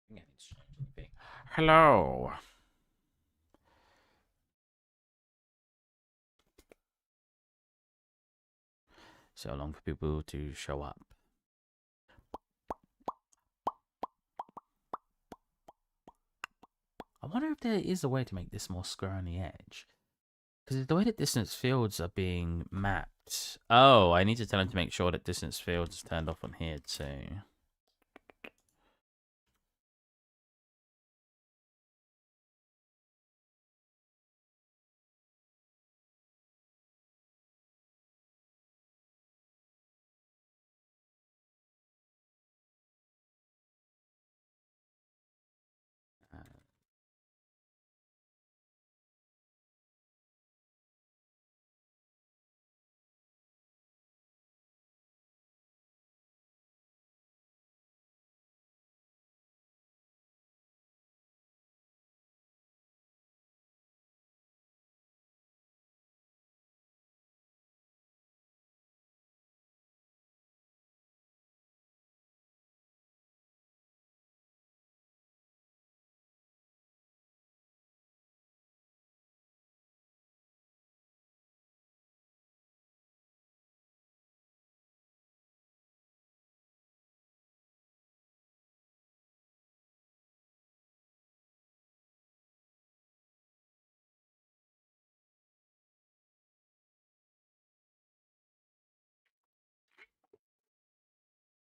think I need to change anything. Hello. So long for people to show up. I wonder if there is a way to make this more square on the edge. Because the way that distance fields are being mapped. Oh, I need to tell him to make sure that distance fields is turned off on here too.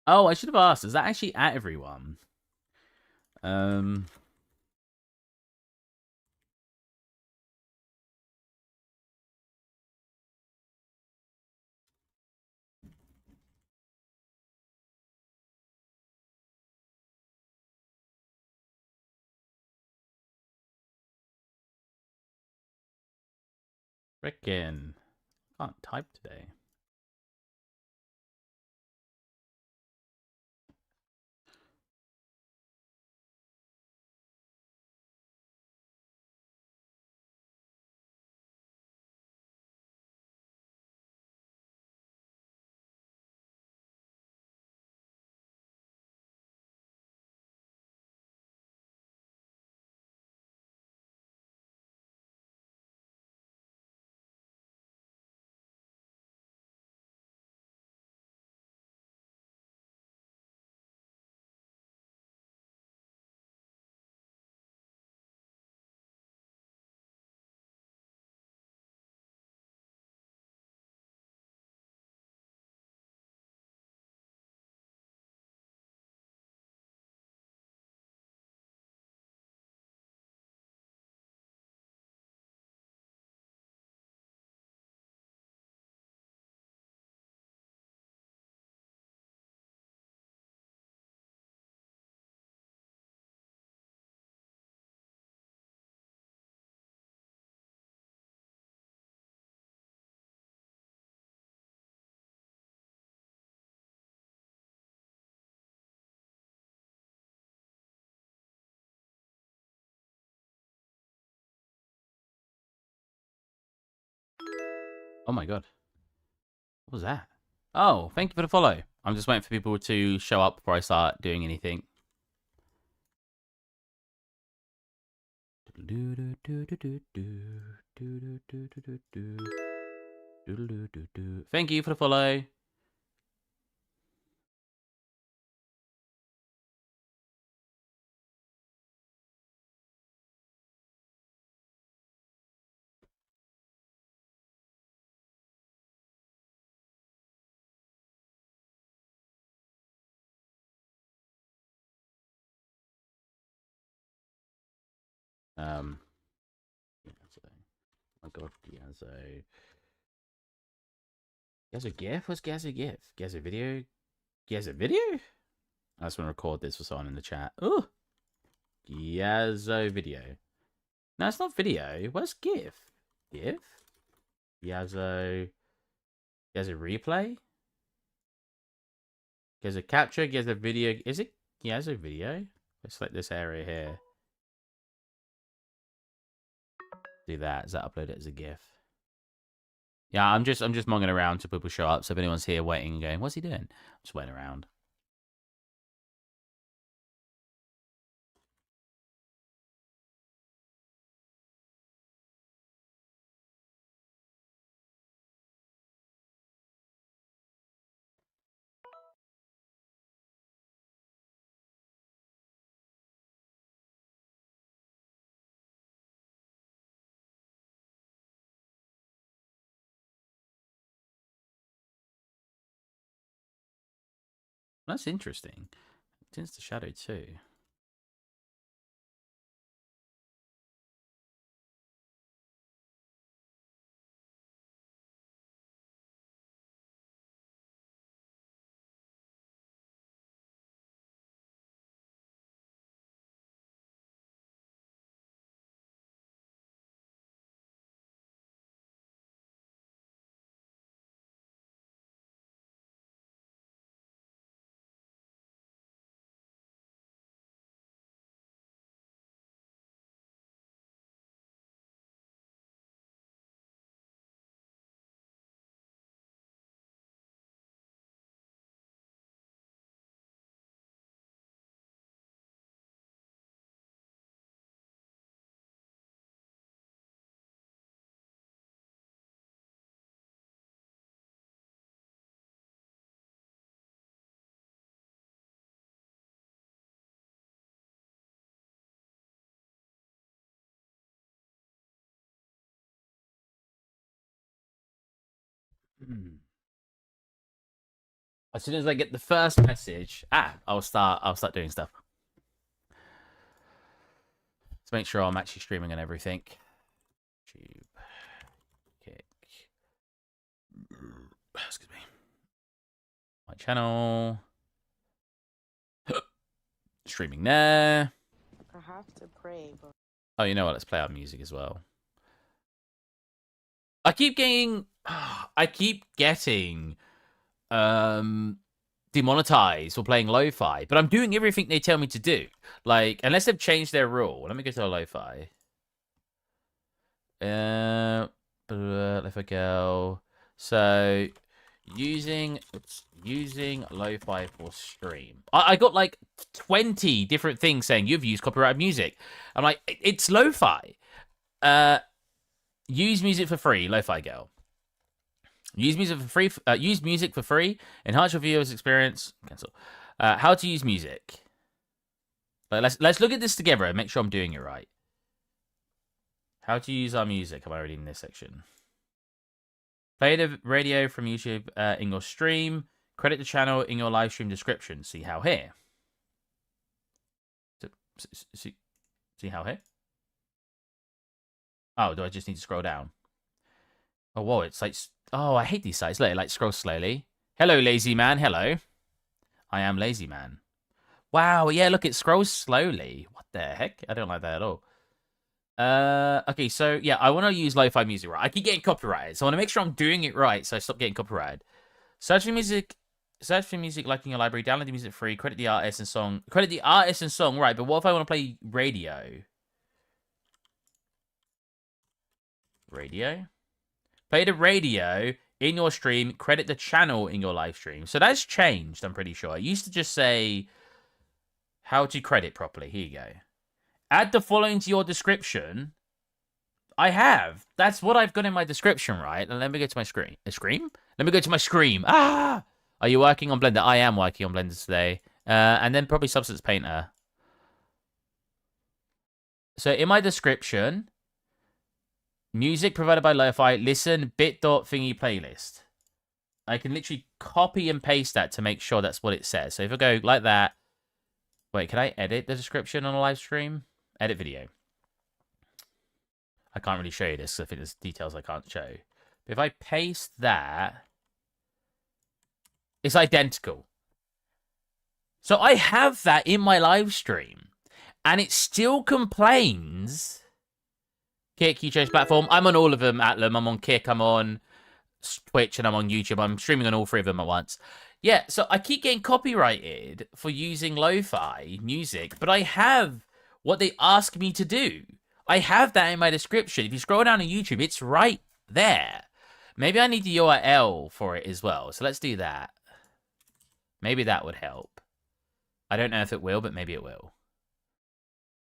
Oh, I should have asked. Is that actually at everyone? Um. Frickin'. Can't type today. Oh my god. What was that? Oh, thank you for the follow. I'm just waiting for people to show up before I start doing anything. Thank you for the follow. Oh my god, Gazzo GIF? What's Gazzo GIF? Gazzo video? Gazzo video? I just want to record this for someone in the chat. Oh, Gazzo video. No, it's not video. What's GIF? GIF? Gazzo. Gazzo replay? Gazzo capture? Gazzo video? Is it Gazzo video? Let's select this area here. Do that. Does that upload it as a GIF? Yeah, I'm just monging around till people show up. So if anyone's here waiting and going, what's he doing? I'm just waiting around. That's interesting. It tends to shadow too. As soon as I get the first message, I'll start doing stuff. Let's make sure I'm actually streaming and everything. Tube, kick. Excuse me. My channel. Streaming there. I have to pray, but... Oh, you know what? Let's play our music as well. I keep getting demonetized for playing lo-fi, but I'm doing everything they tell me to do. Like, unless they've changed their rule. Let me go to a lo-fi. Lofi Girl. So using lo-fi for stream. I got like 20 different things saying you've used copyrighted music. I'm like, it's lo-fi. Use music for free, Lofi Girl. Use music for free. Use music for free. Enhance your viewers' experience. Cancel. How to use music. Let's look at this together and make sure I'm doing it right. How to use our music. Am I already in this section? Play the radio from YouTube in your stream. Credit the channel in your live stream description. See how here. See how here. Oh, do I just need to scroll down? Oh, whoa, it's like... Oh, I hate these sites. Like, scroll slowly. Hello, lazy man. Hello. I am lazy man. Wow, yeah, look, it scrolls slowly. What the heck? I don't like that at all. Okay, so, yeah, I want to use lo-fi music, right? I keep getting copyrighted, so I want to make sure I'm doing it right, so I stop getting copyrighted. Search for music like in your library. Download the music free. Credit the artist and song. Credit the artist and song, right, but what if I want to play radio? Radio? Play the radio in your stream. Credit the channel in your live stream. So that's changed, I'm pretty sure. It used to just say how to credit properly. Here you go. Add the following to your description. I have. That's what I've got in my description, right? And let me go to my screen. A scream? Let me go to my scream. Ah! Are you working on Blender? I am working on Blender today. And then probably Substance Painter. So in my description... Music provided by Lo-Fi. Listen, bit.thingy playlist. I can literally copy and paste that to make sure that's what it says. So if I go like that... Wait, can I edit the description on a live stream? Edit video. I can't really show you this because I think there's details I can't show. But if I paste that... It's identical. So I have that in my live stream. And it still complains... Kick, you change platform. I'm on all of them, Atlum. I'm on Kick, I'm on Twitch, and I'm on YouTube. I'm streaming on all three of them at once. Yeah, so I keep getting copyrighted for using lo-fi music, but I have what they ask me to do. I have that in my description. If you scroll down on YouTube, it's right there. Maybe I need the URL for it as well. So let's do that. Maybe that would help. I don't know if it will, but maybe it will.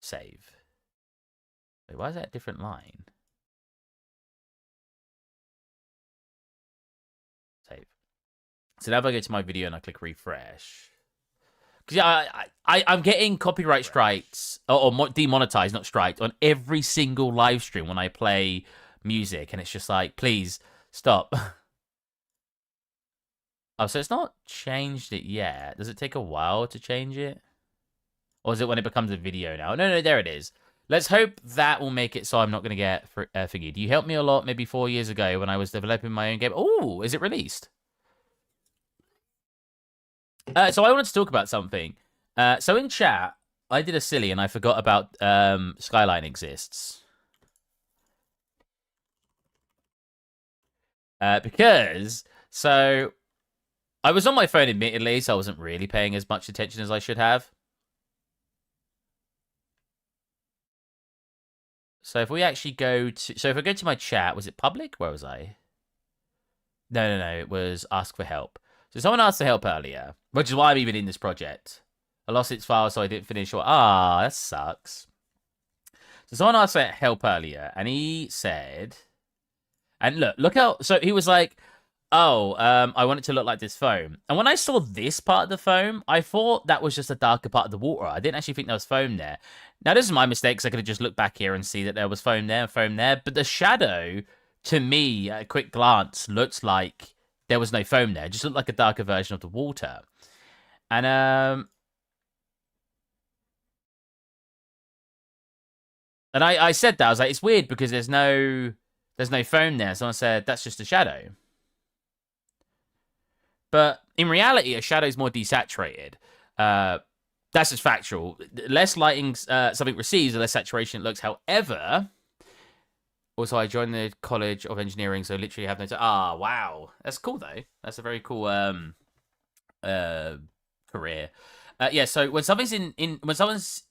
Save. Wait, why is that a different line? Save. So now if I go to my video and I click refresh. Because yeah, I'm getting copyright strikes, or demonetized, not striked, on every single live stream when I play music. And it's just like, please, stop. Oh, so it's not changed it yet. Does it take a while to change it? Or is it when it becomes a video now? No, there it is. Let's hope that will make it so I'm not going to get thingy. You helped me a lot maybe 4 years ago when I was developing my own game. Oh, is it released? So I wanted to talk about something. So in chat, I did a silly and I forgot about Skyline exists. Because, so, I was on my phone admittedly, so I wasn't really paying as much attention as I should have. So if we actually go to... So if I go to my chat, was it public? Where was I? No. It was ask for help. So someone asked for help earlier, which is why I'm even in this project. I lost its file, so I didn't finish. That sucks. So someone asked for help earlier, and he said... And look how... So he was like, I want it to look like this foam. And when I saw this part of the foam, I thought that was just a darker part of the water. I didn't actually think there was foam there. Now, this is my mistake, because I could have just looked back here and see that there was foam there and foam there. But the shadow, to me, at a quick glance, looks like there was no foam there. It just looked like a darker version of the water. And I said that. I was like, it's weird because there's no foam there. Someone said, that's just a shadow. But in reality, a shadow is more desaturated. That's just factual. Less lighting something receives, the less saturation it looks. However, also I joined the College of Engineering, so literally have no time. Wow. That's cool, though. That's a very cool career. Yeah, so when something's when someone's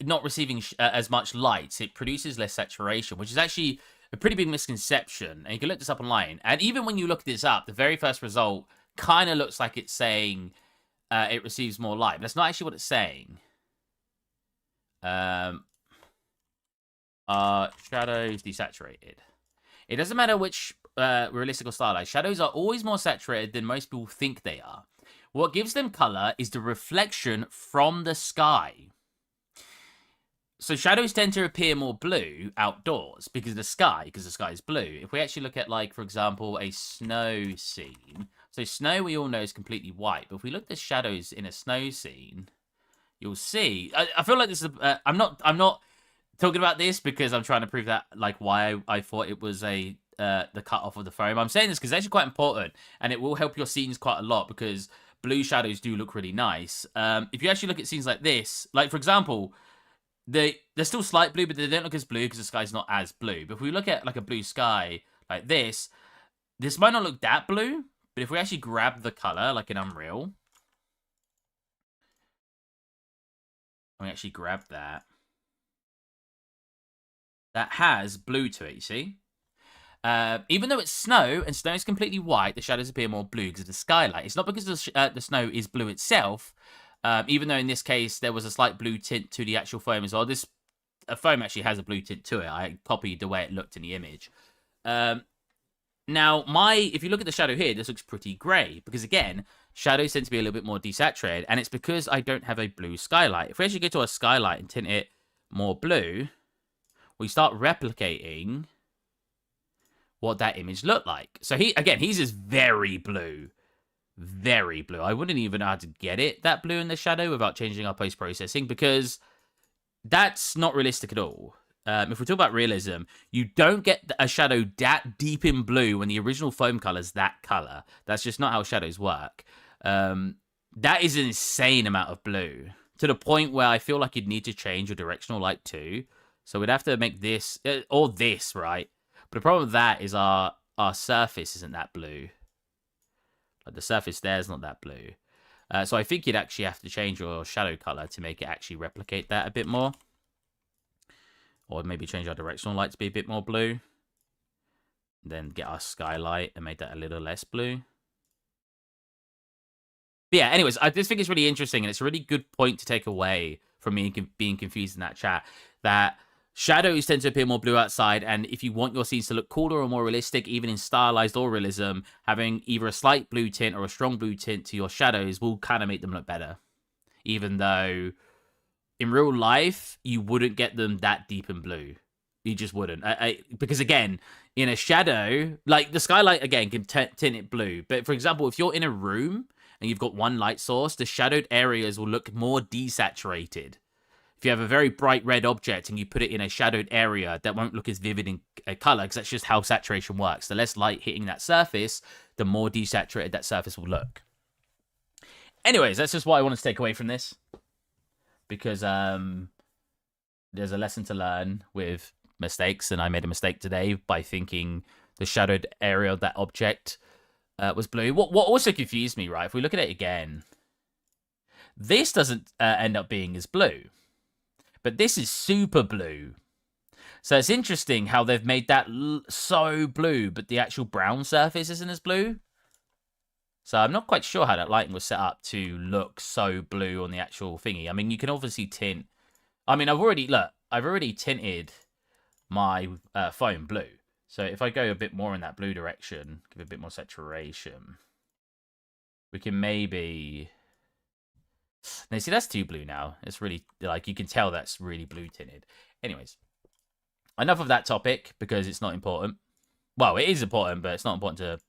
not receiving as much light, it produces less saturation, which is actually a pretty big misconception. And you can look this up online. And even when you look this up, the very first result kind of looks like it's saying it receives more light. But that's not actually what it's saying. Shadows desaturated. It doesn't matter which realistic or stylized. Shadows are always more saturated than most people think they are. What gives them color is the reflection from the sky. So shadows tend to appear more blue outdoors because the sky is blue. If we actually look at, like, for example, a snow scene. So snow, we all know, is completely white. But if we look at the shadows in a snow scene, you'll see... I feel like this is... I'm not talking about this because I'm trying to prove that, like, why I thought it was the cut off of the foam. I'm saying this because it's actually quite important. And it will help your scenes quite a lot because blue shadows do look really nice. If you actually look at scenes like this, like, for example... They're still slight blue, but they don't look as blue because the sky's not as blue. But if we look at, like, a blue sky like this might not look that blue, but if we actually grab the color, like in Unreal, and we actually grab that has blue to it, you see? Even though it's snow, and snow is completely white, the shadows appear more blue because of the skylight. It's not because the snow is blue itself, even though in this case there was a slight blue tint to the actual foam as well. This foam actually has a blue tint to it. I copied the way it looked in the image. Now, if you look at the shadow here, this looks pretty grey because, again, shadows tend to be a little bit more desaturated, and it's because I don't have a blue skylight. If we actually go to a skylight and tint it more blue, we start replicating what that image looked like. So he's just very blue. Very blue. I wouldn't even know how to get it that blue in the shadow without changing our post-processing because that's not realistic at all. If we talk about realism, you don't get a shadow that deep in blue when the original foam color is that color. That's just not how shadows work. That is an insane amount of blue to the point where I feel like you'd need to change your directional light too. So we'd have to make this or this, right? But the problem with that is our surface isn't that blue. Like the surface there is not that blue. So I think you'd actually have to change your shadow color to make it actually replicate that a bit more. Or maybe change our directional light to be a bit more blue. Then get our skylight and make that a little less blue. But yeah, anyways, I just think it's really interesting, and it's a really good point to take away from me being confused in that chat, that shadows tend to appear more blue outside, and if you want your scenes to look cooler or more realistic, even in stylized or realism, having either a slight blue tint or a strong blue tint to your shadows will kind of make them look better. Even though in real life, you wouldn't get them that deep in blue. You just wouldn't. Because again, in a shadow, like the skylight again can tint it blue. But for example, if you're in a room and you've got one light source, the shadowed areas will look more desaturated. If you have a very bright red object and you put it in a shadowed area, that won't look as vivid in color, because that's just how saturation works. The less light hitting that surface, the more desaturated that surface will look. Anyways, that's just what I want to take away from this, because there's a lesson to learn with mistakes, and I made a mistake today by thinking the shadowed area of that object was blue. What also confused me, right? If we look at it again, this doesn't end up being as blue, but this is super blue. So it's interesting how they've made that so blue, but the actual brown surface isn't as blue. So I'm not quite sure how that lighting was set up to look so blue on the actual thingy. I mean, you can obviously tint. I mean, I've already tinted my phone blue. So if I go a bit more in that blue direction, give it a bit more saturation, we can maybe... Now, see, that's too blue now. It's really, like, you can tell that's really blue tinted. Anyways, enough of that topic, because it's not important. Well, it is important, but it's not important to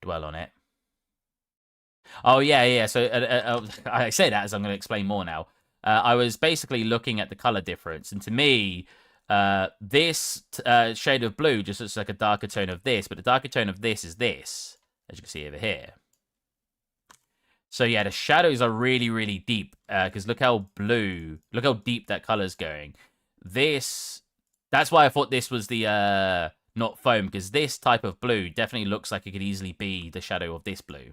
dwell on it. Oh, yeah. So I say that as I'm going to explain more now. I was basically looking at the color difference, and to me, this shade of blue just looks like a darker tone of this, but the darker tone of this is this, as you can see over here. So yeah, the shadows are really, really deep, because look how deep that color's going. That's why I thought this was the not foam, because this type of blue definitely looks like it could easily be the shadow of this blue.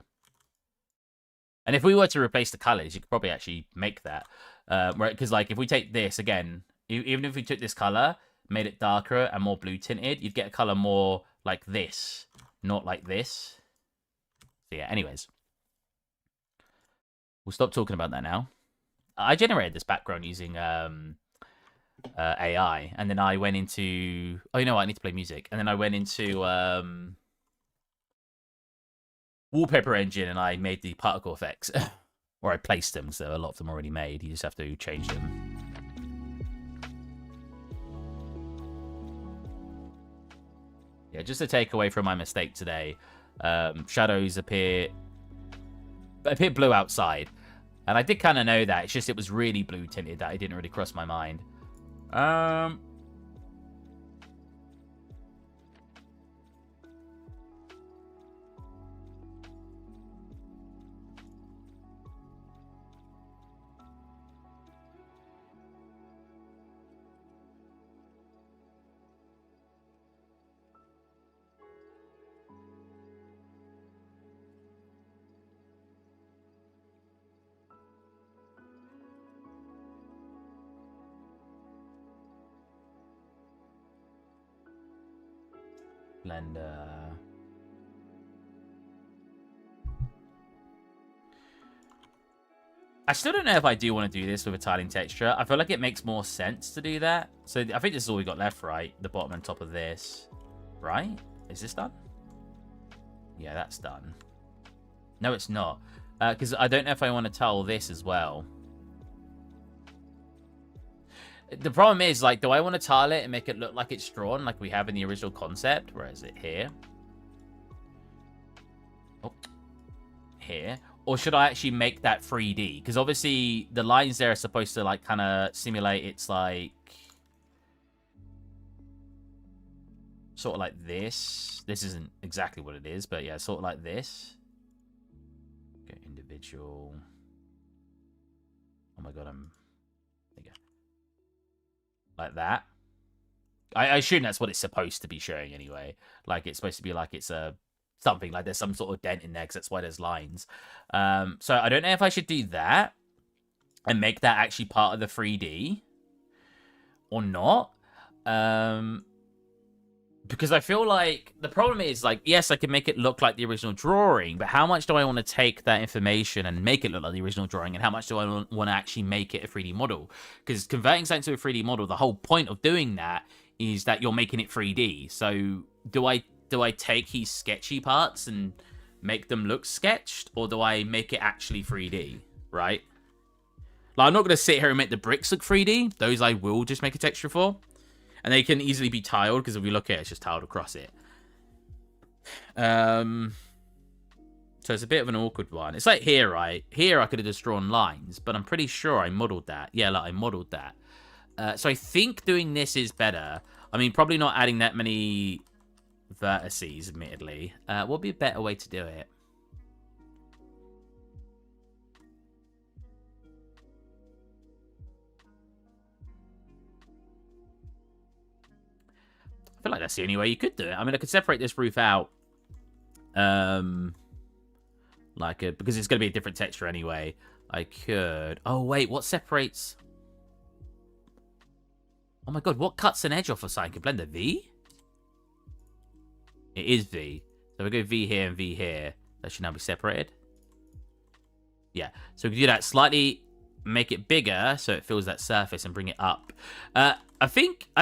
And if we were to replace the colors, you could probably actually make that. Right? Because like if we take this again, even if we took this color, made it darker and more blue tinted, you'd get a color more like this, not like this. So yeah, anyways. We'll stop talking about that now. I generated this background using AI, and then I went into... Oh, you know what? I need to play music. And then I went into Wallpaper Engine, and I made the particle effects. Or I placed them, so a lot of them are already made. You just have to change them. Yeah, just a takeaway from my mistake today. Shadows appear blue outside. And I did kind of know that. It's just it was really blue tinted that it didn't really cross my mind. Blender. I still don't know if I do want to do this with a tiling texture. I feel like it makes more sense to do that. So I think this is all we got left, right? The bottom and top of this. Right? Is this done? Yeah, that's done. No, it's not. Because I don't know if I want to tile this as well. The problem is, like, do I want to tile it and make it look like it's drawn, like we have in the original concept? Where is it? Here. Oh. Here. Or should I actually make that 3D? Because obviously the lines there are supposed to, like, kind of simulate it's like... Sort of like this. This isn't exactly what it is, but yeah, sort of like this. Go individual. Oh my god, there you go. Like that. I assume that's what it's supposed to be showing anyway. Like, it's supposed to be like it's a... something like there's some sort of dent in there because that's why there's lines. So I don't know if I should do that and make that actually part of the 3D or not. Because I feel like the problem is, like, yes, I can make it look like the original drawing, but how much do I want to take that information and make it look like the original drawing, and how much do I want to actually make it a 3D model? Because converting something to a 3D model, the whole point of doing that is that you're making it 3D. So do I take his sketchy parts and make them look sketched, or do I make it actually 3D, right? Like, I'm not going to sit here and make the bricks look 3D. Those I will just make a texture for. And they can easily be tiled, because if we look at it, it's just tiled across it. So it's a bit of an awkward one. It's like here, right? Here I could have just drawn lines, but I'm pretty sure I modeled that. Yeah, like I modeled that. So I think doing this is better. I mean, probably not adding that many vertices, admittedly. What would be a better way to do it? I feel like that's the only way you could do it. I mean, I could separate this roof out. Because it's going to be a different texture anyway. I could... Oh, wait, what separates... Oh my god, what cuts an edge off a Cycle Blender? V? It is V. So we go V here and V here. That should now be separated. Yeah, so we can do that slightly, make it bigger so it fills that surface and bring it up. I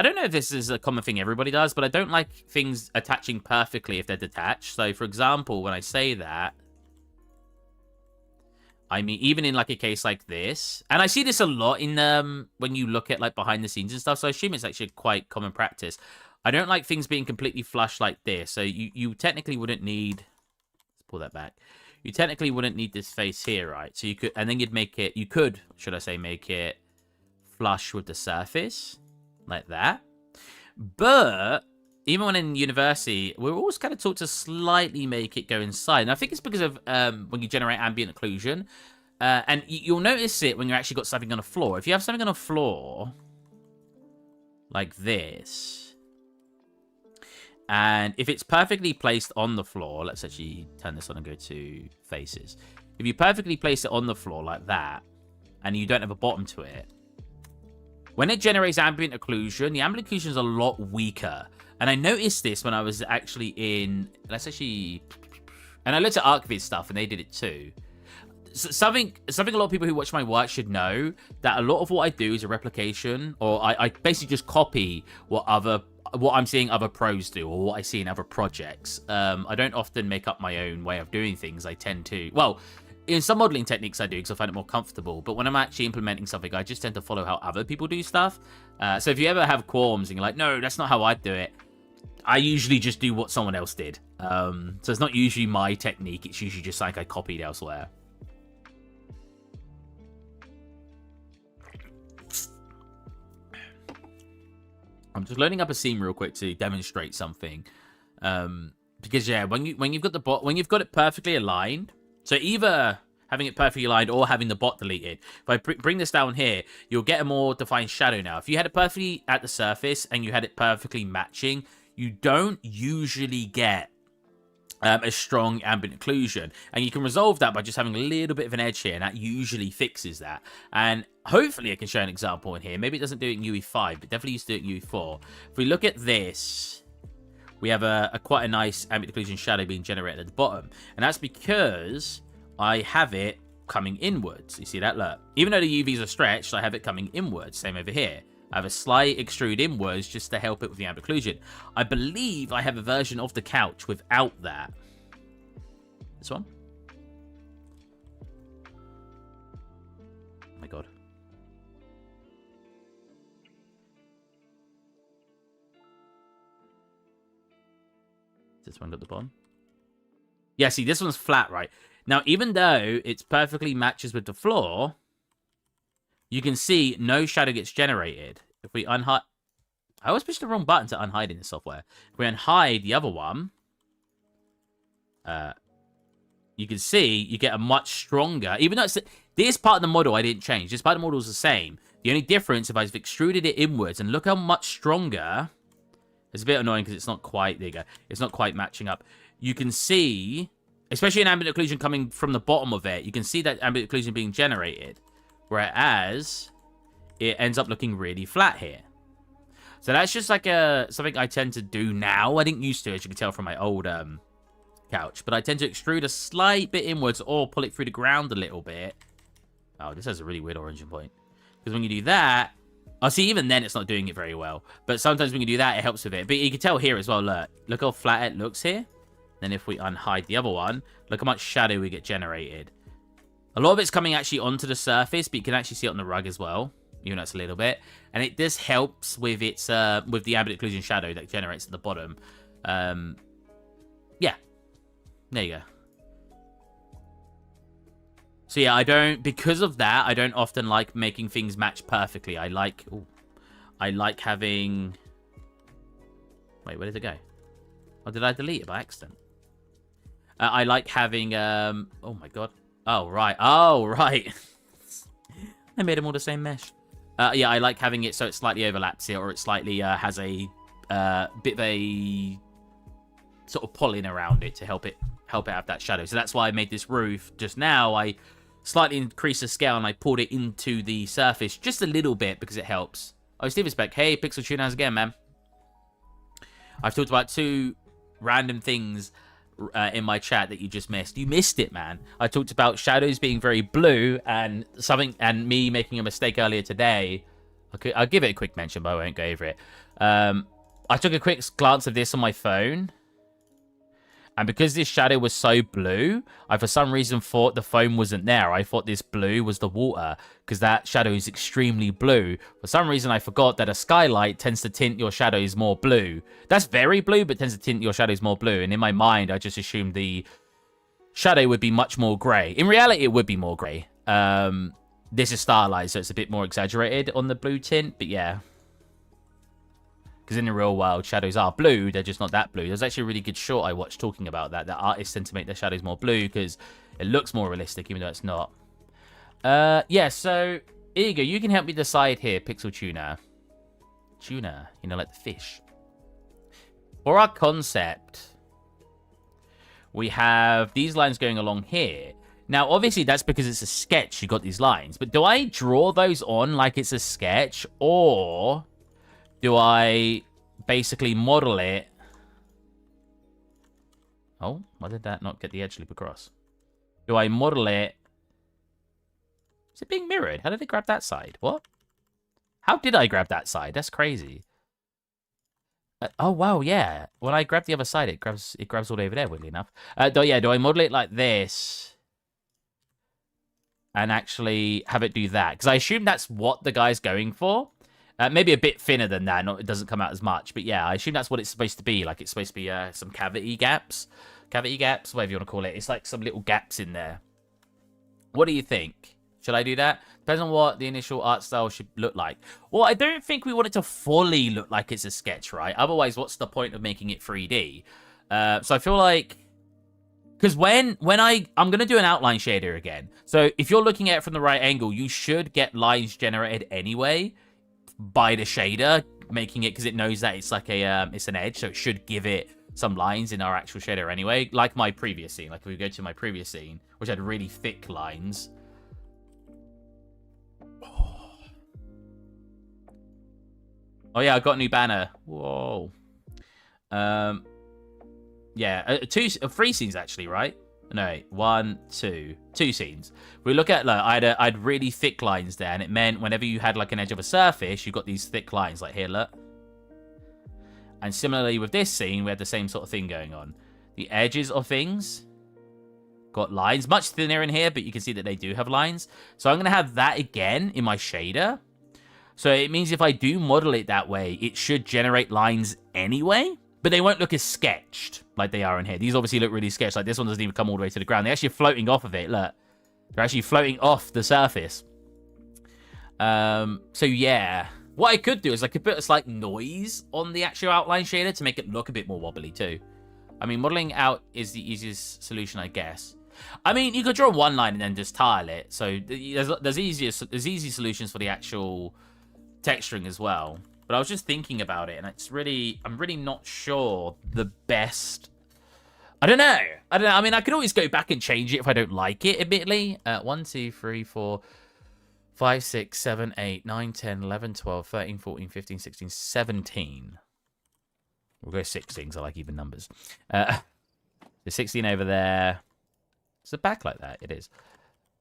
don't know if this is a common thing everybody does, but I don't like things attaching perfectly if they're detached. So, for example, when I say that, I mean, even in like a case like this, and I see this a lot in when you look at like behind the scenes and stuff, so I assume it's actually quite common practice. I don't like things being completely flush like this, so you technically wouldn't need... Let's pull that back. You technically wouldn't need this face here, right? So you could, and then you'd make it, you could, should I say, make it flush with the surface, like that. But even when in university, we're always kind of taught to slightly make it go inside. And I think it's because of when you generate ambient occlusion. And you'll notice it when you actually got something on a floor. If you have something on a floor like this, and if it's perfectly placed on the floor, let's actually turn this on and go to faces. If you perfectly place it on the floor like that, and you don't have a bottom to it, when it generates ambient occlusion, the ambient occlusion is a lot weaker. And I noticed this when I was actually in... Let's actually... And I looked at ArcViz stuff, and they did it too. Something a lot of people who watch my work should know, that a lot of what I do is a replication, or I basically just copy what I'm seeing other pros do, or what I see in other projects. I don't often make up my own way of doing things. I tend to... Well, in some modeling techniques I do, because I find it more comfortable. But when I'm actually implementing something, I just tend to follow how other people do stuff. So if you ever have qualms and you're like, no, that's not how I do it, I usually just do what someone else did. So it's not usually my technique. It's usually just like I copied elsewhere. I'm just loading up a scene real quick to demonstrate something. Because yeah, when you've got it perfectly aligned, so either having it perfectly aligned or having the bot deleted. If I bring this down here, you'll get a more defined shadow now. If you had it perfectly at the surface and you had it perfectly matching, you don't usually get a strong ambient occlusion. And you can resolve that by just having a little bit of an edge here, and that usually fixes that. And hopefully I can show an example in here. Maybe it doesn't do it in UE5, but definitely used to do it in UE4. If we look at this, we have a quite a nice ambient occlusion shadow being generated at the bottom. And that's because I have it coming inwards. You see that? Look. Even though the UVs are stretched, I have it coming inwards. Same over here. I have a slight extrude inwards just to help it with the ambient occlusion. I believe I have a version of the couch without that. This one? Oh my god. This one got the bottom? Yeah, see, this one's flat, right? Now, even though it's perfectly matches with the floor, you can see no shadow gets generated. If we unhide... I always push the wrong button to unhide in the software. If we unhide the other one, you can see you get a much stronger... Even though it's... This part of the model I didn't change. This part of the model is the same. The only difference, if I've extruded it inwards, and look how much stronger... It's a bit annoying because it's not quite... There you go. It's not quite matching up. You can see... Especially in ambient occlusion coming from the bottom of it, you can see that ambient occlusion being generated. Whereas, it ends up looking really flat here. So that's just like something I tend to do now. I didn't used to, as you can tell from my old couch. But I tend to extrude a slight bit inwards or pull it through the ground a little bit. Oh, this has a really weird origin point. Because when you do that... Oh, see, even then it's not doing it very well. But sometimes when you do that, it helps with it. But you can tell here as well, look how flat it looks here. Then if we unhide the other one, look how much shadow we get generated. A lot of it's coming actually onto the surface, but you can actually see it on the rug as well. even though it's a little bit. And it just helps with its with the ambient occlusion shadow that generates at the bottom. Yeah, there you go. So yeah, because of that, I don't often like making things match perfectly. I like having... Wait, where did it go? Oh, did I delete it by accident? I like having, oh my god. Oh, right. Oh, right. I made them all the same mesh. Yeah, I like having it so it slightly overlaps it, or it slightly has a bit of a sort of pollen around it to help it have that shadow. So that's why I made this roof just now. I slightly increased the scale and I pulled it into the surface just a little bit because it helps. Oh, Steve is back. Hey, Pixel Tune, how's it going, man? I've talked about 2 random things in my chat that you just missed. You missed it, man. I talked about shadows being very blue and me making a mistake earlier today. Okay, I'll give it a quick mention, but I won't go over it. I took a quick glance of this on my phone. And because this shadow was so blue, I for some reason thought the foam wasn't there. I thought this blue was the water, because that shadow is extremely blue. For some reason, I forgot that a skylight tends to tint your shadows more blue. That's very blue, but tends to tint your shadows more blue. And in my mind, I just assumed the shadow would be much more grey. In reality, it would be more grey. This is stylized, so it's a bit more exaggerated on the blue tint, but yeah. Because in the real world, shadows are blue. They're just not that blue. There's actually a really good short I watched talking about that. That artists tend to make their shadows more blue because it looks more realistic, even though it's not. Yeah, so here you go. You can help me decide here, Pixel Tuner. Tuna, you know, like the fish. For our concept, we have these lines going along here. Now, obviously, that's because it's a sketch. You got these lines. But do I draw those on like it's a sketch, or do I basically model it? Oh, why did that not get the edge loop across? Do I model it? Is it being mirrored? How did it grab that side? What? How did I grab that side? That's crazy. Oh, wow, yeah. When I grab the other side, it grabs all the way over there, weirdly enough. Do I model it like this and actually have it do that? Because I assume that's what the guy's going for. Maybe a bit thinner than that. It doesn't come out as much. But yeah, I assume that's what it's supposed to be. Like, it's supposed to be some cavity gaps. Cavity gaps, whatever you want to call it. It's like some little gaps in there. What do you think? Should I do that? Depends on what the initial art style should look like. Well, I don't think we want it to fully look like it's a sketch, right? Otherwise, what's the point of making it 3D? So I feel like... Because when I'm going to do an outline shader again. So if you're looking at it from the right angle, you should get lines generated anyway by the shader, making it, because it knows that it's like a it's an edge, so it should give it some lines in our actual shader anyway, like my previous scene. Like if we go to my previous scene, which had really thick lines. Oh yeah, I got a new banner. Whoa. Yeah, 3 scenes actually, right? No, wait, 1, 2 scenes. We look at, like, I had really thick lines there, and it meant whenever you had like an edge of a surface, you got these thick lines, like here, look. And similarly with this scene, we had the same sort of thing going on. The edges of things got lines, much thinner in here, but you can see that they do have lines. So I'm gonna have that again in my shader. So it means if I do model it that way, it should generate lines anyway. But they won't look as sketched like they are in here. These obviously look really sketched. Like this one doesn't even come all the way to the ground. They're actually floating off of it. Look. They're actually floating off the surface. So yeah. What I could do is I could put a slight noise on the actual outline shader to make it look a bit more wobbly too. I mean, modeling out is the easiest solution, I guess. I mean, you could draw one line and then just tile it. So there's easy solutions for the actual texturing as well. But I was just thinking about it, and I'm really not sure the best. I don't know. I mean, I could always go back and change it if I don't like it, admittedly. 1, 2, 3, 4, 5, 6, 7, 8, 9, 10, 11, 12, 13, 14, 15, 16, 17. We'll go 16, because I like even numbers. There's 16 over there. Is the back like that? It is.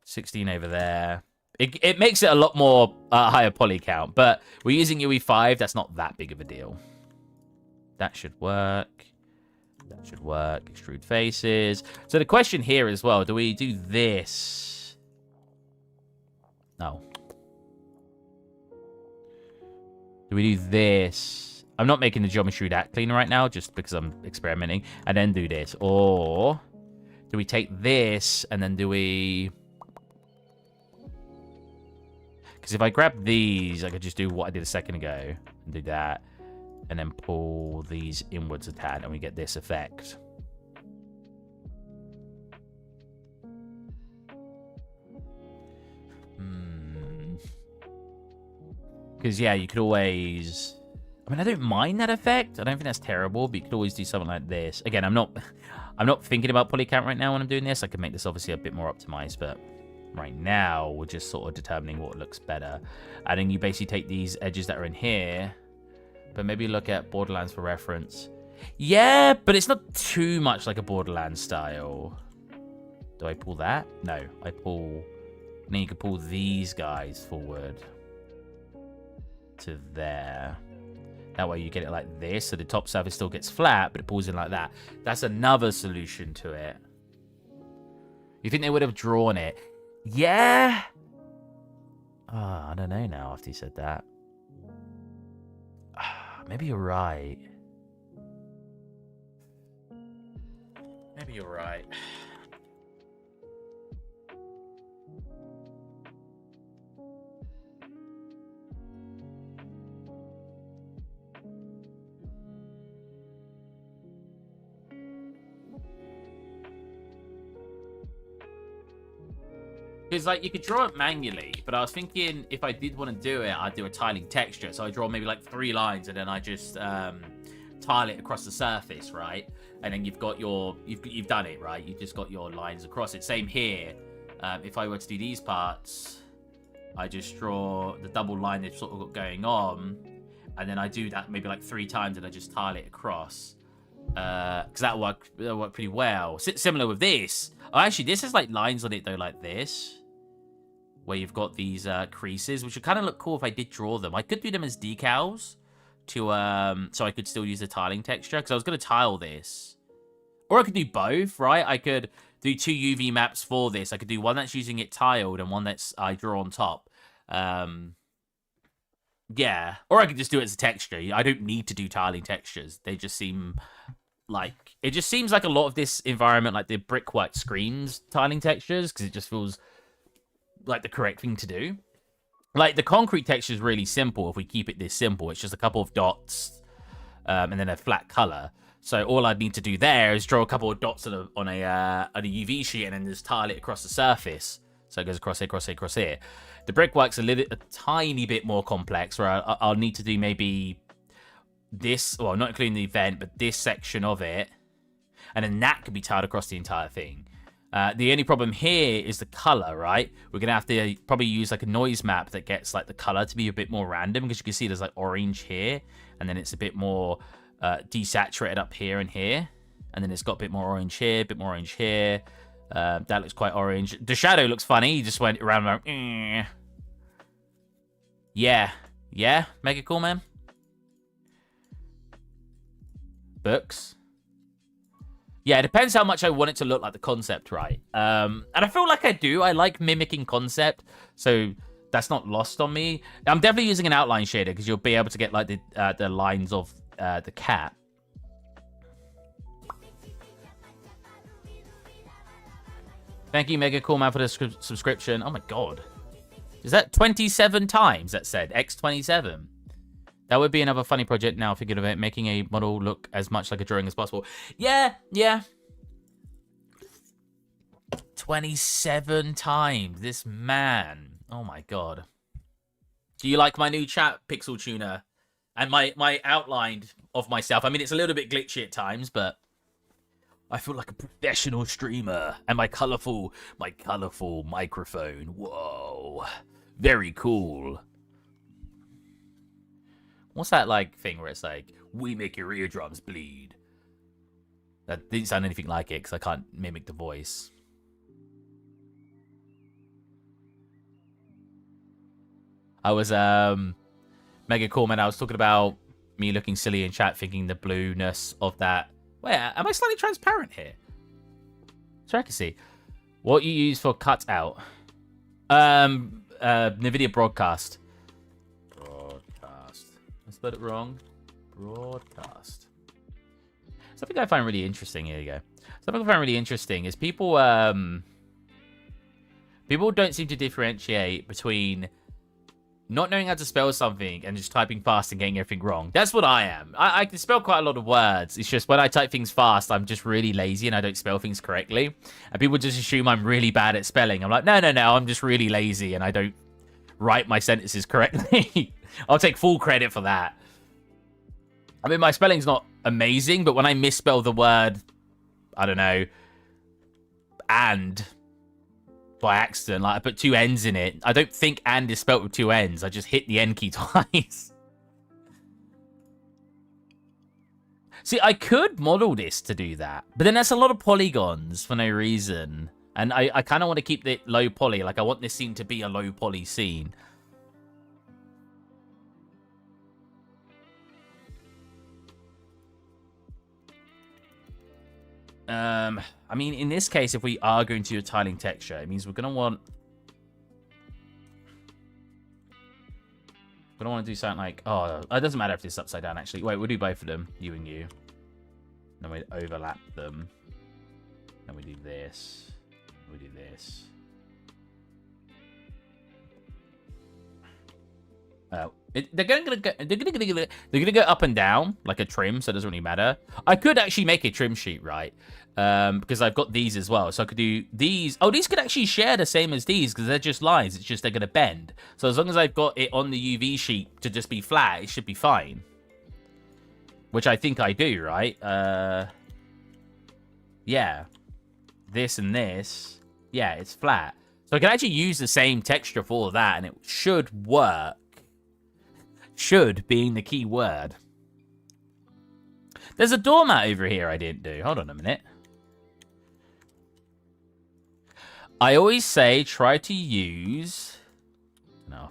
16 over there. It makes it a lot more higher poly count, but we're using UE5. That's not that big of a deal. That should work. That should work. Extrude faces. So the question here as well, do we do this? No. we do this? I'm not making the geometry that clean right now, just because I'm experimenting. And then do this. Or do we take this and then do we... Because if I grab these, I could just do what I did a second ago. And do that. And then pull these inwards a tad, and we get this effect. Because, yeah, you could always... I mean, I don't mind that effect. I don't think that's terrible, but you could always do something like this. Again, I'm not thinking about polycount right now when I'm doing this. I could make this obviously a bit more optimized, but right now we're just sort of determining what looks better. And then you basically take these edges that are in here, but maybe look at Borderlands for reference. Yeah, but it's not too much like a Borderlands style. Do I pull that? No, I pull... And then you can pull these guys forward to there. That way you get it like this, so the top surface still gets flat, but it pulls in like that. That's another solution to it. You think they would have drawn it? Yeah. Oh, I don't know now after you said that. Maybe you're right. Maybe you're right. Because, like, you could draw it manually, but I was thinking if I did want to do it, I'd do a tiling texture. So I draw maybe, like, 3 lines, and then I just tile it across the surface, right? And then you've got your... You've done it, right? You've just got your lines across it. Same here. If I were to do these parts, I just draw the double line that's sort of got going on, and then I do that maybe, like, 3 times, and I just tile it across. Because that'll work pretty well. Similar with this. Oh, actually, this has, like, lines on it, though, like this. Where you've got these creases, which would kind of look cool if I did draw them. I could do them as decals to so I could still use the tiling texture, because I was going to tile this. Or I could do both, right? I could do 2 UV maps for this. I could do one that's using it tiled and one that's I draw on top. Yeah. Or I could just do it as a texture. I don't need to do tiling textures. They just seem like... It just seems like a lot of this environment, like the brickwork screens tiling textures, because it just feels... like the correct thing to do. Like the concrete texture is really simple if we keep it this simple. It's just a couple of dots and then a flat color. So all I'd need to do there is draw a couple of dots on a UV sheet and then just tile it across the surface. So it goes across here, across here, across here. The brickwork's a tiny bit more complex, where I'll need to do maybe this, well, not including the event, but this section of it, and then that could be tiled across the entire thing. The only problem here is the color, right? We're going to have to probably use like a noise map that gets like the color to be a bit more random, because you can see there's like orange here, and then it's a bit more desaturated up here and here. And then it's got a bit more orange here, a bit more orange here. That looks quite orange. The shadow looks funny. He just went around and around. Yeah. Yeah? Mega cool, man. Books. Yeah, it depends how much I want it to look like the concept, right? And I feel like I do. I like mimicking concept, so that's not lost on me. I'm definitely using an outline shader because you'll be able to get like the lines of the cat. Thank you, Mega Cool Man, for the subscription. Oh my god. Is that 27 times that said? X27. That would be another funny project now, thinking of it, making a model look as much like a drawing as possible. Yeah, yeah. 27 times. This man. Oh my god. Do you like my new chat, Pixel Tuner? And my outline of myself. I mean, it's a little bit glitchy at times, but I feel like a professional streamer. And my colorful microphone. Whoa. Very cool. What's that, like, thing where it's like, we make your eardrums bleed? That didn't sound anything like it, because I can't mimic the voice. I was, Mega Cool Man, I was talking about me looking silly in chat, thinking the blueness of that. Wait, am I slightly transparent here? So I can see. What you use for cutout? NVIDIA Broadcast. I spelled it wrong. Broadcast. Something I find really interesting. Here you go. Something I find really interesting is people people don't seem to differentiate between not knowing how to spell something and just typing fast and getting everything wrong. That's what I am. I can spell quite a lot of words. It's just when I type things fast, I'm just really lazy and I don't spell things correctly. And people just assume I'm really bad at spelling. I'm like, no, I'm just really lazy and I don't write my sentences correctly. I'll take full credit for that. I mean, my spelling's not amazing, but when I misspell the word, I don't know, and by accident, like I put 2 N's in it. I don't think and is spelt with 2 N's. I just hit the N key twice. See, I could model this to do that, but then that's a lot of polygons for no reason. And I kind of want to keep it low poly. Like, I want this scene to be a low poly scene. I mean, in this case, if we are going to do a tiling texture, it means we're going to want... We don't want to do something like... Oh, it doesn't matter if this is upside down, actually. Wait, we'll do both of them, you and you. Then we overlap them. Then we do this. We do this. They're gonna go up and down like a trim, so it doesn't really matter. I could actually make a trim sheet, right? Because I've got these as well, so I could do these. Oh, these could actually share the same as these because they're just lines. It's just they're gonna bend. So as long as I've got it on the UV sheet to just be flat, it should be fine. Which I think I do, right? Yeah. This and this. Yeah, it's flat. So I can actually use the same texture for that, and it should work. Should being the key word. There's a doormat over here I didn't do. Hold on a minute. I always say try to use... No.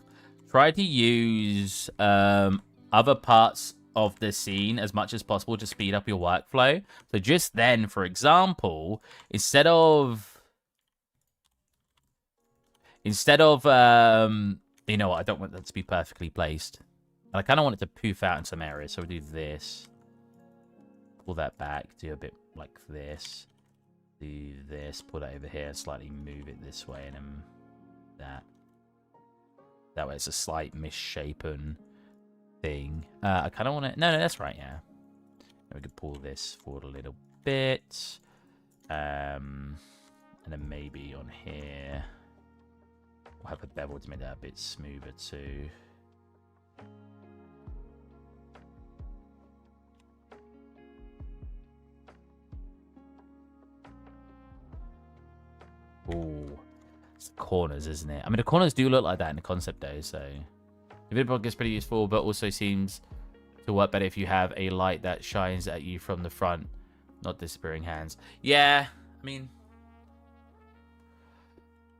Try to use other parts of the scene as much as possible to speed up your workflow. So just then, for example, instead of... you know what, I don't want that to be perfectly placed. And I kind of want it to poof out in some areas. So we'll do this. Pull that back. Do a bit like this. Do this. Pull that over here. Slightly move it this way. And then that. That way it's a slight misshapen thing. I kind of want to... No, that's right, yeah. We could pull this forward a little bit. And then maybe on here... we'll have a bevel to make that a bit smoother too. Ooh, it's the corners, isn't it? I mean, the corners do look like that in the concept though, so the video block is pretty useful, but also seems to work better if you have a light that shines at you from the front, not disappearing hands. Yeah, I mean,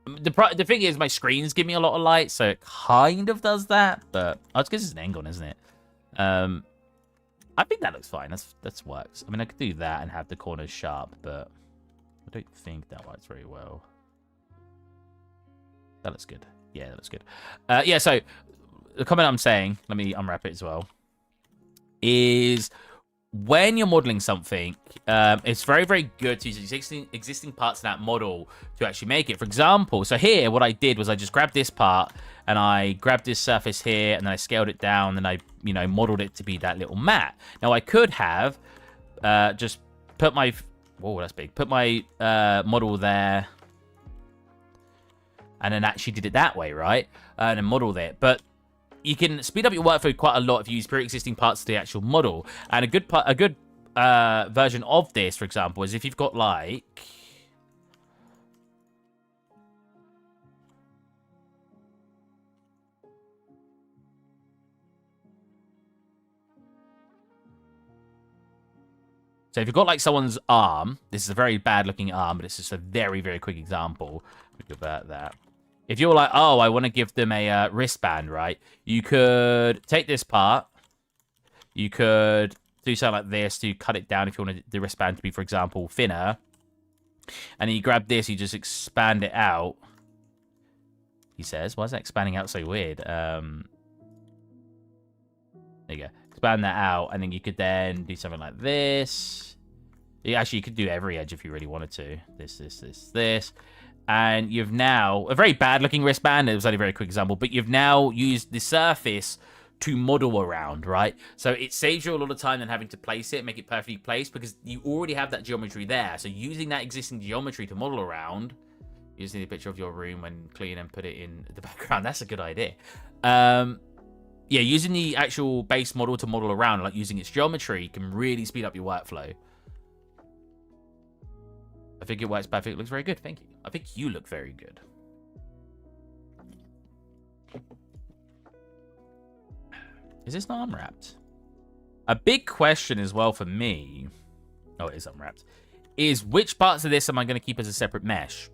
the thing is, my screens give me a lot of light, so it kind of does that, but it's because it's an angle, isn't it? I think that looks fine. That's works. I mean, I could do that and have the corners sharp, but I don't think that works very well. That looks good. Yeah, that looks good. Yeah, so the comment I'm saying, let me unwrap it as well, is when you're modeling something, it's very, very good to use existing parts of that model to actually make it. For example, so here, what I did was I just grabbed this part and I grabbed this surface here and then I scaled it down and I, you know, modeled it to be that little mat. Now, I could have just put my... Whoa, that's big. Put my model there and then actually did it that way, right? And then modeled it. But you can speed up your workflow quite a lot if you use pre-existing parts of the actual model. And a good version of this, for example, is if you've got like... So if you've got like someone's arm, this is a very bad looking arm, but it's just a very, very quick example. We could convert that. If you're like, oh, I want to give them a wristband, right? You could take this part. You could do something like this to cut it down if you want the wristband to be, for example, thinner. And then you grab this, you just expand it out. He says, why is that expanding out so weird? There you go. Expand that out, and then you could then do something like this. Actually, you could do every edge if you really wanted to. This. And you've now... A very bad-looking wristband. It was only a very quick example. But you've now used the surface to model around, right? So it saves you a lot of time than having to place it, make it perfectly placed, because you already have that geometry there. So using that existing geometry to model around... Using the picture of your room when clean and put it in the background. That's a good idea. Yeah, using the actual base model to model around, like using its geometry, can really speed up your workflow. I think it works perfect. It looks very good. Thank you. I think you look very good. Is this not unwrapped? A big question as well for me, oh, it is unwrapped, is which parts of this am I going to keep as a separate mesh?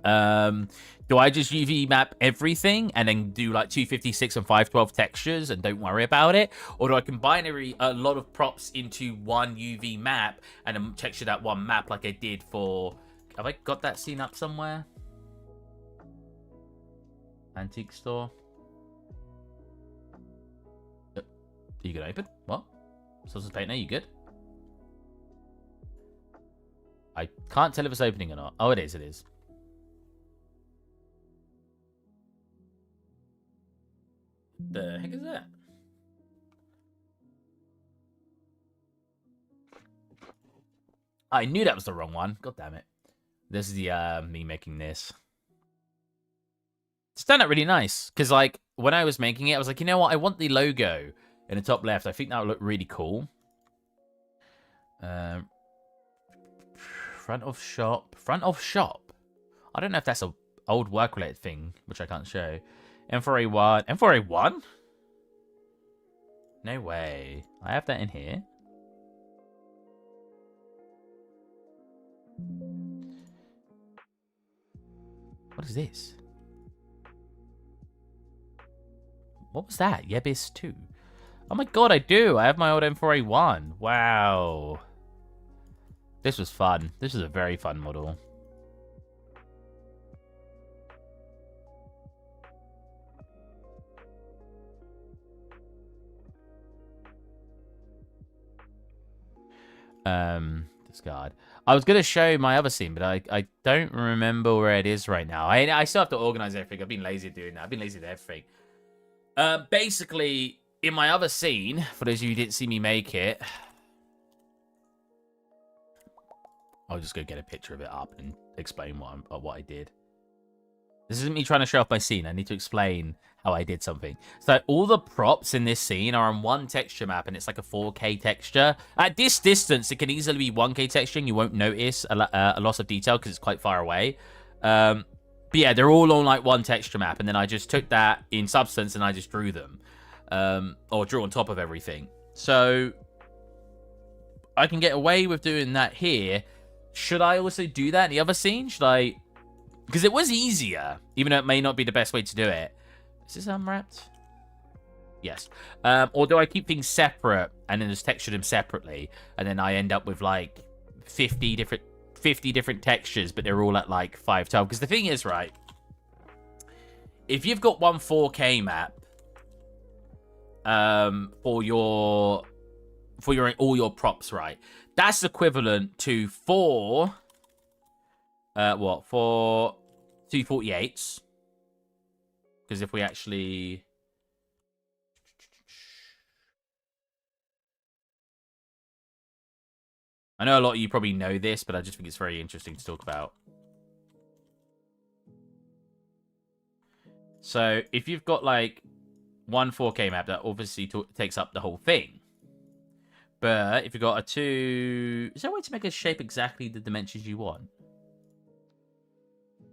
Do I just UV map everything and then do like 256 and 512 textures and don't worry about it? Or do I combine a lot of props into one UV map and then texture that one map like I did for... Have I got that scene up somewhere? Antique store. Are you gonna open? What? Source of paint now, you good? I can't tell if it's opening or not. Oh, it is, it is. The heck is that? I knew that was the wrong one. God damn it. This is the me making this. It's done out really nice. Because like when I was making it, I was like, you know what? I want the logo in the top left. I think that would look really cool. Front of shop. Front of shop. I don't know if that's a old work related thing, which I can't show. M4A1. M4A1? No way. I have that in here. What is this? What was that? Yebis 2. Oh my god, I do. I have my old M4A1. Wow. This was fun. This is a very fun model. Discard. I was gonna show my other scene, but I don't remember where it is right now. I still have to organize everything. I've been lazy doing that. I've been lazy with everything. Basically, in my other scene, for those of you who didn't see me make it, I'll just go get a picture of it up and explain what I did. This isn't me trying to show off my scene. I need to explain how I did something. So all the props in this scene are on one texture map, and it's like a 4K texture. At this distance, it can easily be 1K texture, and you won't notice a loss of detail because it's quite far away. But yeah, they're all on like one texture map, and then I just took that in Substance and I just drew them. Or drew on top of everything. So I can get away with doing that here. Should I also do that in the other scene? Should I... Because it was easier, even though it may not be the best way to do it. Is this unwrapped? Yes. Or do I keep things separate and then just texture them separately, and then I end up with like 50 different textures, but they're all at like 512? Because the thing is, right, if you've got one 4K map for all your props, right, that's equivalent to four 248s. Because if we actually... I know a lot of you probably know this, but I just think it's very interesting to talk about. So if you've got like one 4K map, that obviously takes up the whole thing. But if you've got a 2... Is there a way to make a shape exactly the dimensions you want?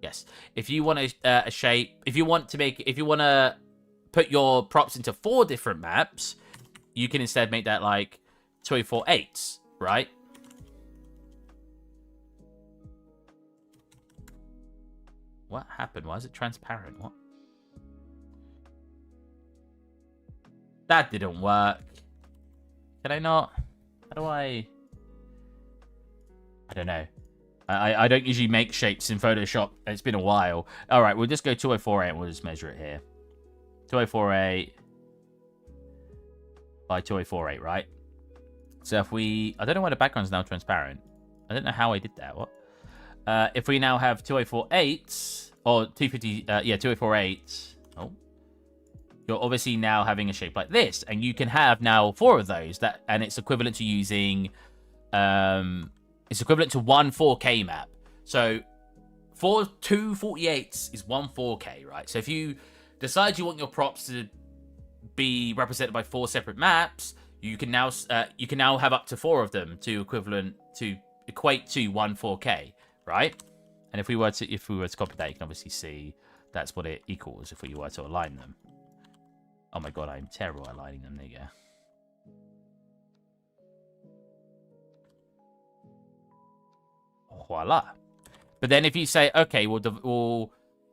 Yes. If you want a shape, if you want to put your props into 4 different maps, you can instead make that like 248s, right? What happened? Why is it transparent? What? That didn't work. Can I not? How do I don't know. I don't usually make shapes in Photoshop. It's been a while. All right, we'll just go 2048 and we'll just measure it here. 2048. by 2048, right? So if we... I don't know why the background's now transparent. I don't know how I did that. What? If we now have 2048, or 250... yeah, 2048... Oh. You're obviously now having a shape like this. And you can have now 4 of those. And it's equivalent to using... it's equivalent to one 4K map. So... 2 48s is one 4K, right? So if you decide you want your props to be represented by 4 separate maps, you can now have up to 4 of them to equate to one 4K, right? And if we were to copy that, you can obviously see that's what it equals if we were to align them. Oh my god, I'm terrible at aligning them. There you go. Voila. But then if you say, okay, well,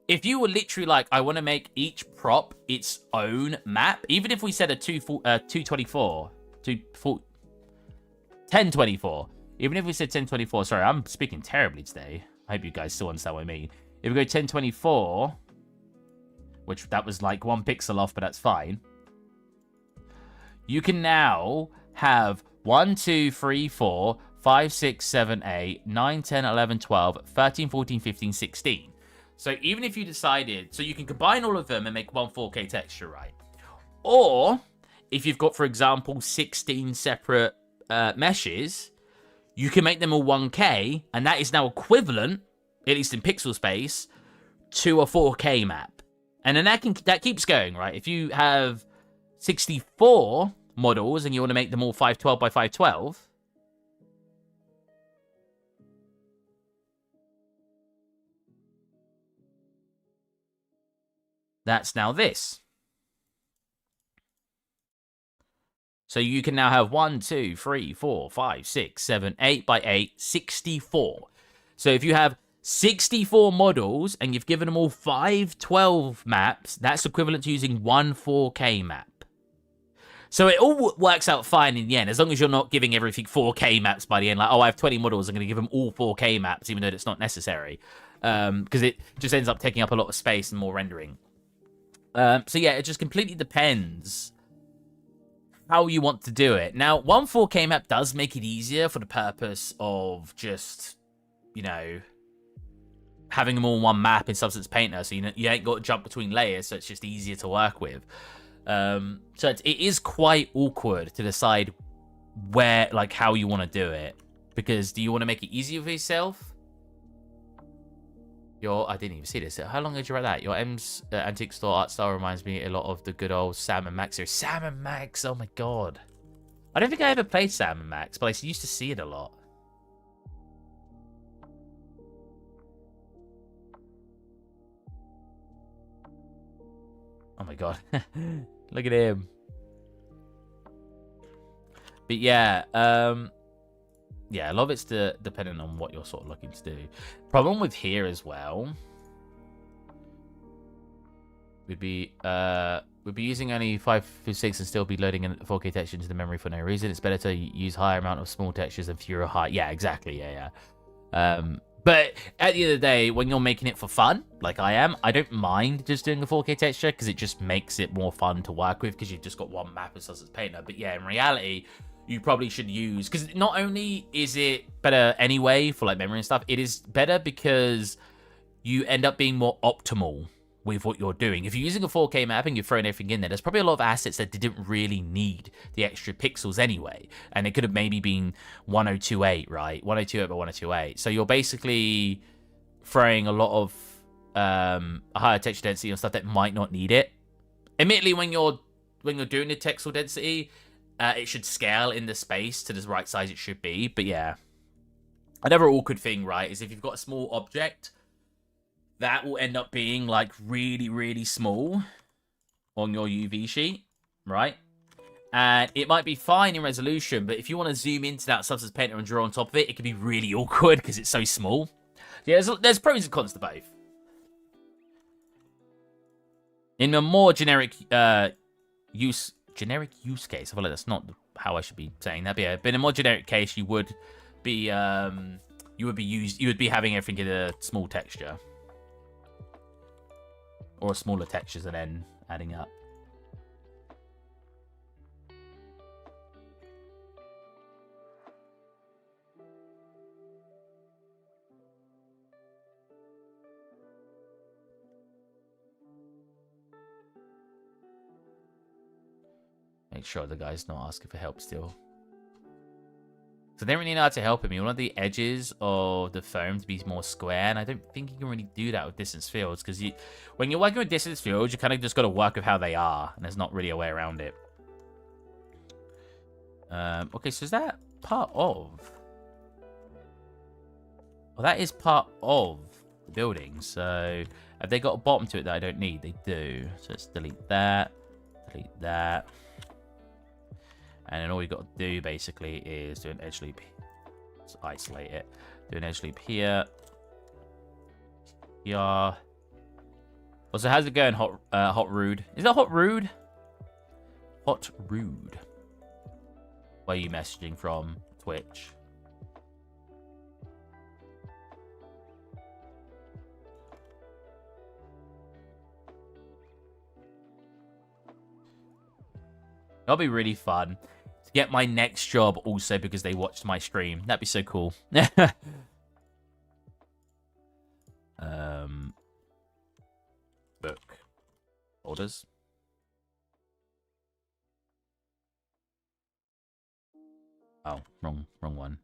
if you were literally like, I want to make each prop its own map, even if we said a 1024, even if we said 1024, sorry, I'm speaking terribly today. I hope you guys still understand what I mean. If we go 1024, which that was like 1 pixel off, but that's fine. You can now have 1, 2, 3, 4, 5, 6, 7, 8, 9, 10, 11, 12, 13, 14, 15, 16. So even if you decided... So you can combine all of them and make one 4K texture, right? Or, if you've got, for example, 16 separate meshes, you can make them all 1K, and that is now equivalent, at least in pixel space, to a 4K map. And then that keeps going, right? If you have 64 models and you want to make them all 512 by 512... that's now this. So you can now have 1, 2, 3, 4, 5, 6, 7, 8 by 8, 64. So if you have 64 models and you've given them all 512 maps, that's equivalent to using one 4K map. So it all works out fine in the end, as long as you're not giving everything 4K maps by the end. Like, oh, I have 20 models, I'm going to give them all 4K maps, even though it's not necessary. Because it just ends up taking up a lot of space and more rendering. So yeah, it just completely depends how you want to do it. Now, one 4K map does make it easier for the purpose of just, you know, having them all in one map in Substance Painter, so you ain't got to jump between layers, so it's just easier to work with. So it is quite awkward to decide where, like, how you want to do it. Because do you want to make it easier for yourself? I didn't even see this. How long did you write that? Your M's Antique Store art style reminds me a lot of the good old Sam and Max series. Sam and Max! Oh my god. I don't think I ever played Sam and Max, but I used to see it a lot. Oh my god. Look at him. But yeah, yeah, a lot of it's dependent on what you're sort of looking to do. Problem with here as well would be using only 556 and still be loading a 4K texture into the memory for no reason. It's better to use higher amount of small textures and fewer high. Yeah, exactly. Yeah. But at the end of the day, when you're making it for fun, like I am, I don't mind just doing a 4K texture because it just makes it more fun to work with because you've just got one map and Substance Painter. But yeah, in reality, you probably should use, because not only is it better anyway for like memory and stuff, it is better because you end up being more optimal with what you're doing. If you're using a 4K map and you're throwing everything in there's probably a lot of assets that didn't really need the extra pixels anyway. And it could have maybe been 1028, right? 1028 by 1028. So you're basically throwing a lot of a higher texture density on stuff that might not need it. Admittedly, when you're doing the texel density, it should scale in the space to the right size it should be. But yeah, another awkward thing, right, is if you've got a small object, that will end up being like really, really small on your UV sheet, right? And it might be fine in resolution, but if you want to zoom into that Substance Painter and draw on top of it, it can be really awkward because it's so small. Yeah, there's pros and cons to both. In a more generic use case, I feel like that's not how I should be saying that, but yeah, but in a more generic case, you would be having everything in a small texture. Or smaller textures and then adding up. Make sure the guy's not asking for help still. So they don't really know how to help him. You want the edges of the foam to be more square, and I don't think you can really do that with distance fields, because when you're working with distance fields, you kind of just got to work with how they are, and there's not really a way around it. Okay, so is that part of? Well, that is part of the building, so have they got a bottom to it that I don't need? They do. So let's delete that, delete that. And then all you got to do, basically, is do an edge loop. Let's isolate it. Do an edge loop here. Yeah. Also, how's it going, Hot Rude? Is that Hot Rude? Hot Rude. Where are you messaging from? Twitch. That'll be really fun. To get my next job also because they watched my stream. That'd be so cool. Book. Orders. Oh, wrong one.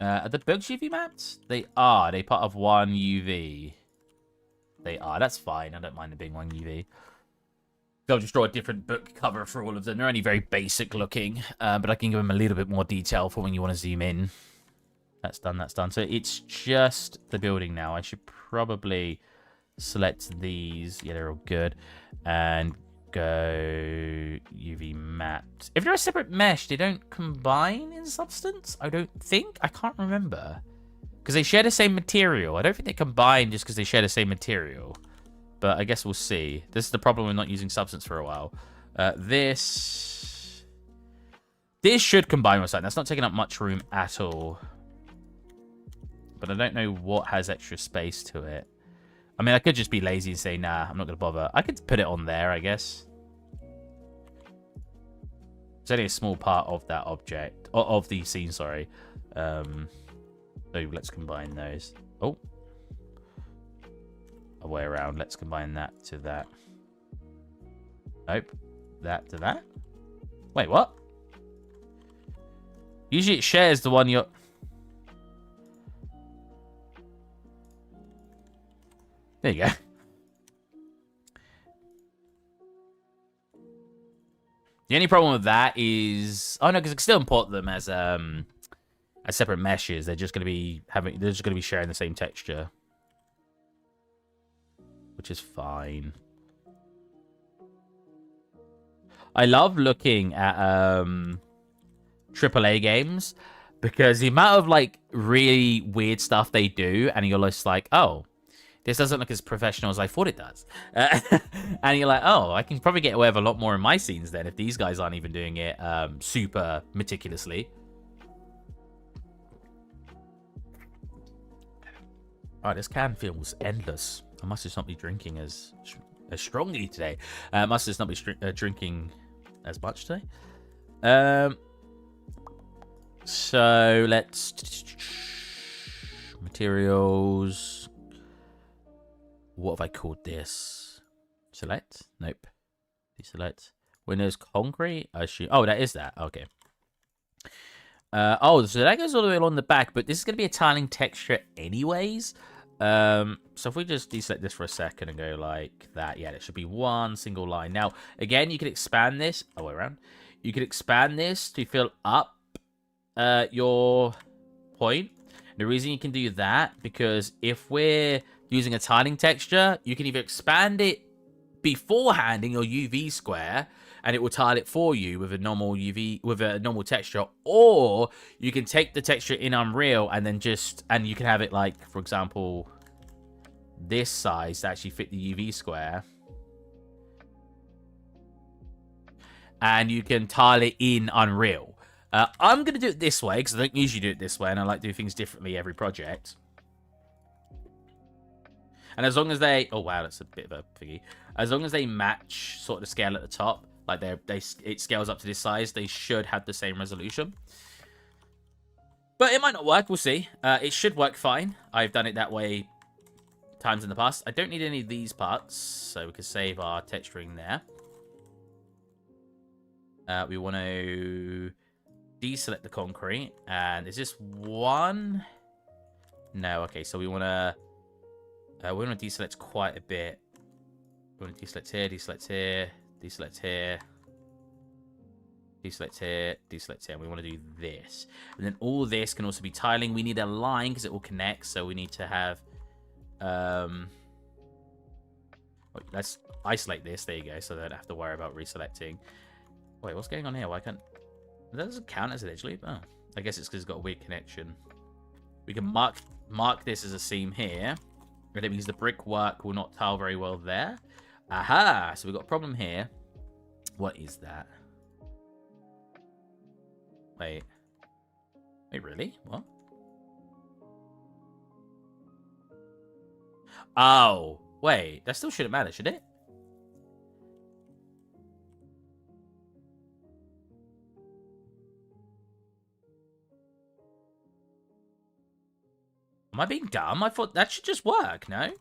Are the books UV mapped? They are. They're part of one UV. They are. That's fine. I don't mind it being one UV. I'll just draw a different book cover for all of them. They're only very basic looking, but I can give them a little bit more detail for when you want to zoom in. That's done. That's done. So it's just the building now. I should probably select these. Yeah, they're all good. And go UV mapped. If they're a separate mesh, they don't combine in substance? I don't think. I can't remember. Because they share the same material. I don't think they combine just because they share the same material. But I guess we'll see. This is the problem with not using substance for a while. This should combine with something. That's not taking up much room at all. But I don't know what has extra space to it. I mean, I could just be lazy and say, nah, I'm not going to bother. I could put it on there, I guess. It's only a small part of that object. Of the scene, sorry. So let's combine those. Oh. A way around. Let's combine that to that. Nope. That to that. Wait, what? Usually it shares the one you're... There you go. The only problem with that is... Oh, no, because I can still import them as separate meshes. They're just going to be sharing the same texture. Which is fine. I love looking at AAA games because the amount of like really weird stuff they do, and you're just like, oh, this doesn't look as professional as I thought it does. And you're like, oh, I can probably get away with a lot more in my scenes then if these guys aren't even doing it super meticulously. Alright, this can feels endless. I must just not be drinking as strongly today. I must just not be drinking as much today. So let's... Materials. What have I called this? Select? Nope. Deselect. Windows concrete? I assume. Oh, that is that. Okay. Oh, so that goes all the way along the back, but this is going to be a tiling texture anyways. So if we just deselect this for a second and go like that, yeah, it should be one single line. Now, again, you can expand this. Oh, way around. You can expand this to fill up your point. The reason you can do that, because if we're using a tiling texture, you can either expand it beforehand in your UV square, and it will tile it for you with a normal UV, with a normal texture, or you can take the texture in Unreal and then and you can have it like, for example, this size to actually fit the UV square. And you can tile it in Unreal. I'm going to do it this way, because I don't usually do it this way, and I like to do things differently every project. And as long as they... Oh, wow, that's a bit of a thingy. As long as they match sort of the scale at the top, like it scales up to this size, they should have the same resolution. But it might not work. We'll see. It should work fine. I've done it that way times in the past. I don't need any of these parts, so we can save our texturing there. We want to deselect the concrete. And is this one? No. Okay, so we want to deselect quite a bit. We want to deselect here, deselect here, deselect here, deselect here, deselect here. And we want to do this. And then all this can also be tiling. We need a line because it will connect. So we need to have... let's isolate this. There you go. So I don't have to worry about reselecting. Wait, what's going on here? Why can't... That doesn't count as it actually. Oh, I guess it's because it's got a weird connection. We can mark this as a seam here. And it means the brickwork will not tile very well there. Aha! So we've got a problem here. What is that? Wait. Wait, really? What? Oh, wait. That still shouldn't matter, should it? Am I being dumb? I thought that should just work, no?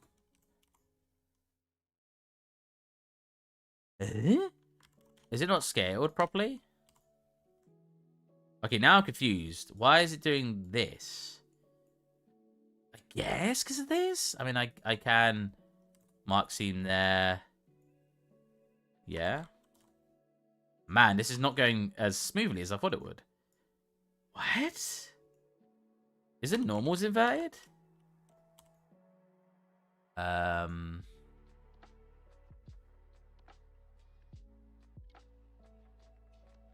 Is it not scaled properly? Okay, now I'm confused. Why is it doing this? I guess because of this? I mean, I can mark seam there. Yeah. Man, this is not going as smoothly as I thought it would. What? Is it normals inverted?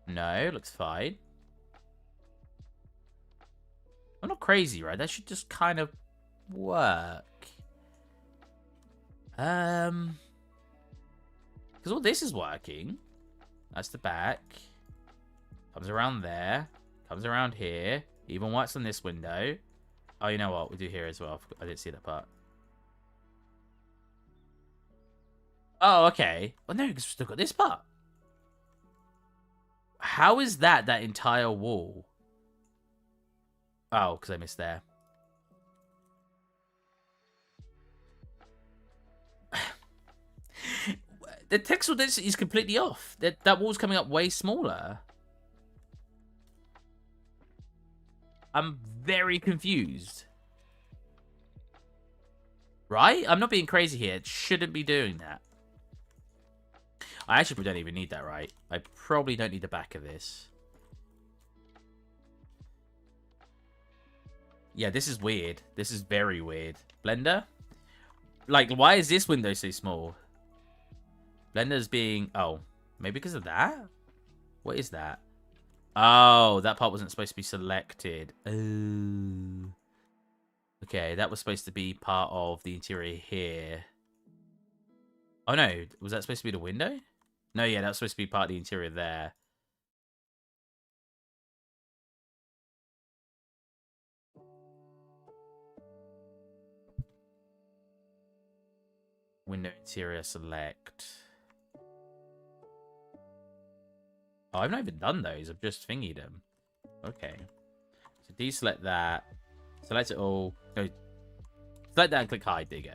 No, looks fine. I'm not crazy, right? That should just kind of work. Because all this is working. That's the back. Comes around there. Comes around here. Even works on this window. Oh, you know what? We'll do here as well. I didn't see that part. Oh, okay. Well, no, because we've still got this part. How is that entire wall? Oh, because I missed there. The texel density is completely off. That wall's coming up way smaller. I'm very confused. Right? I'm not being crazy here. It shouldn't be doing that. I actually don't even need that, right? I probably don't need the back of this. Yeah, this is weird. This is very weird. Blender? Like, why is this window so small? Blender's being... Oh, maybe because of that? What is that? Oh, that part wasn't supposed to be selected. Oh. Okay, that was supposed to be part of the interior here. Oh, no. Was that supposed to be the window? No, yeah, that was supposed to be part of the interior there. Window interior select. Oh, I've not even done those. I've just thingied them. Okay. So deselect that. Select it all. No. Select that and click hide. There you go.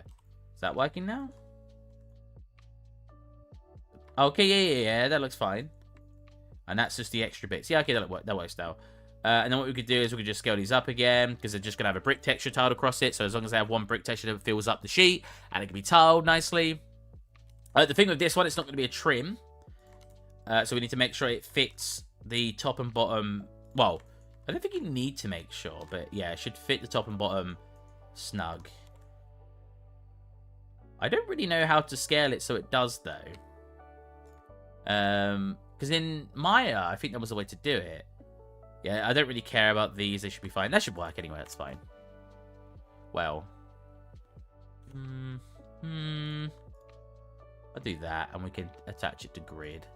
Is that working now? Okay, yeah. That looks fine. And that's just the extra bits. Yeah, okay, that works now. And then what we could do is we could just scale these up again, because they're just going to have a brick texture tiled across it. So as long as they have one brick texture that fills up the sheet, and it can be tiled nicely. The thing with this one, it's not going to be a trim. So we need to make sure it fits the top and bottom. Well, I don't think you need to make sure, but yeah, it should fit the top and bottom snug. I don't really know how to scale it so it does, though. Because in Maya, I think there was a way to do it. Yeah, I don't really care about these. They should be fine. That should work anyway. That's fine. Well. I'll do that, and we can attach it to grid.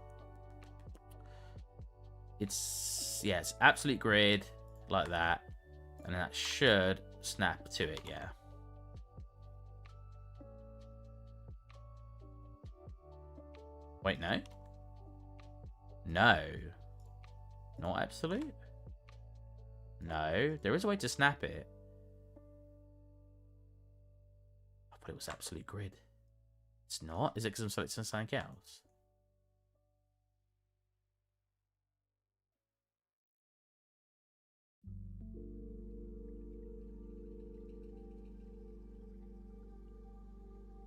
It's absolute grid, like that. And that should snap to it, yeah. Wait, no? No. Not absolute? No, there is a way to snap it. I thought it was absolute grid. It's not? Is it because I'm selecting something else?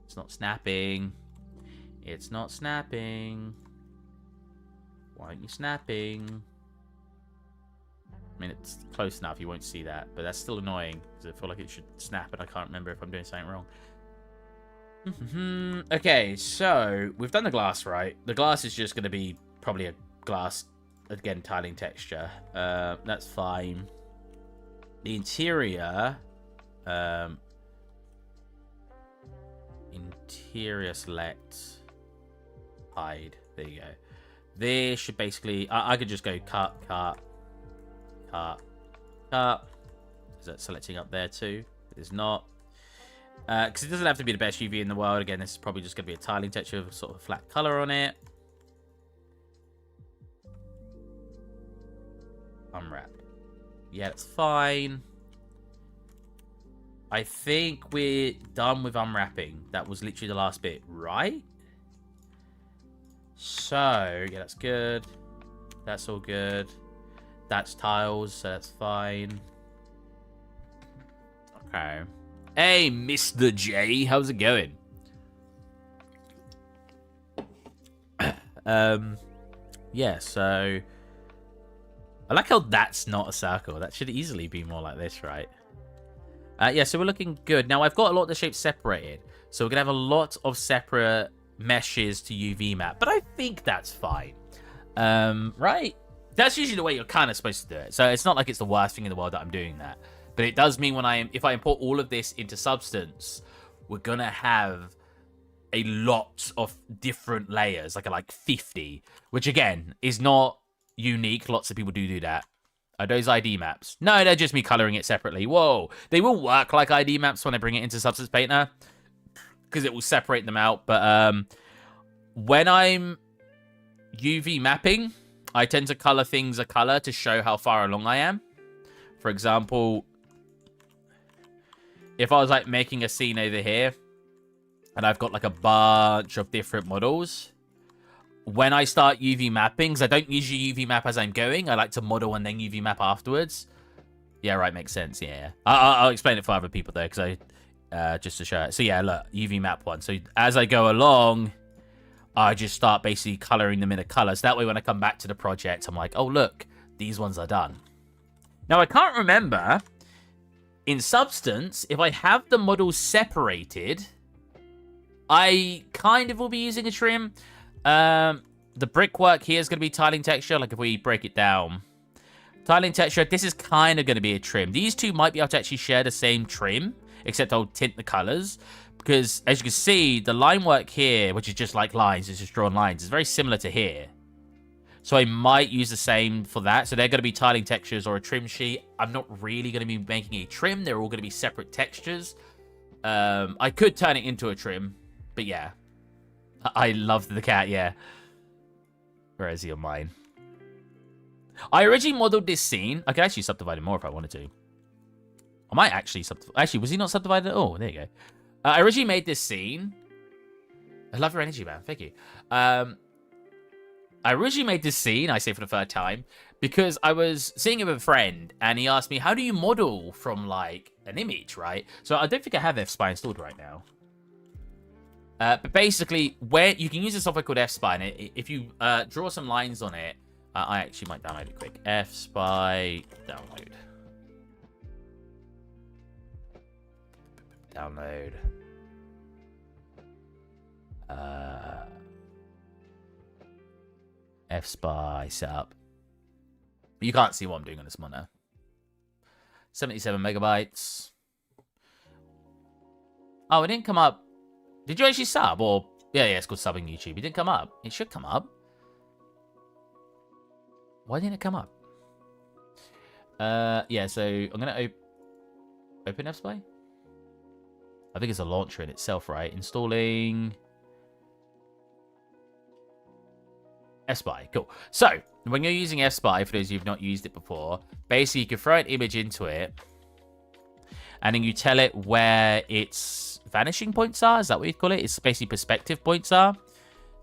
It's not snapping. It's not snapping. Why aren't you snapping? I mean, it's close enough. You won't see that. But that's still annoying. Because I feel like it should snap, and I can't remember if I'm doing something wrong. Okay, so we've done the glass, right? The glass is just going to be probably a glass, again, tiling texture. That's fine. The interior... interior select... hide. There you go. This should basically... I could just go cut. Is that selecting up there too? It is not. Because it doesn't have to be the best UV in the world. Again, this is probably just going to be a tiling texture with sort of a flat color on it. Unwrap. Yeah, that's fine. I think we're done with unwrapping. That was literally the last bit, right? So, yeah, that's good. That's all good. That's tiles, so that's fine. Okay. Hey, Mr. J, how's it going? Yeah, so... I like how that's not a circle. That should easily be more like this, right? Yeah, so we're looking good. Now, I've got a lot of the shapes separated. So we're going to have a lot of separate meshes to UV map. But I think that's fine. Right? That's usually the way you're kind of supposed to do it. So it's not like it's the worst thing in the world that I'm doing that. But it does mean if I import all of this into Substance, we're going to have a lot of different layers, like 50, which again is not unique. Lots of people do that. Are those ID maps? No, they're just me coloring it separately. Whoa. They will work like ID maps when I bring it into Substance Painter because it will separate them out. But when I'm UV mapping, I tend to color things a color to show how far along I am. For example, if I was like making a scene over here and I've got like a bunch of different models, when I start UV mapping, because I don't usually UV map as I'm going, I like to model and then UV map afterwards. Yeah, right, makes sense. Yeah, I'll explain it for other people though, because just to show it. So yeah, look, UV map one. So as I go along, I just start basically coloring them in a color. So that way when I come back to the project, I'm like, oh, look, these ones are done. Now, I can't remember, in Substance, if I have the models separated, I kind of will be using a trim. The brickwork here is going to be tiling texture. Like if we break it down, tiling texture, this is kind of going to be a trim. These two might be able to actually share the same trim, except I'll tint the colors. Because as you can see, the line work here, which is just like lines, it's just drawn lines, is very similar to here. So I might use the same for that. So they're going to be tiling textures or a trim sheet. I'm not really going to be making a trim. They're all going to be separate textures. I could turn it into a trim, but yeah. I love the cat, yeah. Where is he on mine? I originally modeled this scene. I could actually subdivide it more if I wanted to. I might actually subdivide. Actually, was he not subdivided at all? There you go. I originally made this scene. I love your energy, man. Thank you. I originally made this scene, I say for the third time, because I was seeing it with a friend, and he asked me, how do you model from, like, an image, right? So I don't think I have F-Spine installed right now. But basically, where you can use a software called F-Spine. If you draw some lines on it, I actually might download it quick. F-Spine download. Download. F-Spy setup. You can't see what I'm doing on this monitor. 77 megabytes. Oh, it didn't come up. Did you actually sub? Or yeah, it's called subbing YouTube. It didn't come up. It should come up. Why didn't it come up? Yeah, so I'm gonna open F-Spy. I think it's a launcher in itself, right? Installing. F-Spy, cool. So, when you're using F-Spy, for those of you who've not used it before, basically you can throw an image into it, and then you tell it where its vanishing points are. Is that what you'd call it? It's basically perspective points are.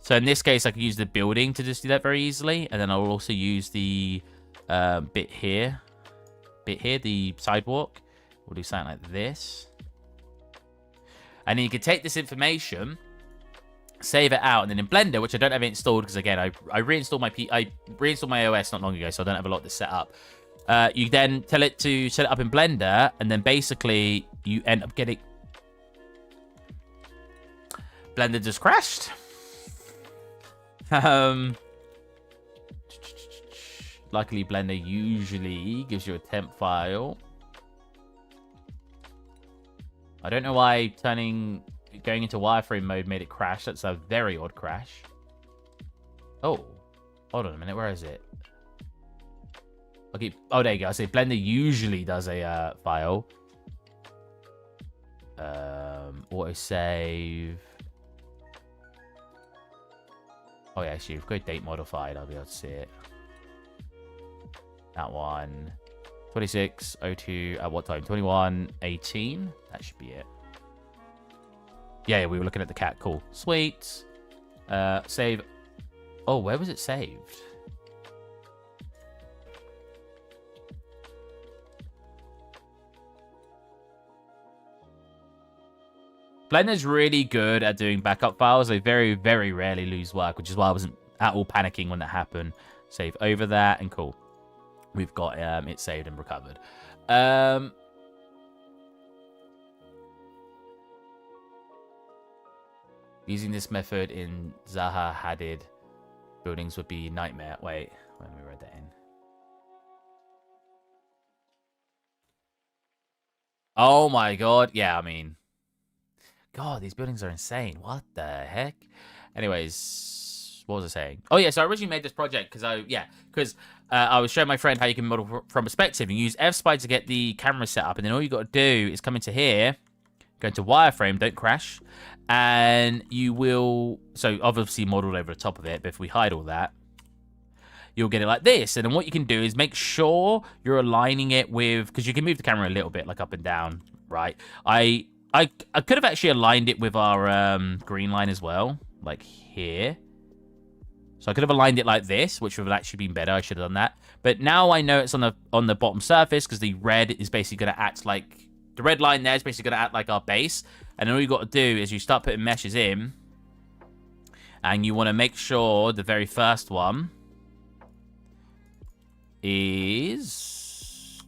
So in this case, I can use the building to just do that very easily, and then I'll also use the bit here, the sidewalk. We'll do something like this. And then you can take this information, save it out, and then in Blender, which I don't have it installed because again, I reinstalled my OS not long ago, so I don't have a lot to set up. You then tell it to set it up in Blender, and then basically you end up getting Blender just crashed. Luckily, Blender usually gives you a temp file. I don't know why going into wireframe mode made it crash. That's a very odd crash. Oh, hold on a minute. Where is it? Okay. Oh, there you go. I say Blender usually does a file. Autosave. Oh yeah, actually, if we go date modified, I'll be able to see it. That one. 26:02 at what time? 21:18. That should be it. Yeah, we were looking at the cat. Cool. Sweet. Save. Oh, where was it saved? Blender's really good at doing backup files. They very, very rarely lose work, which is why I wasn't at all panicking when that happened. Save over that, and cool. We've got it saved and recovered. Using this method in Zaha Hadid buildings would be nightmare. Wait, let me read that in. Oh my god. Yeah, I mean, God, these buildings are insane. What the heck? Anyways, what was I saying? Oh yeah, so I originally made this project because I was showing my friend how you can model from perspective and use F-Spy to get the camera set up, and then all you got to do is come into here, go into wireframe, don't crash, and you will. So obviously modeled over the top of it, but if we hide all that, you'll get it like this. And then what you can do is make sure you're aligning it with, because you can move the camera a little bit, like up and down, right? I could have actually aligned it with our green line as well, like here. So I could have aligned it like this, which would have actually been better. I should have done that. But now I know it's on the bottom surface because the red is basically going to act like, the red line there is basically going to act like our base. And then all you got to do is you start putting meshes in, and you want to make sure the very first one is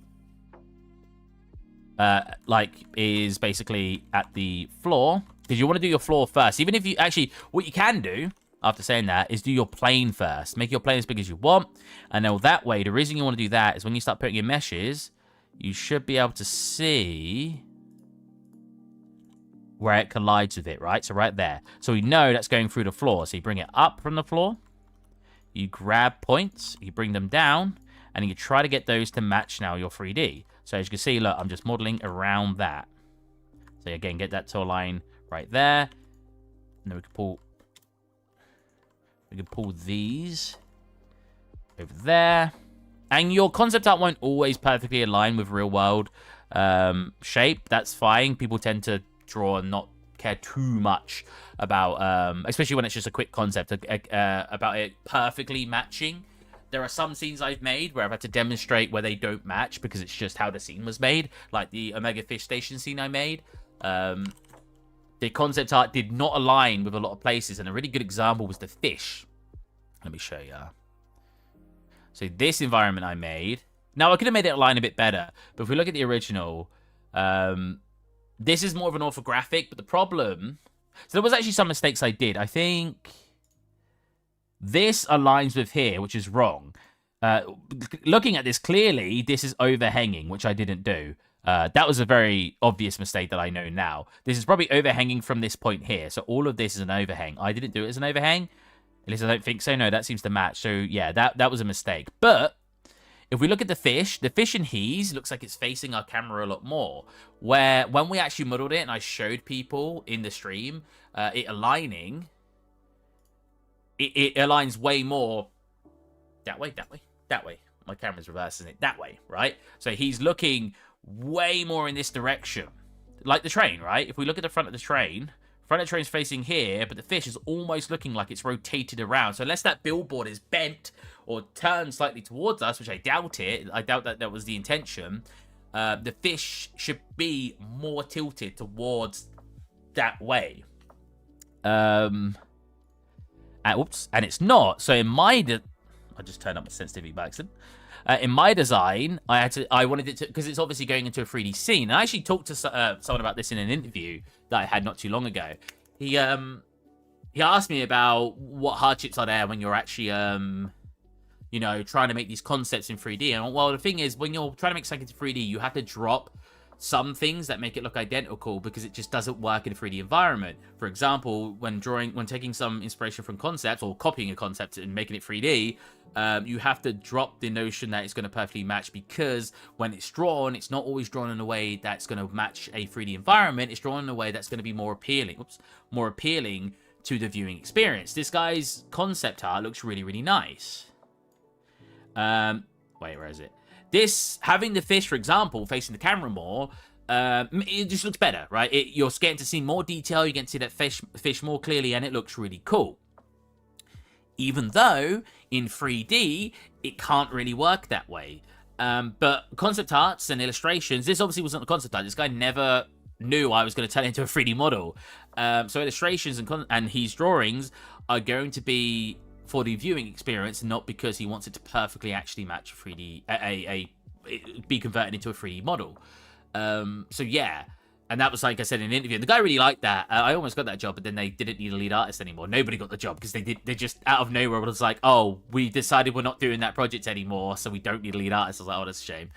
is basically at the floor, because you want to do your floor first. Even if you actually, what you can do after saying that is do your plane first. Make your plane as big as you want, and then that way, the reason you want to do that is when you start putting in meshes, you should be able to see where it collides with it, right? So right there. So we know that's going through the floor. So you bring it up from the floor, you grab points, you bring them down, and you try to get those to match now your 3D. So as you can see, look, I'm just modeling around that. So again, get that to align right there. And then we can pull these over there. And your concept art won't always perfectly align with real world shape. That's fine. People tend to draw and not care too much about, especially when it's just a quick concept, about it perfectly matching. There are some scenes I've made where I've had to demonstrate where they don't match because it's just how the scene was made. Like the Omega Fish Station scene I made. The concept art did not align with a lot of places, and a really good example was the fish. Let me show you. So this environment I made. Now, I could have made it align a bit better, but if we look at the original, this is more of an orthographic, but the problem... So there was actually some mistakes I did. I think this aligns with here, which is wrong. Looking at this clearly, this is overhanging, which I didn't do. That was a very obvious mistake that I know now. This is probably overhanging from this point here. So all of this is an overhang. I didn't do it as an overhang. At least I don't think so. No, that seems to match. So yeah, that was a mistake. But if we look at the fish in He's looks like it's facing our camera a lot more. Where when we actually modeled it and I showed people in the stream it aligning, it aligns way more that way. My camera's reversing it that way, right? So he's looking way more in this direction, like the train, right? If we look at the front of the train's facing here, but the fish is almost looking like it's rotated around. So unless that billboard is bent or turned slightly towards us, which I doubt it, I doubt that was the intention, the fish should be more tilted towards that way. And it's not. So in my I just turned up my sensitivity by accident. In my design, I wanted it to, because it's obviously going into a 3D scene. And I actually talked to someone about this in an interview that I had not too long ago. He asked me about what hardships are there when you're actually you know, trying to make these concepts in 3D. And well, the thing is, when you're trying to make something into 3D, you have to drop some things that make it look identical because it just doesn't work in a 3D environment. For example, when taking some inspiration from concepts or copying a concept and making it 3D, you have to drop the notion that it's going to perfectly match, because when it's drawn, it's not always drawn in a way that's going to match a 3D environment. It's drawn in a way that's going to be more appealing to the viewing experience. This guy's concept art looks really, really nice. Wait, where is it? This, having the fish, for example, facing the camera more, it just looks better, right? You're getting to see more detail, you get to see that fish more clearly, and it looks really cool. Even though, in 3D, it can't really work that way. But concept arts and illustrations, this obviously wasn't a concept art. This guy never knew I was going to turn it into a 3D model. So illustrations and his drawings are going to be for the viewing experience, not because he wants it to perfectly actually match a 3D, be converted into a 3D model. So yeah, and that was, like I said in an interview, the guy really liked that. I almost got that job, but then they didn't need a lead artist anymore. Nobody got the job because they just out of nowhere was like, oh, we decided we're not doing that project anymore, so we don't need a lead artist. I was like, oh, that's a shame.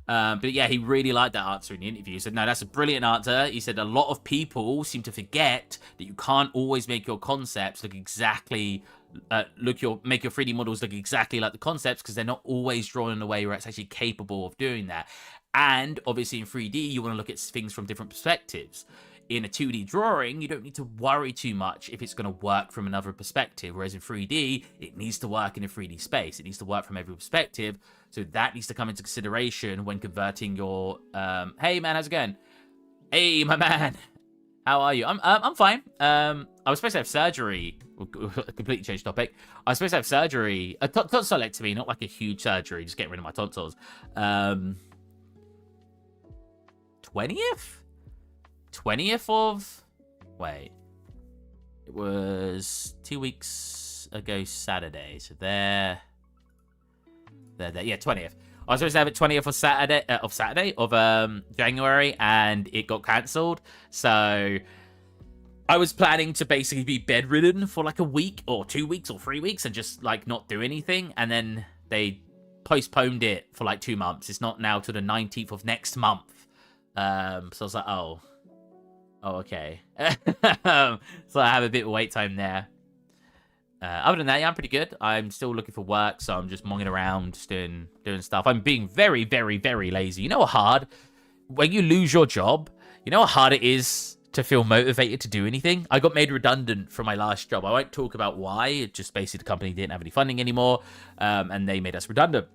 But yeah, he really liked that answer in the interview. He said, no, that's a brilliant answer. He said, a lot of people seem to forget that you can't always make your concepts look exactly, make your 3D models look exactly like the concepts, because they're not always drawn in a way where it's actually capable of doing that. And obviously in 3D, you want to look at things from different perspectives. In a 2D drawing, you don't need to worry too much if it's going to work from another perspective. Whereas in 3D, it needs to work in a 3D space. It needs to work from every perspective. So that needs to come into consideration when converting your... hey, man, how's it going? Hey, my man. How are you? I'm fine. I was supposed to have surgery. Completely changed topic. I was supposed to have surgery. A tonsillectomy, not like a huge surgery. Just getting rid of my tonsils. 20th of... Wait. It was 2 weeks ago Saturday. So there. Yeah, 20th. I was supposed to have it 20th of January, and it got cancelled. So I was planning to basically be bedridden for like a week or 2 weeks or 3 weeks and just like not do anything. And then they postponed it for like 2 months. It's not now to the 19th of next month. So I was like, oh, okay. So I have a bit of wait time there. Other than that, yeah, I'm pretty good. I'm still looking for work, so I'm just monging around, just doing stuff. I'm being very, very, very lazy. You know how hard, when you lose your job, you know how hard it is to feel motivated to do anything? I got made redundant from my last job. I won't talk about why. It just basically the company didn't have any funding anymore, and they made us redundant.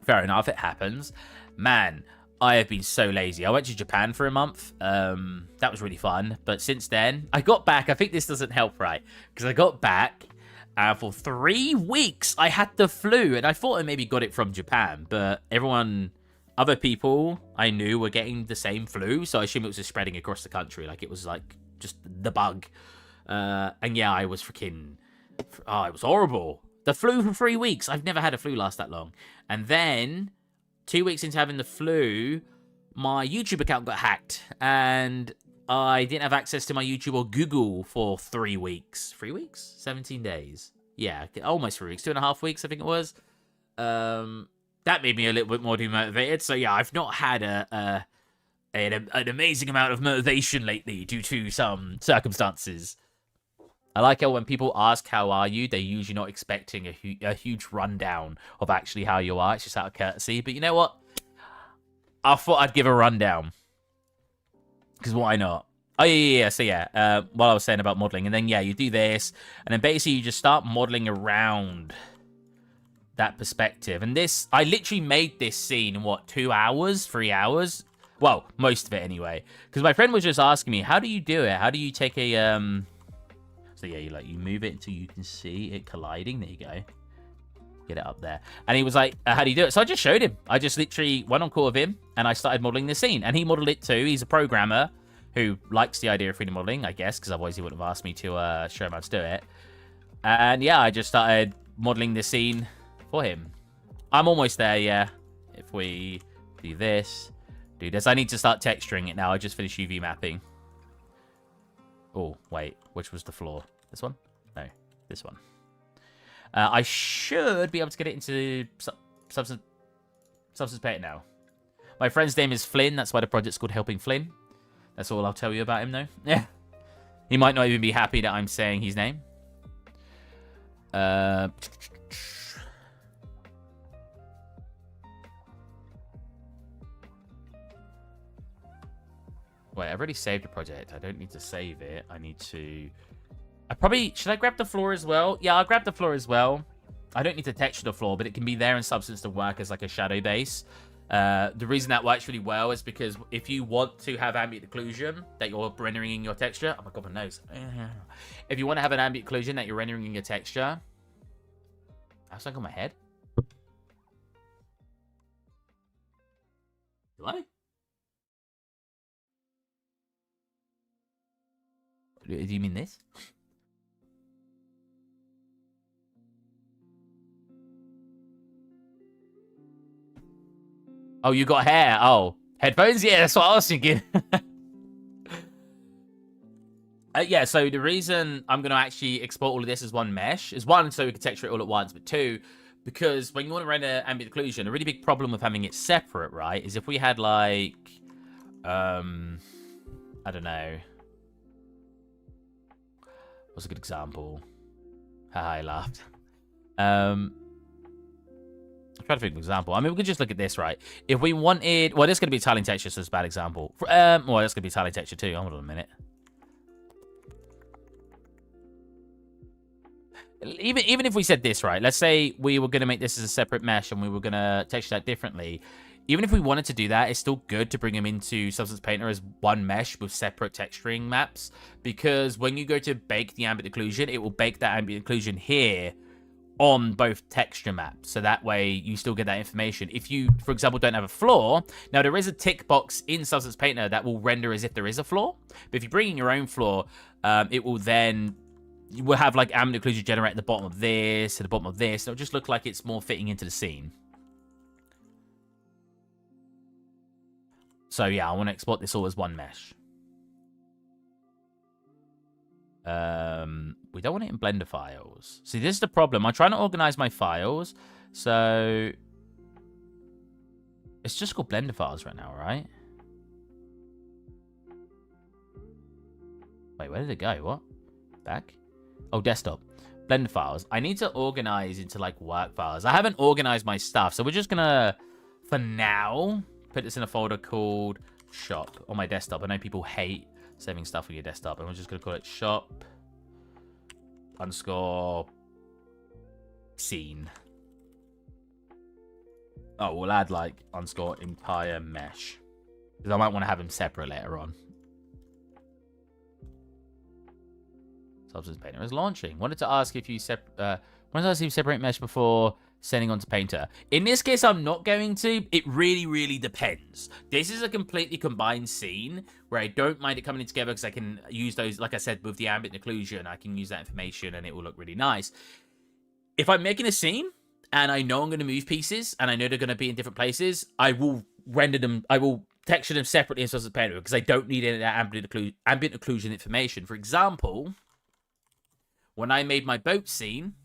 Fair enough, it happens. Man, I have been so lazy. I went to Japan for a month. That was really fun. But since then, I got back. I think this doesn't help, right? Because I got back, and for 3 weeks, I had the flu. And I thought I maybe got it from Japan. But other people I knew were getting the same flu. So I assume it was just spreading across the country. Like, it was like just the bug. And yeah, I was freaking... Oh, it was horrible. The flu for 3 weeks. I've never had a flu last that long. And then... 2 weeks into having the flu, my YouTube account got hacked, and I didn't have access to my YouTube or Google for 3 weeks. 3 weeks? 17 days. Yeah, almost 3 weeks. 2.5 weeks, I think it was. That made me a little bit more demotivated. So yeah, I've not had an amazing amount of motivation lately due to some circumstances. I like how when people ask how are you, they're usually not expecting a huge rundown of actually how you are. It's just out of courtesy. But you know what? I thought I'd give a rundown. Because why not? Oh, yeah. So, yeah, while I was saying about modeling, and then, yeah, you do this, and then basically you just start modeling around that perspective. And this, I literally made this scene in, what, 2 hours, 3 hours? Well, most of it anyway. Because my friend was just asking me, how do you do it? How do you take a, So, yeah, you move it until you can see it colliding. There you go. Get it up there. And he was like, how do you do it? So I just showed him. I just literally went on call with him, and I started modeling the scene. And he modeled it too. He's a programmer who likes the idea of 3D modeling, I guess, because otherwise he wouldn't have asked me to show him how to do it. And yeah, I just started modeling the scene for him. I'm almost there, yeah. If we do this, do this. I need to start texturing it now. I just finished UV mapping. Oh, wait. Which was the floor? This one? No, this one. I should be able to get it into Substance Paint now. My friend's name is Flynn. That's why the project's called Helping Flynn. That's all I'll tell you about him, though. Yeah. He might not even be happy that I'm saying his name. Wait, I've already saved a project. I don't need to save it. I need to... Should I grab the floor as well? Yeah, I'll grab the floor as well. I don't need to texture the floor, but it can be there in Substance to work as like a shadow base. The reason that works really well is because if you want to have ambient occlusion that you're rendering in your texture... Oh my god, my nose. If you want to have an ambient occlusion that you're rendering in your texture... I was like on my head. Do I? Do you mean this? Oh, you got hair. Oh, headphones? Yeah, that's what I was thinking. Yeah, so the reason I'm going to actually export all of this as one mesh is, one, so we can texture it all at once, but two, because when you want to render ambient occlusion, a really big problem with having it separate, right, is if we had, like, I don't know. What's a good example? Haha, I laughed. I'm trying to think of an example. I mean, we could just look at this, right? If we wanted... Well, this is going to be tiling texture, so it's a bad example. Well, that's going to be tiling texture too. Hold on a minute. Even if we said this, right? Let's say we were going to make this as a separate mesh and we were going to texture that differently. Even if we wanted to do that, it's still good to bring them into Substance Painter as one mesh with separate texturing maps. Because when you go to bake the ambient occlusion, it will bake that ambient occlusion here on both texture maps. So that way you still get that information. If you, for example, don't have a floor, now there is a tick box in Substance Painter that will render as if there is a floor. But if you bring in your own floor, it will then... You will have like ambient occlusion generate at the bottom of this, at the bottom of this. It'll just look like it's more fitting into the scene. So yeah, I want to export this all as one mesh. We don't want it in Blender files. See, this is the problem. I'm trying to organize my files. So it's just called Blender files right now, right? Wait, where did it go? What? Back? Oh, desktop. Blender files. I need to organize into like work files. I haven't organized my stuff. So we're just going to, for now, put this in a folder called shop on my desktop. I know people hate saving stuff on your desktop. And we're just going to call it shop _ scene. Oh, we'll add like _ entire mesh. Because I might want to have them separate later on. Substance Painter is launching. Wanted to ask if you separate mesh before sending on to Painter. In this case, I'm not going to. It really, really depends. This is a completely combined scene where I don't mind it coming in together because I can use those, like I said, with the ambient occlusion, I can use that information and it will look really nice. If I'm making a scene and I know I'm going to move pieces and I know they're going to be in different places, I will render them, I will texture them separately in Substance Painter because I don't need any of that ambient occlusion information. For example, when I made my boat scene,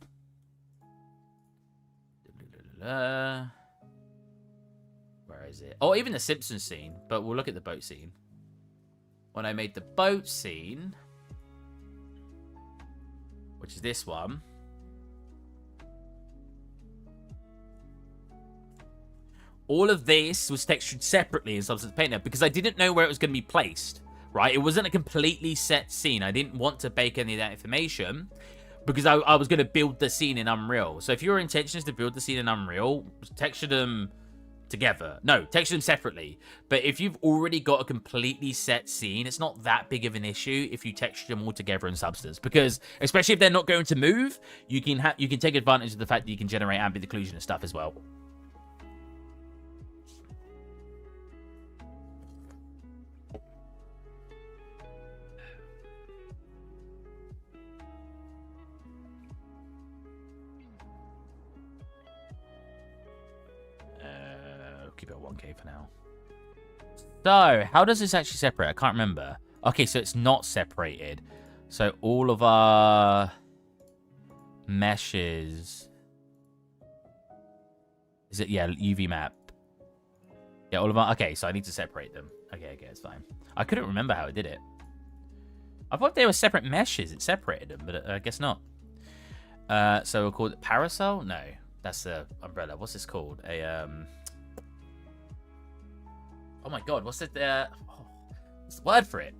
where is it? Oh, even the Simpsons scene, but we'll look at the boat scene. When I made the boat scene, which is this one, all of this was textured separately in Substance Painter because I didn't know where it was going to be placed. right? It wasn't a completely set scene. I didn't want to bake any of that information because I was going to build the scene in Unreal. So if your intention is to build the scene in Unreal, texture them together. No, texture them separately. But if you've already got a completely set scene, it's not that big of an issue if you texture them all together in Substance, because especially if they're not going to move, you can take advantage of the fact that you can generate ambient occlusion and stuff as well. Keep it at 1K for now. So, how does this actually separate? I can't remember. Okay, so it's not separated. So, all of our meshes... Is it? Yeah, UV map. Yeah, all of our... Okay, so I need to separate them. Okay, it's fine. I couldn't remember how it did it. I thought they were separate meshes. It separated them, but I guess not. So, we'll call it Parasol? No, that's the umbrella. What's this called? Oh my god, what's it? What's the word for it?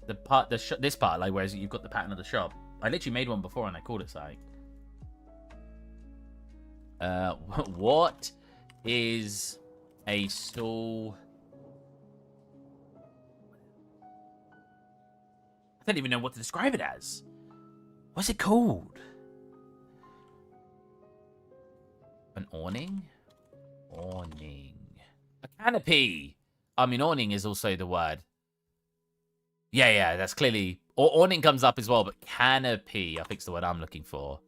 The part, this part, like where you've got the pattern of the shop. I literally made one before and I called it something. What is a stall? I don't even know what to describe it as. What's it called? An awning? Awning. A canopy. I mean, awning is also the word. Yeah, that's clearly... Awning comes up as well, but canopy, I think, is the word I'm looking for.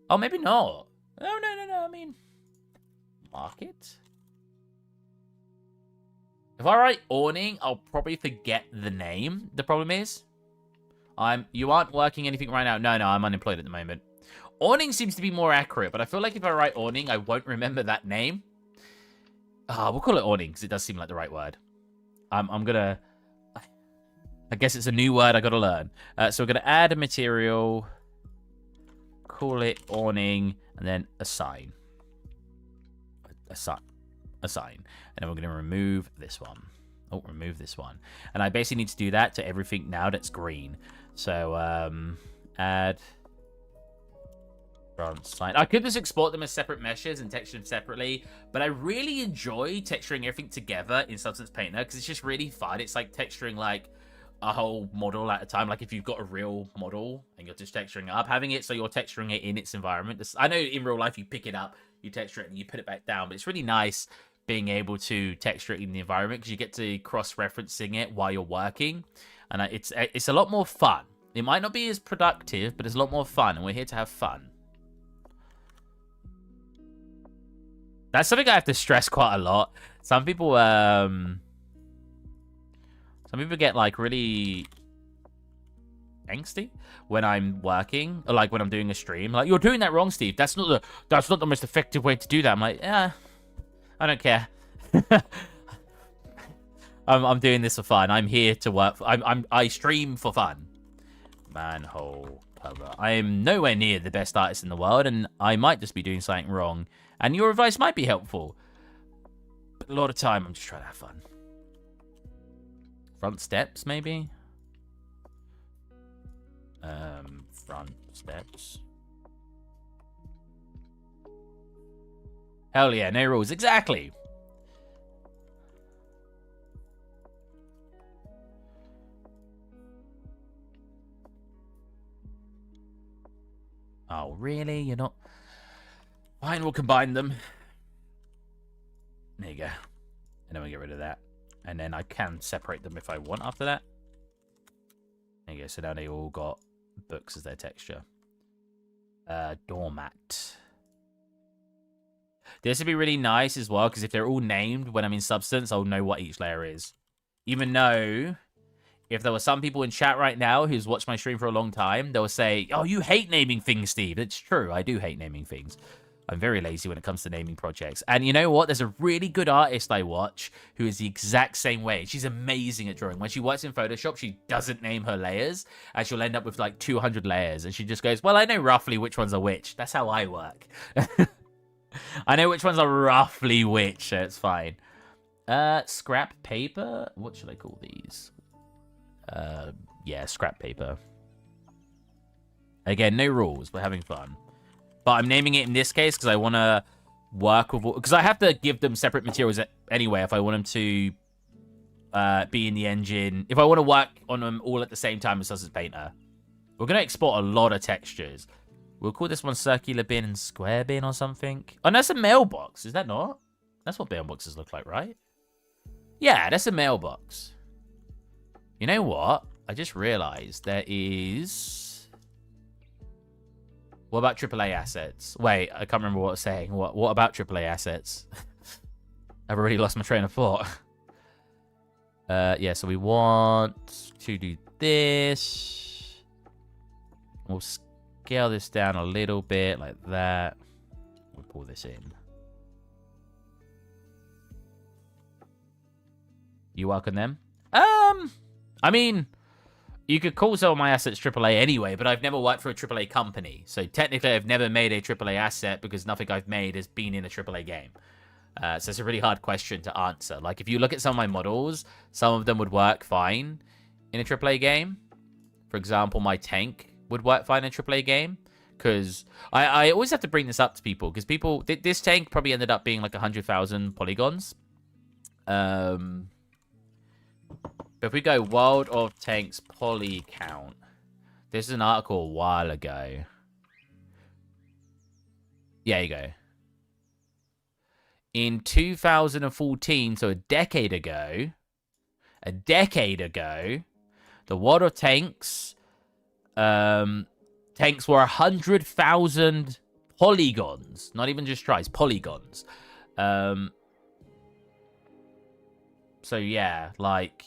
Oh, maybe not. No. I mean, market? If I write awning, I'll probably forget the name. The problem is, you aren't working anything right now. No, I'm unemployed at the moment. Awning seems to be more accurate, but I feel like if I write awning, I won't remember that name. We'll call it awning, because it does seem like the right word. I'm gonna... I guess it's a new word I gotta learn. So we're gonna add a material, call it awning, and then assign. Assign. And then we're gonna remove this one. Oh, remove this one. And I basically need to do that to everything now that's green. So, add... Sign. I could just export them as separate meshes and texture them separately, but I really enjoy texturing everything together in Substance Painter because it's just really fun. It's like texturing like a whole model at a time. Like if you've got a real model and you're just texturing it up, having it so you're texturing it in its environment. I know in real life you pick it up, you texture it, and you put it back down, but it's really nice being able to texture it in the environment because you get to cross-referencing it while you're working, and it's a lot more fun. It might not be as productive, but it's a lot more fun, and we're here to have fun. That's something I have to stress quite a lot. Some people get like really angsty when I'm working, or like when I'm doing a stream. Like, you're doing that wrong, Steve. That's not the most effective way to do that. I'm like, yeah, I don't care. I'm doing this for fun. I'm here to work. I stream for fun. Manhole cover. I am nowhere near the best artist in the world, and I might just be doing something wrong. And your advice might be helpful. But a lot of time, I'm just trying to have fun. Front steps, maybe? Front steps. Hell yeah, no rules. Exactly. Oh, really? You're not... Fine, we'll combine them. There you go. And then we get rid of that. And then I can separate them if I want after that. There you go. So now they all got books as their texture. Doormat. This would be really nice as well, because if they're all named when I'm in Substance, I'll know what each layer is. Even though, if there were some people in chat right now who's watched my stream for a long time, they'll say, oh, you hate naming things, Steve. It's true. I do hate naming things. I'm very lazy when it comes to naming projects. And you know what? There's a really good artist I watch who is the exact same way. She's amazing at drawing. When she works in Photoshop, she doesn't name her layers, and she'll end up with like 200 layers. And she just goes, well, I know roughly which ones are which. That's how I work. I know which ones are roughly which, so it's fine. Scrap paper? What should I call these? yeah, scrap paper. Again, no rules. We're having fun. But I'm naming it in this case because I want to work with... Because I have to give them separate materials anyway if I want them to be in the engine. If I want to work on them all at the same time as Substance Painter. We're going to export a lot of textures. We'll call this one circular bin and square bin or something. Oh, that's a mailbox. Is that not? That's what mailboxes look like, right? Yeah, that's a mailbox. You know what? I just realized there is... What about AAA assets? Wait, I can't remember what I was saying. What about AAA assets? I've already lost my train of thought. Yeah, so we want to do this. We'll scale this down a little bit like that. We'll pull this in. You welcome them? I mean, you could call some of my assets AAA anyway, but I've never worked for a AAA company. So technically, I've never made a AAA asset because nothing I've made has been in a AAA game. So it's a really hard question to answer. Like, if you look at some of my models, some of them would work fine in a AAA game. For example, my tank would work fine in a AAA game. Because I always have to bring this up to people. Because people... This tank probably ended up being like 100,000 polygons. But if we go World of Tanks poly count, this is an article a while ago. Yeah, you go. In 2014, so a decade ago, the World of Tanks, tanks were 100,000 polygons, not even just tries, polygons. So yeah, like...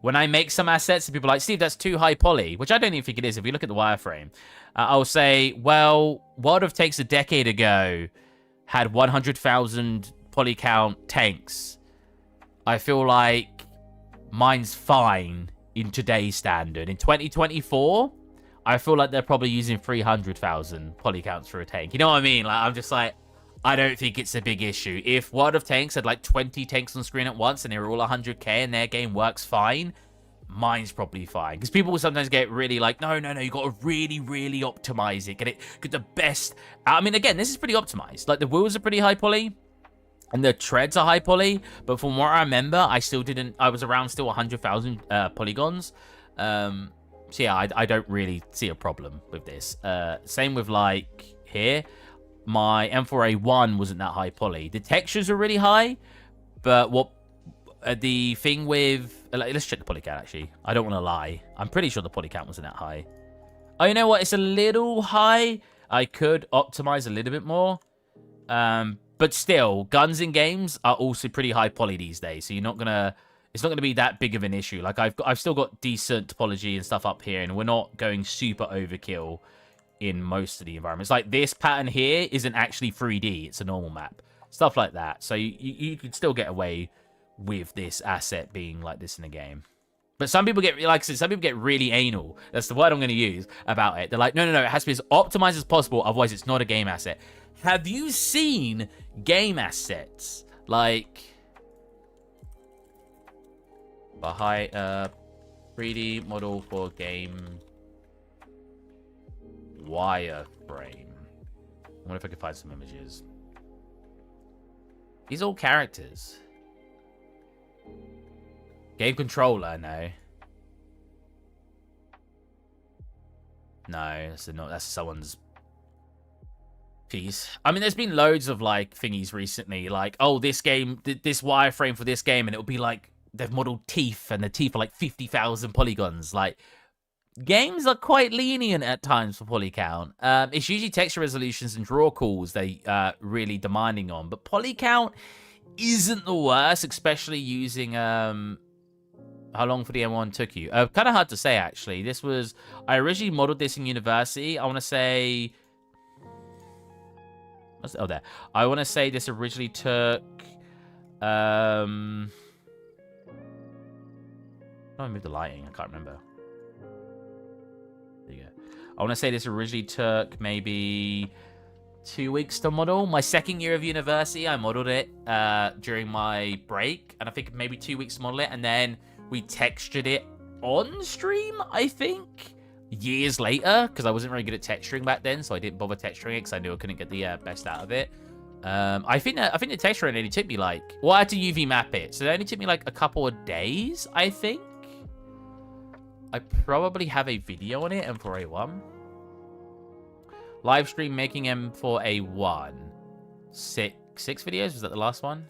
When I make some assets, people are like, Steve, that's too high poly, which I don't even think it is. If you look at the wireframe, I'll say, well, World of Tanks a decade ago had 100,000 poly count tanks. I feel like mine's fine in today's standard. In 2024, I feel like they're probably using 300,000 poly counts for a tank. You know what I mean? Like, I'm just like, I don't think it's a big issue. If World of Tanks had like 20 tanks on screen at once and they were all 100k and their game works fine, mine's probably fine. Because people will sometimes get really like, no, you got to really, really optimize it. Get the best. I mean, again, this is pretty optimized. Like, the wheels are pretty high poly and the treads are high poly. But from what I remember, I was around still 100,000 polygons. So yeah, I don't really see a problem with this. Same with like here. My M4A1 wasn't that high poly. The textures are really high, but the thing with... let's check the poly count, actually. I don't want to lie. I'm pretty sure the poly count wasn't that high. Oh, you know what? It's a little high. I could optimize a little bit more. But still, guns in games are also pretty high poly these days, so you're not going to... It's not going to be that big of an issue. Like, I've still got decent topology and stuff up here, and we're not going super overkill in most of the environments. Like, this pattern here isn't actually 3D. It's a normal map. Stuff like that. So you could still get away with this asset being like this in a game. But some people get, like I said, some people get really anal. That's the word I'm going to use about it. They're like, no, it has to be as optimized as possible. Otherwise, it's not a game asset. Have you seen game assets? Like... a 3D model for game... wireframe. I wonder if I can find some images. These are all characters. Game controller, no. No, that's someone's piece. I mean, there's been loads of like thingies recently, like, oh, this game, this wireframe for this game, and it'll be like they've modeled teeth, and the teeth are like 50,000 polygons. Like, games are quite lenient at times for poly count. It's usually texture resolutions and draw calls they really demanding on. But poly count isn't the worst, especially using... how long for the M1 took you? Kind of hard to say, actually. I originally modeled this in university. I want to say... Oh, there. I want to say this originally took... I moved the lighting. I can't remember. There you go. I want to say this originally took maybe 2 weeks to model. My second year of university, I modeled it during my break. And I think maybe 2 weeks to model it. And then we textured it on stream, I think, years later, because I wasn't very good at texturing back then, so I didn't bother texturing it because I knew I couldn't get the best out of it. I think the texturing only took me like, well, I had to UV map it, so it only took me like a couple of days, I think. I probably have a video on it, M4A1. Live stream making M4A1. Six videos? Was that the last one?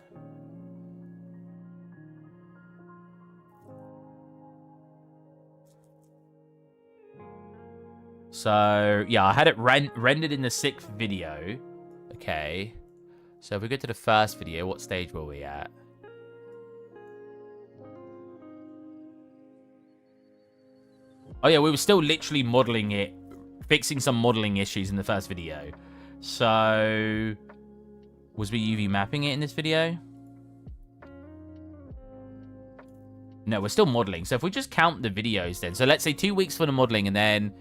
So, yeah, I had it rendered in the 6th video. Okay. So if we go to the first video, what stage were we at? Oh, yeah, we were still literally modeling it, fixing some modeling issues in the first video. So, was we UV mapping it in this video? No, we're still modeling. So if we just count the videos then. So let's say 2 weeks for the modeling and then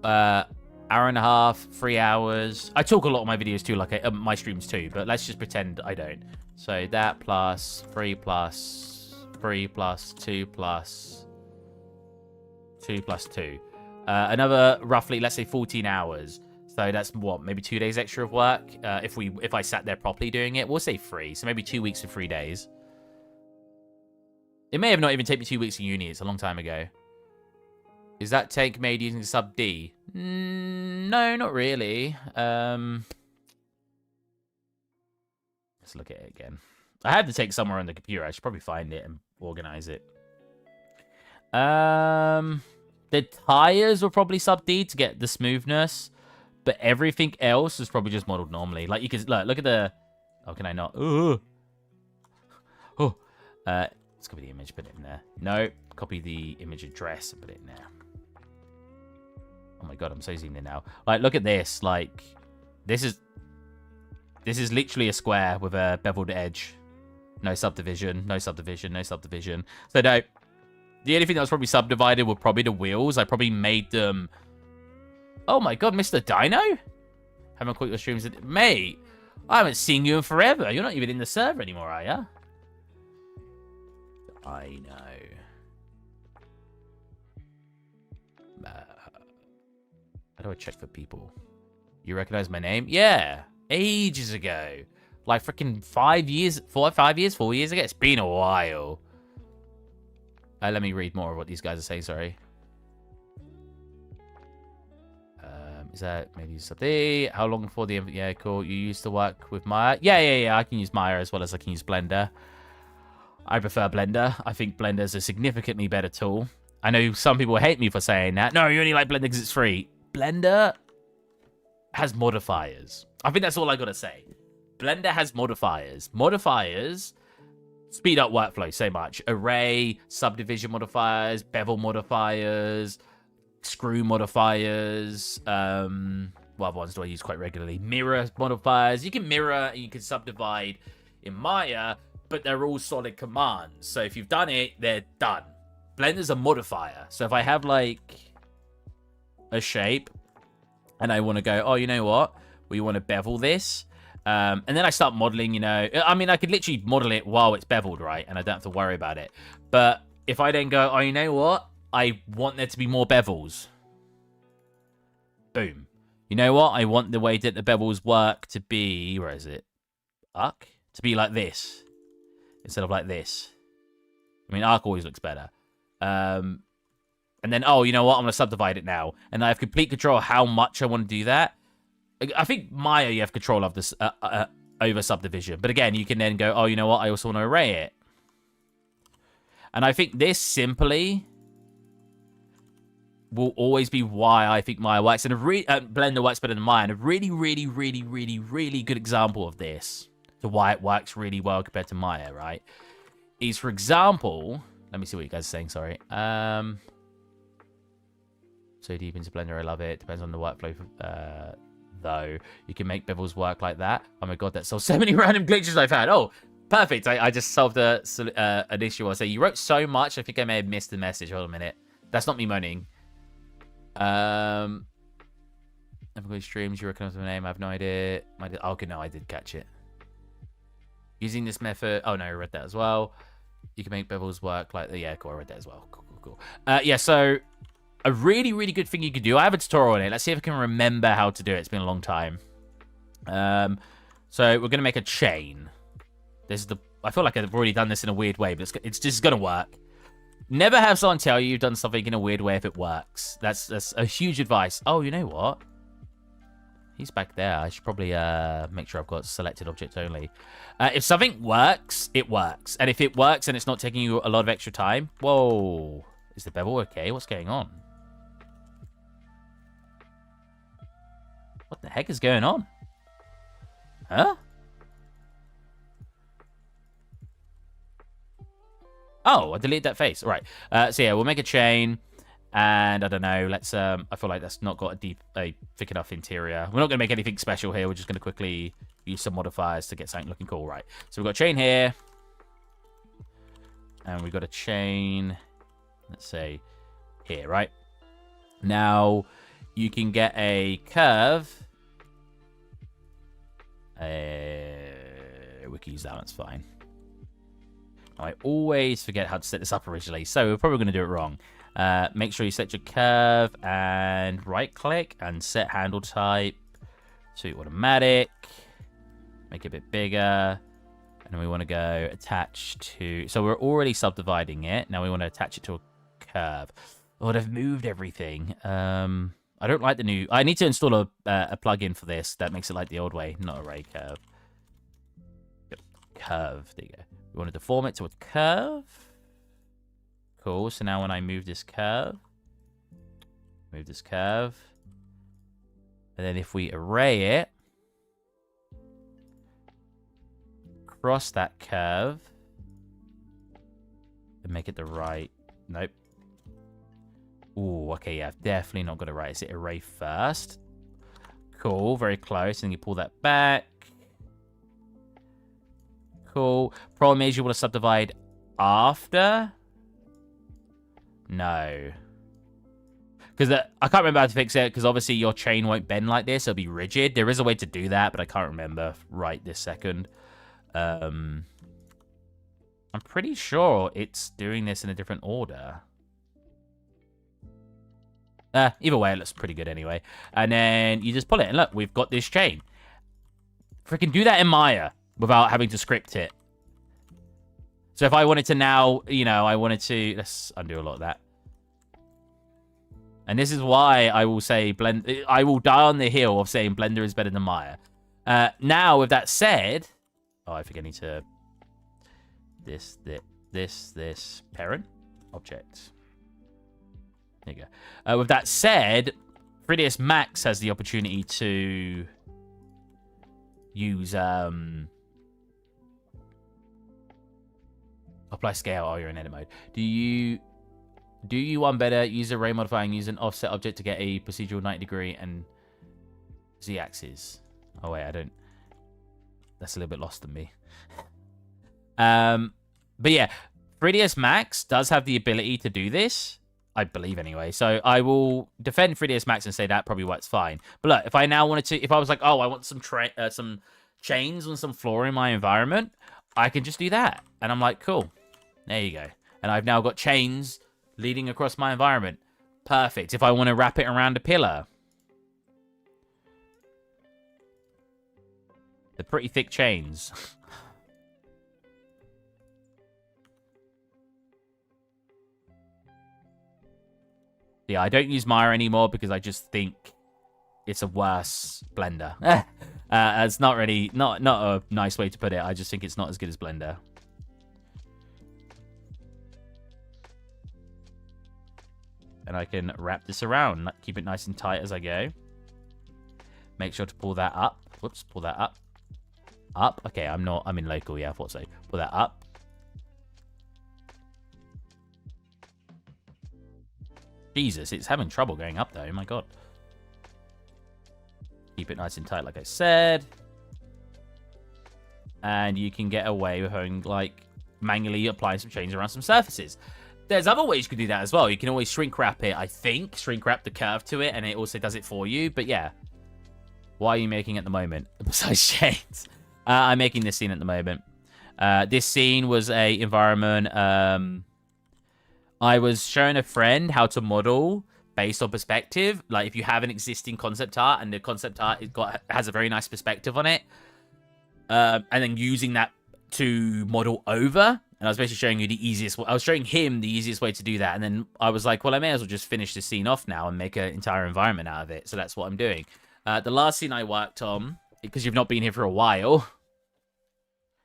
hour and a half, 3 hours. I talk a lot of my videos too, like my streams too, but let's just pretend I don't. So that plus 3 plus 3 plus 2 plus 2 plus 2. Another roughly, let's say 14 hours. So that's what, maybe 2 days extra of work. If I sat there properly doing it, we'll say 3. So maybe 2 weeks and 3 days. It may have not even taken me 2 weeks in uni. It's a long time ago. Is that take made using sub D? No, not really. Let's look at it again. I had to take somewhere on the computer. I should probably find it and organize it. The tires were probably sub D to get the smoothness, but everything else is probably just modeled normally. Like you can look at the. Oh, can I not? Oh. Let's copy the image, put it in there. No, copy the image address and put it in there. Oh my god, I'm so zoomed in now. Like, look at this. Like, this is literally a square with a beveled edge. No subdivision, no subdivision, no subdivision. So no, the only thing that was probably subdivided were probably the wheels. I probably made them. Oh my god, Mr. Dino? Haven't caught your streams, mate. I haven't seen you in forever. You're not even in the server anymore, are ya? I know. How do I check for people? You recognize my name? Yeah. Ages ago. Like freaking 5 years, 4 years ago? It's been a while. Let me read more of what these guys are saying, sorry. Is that maybe something? How long before the... Yeah, cool. You used to work with Maya? Yeah. I can use Maya as well as I can use Blender. I prefer Blender. I think Blender is a significantly better tool. I know some people hate me for saying that. No, you only like Blender because it's free. Blender has modifiers. I think that's all I gotta say. Blender has modifiers. Modifiers speed up workflow so much. Array, subdivision modifiers, bevel modifiers, screw modifiers. What other ones do I use quite regularly? Mirror modifiers. You can mirror and you can subdivide in Maya, but they're all solid commands. So if you've done it, they're done. Blender's a modifier. So if I have like a shape and I want to go, oh, you know what? We want to bevel this. And then I start modeling, you know. I mean, I could literally model it while it's beveled, right? And I don't have to worry about it. But if I then go, oh, you know what? I want there to be more bevels. Boom. You know what? I want the way that the bevels work to be... Where is it? Arc? To be like this. Instead of like this. I mean, arc always looks better. And then, oh, you know what? I'm going to subdivide it now. And I have complete control of how much I want to do that. I think Maya, you have control of this over subdivision. But again, you can then go, oh, you know what? I also want to array it. And I think this simply will always be why I think Maya works. And Blender works better than Maya. And a really, really, really, really, really good example of this, to why it works really well compared to Maya, right, is, for example... Let me see what you guys are saying, sorry. So deep into Blender, I love it. Depends on the workflow, though. You can make bevels work like that. Oh my god, that's so many random glitches I've had. Oh, perfect. I just solved an issue. I'll say, you wrote so much, I think I may have missed the message. Hold on a minute. That's not me moaning. Never go streams, you recognize my name, I have no idea. Okay, no, I did catch it. Using this method... Oh no, I read that as well. You can make bevels work like... Yeah, cool, I read that as well. Cool. cool. Yeah, so a really, really good thing you could do. I have a tutorial on it. Let's see if I can remember how to do it. It's been a long time. So we're going to make a chain. This is the... I feel like I've already done this in a weird way, but it's just going to work. Never have someone tell you you've done something in a weird way if it works. That's a huge advice. Oh, you know what? He's back there. I should probably make sure I've got selected object only. If something works, it works. And if it works and it's not taking you a lot of extra time... Whoa. Is the bevel okay? What's going on? What the heck is going on? Huh? Oh, I deleted that face. All right. So yeah, we'll make a chain. And I don't know, let's I feel like that's not got a thick enough interior. We're not gonna make anything special here, we're just gonna quickly use some modifiers to get something looking cool. Right. So we've got a chain here. And we've got a chain, let's say, here, right? Now you can get a curve. We can use that, that's fine. I always forget how to set this up originally, so we're probably going to do it wrong. Make sure you set your curve and right-click and set handle type to automatic. Make it a bit bigger. And then we want to go attach to... So we're already subdividing it. Now we want to attach it to a curve. Oh, they've moved everything. I don't like the new... I need to install a plugin for this that makes it like the old way, not array curve. Curve, there you go. We want to deform it to a curve. Cool, so now when I move this curve, and then if we array it, cross that curve, and make it the right, nope. Ooh, okay, yeah, I've definitely not got it right. Is it array first? Cool, very close, and you pull that back. Cool. Problem is you want to subdivide after. No. Because I can't remember how to fix it, because obviously your chain won't bend like this. It'll be rigid. There is a way to do that, but I can't remember right this second. I'm pretty sure it's doing this in a different order. Either way, it looks pretty good anyway. And then you just pull it, and look, we've got this chain. Freaking do that in Maya without having to script it. So if I wanted to now, you know, let's undo a lot of that. And this is why I will say I will die on the hill of saying Blender is better than Maya. Now, with that said, oh, I think I need to this parent object. There you go. With that said, 3ds Max has the opportunity to use apply scale. Oh, you're in edit mode. Do you want better? Use array modifier and use an offset object to get a procedural 90 degree and z-axis. Oh wait, I don't. That's a little bit lost on me. But yeah, 3ds Max does have the ability to do this, I believe anyway. So I will defend 3ds Max and say that probably works fine. But look, if I now wanted to, if I was like, oh, I want some chains and some floor in my environment, I can just do that. And I'm like, cool. There you go. And I've now got chains leading across my environment. Perfect. If I want to wrap it around a pillar. They're pretty thick chains. Yeah, I don't use Maya anymore because I just think it's a worse Blender. It's not really, not a nice way to put it. I just think it's not as good as Blender. And I can wrap this around, keep it nice and tight as I go. Make sure to pull that up. Whoops, pull that up. Up. Okay, I'm in local, yeah, I thought so. Pull that up. Jesus, it's having trouble going up though, oh my god. Keep it nice and tight, like I said. And you can get away with having, like, manually applying some chains around some surfaces. There's other ways you can do that as well. You can always shrink wrap it, I think. Shrink wrap the curve to it, and it also does it for you. But yeah. What are you making at the moment? Besides chains. I'm making this scene at the moment. This scene was a environment I was showing a friend how to model based on perspective. Like if you have an existing concept art and the concept art has a very nice perspective on it, and then using that to model over. And I was basically showing you the easiest. I was showing him the easiest way to do that. And then I was like, well, I may as well just finish the scene off now and make an entire environment out of it. So that's what I'm doing. The last scene I worked on, because you've not been here for a while.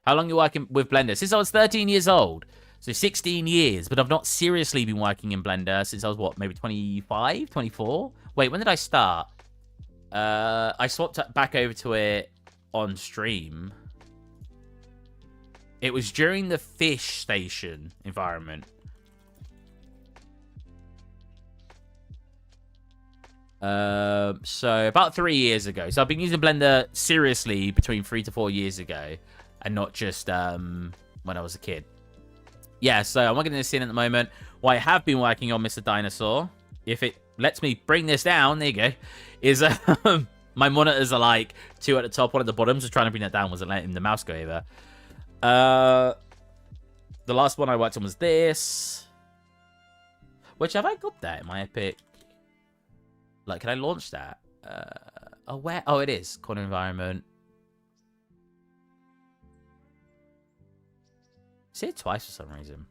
How long are you working with Blender? Since I was 13 years old. So 16 years. But I've not seriously been working in Blender since I was, what, maybe 25, 24? Wait, when did I start? I swapped back over to it on stream. It was during the fish station environment. So about 3 years ago. So I've been using Blender seriously between 3 to 4 years ago, and not just when I was a kid. Yeah, so I'm working in this scene at the moment. What I have been working on, Mr. Dinosaur, if it lets me bring this down, there you go, is my monitors are like 2 at the top, 1 at the bottom. So trying to bring that down wasn't letting the mouse go over. The last one I worked on was this. Which, have I got that in my Epic? Like, can I launch that? Oh, where? Oh, it is. Corner environment. See it twice for some reason.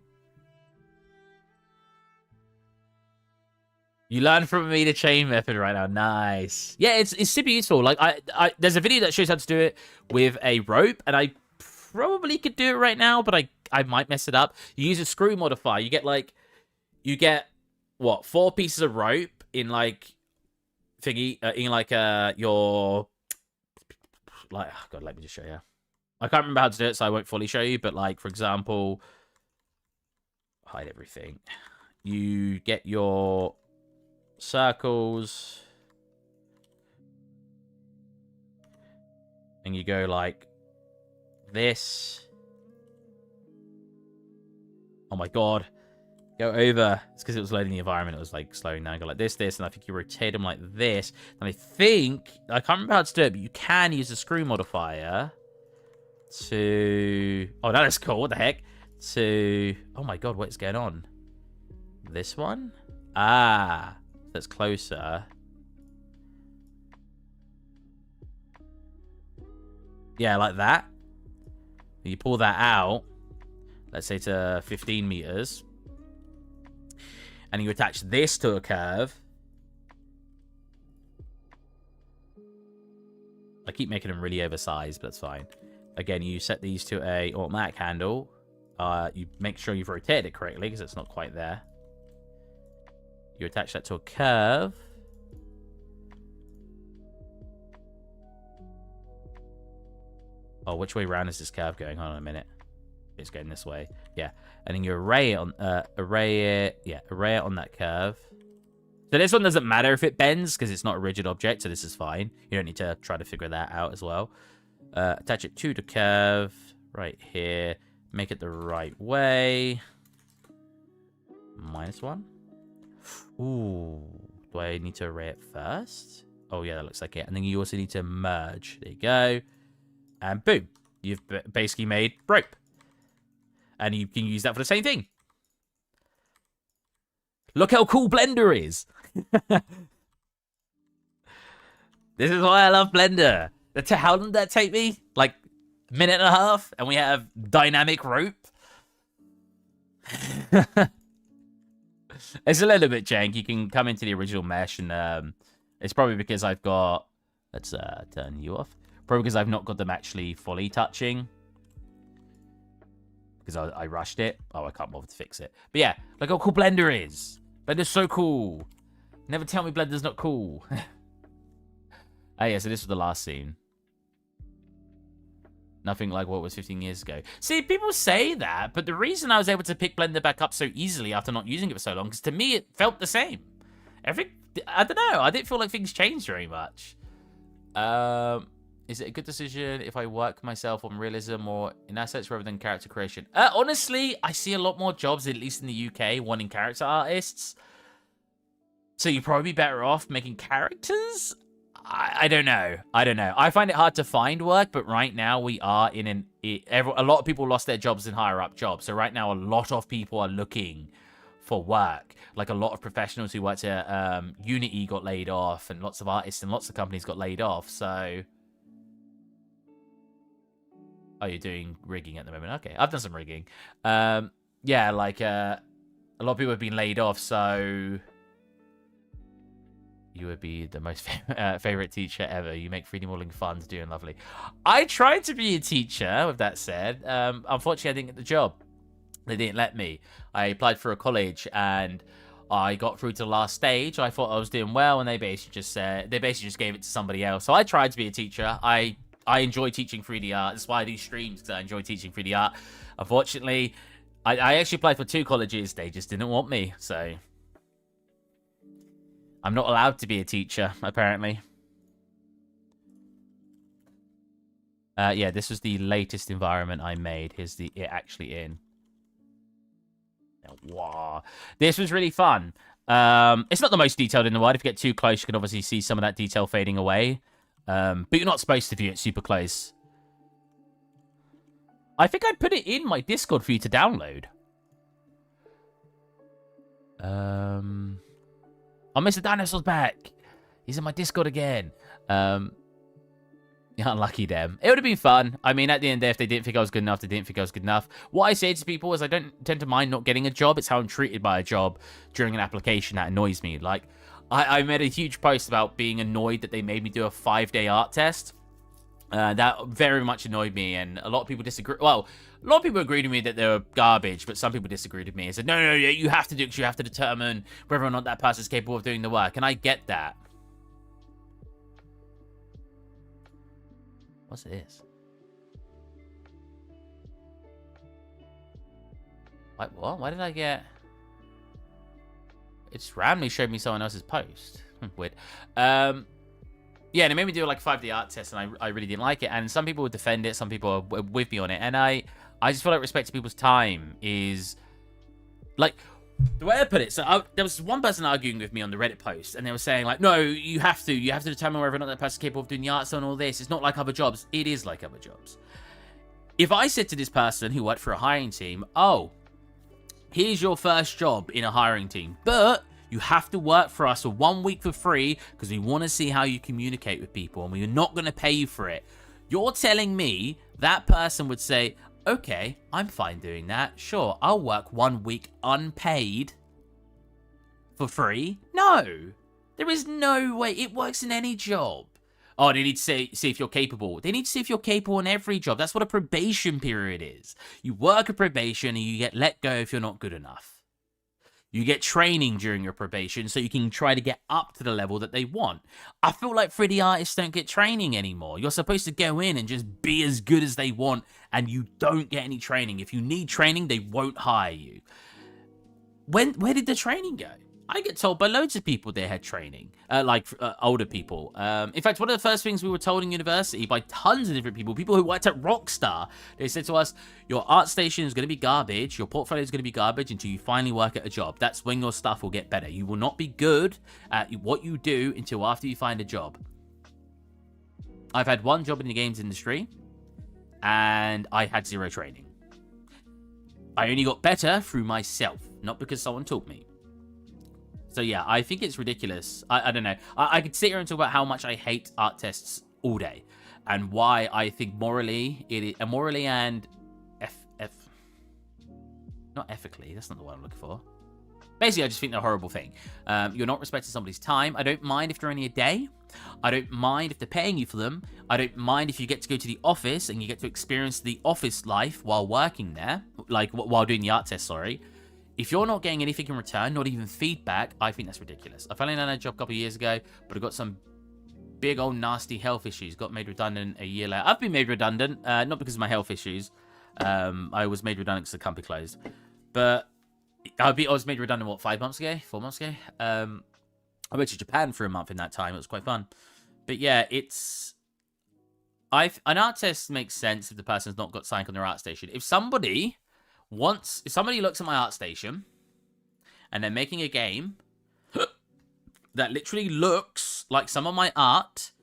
You learn from me the chain method right now. Nice. Yeah, it's super useful. Like, there's a video that shows how to do it with a rope, and I probably could do it right now, but I might mess it up. You use a screw modifier. You get what, 4 pieces of rope in like thingy, your, like, oh God, let me just show you. I can't remember how to do it, so I won't fully show you, but like, for example, hide everything. You get your circles and you go like this. Oh my God. Go over. It's because it was loading the environment. It was like slowing down. Go like this, and I think you rotate them like this. And I think, I can't remember how to do it, but you can use the screw modifier to, oh, that is cool. What the heck? To, oh my God, what is going on? This one? Ah, that's closer. Yeah, like that. You pull that out, let's say to 15 meters, and you attach this to a curve. I keep making them really oversized, but that's fine. Again, you set these to a automatic handle. You make sure you've rotated it correctly because it's not quite there. You attach that to a curve. Oh, which way around is this curve going? Hold on a minute. It's going this way. Yeah. And then you array it on array it on that curve. So this one doesn't matter if it bends because it's not a rigid object, so this is fine. You don't need to try to figure that out as well. Attach it to the curve right here. Make it the right way. -1. Ooh. Do I need to array it first? Oh, yeah, that looks like it. And then you also need to merge. There you go. And boom. You've basically made rope. And you can use that for the same thing. Look how cool Blender is. This is why I love Blender. How long did that take me? Like a minute and a half? And we have dynamic rope. It's a little bit jank. You can come into the original mesh and it's probably because I've got... Let's turn you off. Probably because I've not got them actually fully touching. Because I rushed it. Oh, I can't bother to fix it. But yeah, look how cool Blender is. Blender's so cool. Never tell me Blender's not cool. Oh yeah, so this was the last scene. Nothing like what was 15 years ago. See, people say that, but the reason I was able to pick Blender back up so easily after not using it for so long, because to me it felt the same. I don't know, I didn't feel like things changed very much. Is it a good decision if I work myself on realism or in assets rather than character creation? Honestly, I see a lot more jobs, at least in the UK, wanting character artists. So you'd probably be better off making characters? I don't know. I find it hard to find work, but right now we are in a lot of people lost their jobs in higher up jobs. So right now a lot of people are looking for work. Like a lot of professionals who worked at Unity got laid off, and lots of artists and lots of companies got laid off. So, oh, you're doing rigging at the moment. Okay, I've done some rigging. Yeah, like a lot of people have been laid off, so you would be the most favorite teacher ever. You make 3D modeling fun to do and lovely. I tried to be a teacher, with that said. Unfortunately, I didn't get the job. They didn't let me. I applied for a college and I got through to the last stage. I thought I was doing well, and they basically just gave it to somebody else. So I tried to be a teacher. I enjoy teaching 3D art. That's why I do streams, because I enjoy teaching 3D art. Unfortunately, I actually applied for 2 colleges. They just didn't want me, so I'm not allowed to be a teacher, apparently. Yeah, this was the latest environment I made. Here's it actually in. Wow. This was really fun. It's not the most detailed in the world. If you get too close, you can obviously see some of that detail fading away. But you're not supposed to view it super close. I think I put it in my Discord for you to download. Oh, Mr. Dinosaur's back. He's in my Discord again. Unlucky them. It would have been fun. I mean, at the end of the day, if they didn't think I was good enough, they didn't think I was good enough. What I say to people is I don't tend to mind not getting a job. It's how I'm treated by a job during an application that annoys me. Like, I made a huge post about being annoyed that they made me do a 5-day art test. That very much annoyed me, and a lot of people disagree. Well, a lot of people agreed with me that they were garbage, but some people disagreed with me and said, no, you have to do it because you have to determine whether or not that person's capable of doing the work. And I get that. What's this? What? Why did I get... It just randomly showed me someone else's post. Weird. Yeah, and it made me do like 5-day art test, and I really didn't like it. And some people would defend it, some people are with me on it. And I just feel like respecting people's time is... Like, the way I put it, so there was one person arguing with me on the Reddit post, and they were saying, like, no, you have to determine whether or not that person's capable of doing the art style and all this. It's not like other jobs. It is like other jobs. If I said to this person who worked for a hiring team, oh, here's your first job in a hiring team, but you have to work for us for 1 week for free because we want to see how you communicate with people, and we're not going to pay you for it. You're telling me that person would say, okay, I'm fine doing that. Sure, I'll work 1 week unpaid for free? No. There is no way. It works in any job. Oh, they need to see if you're capable. They need to see if you're capable in every job. That's what a probation period is. You work a probation and you get let go if you're not good enough. You get training during your probation so you can try to get up to the level that they want. I feel like 3D artists don't get training anymore. You're supposed to go in and just be as good as they want, and you don't get any training. If you need training, they won't hire you. Where did the training go? I get told by loads of people they had training, older people. In fact, one of the first things we were told in university by tons of different people who worked at Rockstar, they said to us, your art station is going to be garbage, your portfolio is going to be garbage until you finally work at a job. That's when your stuff will get better. You will not be good at what you do until after you find a job. I've had one job in the games industry, and I had 0 training. I only got better through myself, not because someone taught me. So yeah, I think it's ridiculous. I don't know. I could sit here and talk about how much I hate art tests all day, and why I think morally and not ethically. That's not the word I'm looking for. Basically, I just think they're a horrible thing. You're not respecting somebody's time. I don't mind if they're only a day. I don't mind if they're paying you for them. I don't mind if you get to go to the office and you get to experience the office life while working there, like while doing the art test. Sorry. If you're not getting anything in return, not even feedback, I think that's ridiculous. I finally landed a job a couple of years ago, but I got some big old nasty health issues. Got made redundant a year later. I've been made redundant, not because of my health issues. I was made redundant because the company closed. But I was made redundant, what, 4 months ago? I went to Japan for a month in that time. It was quite fun. But yeah, an art test makes sense if the person's not got something on their art station. If somebody looks at my art station and they're making a game that literally looks like some of my art,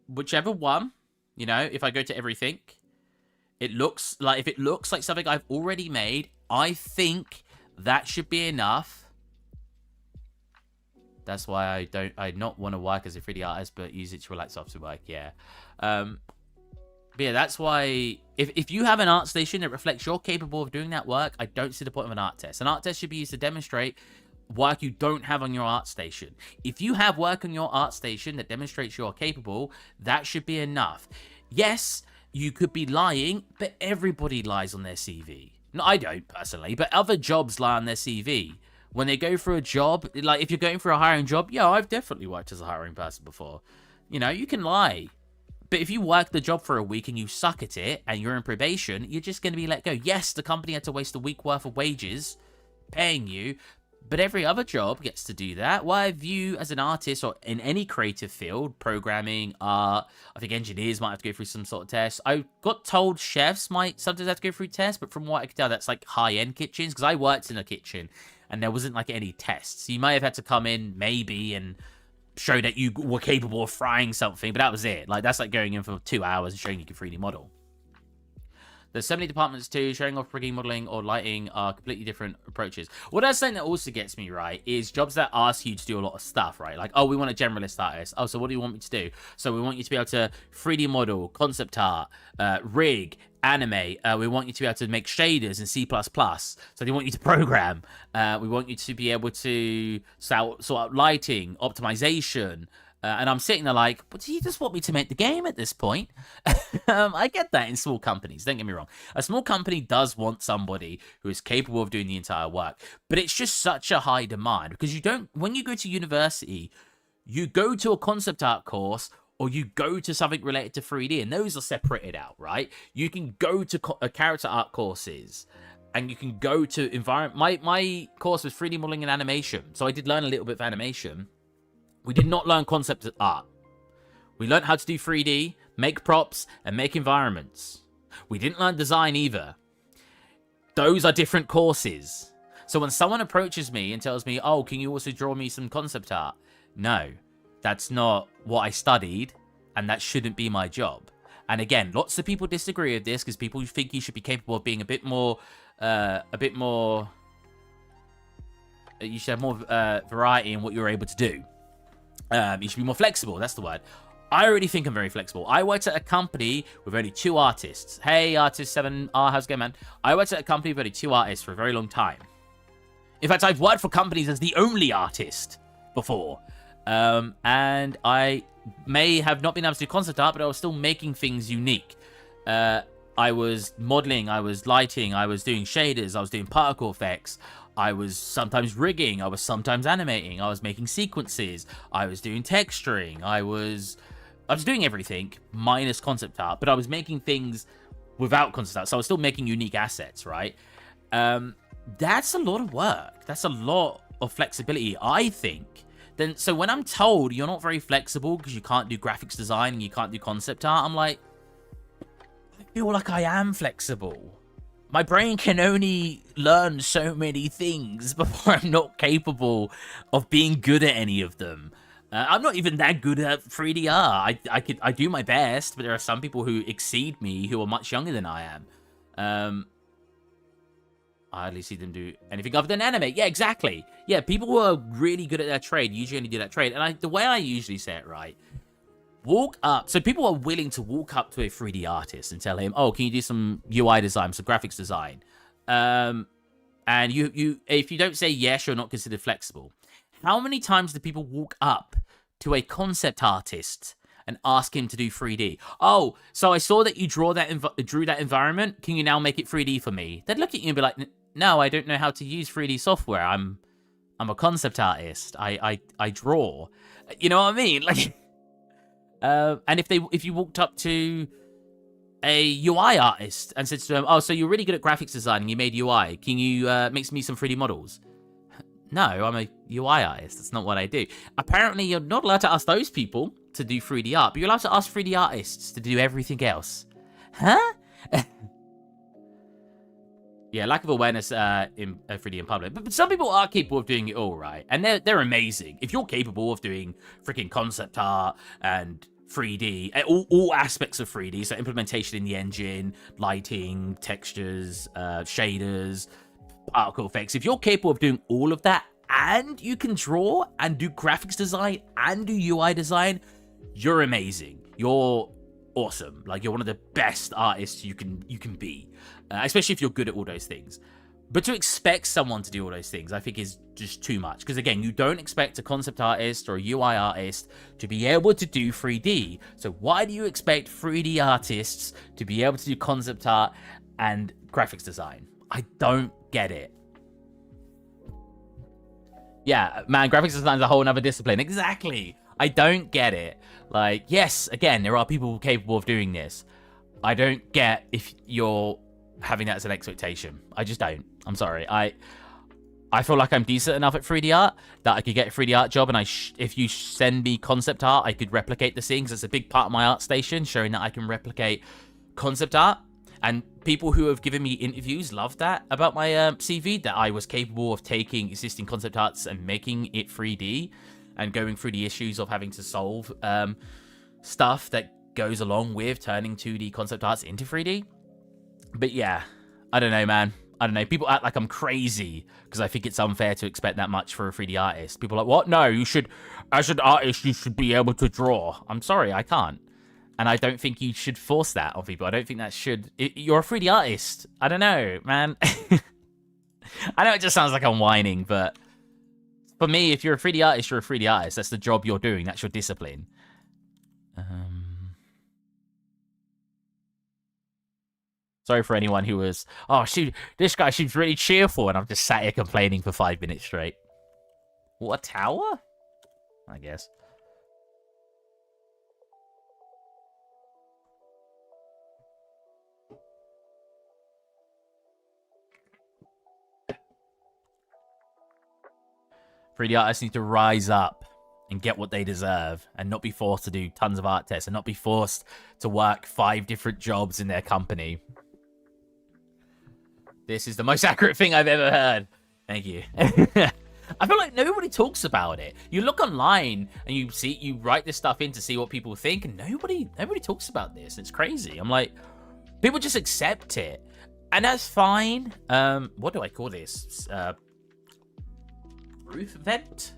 whichever one, you know, if I go to everything, if it looks like something I've already made, I think that should be enough That's why I not want to work as a 3D artist, but use it to relax after work. Yeah. But yeah, that's why if you have an art station that reflects you're capable of doing that work, I don't see the point of an art test. An art test should be used to demonstrate work you don't have on your art station. If you have work on your art station that demonstrates you're capable, that should be enough. Yes, you could be lying, but everybody lies on their CV. No, I don't personally, but other jobs lie on their CV. When they go for a job, like if you're going for a hiring job, yeah, I've definitely worked as a hiring person before. You know, you can lie. But if you work the job for a week and you suck at it and you're in probation, you're just going to be let go. Yes, the company had to waste a week worth of wages paying you, but every other job gets to do that. Why have you, as an artist or in any creative field, programming, art, I think engineers might have to go through some sort of tests. I got told chefs might sometimes have to go through tests, but from what I could tell, that's like high-end kitchens, because I worked in a kitchen and there wasn't like any tests. You might have had to come in maybe and show that you were capable of frying something, but that was it. Like, that's like going in for 2 hours and showing you can 3D model. There's so many departments too. Showing off rigging, modeling, or lighting are completely different approaches. What that's something that also gets me, right, is jobs that ask you to do a lot of stuff, right? Like, oh, we want a generalist artist. Oh, so what do you want me to do? So we want you to be able to 3D model, concept art, rig, animate. We want you to be able to make shaders in C++. So they want you to program. We want you to be able to sort out lighting, optimization. And I'm sitting there like, but do you just want me to make the game at this point? I get that in small companies, don't get me wrong. A small company does want somebody who is capable of doing the entire work. But it's just such a high demand because you don't, when you go to university, you go to a concept art course or you go to something related to 3D, and those are separated out, right? You can go to character art courses, and you can go to environment. My course was 3D modeling and animation, so I did learn a little bit of animation. We did not learn concept art. We learned how to do 3D, make props, and make environments. We didn't learn design either. Those are different courses. So when someone approaches me and tells me, oh, can you also draw me some concept art? No, that's not what I studied, and that shouldn't be my job. And again, lots of people disagree with this because people think you should be capable of being a bit more, you should have more variety in what you're able to do. You should be more flexible. That's the word. I already think I'm very flexible. I worked at a company with only 2 artists. Hey, Artist 7R, how's it going, man? I worked at a company with only 2 artists for a very long time. In fact, I've worked for companies as the only artist before. And I may have not been able to do concept art, but I was still making things unique. I was modeling, I was lighting, I was doing shaders, I was doing particle effects. I was sometimes rigging, I was sometimes animating, I was making sequences, I was doing texturing, I was doing everything minus concept art, but I was making things without concept art, so I was still making unique assets, right? That's a lot of work. That's a lot of flexibility, I think. So when I'm told you're not very flexible because you can't do graphics design and you can't do concept art, I'm like, I feel like I am flexible. My brain can only learn so many things before I'm not capable of being good at any of them. I'm not even that good at 3D art. I do my best, but there are some people who exceed me who are much younger than I am. I hardly see them do anything other than animate. Yeah, exactly. Yeah, people who are really good at their trade usually only do that trade. And the way I usually say it, right, walk up. So people are willing to walk up to a 3D artist and tell him, oh, can you do some UI design, some graphics design? And if you don't say yes, you're not considered flexible. How many times do people walk up to a concept artist and ask him to do 3D? Oh, so I saw that you drew that environment. Can you now make it 3D for me? They'd look at you and be like, no, I don't know how to use 3D software. I'm a concept artist. I draw. You know what I mean? Like, and if you walked up to a UI artist and said to them, oh, so you're really good at graphics design and you made UI. Can you make me some 3D models? No, I'm a UI artist. That's not what I do. Apparently, you're not allowed to ask those people to do 3D art, but you're allowed to ask 3D artists to do everything else. Huh? Yeah, lack of awareness in 3D in public. But some people are capable of doing it all, right? And they're amazing. If you're capable of doing freaking concept art and 3D, all aspects of 3D, so implementation in the engine, lighting, textures, shaders, particle effects. If you're capable of doing all of that and you can draw and do graphics design and do UI design, you're amazing. You're awesome. Like, you're one of the best artists you can be, especially if you're good at all those things. But to expect someone to do all those things, I think, is just too much. Because, again, you don't expect a concept artist or a UI artist to be able to do 3D. So why do you expect 3D artists to be able to do concept art and graphics design? I don't get it. Yeah, man, graphics design is a whole nother discipline. Exactly. I don't get it. Like, yes, again, there are people capable of doing this. I don't get if you're having that as an expectation. I just don't. I'm sorry. I feel like I'm decent enough at 3D art that I could get a 3D art job, and if you send me concept art, I could replicate the things. It's a big part of my art station, showing that I can replicate concept art. And people who have given me interviews love that about my CV, that I was capable of taking existing concept arts and making it 3D and going through the issues of having to solve stuff that goes along with turning 2D concept arts into 3D. But yeah, I don't know, man. I don't know. People act like I'm crazy because I think it's unfair to expect that much for a 3D artist. People are like, what? No, you should, as an artist, you should be able to draw. I'm sorry, I can't. And I don't think you should force that on people. I don't think that should... You're a 3D artist. I don't know, man. I know it just sounds like I'm whining, but for me, if you're a 3D artist, you're a 3D artist. That's the job you're doing. That's your discipline. Sorry for anyone who was, oh, this guy seems really cheerful, and I'm just sat here complaining for 5 minutes straight. What, a tower? I guess. The artists need to rise up and get what they deserve and not be forced to do tons of art tests and not be forced to work 5 different jobs in their company. This is the most accurate thing I've ever heard. Thank you. I feel like nobody talks about it. You look online and you write this stuff in to see what people think, and nobody talks about this. It's crazy. I'm like, people just accept it, and that's fine. What do I call this? Roof vent?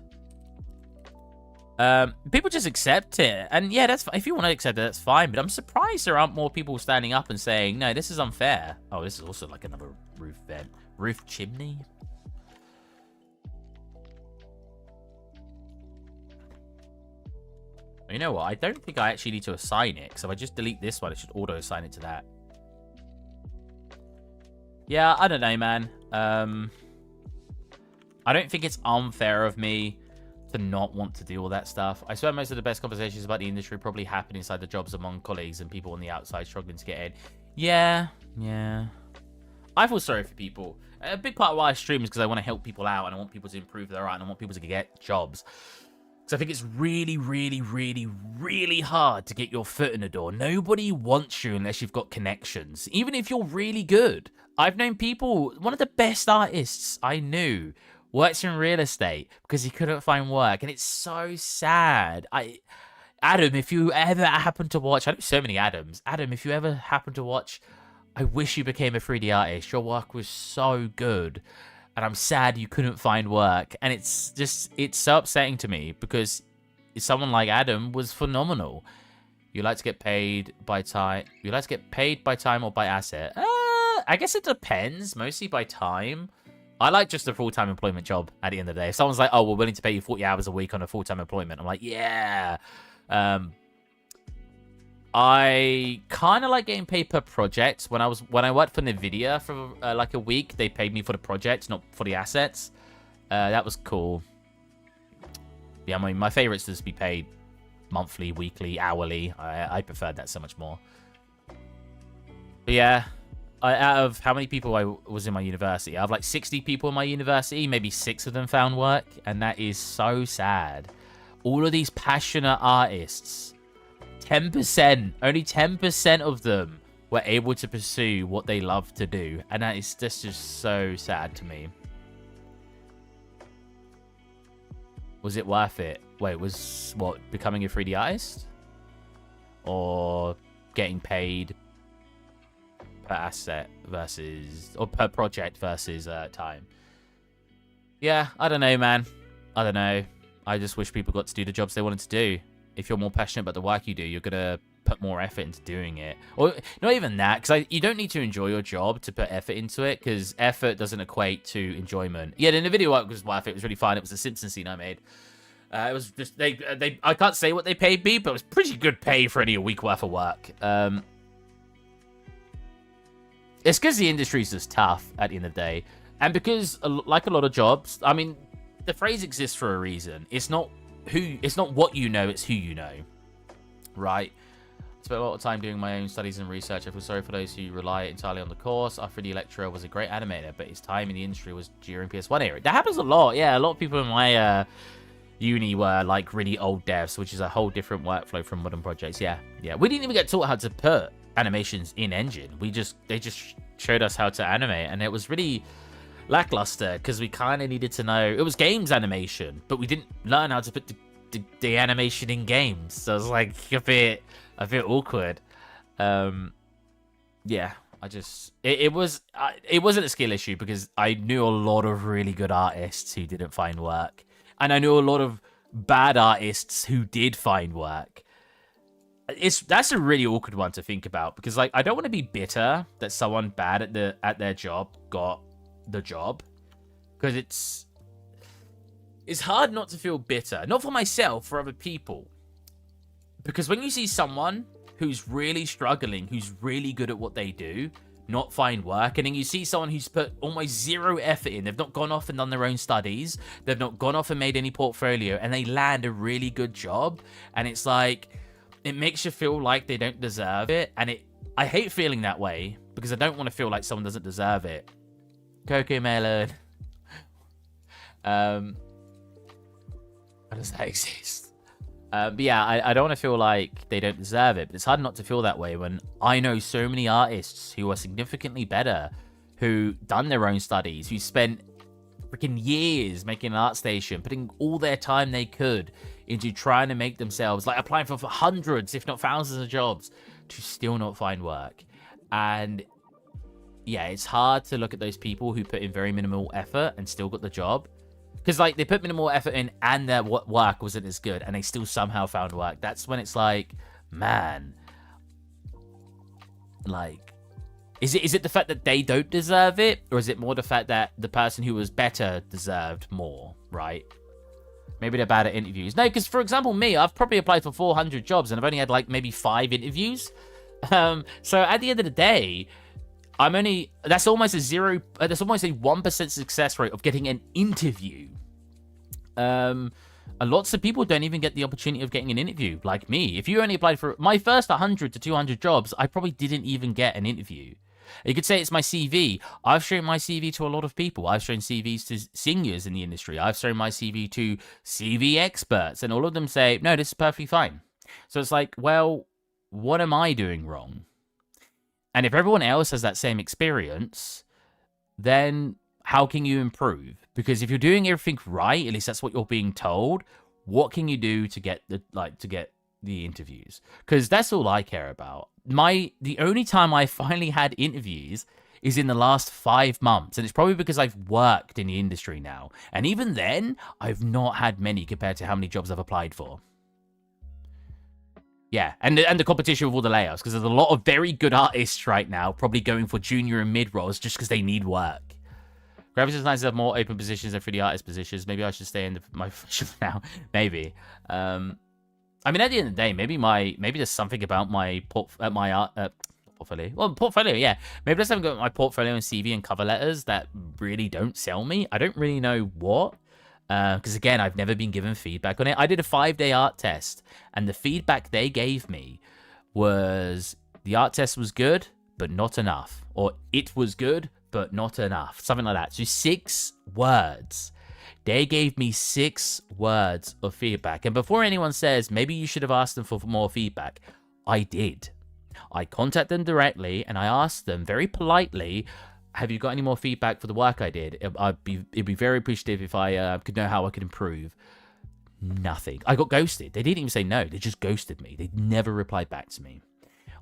People just accept it, and yeah, that's if you want to accept it, that's fine. But I'm surprised there aren't more people standing up and saying, no, this is unfair. Oh, this is also like another roof vent, roof chimney. You know what? I don't think I actually need to assign it, because if I just delete this one, it should auto assign it to that. Yeah, I don't know, man. I don't think it's unfair of me to not want to do all that stuff. I swear most of the best conversations about the industry probably happen inside the jobs among colleagues and people on the outside struggling to get in. Yeah. I feel sorry for people. A big part of why I stream is because I want to help people out, and I want people to improve their art, and I want people to get jobs. Because I think it's really, really, really, really hard to get your foot in the door. Nobody wants you unless you've got connections, even if you're really good. I've known people, one of the best artists I knew works in real estate because he couldn't find work, and it's so sad. Adam, if you ever happen to watch, I know so many Adams. Adam, if you ever happen to watch, I wish you became a 3D artist. Your work was so good, and I'm sad you couldn't find work. And it's so upsetting to me because someone like Adam was phenomenal. You like to get paid by time. You like to get paid by time or by asset. I guess it depends. Mostly by time. I like just a full-time employment job at the end of the day. If someone's like, oh, we're willing to pay you 40 hours a week on a full-time employment, I'm like, yeah. I kind of like getting paid per project. When I worked for NVIDIA for like a week, they paid me for the project, not for the assets. That was cool. Yeah, I mean, my favorite is to be paid monthly, weekly, hourly. I preferred that so much more. But yeah. Out of how many people I was in my university, I have like 60 people in my university, maybe 6 of them found work, and that is so sad. All of these passionate artists, 10%, only 10% of them were able to pursue what they love to do, and that is just so sad to me. Was it worth it? Wait, was what, becoming a 3D artist? Or getting paid per asset versus, or per project versus time? Yeah, I don't know, man. I don't know. I just wish people got to do the jobs they wanted to do. If you're more passionate about the work you do, you're going to put more effort into doing it. Or not even that, because you don't need to enjoy your job to put effort into it, because effort doesn't equate to enjoyment. Yeah, then the video work was worth it. It was really fun. It was a Simpsons scene I made. It was just, I can't say what they paid me, but it was pretty good pay for only a week worth of work. It's because the industry's just tough at the end of the day. And because, like a lot of jobs, I mean, the phrase exists for a reason. It's not what you know, it's who you know. Right? I spent a lot of time doing my own studies and research. I feel sorry for those who rely entirely on the course. Our 3D lecturer was a great animator, but his time in the industry was during PS1 era. That happens a lot. Yeah, a lot of people in my uni were like really old devs, which is a whole different workflow from modern projects. Yeah. We didn't even get taught how to put animations in engine. They just showed us how to animate, and it was really lackluster because we kind of needed to know. It was games animation, but we didn't learn how to put the animation in games, so it was like a bit awkward. Yeah, it wasn't a skill issue, because I knew a lot of really good artists who didn't find work, and I knew a lot of bad artists who did find work. That's a really awkward one to think about, because like I don't want to be bitter that someone bad at their job got the job, because it's hard not to feel bitter, not for myself, for other people, because when you see someone who's really struggling, who's really good at what they do, not find work, and then you see someone who's put almost zero effort in, they've not gone off and done their own studies, they've not gone off and made any portfolio, and they land a really good job, and it's like, it makes you feel like they don't deserve it. And I hate feeling that way, because I don't want to feel like someone doesn't deserve it. Coco Melon. How does that exist? But yeah, I don't want to feel like they don't deserve it. But it's hard not to feel that way when I know so many artists who are significantly better, who done their own studies, who spent freaking years making an art station, putting all their time they could into trying to make themselves, like applying for hundreds, if not thousands of jobs, to still not find work. And yeah, it's hard to look at those people who put in very minimal effort and still got the job. Because like they put minimal effort in and their work wasn't as good and they still somehow found work. That's when it's like, man, like, is it the fact that they don't deserve it? Or is it more the fact that the person who was better deserved more, right? Maybe they're bad at interviews. No, because for example, me, I've probably applied for 400 jobs and I've only had like maybe 5 interviews. So at the end of the day, that's almost a 1% success rate of getting an interview. Lots of people don't even get the opportunity of getting an interview, like me. If you only applied for my first 100 to 200 jobs, I probably didn't even get an interview. You could say it's my CV. I've shown my CV to a lot of people. I've shown CVs to seniors in the industry. I've shown my CV to CV experts, and all of them say, no, this is perfectly fine. So it's like, well, what am I doing wrong? And if everyone else has that same experience, then how can you improve? Because if you're doing everything right, at least that's what you're being told, what can you do to get the interviews? Because that's all I care about. The only time I finally had interviews is in the last 5 months, and it's probably because I've worked in the industry now. And even then, I've not had many compared to how many jobs I've applied for. Yeah, and the competition with all the layouts, because there's a lot of very good artists right now probably going for junior and mid roles just because they need work. Graphics designers have more open positions than 3D artist positions. Maybe I should stay in my profession now. Maybe. I mean, at the end of the day, maybe there's something about my portfolio. Well, portfolio, yeah. Maybe there's something about my portfolio and CV and cover letters that really don't sell me. I don't really know what. Because again, I've never been given feedback on it. I did a 5-day art test, and the feedback they gave me was the art test was good, but not enough. Or it was good, but not enough. Something like that. So 6 words. They gave me 6 words of feedback. And before anyone says, maybe you should have asked them for more feedback, I did. I contacted them directly, and I asked them very politely, have you got any more feedback for the work I did? It'd be very appreciative if I could know how I could improve. Nothing. I got ghosted. They didn't even say no. They just ghosted me. They never replied back to me.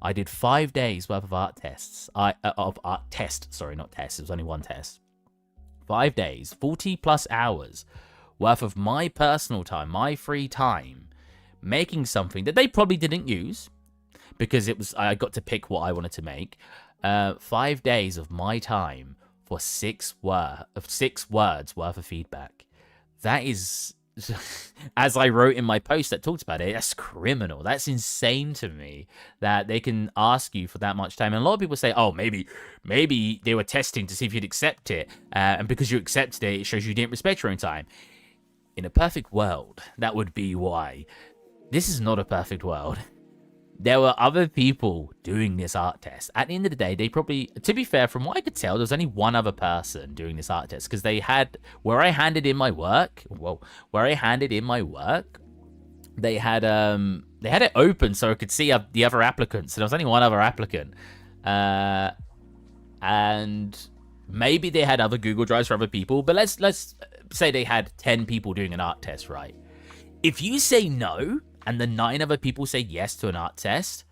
I did 5 days worth of art tests. Sorry, not tests. It was only one test. 5 days, 40 plus hours worth of my personal time, my free time, making something that they probably didn't use because I got to pick what I wanted to make. 5 days of my time for 6 words worth of feedback. That is, as I wrote in my post that talked about it, that's criminal. That's insane to me that they can ask you for that much time. And a lot of people say, oh, maybe they were testing to see if you'd accept it. And because you accepted it, it shows you didn't respect your own time. In a perfect world, that would be why. This is not a perfect world. There were other people doing this art test. At the end of the day, they probably, to be fair, from what I could tell, there was only one other person doing this art test because they had, where I handed in my work, they had it open so I could see the other applicants. So there was only one other applicant. And maybe they had other Google Drives for other people, but let's say they had 10 people doing an art test, right? If you say no, and the 9 other people say yes to an art test,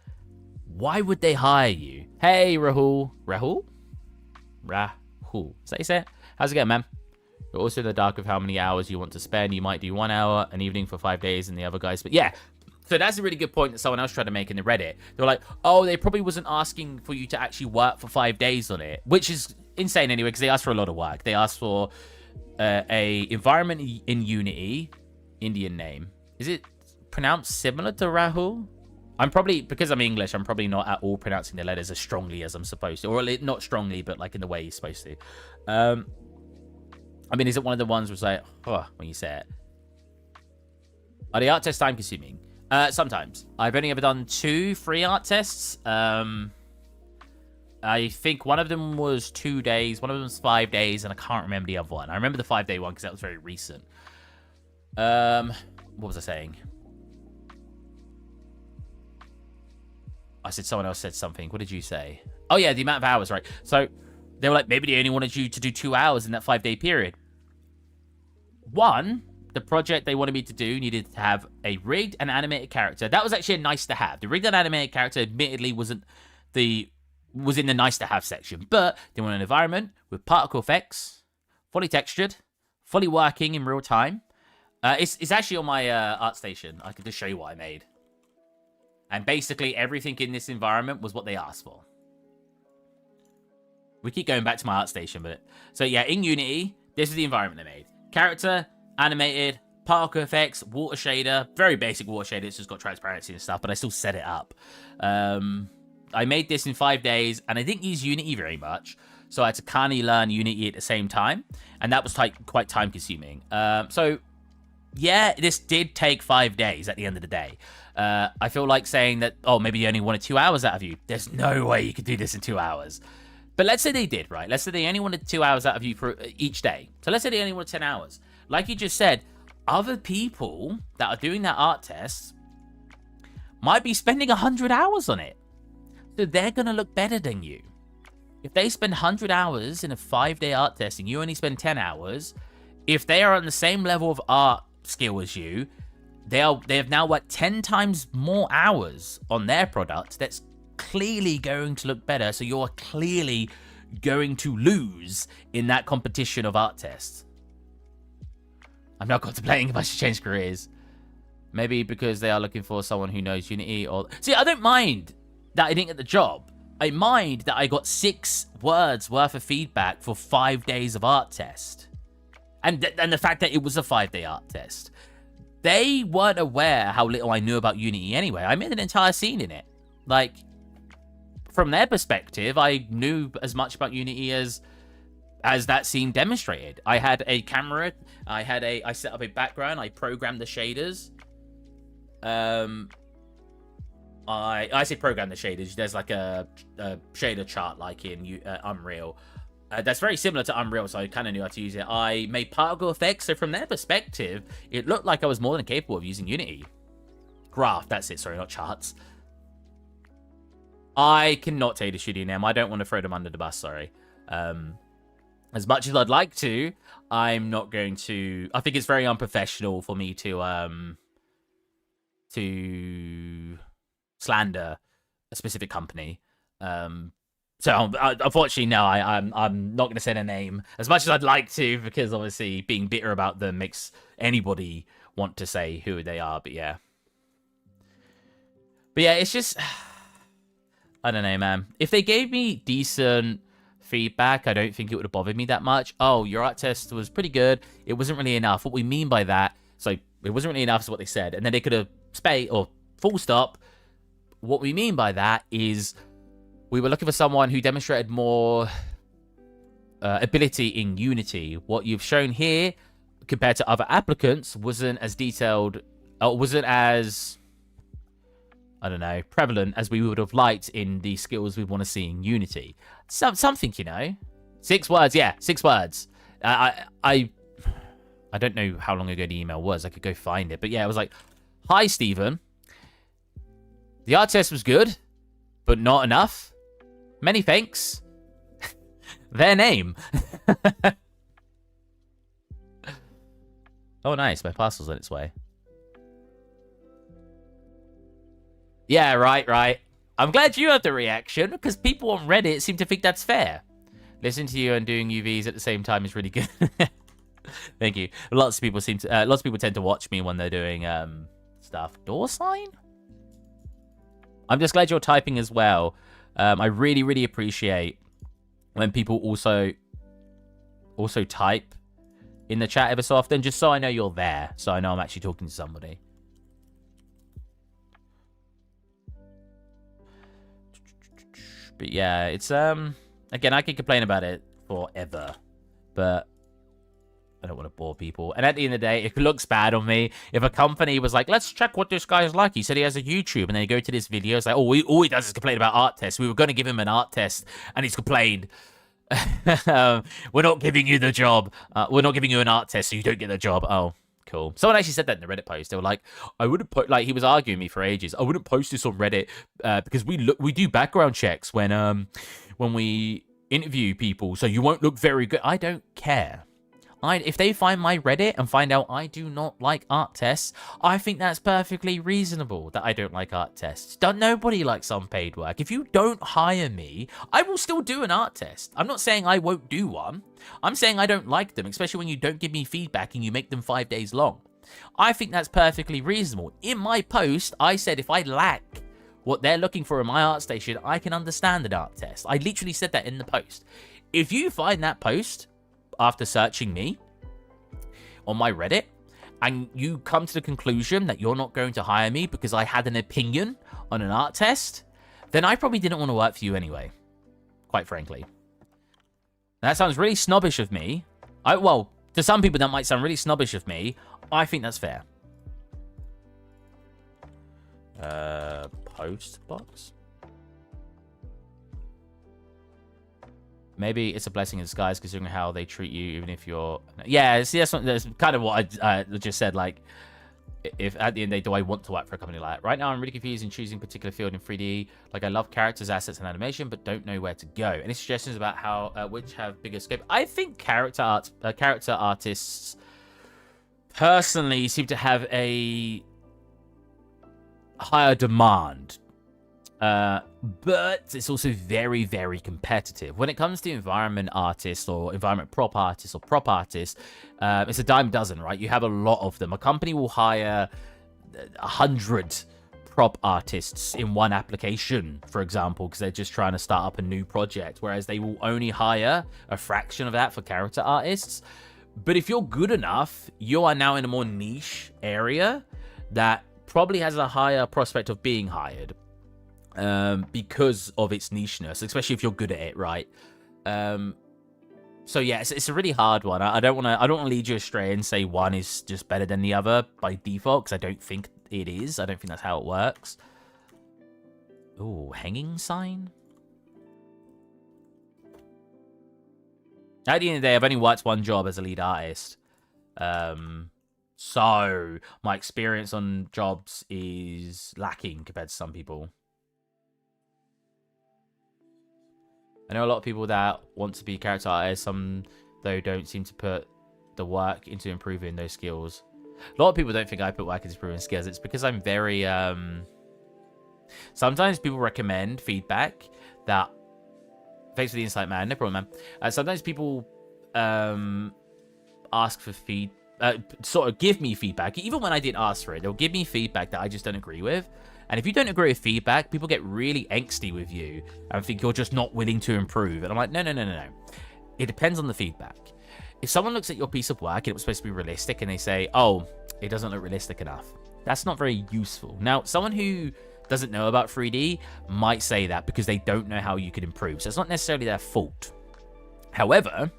why would they hire you? Hey, Rahul. Rahul? Is that how you say it? How's it going, man? You're also in the dark of how many hours you want to spend. You might do 1 hour, an evening for 5 days, and the other guys. But yeah, so that's a really good point that someone else tried to make in the Reddit. They were like, oh, they probably wasn't asking for you to actually work for 5 days on it, which is insane anyway, because they asked for a lot of work. They asked for a environment in Unity, Indian name. Is it pronounced similar to Rahul? I'm probably, because I'm English, I'm probably not at all pronouncing the letters as strongly as I'm supposed to, or not strongly, but like in the way you're supposed to. I mean, is it one of the ones where it's like, oh, when you say it? Are the art tests time consuming? Sometimes. I've only ever done 2 free art tests. I think one of them was 2 days, one of them was 5 days, and I can't remember the other one. I remember the 5-day one because that was very recent. What was I saying? I said someone else said something. What did you say? Oh, yeah, the amount of hours, right? So they were like, maybe they only wanted you to do 2 hours in that 5-day period. One, the project they wanted me to do needed to have a rigged and animated character. That was actually a nice to have. The rigged and animated character admittedly was in the nice to have section, but they want an environment with particle effects, fully textured, fully working in real time. It's actually on my ArtStation. I could just show you what I made. And basically everything in this environment was what they asked for. We keep going back to my ArtStation, but... So yeah, in Unity, this is the environment they made. Character, animated, particle effects, water shader. Very basic water shader. It's just got transparency and stuff, but I still set it up. I made this in 5 days, and I didn't use Unity very much. So I had to kind of learn Unity at the same time. And that was quite time-consuming. So... yeah, this did take 5 days at the end of the day. I feel like saying that, oh, maybe they only wanted 2 hours out of you. There's no way you could do this in 2 hours. But let's say they did, right? Let's say they only wanted 2 hours out of you for each day. So let's say they only wanted 10 hours. Like you just said, other people that are doing that art test might be spending 100 hours on it. So they're going to look better than you. If they spend 100 hours in a 5-day art test and you only spend 10 hours, if they are on the same level of art skill as you, they have now worked 10 times more hours on their product. That's clearly going to look better, so you're clearly going to lose in that competition of art tests. I'm not contemplating if I should change careers. Maybe because they are looking for someone who knows Unity, or... See, I don't mind that I didn't get the job. I mind that I got 6 words worth of feedback for 5 days of art test. And the fact that it was a 5-day art test. They weren't aware how little I knew about Unity anyway. I made an entire scene in it. Like, from their perspective, I knew as much about Unity as that scene demonstrated. I had a camera, I set up a background, I programmed the shaders. I say program the shaders. There's like a shader chart like in Unreal. That's very similar to Unreal, so I kind of knew how to use it. I made particle effects, so from their perspective, it looked like I was more than capable of using Unity. Graph, that's it, sorry, not charts. I cannot tell you the studio name. I don't want to throw them under the bus, sorry. As much as I'd like to, I'm not going to... I think it's very unprofessional for me to slander a specific company. So unfortunately, no, I'm not going to say a name as much as I'd like to, because obviously being bitter about them makes anybody want to say who they are. But yeah, it's just I don't know, man. If they gave me decent feedback, I don't think it would have bothered me that much. Oh, your art test was pretty good. It wasn't really enough. What we mean by that, so it wasn't really enough is what they said, and then they could have or full stop. What we mean by that is we were looking for someone who demonstrated more ability in Unity. What you've shown here, compared to other applicants, wasn't as detailed, wasn't as, I don't know, prevalent as we would have liked in the skills we want to see in Unity. Something, you know. 6 words, yeah, 6 words. I don't know how long ago the email was. I could go find it. But yeah, it was like, hi, Stephen. The art test was good, but not enough. Many thanks. Their name. Oh, nice. My parcel's on its way. Yeah, right. I'm glad you had the reaction, because people on Reddit seem to think that's fair. Listening to you and doing UVs at the same time is really good. Thank you. Lots of people tend to watch me when they're doing stuff. Door sign? I'm just glad you're typing as well. I really appreciate when people also type in the chat ever so often, just so I know you're there, so I know I'm actually talking to somebody. But yeah, it's again, I could complain about it forever, but I don't want to bore people. And at the end of the day, it looks bad on me. If a company was like, let's check what this guy's like. He said he has a YouTube. And then you go to this video. It's like, oh, all he does is complain about art tests. We were going to give him an art test. And he's complained. We're not giving you the job. We're not giving you an art test, so you don't get the job. Oh, cool. Someone actually said that in the Reddit post. They were like, I wouldn't put, like, he was arguing me for ages. I wouldn't post this on Reddit because we do background checks when we interview people. So you won't look very good. I don't care. If they find my Reddit and find out I do not like art tests, I think that's perfectly reasonable that I don't like art tests. Nobody likes unpaid work. If you don't hire me, I will still do an art test. I'm not saying I won't do one. I'm saying I don't like them, especially when you don't give me feedback and you make them 5 days long. I think that's perfectly reasonable. In my post, I said if I lack what they're looking for in my art station, I can understand an art test. I literally said that in the post. If you find that post after searching me on my Reddit, and you come to the conclusion that you're not going to hire me because I had an opinion on an art test, then I probably didn't want to work for you anyway, quite frankly. That sounds really snobbish of me. Well, to some people that might sound really snobbish of me. I think that's fair. Post box? Maybe it's a blessing in disguise considering how they treat you, even if you're... Yeah, see, that's kind of what I just said. Like, if at the end of the day, do I want to work for a company like that? Right now, I'm really confused in choosing a particular field in 3D. Like, I love characters, assets, and animation, but don't know where to go. Any suggestions about how which have bigger scope? I think character artists personally seem to have a higher demand. But it's also very, very competitive. When it comes to environment artists or environment prop artists or prop artists, it's a dime a dozen, right? You have a lot of them. A company will hire 100 prop artists in one application, for example, because they're just trying to start up a new project, whereas they will only hire a fraction of that for character artists. But if you're good enough, you are now in a more niche area that probably has a higher prospect of being hired. Because of its nicheness, especially if you're good at it, right? So yeah, it's a really hard one. I don't want to lead you astray and say one is just better than the other by default, because I don't think it is. I don't think that's how it works. Ooh, hanging sign. At the end of the day, I've only worked one job as a lead artist. So my experience on jobs is lacking compared to some people. I know a lot of people that want to be character artists, some, though, don't seem to put the work into improving those skills. A lot of people don't think I put work into improving skills. It's because I'm very... Sometimes people recommend feedback that Thanks for the insight, man. No problem, man. Sometimes people ask for sort of give me feedback. Even when I didn't ask for it, they'll give me feedback that I just don't agree with. And if you don't agree with feedback, people get really angsty with you and think you're just not willing to improve. And I'm like, no. It depends on the feedback. If someone looks at your piece of work and it was supposed to be realistic and they say, oh, it doesn't look realistic enough, that's not very useful. Now, someone who doesn't know about 3D might say that because they don't know how you could improve. So it's not necessarily their fault. However,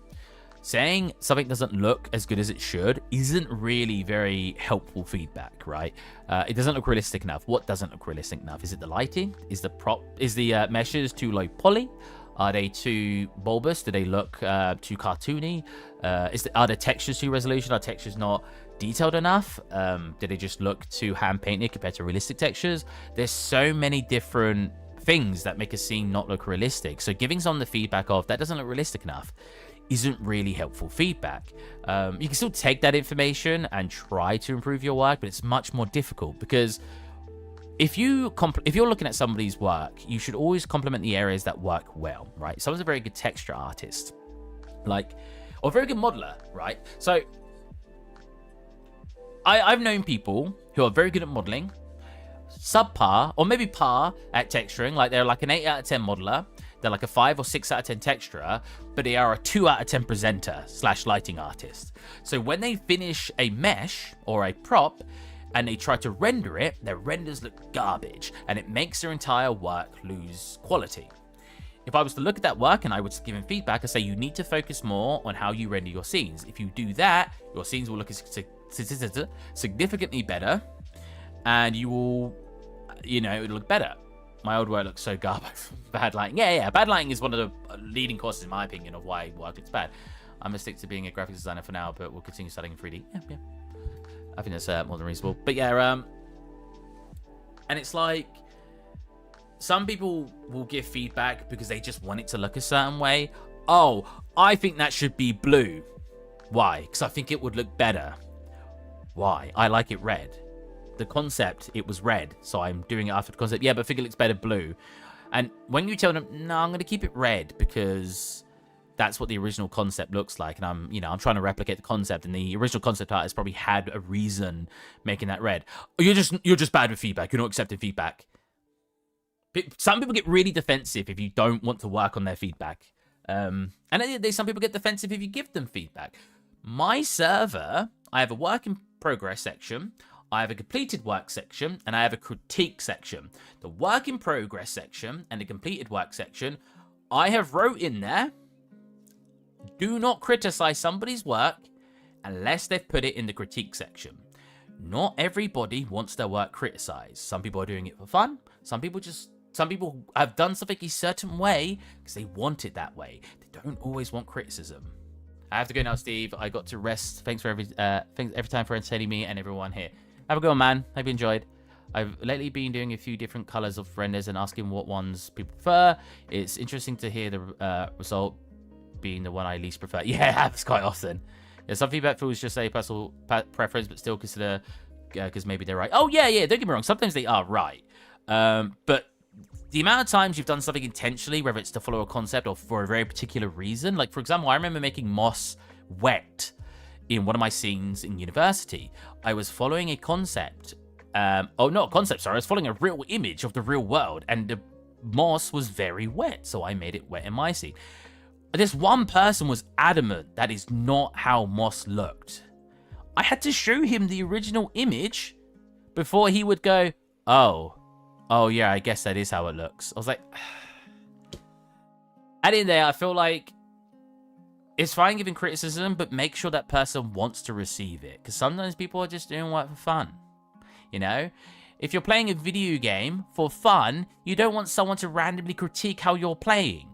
saying something doesn't look as good as it should isn't really very helpful feedback, right? It doesn't look realistic enough. What doesn't look realistic enough? Is it the lighting? Is the meshes too low poly? Are they too bulbous? Do they look too cartoony? Are the textures too resolution? Are textures not detailed enough? Do they just look too hand-painted compared to realistic textures? There's so many different things that make a scene not look realistic. So giving someone the feedback of, that doesn't look realistic enough, isn't really helpful feedback. You can still take that information and try to improve your work, but it's much more difficult because if you're looking at somebody's work, you should always compliment the areas that work well, right? Someone's a very good texture artist, or a very good modeler, right? So I've known people who are very good at modeling, subpar, or maybe par at texturing, like they're like an 8 out of 10 modeler, they're like a 5 or 6 out of 10 texturer, but they are a 2 out of 10 presenter / lighting artist. So when they finish a mesh or a prop, and they try to render it, their renders look garbage, and it makes their entire work lose quality. If I was to look at that work and I was given feedback, I'd say you need to focus more on how you render your scenes. If you do that, your scenes will look significantly better, and you will, it'll look better. My old work looks so garbage. Bad lighting. Yeah. Bad lighting is one of the leading causes, in my opinion, of why work looks bad. I'm going to stick to being a graphics designer for now, but we'll continue studying in 3D. Yeah. I think that's more than reasonable. But yeah, and it's like some people will give feedback because they just want it to look a certain way. Oh, I think that should be blue. Why? Because I think it would look better. Why? I like it red. The concept, it was red, so I'm doing it after the concept. Yeah, but I think it looks better blue. And when you tell them, no, I'm going to keep it red because that's what the original concept looks like, and I'm trying to replicate the concept, and the original concept artist probably had a reason making that red. You're just bad with feedback. You're not accepting feedback. Some people get really defensive if you don't want to work on their feedback, and some people get defensive if you give them feedback. My server, I have a work in progress section, I have a completed work section, and I have a critique section. The work in progress section and the completed work section, I have wrote in there, do not criticize somebody's work unless they've put it in the critique section. Not everybody wants their work criticized. Some people are doing it for fun. Some people have done something a certain way because they want it that way. They don't always want criticism. I have to go now, Steve. I got to rest. Thanks every time for entertaining me and everyone here. Have a good one, man. Hope you enjoyed. I've lately been doing a few different colors of renders and asking what ones people prefer. It's interesting to hear the result being the one I least prefer. Yeah, it happens quite often. Yeah, some feedback feels just a personal preference, but still consider because maybe they're right. Oh yeah, don't get me wrong. Sometimes they are right, but the amount of times you've done something intentionally, whether it's to follow a concept or for a very particular reason, like for example, I remember making moss wet in one of my scenes in university. I was following a concept. Not a concept, sorry. I was following a real image of the real world, and the moss was very wet, so I made it wet in my scene. This one person was adamant that is not how moss looked. I had to show him the original image before he would go, oh yeah, I guess that is how it looks. I was like, at the end of the day, I feel like it's fine giving criticism, but make sure that person wants to receive it. Because sometimes people are just doing work for fun. If you're playing a video game for fun, you don't want someone to randomly critique how you're playing.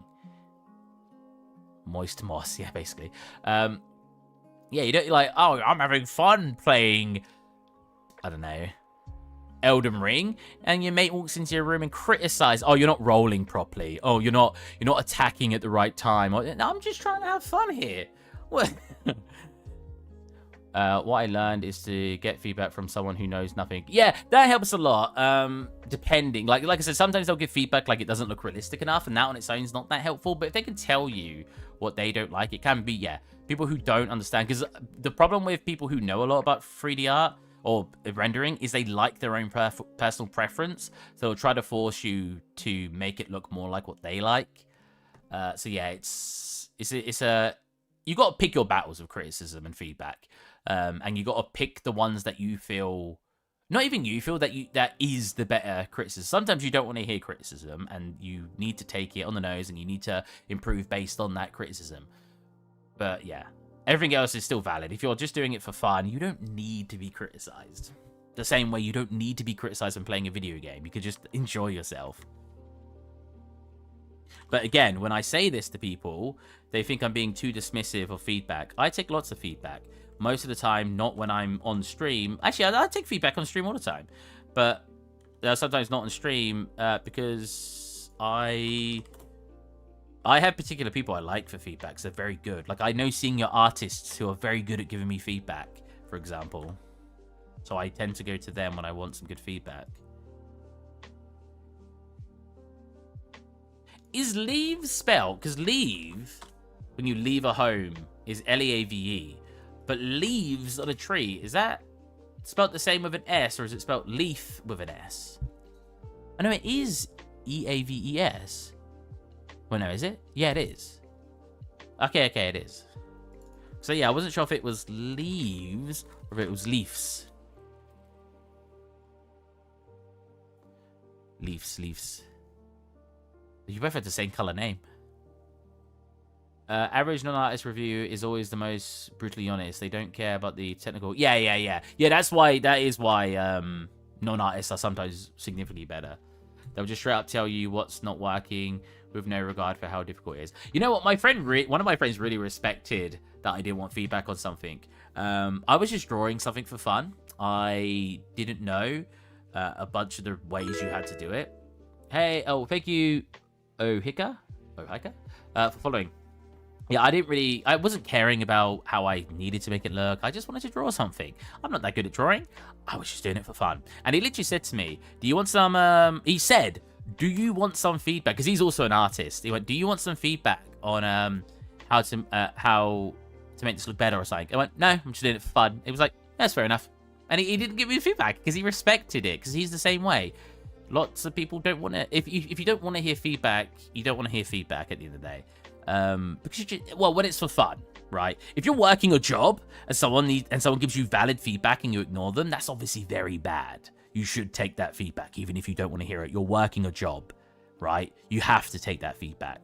Moist moss, yeah, basically. You don't like, oh, I'm having fun playing, I don't know, Elden Ring, and your mate walks into your room and criticizes, oh, you're not rolling properly, oh, you're not attacking at the right time, or, no, I'm just trying to have fun here. What? What I learned is to get feedback from someone who knows nothing. Yeah, that helps a lot. Depending, like I said, sometimes they'll give feedback like it doesn't look realistic enough, and that on its own is not that helpful. But if they can tell you what they don't like, it can be, yeah, people who don't understand. Because the problem with people who know a lot about 3D art or rendering is they like their own personal preference, so they'll try to force you to make it look more like what they like. So yeah, it's a you got to pick your battles of criticism and feedback. And you got to pick the ones that you feel, not even you feel that is the better criticism. Sometimes you don't want to hear criticism, and you need to take it on the nose, and you need to improve based on that criticism. But yeah, everything else is still valid. If you're just doing it for fun, you don't need to be criticized. The same way you don't need to be criticized when playing a video game. You could just enjoy yourself. But again, when I say this to people, they think I'm being too dismissive of feedback. I take lots of feedback. Most of the time, not when I'm on stream. Actually, I take feedback on stream all the time. But sometimes not on stream because I have particular people I like for feedback. So they're very good. Like, I know senior artists who are very good at giving me feedback, for example. So I tend to go to them when I want some good feedback. Is leave spelled? Because leave, when you leave a home, is Leave. But leaves on a tree, is that spelled the same with an S, or is it spelled leaf with an S? I know it is Eaves. Well, no, is it? Yeah, it is. Okay, it is. So yeah, I wasn't sure if it was leaves or if it was leafs. Leafs. You both had the same color name. Average non-artist review is always the most brutally honest. They don't care about the technical. Yeah. That is why non-artists are sometimes significantly better. They'll just straight up tell you what's not working with no regard for how difficult it is. You know what? One of my friends really respected that I didn't want feedback on something. I was just drawing something for fun. I didn't know a bunch of the ways you had to do it. Hey, thank you, Ohika, for following. Yeah, I wasn't caring about how I needed to make it look. I just wanted to draw something. I'm not that good at drawing. I was just doing it for fun. And he literally said to me, do you want some, he said, do you want some feedback? Because he's also an artist. He went, do you want some feedback on how to make this look better or something? I went, no, I'm just doing it for fun. It was like, that's fair enough. And he didn't give me feedback because he respected it, because he's the same way. Lots of people don't want to, if you don't want to hear feedback, you don't want to hear feedback at the end of the day. Because when it's for fun, right? If you're working a job and someone gives you valid feedback and you ignore them, that's obviously very bad. You should take that feedback, even if you don't want to hear it. You're working a job, right? You have to take that feedback.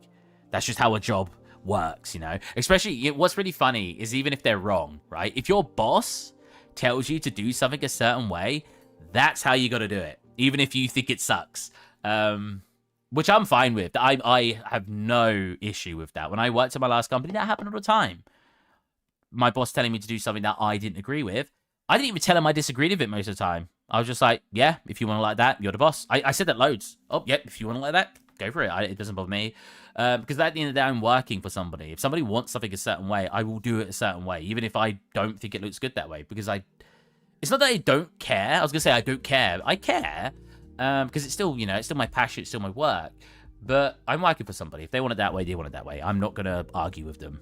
That's just how a job works, you know? Especially, what's really funny is even if they're wrong, right? If your boss tells you to do something a certain way, that's how you got to do it, even if you think it sucks. Which I'm fine with. I have no issue with that. When I worked at my last company, that happened all the time. My boss telling me to do something that I didn't agree with. I didn't even tell him I disagreed with it most of the time. I was just like, yeah, if you want to like that, you're the boss. I said that loads. Oh, yep, if you want to like that, go for it. It doesn't bother me. Because at the end of the day, I'm working for somebody. If somebody wants something a certain way, I will do it a certain way, even if I don't think it looks good that way. Because it's not that I don't care. I was going to say I don't care. I care. Because it's still, it's still my passion, it's still my work. But I'm working for somebody. If they want it that way, they want it that way. I'm not going to argue with them.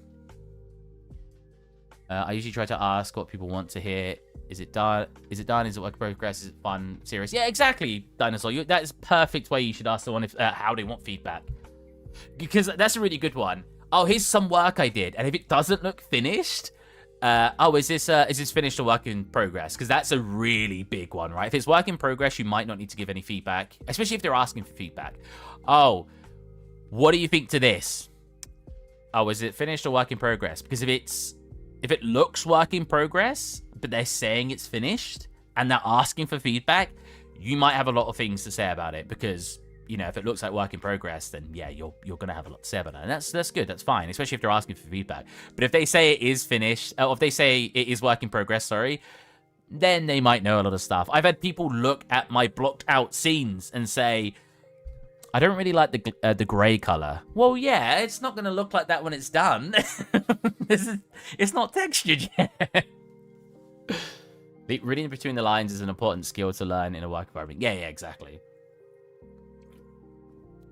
I usually try to ask what people want to hear. Is it done? Is it work in progress? Is it fun? Serious? Yeah, exactly, Dinosaur. That is a perfect way you should ask someone how they want feedback. Because that's a really good one. Oh, here's some work I did. And if it doesn't look finished... is this finished or work in progress? Because that's a really big one, right? If it's work in progress, you might not need to give any feedback, especially if they're asking for feedback. Oh, what do you think to this? Oh, is it finished or work in progress? Because if it looks work in progress, but they're saying it's finished and they're asking for feedback, you might have a lot of things to say about it. Because if it looks like work in progress, then yeah, you're gonna have a lot to say about it, and that's good. That's fine, especially if they're asking for feedback. But if they say it is finished, or if they say it is work in progress, then they might know a lot of stuff. I've had people look at my blocked out scenes and say, I don't really like the gray color. Well, yeah, it's not gonna look like that when it's done. It's not textured yet. Reading between the lines is an important skill to learn in a work environment. Yeah, exactly.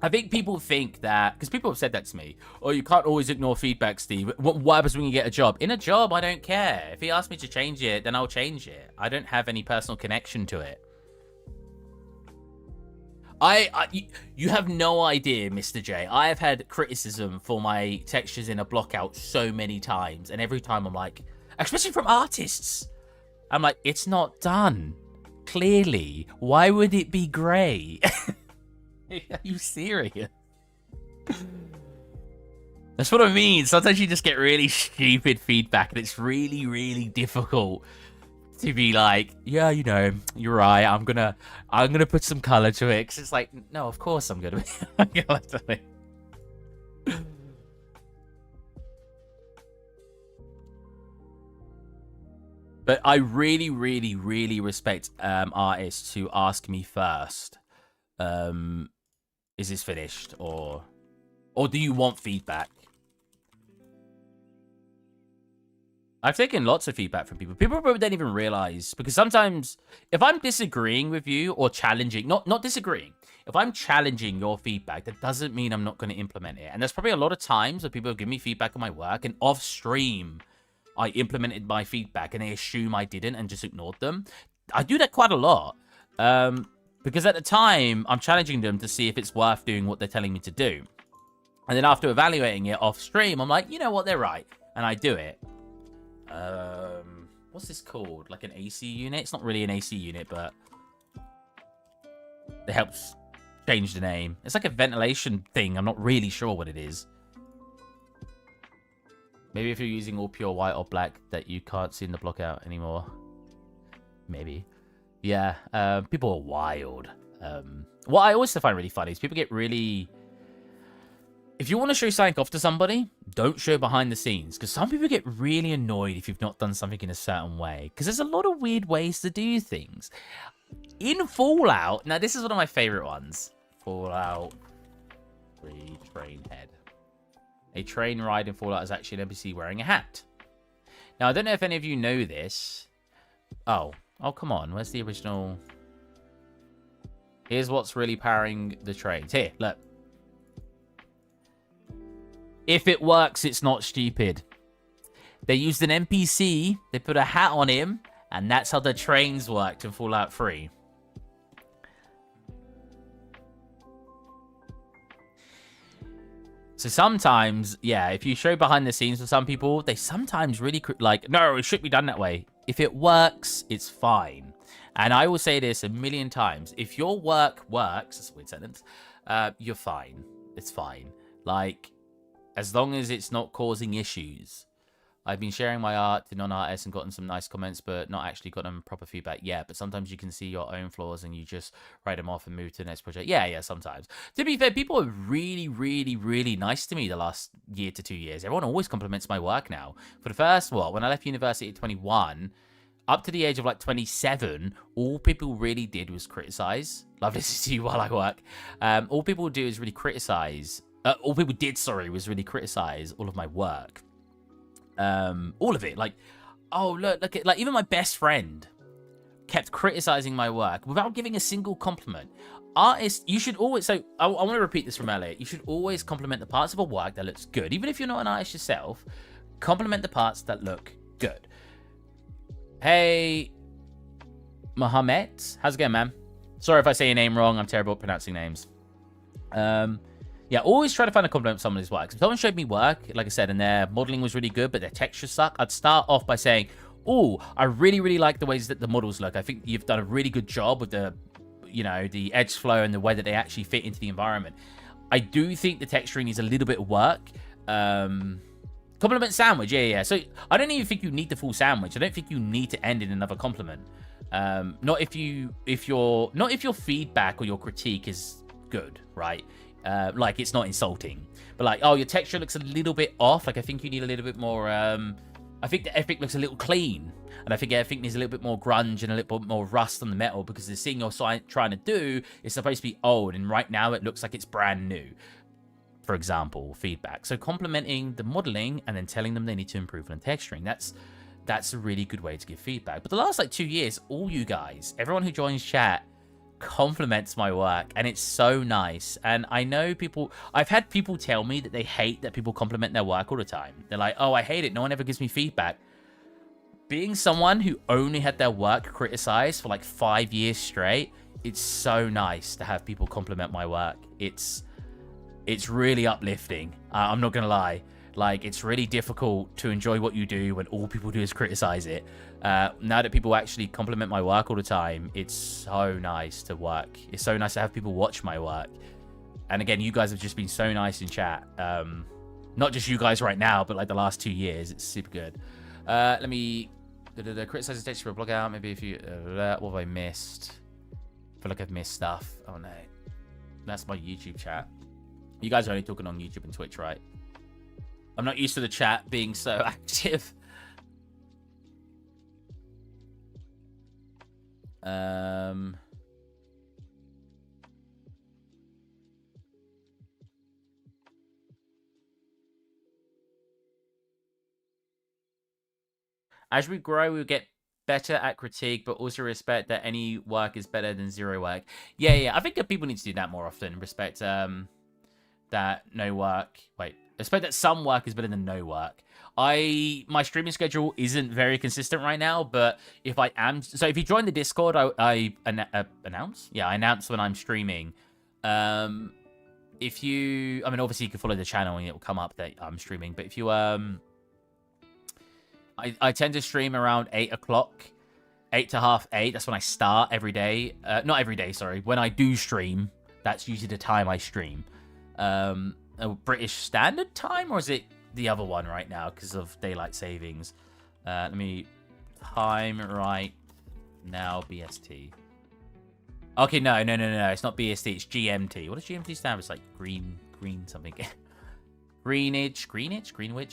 I think people think that, because people have said that to me, oh, you can't always ignore feedback, Steve. What happens when you get a job? In a job, I don't care. If he asks me to change it, then I'll change it. I don't have any personal connection to it. You have no idea, Mr. J. I have had criticism for my textures in a blockout so many times, and every time I'm like, especially from artists, I'm like, it's not done. Clearly. Why would it be grey? Are you serious? That's what I mean. Sometimes you just get really stupid feedback, and it's really, really difficult to be like, yeah, you know, you're right. I'm gonna put some color to it, because it's like, no, of course I'm gonna put color to it. But I really, really, really respect artists who ask me first, is this finished, or do you want feedback? I've taken lots of feedback from people. People probably don't even realize, because sometimes if I'm disagreeing with you or challenging, not disagreeing, if I'm challenging your feedback, that doesn't mean I'm not going to implement it. And there's probably a lot of times where people have given me feedback on my work, and off stream, I implemented my feedback and they assume I didn't and just ignored them. I do that quite a lot. Because at the time, I'm challenging them to see if it's worth doing what they're telling me to do. And then after evaluating it off stream, I'm like, you know what, they're right. And I do it. What's this called? Like an AC unit? It's not really an AC unit, but it helps change the name. It's like a ventilation thing. I'm not really sure what it is. Maybe if you're using all pure white or black that you can't see in the block out anymore. Maybe. Yeah, people are wild. What I always find really funny is people get really... If you want to show something off to somebody, don't show behind the scenes. Because some people get really annoyed if you've not done something in a certain way. Because there's a lot of weird ways to do things. In Fallout... Now, this is one of my favorite ones. Fallout 3 train head. A train ride in Fallout is actually an NPC wearing a hat. Now, I don't know if any of you know this. Oh, come on. Where's the original? Here's what's really powering the trains. Here, look. If it works, it's not stupid. They used an NPC, they put a hat on him, and that's how the trains worked in Fallout 3. So sometimes, yeah, if you show behind the scenes for some people, they sometimes really like, no, it should be done that way. If it works, it's fine. And I will say this a million times. If your work works, that's a weird sentence, you're fine. It's fine. Like, as long as it's not causing issues. I've been sharing my art to non-artists and gotten some nice comments, but not actually gotten proper feedback yet. But sometimes you can see your own flaws and you just write them off and move to the next project. Yeah, sometimes. To be fair, people are really, really, really nice to me the last year to 2 years. Everyone always compliments my work now. For the first, when I left university at 21, up to the age of like 27, all people really did was criticize. Love listening to you while I work. All people would do is really criticize. All people did, was really criticize all of my work. All of it. Like, oh, look at, like, even my best friend kept criticizing my work without giving a single compliment. Artists, you should always, so I want to repeat this from Elliot. You should always compliment the parts of a work that looks good. Even if you're not an artist yourself, compliment the parts that look good. Hey, Mohammed, how's it going, man? Sorry if I say your name wrong. I'm terrible at pronouncing names. Yeah, always try to find a compliment with somebody's work. If someone showed me work, like I said, and their modeling was really good, but their textures suck, I'd start off by saying, oh, I really, really like the ways that the models look. I think you've done a really good job with the, you know, the edge flow and the way that they actually fit into the environment. I do think the texturing needs a little bit of work. Compliment sandwich, yeah. So I don't even think you need the full sandwich. I don't think you need to end in another compliment. Not if your feedback or your critique is good, right? Like, it's not insulting, but like, oh, your texture looks a little bit off. Like, I think you need a little bit more, I think the epic looks a little clean, and I think needs a little bit more grunge and a little bit more rust on the metal, because the thing you're trying to do is supposed to be old, and right now it looks like it's brand new, for example, feedback. So complimenting the modeling and then telling them they need to improve on texturing. that's a really good way to give feedback. But the last like 2 years, all you guys, everyone who joins chat, compliments my work, and it's so nice. And I know I've had people tell me that they hate that people compliment their work all the time. They're like, oh, I hate it, no one ever gives me feedback. Being someone who only had their work criticized for like 5 years straight, it's so nice to have people compliment my work. It's really uplifting. I'm not gonna lie. Like, it's really difficult to enjoy what you do when all people do is criticize it. Now that people actually compliment my work all the time, it's so nice to work. It's so nice to have people watch my work. And again, you guys have just been so nice in chat. Not just you guys right now, but like the last 2 years. It's super good. Let me criticize the texture for a blog out. Maybe if you... what have I missed? I feel like I've missed stuff. Oh no. That's my YouTube chat. You guys are only talking on YouTube and Twitch, right? I'm not used to the chat being so active. As we grow, we'll get better at critique, but also respect that any work is better than zero work. Yeah. I think that people need to do that more often. Respect that no work. Wait. Respect that some work is better than no work. My streaming schedule isn't very consistent right now, but if I am... So if you join the Discord, I announce? Yeah, I announce when I'm streaming. If you... I mean, obviously you can follow the channel and it will come up that I'm streaming, but if you... I tend to stream around 8 o'clock. 8 to half 8. That's when I start every day. Not every day, sorry. When I do stream, that's usually the time I stream. British Standard Time, or is it the other one right now because of daylight savings? Let me time right now BST. Okay, no, it's not BST, it's GMT. What does GMT stand for? It's like green something. Greenwich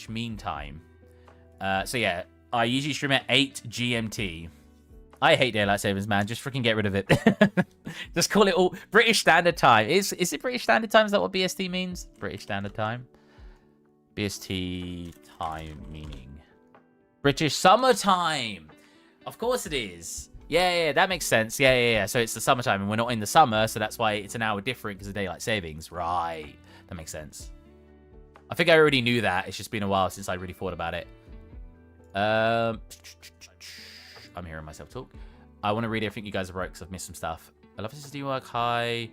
Mean Time. So yeah, I usually stream at 8 GMT. I hate daylight savings, man. Just freaking get rid of it. Just call it all British Standard Time. Is it British Standard Time? Is that what BST means? British Standard Time. BST time meaning British Summertime. Of course it is. Yeah, that makes sense. Yeah. So it's the summertime, and we're not in the summer, so that's why it's an hour different because of daylight savings. Right. That makes sense. I think I already knew that. It's just been a while since I really thought about it. I'm hearing myself talk. I want to read everything you guys have wrote because I've missed some stuff. I love this. Do work. Hi.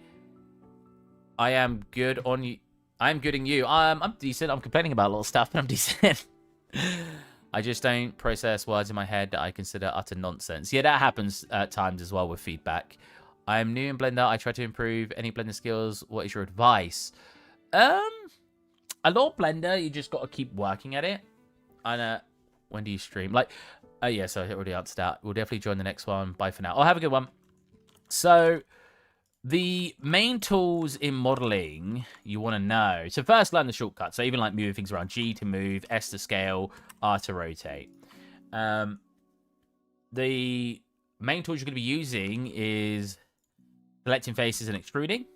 I am good on you. I'm good in you. I'm decent. I'm complaining about a lot of stuff, but I'm decent. I just don't process words in my head that I consider utter nonsense. Yeah, that happens at times as well with feedback. I am new in Blender. I try to improve any Blender skills. What is your advice? A lot of Blender, you just got to keep working at it. And when do you stream? Like, yeah, so I already answered that. We'll definitely join the next one. Bye for now. Oh, have a good one. So, the main tools in modeling you want to know. So first, learn the shortcuts. So even like moving things around. G to move, S to scale, R to rotate. The main tools you're going to be using is selecting faces and extruding.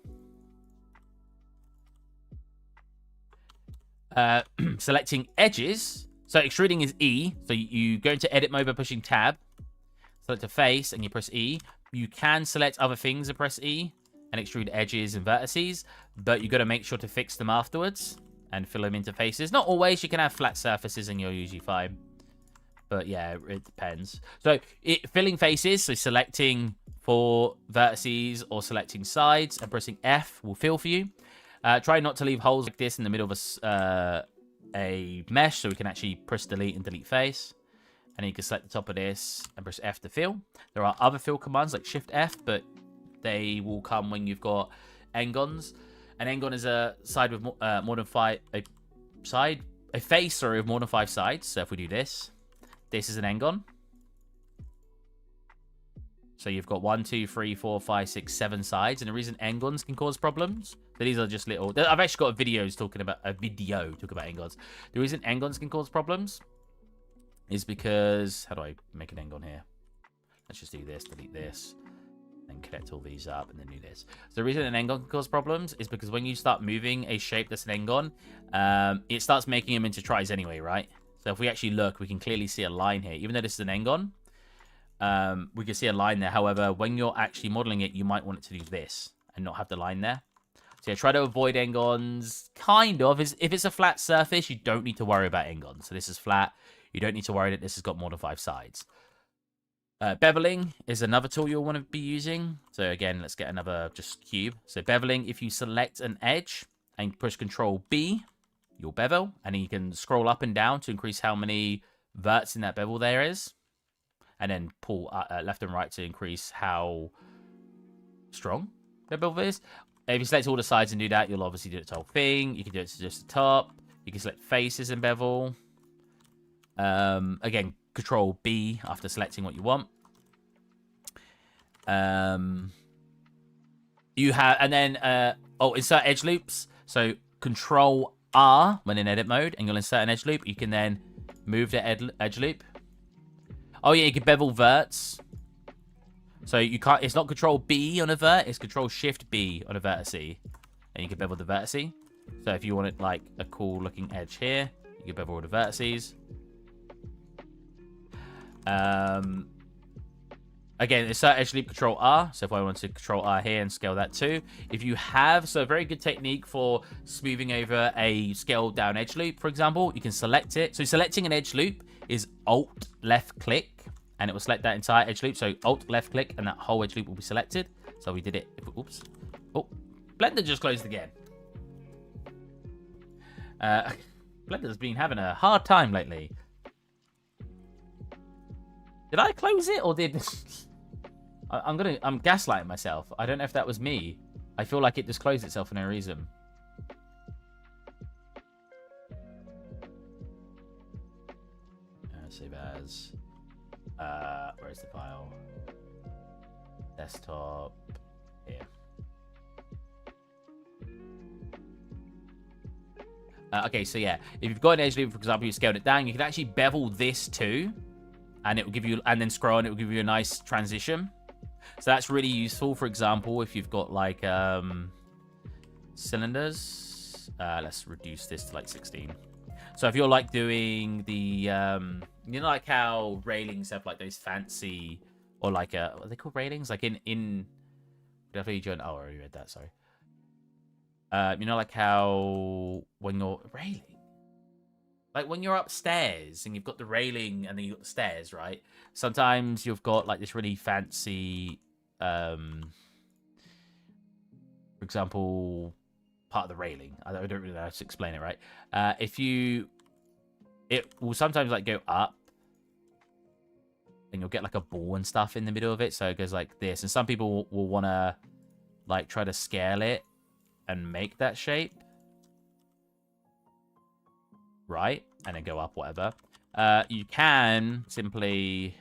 Selecting edges. So extruding is E. So you go into edit mode by pushing tab. Select a face and you press E. You can select other things and press E and extrude edges and vertices, but you got to make sure to fix them afterwards and fill them into faces. Not always. You can have flat surfaces and you're usually fine. But yeah, it depends. So filling faces, so selecting for vertices or selecting sides and pressing F will fill for you. Try not to leave holes like this in the middle of a mesh, so we can actually press delete and delete face. And you can select the top of this and press F to fill. There are other fill commands like Shift F, but they will come when you've got engons. An engon is a side with more than a face, with more than 5 sides. So if we do this is an engon. So you've got 1, 2, 3, 4, 5, 6, 7 sides, and the reason engons can cause problems. So these are just little. I've actually got a video talking about engons. The reason engons can cause problems is because, how do I make an engon here? Let's just do this, delete this, and connect all these up, and then do this. So the reason an engon can cause problems is because when you start moving a shape that's an engon, it starts making them into tris anyway, right? So if we actually look, we can clearly see a line here. Even though this is an Engon, we can see a line there. However, when you're actually modeling it, you might want it to do this and not have the line there. So yeah, try to avoid Engons, kind of. If it's a flat surface, you don't need to worry about Engons. So this is flat. You don't need to worry that this has got more than 5 sides. Beveling is another tool you'll want to be using. So again, let's get another just cube. So beveling, if you select an edge and push Control B, you'll bevel. And then you can scroll up and down to increase how many verts in that bevel there is. And then pull left and right to increase how strong the bevel is. If you select all the sides and do that, you'll obviously do the whole thing. You can do it to just the top. You can select faces and bevel. Again, Control B after selecting what you want. You have, and then, insert edge loops. So Control R when in edit mode, and you'll insert an edge loop. You can then move the edge loop. Oh yeah, you can bevel verts. So you can't, it's not Control B on a vert, it's Control Shift B on a vertice. And you can bevel the vertice. So if you wanted like a cool looking edge here, you can bevel all the vertices. Again, insert edge loop, Control R. So if I want to Control R here and scale that too. If you have, so a very good technique for smoothing over a scaled down edge loop, for example, you can select it. So selecting an edge loop is Alt left click, and it will select that entire edge loop. So Alt left click, and that whole edge loop will be selected. So we did it. Oops. Oh, Blender just closed again. Blender's been having a hard time lately. Did I close it or did... I'm gaslighting myself. I don't know if that was me. I feel like it just closed itself for no reason. Save as. Where's the file? Desktop. Here. Okay, so yeah, if you've got an edge loop, for example, you scaled it down, you can actually bevel this too, and it will give you, and then scroll, and it will give you a nice transition. So that's really useful. For example, if you've got like cylinders, let's reduce this to like 16. So if you're like doing the, you know, like how railings have like those fancy, or like what are they called, railings? Like in definitely join. Oh, I already read that. Sorry. You know, like how when you're railing, like when you're upstairs and you've got the railing and then you've got the stairs, right? Sometimes you've got like this really fancy, for example, part of the railing. I don't really know how to explain it, right? It will sometimes like go up and you'll get like a ball and stuff in the middle of it. So it goes like this. And some people will want to like try to scale it and make that shape, right? And then go up, whatever. You can simply...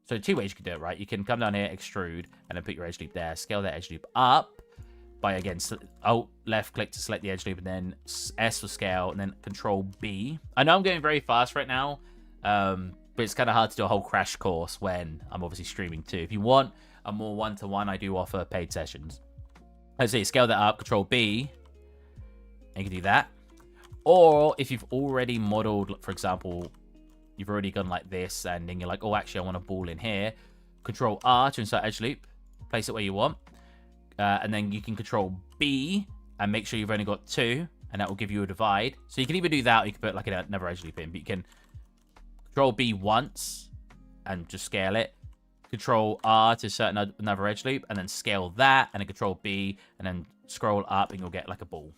So 2 ways you can do it, right? You can come down here, extrude, and then put your edge loop there. Scale that edge loop up by, again, Alt left click to select the edge loop, and then S for scale, and then Control B. I know I'm going very fast right now, but it's kind of hard to do a whole crash course when I'm obviously streaming too. If you want a more one-to-one, I do offer paid sessions. Let's see, scale that up, Control B, and you can do that. Or if you've already modeled, for example, you've already gone like this, and then you're like, oh, actually, I want a ball in here. Control R to insert edge loop, place it where you want, and then you can Control B and make sure you've only got 2, and that will give you a divide. So you can either do that, or you can put like another edge loop in, but you can Control B once and just scale it. Control R to insert another edge loop, and then scale that, and then Control B, and then scroll up, and you'll get like a ball.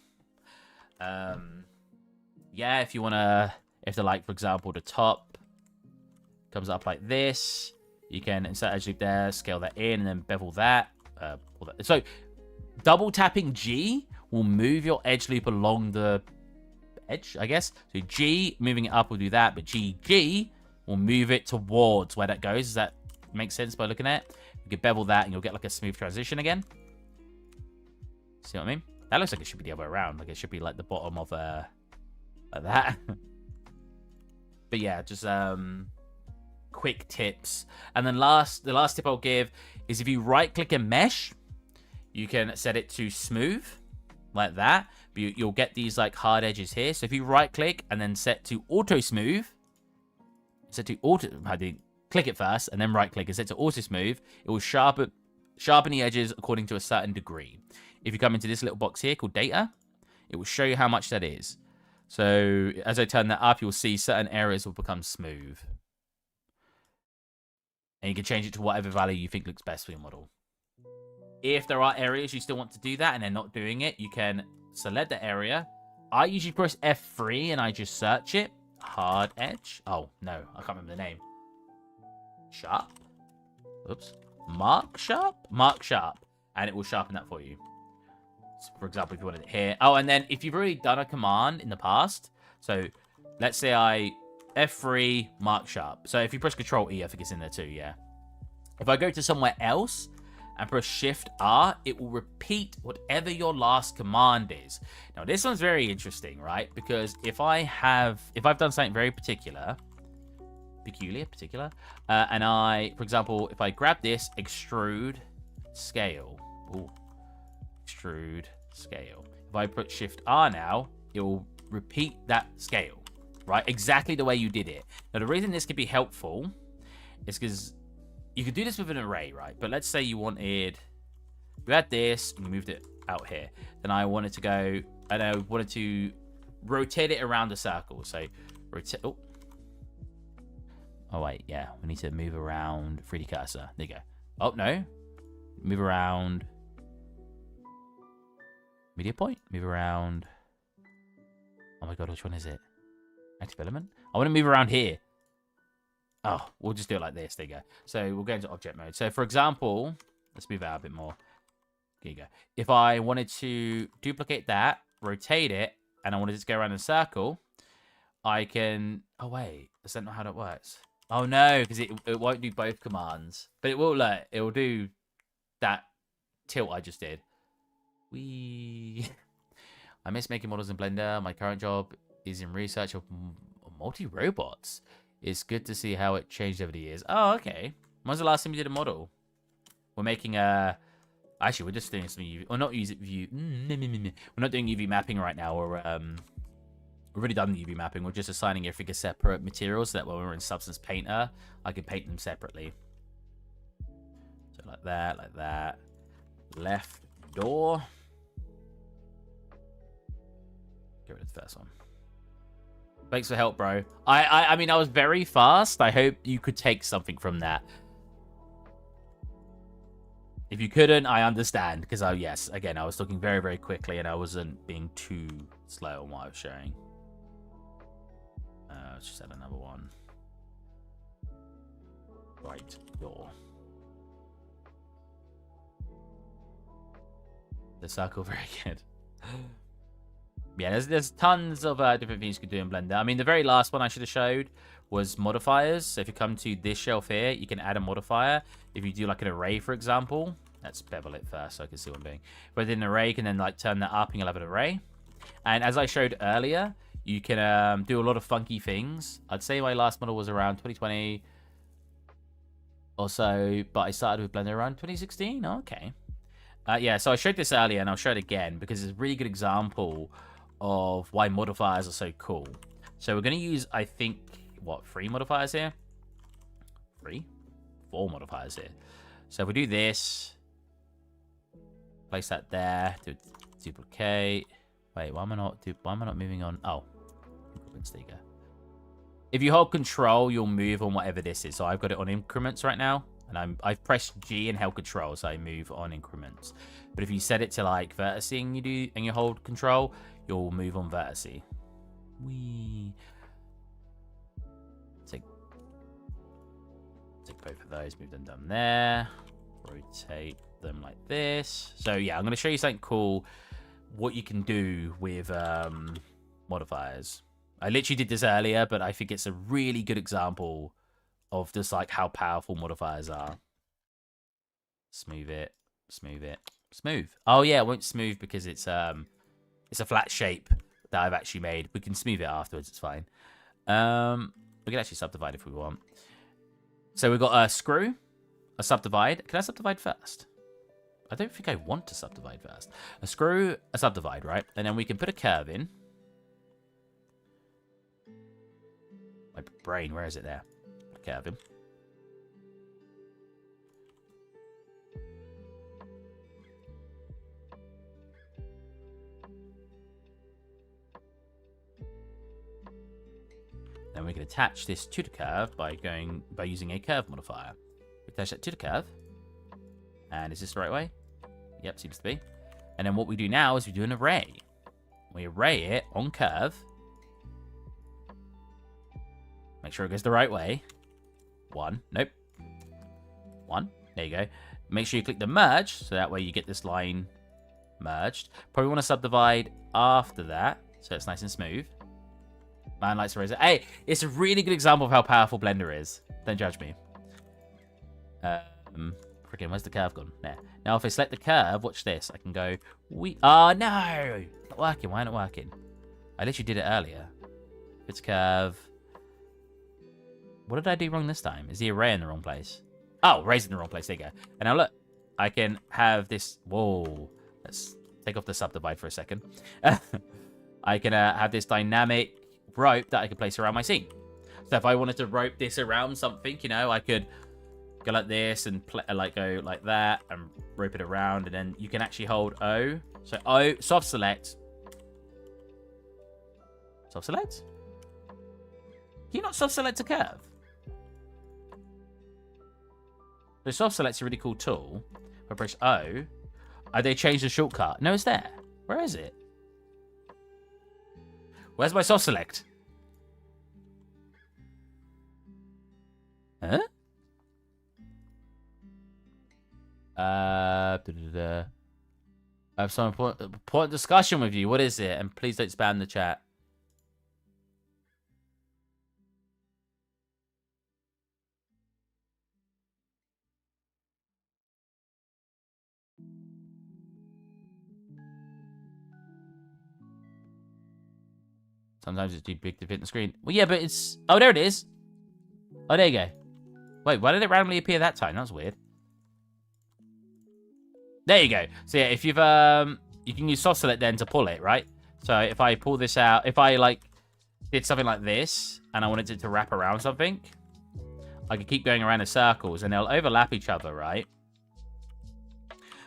Yeah, if you want to, if they're like, for example, the top comes up like this, you can insert edge loop there, scale that in, and then bevel that. So double tapping G will move your edge loop along the edge, I guess. So G, moving it up will do that, but G will move it towards where that goes. Does that make sense by looking at it? You can bevel that, and you'll get like a smooth transition again. See what I mean? That looks like it should be the other way around. Like it should be like the bottom of like that. But yeah, just quick tips. And then the last tip I'll give is if you right click a mesh, you can set it to smooth, like that. But you'll get these like hard edges here. So if you right click and then set to auto smooth, click it first and then right click and set to auto smooth, it will sharpen the edges according to a certain degree. If you come into this little box here called data, it will show you how much that is. So as I turn that up, you'll see certain areas will become smooth. And you can change it to whatever value you think looks best for your model. If there are areas you still want to do that and they're not doing it, you can select the area. I usually press F3 and I just search it. Hard edge. Oh, no. I can't remember the name. Sharp. Oops. Mark sharp? Mark sharp. And it will sharpen that for you. So for example, if you wanted it here. Oh, and then if you've already done a command in the past. So let's say I F3 mark sharp. So if you press Control E, I think it's in there too, yeah. If I go to somewhere else and press Shift R, it will repeat whatever your last command is. Now this one's very interesting, right? Because if I've done something very particular, and I, for example, if I grab this, extrude scale. Ooh, extrude scale. If I put Shift R now, it will repeat that scale, right? Exactly the way you did it. Now the reason this could be helpful is because you could do this with an array, right? But let's say you had this and you moved it out here. Then I wanted to go, and I wanted to rotate it around the circle. So rotate, oh wait, yeah. We need to move around 3D cursor. There you go. Oh, no. Move around media point. Move around. Oh my God, which one is it? Active element? I want to move around here. Oh, we'll just do it like this. There you go. So we'll go into object mode. So for example, let's move out a bit more. There you go. If I wanted to duplicate that, rotate it, and I wanted it to go around in a circle, I can... Oh, wait. Is that not how that works? Oh, no, because it won't do both commands. But it will do that tilt I just did. I miss making models in Blender. My current job is in research of multi-robots. It's good to see how it changed over the years. Oh, okay. When's the last time you did a model? We're making a... Actually, we're just doing some UV... Or not using view... We're not doing UV mapping right now. We've already done the UV mapping. We're just assigning everything as separate materials so that when we're in Substance Painter, I can paint them separately. So like that, like that. Left door. Get rid of the first one. Thanks for help, bro. I mean, I was very fast. I hope you could take something from that. If you couldn't, I understand. Because, yes, again, I was talking very, very quickly. And I wasn't being too slow on what I was showing. Let's just add another one. Right door. The circle, very good. Yeah, there's tons of different things you could do in Blender. I mean, the very last one I should have showed was modifiers. So if you come to this shelf here, you can add a modifier. If you do like an array, for example, let's bevel it first so I can see what I'm doing. But an array, you can then like turn that up and you'll have an array. And as I showed earlier, you can do a lot of funky things. I'd say my last model was around 2020 or so, but I started with Blender around 2016. Oh, okay. Yeah, so I showed this earlier and I'll show it again because it's a really good example of why modifiers are so cool. So we're going to use, I think, what, 3 modifiers here? 4 modifiers here. So if we do this, place that there, do duplicate. Wait, why am I not moving on? Oh, increments, there you go. If you hold control, you'll move on whatever this is. So I've got it on increments right now. And I've pressed G and held control, so I move on increments. But if you set it to like verticing and you hold control, you'll move on vertice. Take both of those, move them down there, rotate them like this. So yeah, I'm going to show you something cool, what you can do with modifiers. I literally did this earlier, but I think it's a really good example of just like how powerful modifiers are. Smooth it, smooth it, smooth. Oh yeah, it won't smooth because it's a flat shape that I've actually made. We can smooth it afterwards, it's fine. We can actually subdivide if we want. So we've got a screw, a subdivide. Can I subdivide first? I don't think I want to subdivide first. A screw, a subdivide, right? And then we can put a curve in. My brain, where is it there? Put a curve in. Then we can attach this to the curve by using a curve modifier. We attach that to the curve. And is this the right way? Yep, seems to be. And then what we do now is we do an array. We array it on curve. Make sure it goes the right way. 1. Nope. 1. There you go. Make sure you click the merge, so that way you get this line merged. Probably want to subdivide after that, so it's nice and smooth. Man likes to raise it. Hey, it's a really good example of how powerful Blender is. Don't judge me. Freaking, where's the curve gone? There. Now, if I select the curve, watch this. I can go, oh, no! Not working. Why not working? I literally did it earlier. It's curve. What did I do wrong this time? Is the array in the wrong place? Oh, array's in the wrong place. There you go. And now look, I can have this. Whoa. Let's take off the subdivide for a second. I can have this dynamic rope that I can place around my scene. So if I wanted to rope this around something, you know, I could go like this and go like that and rope it around, and then you can actually hold O. So O, soft select. Soft select? Can you not soft select a curve? So soft select's a really cool tool. If I press O, they changed the shortcut. No, it's there. Where is it? Where's my soft select? Huh? I have some important discussion with you. What is it? And please don't spam the chat. Sometimes it's too big to fit in the screen. Well, yeah, but it's... Oh, there it is. Oh, there you go. Wait, why did it randomly appear that time? That was weird. There you go. So, yeah, if you've... You can use soft select then to pull it, right? So, if I pull this out... If I, like, did something like this, and I wanted it to wrap around something, I could keep going around in circles, and they'll overlap each other, right?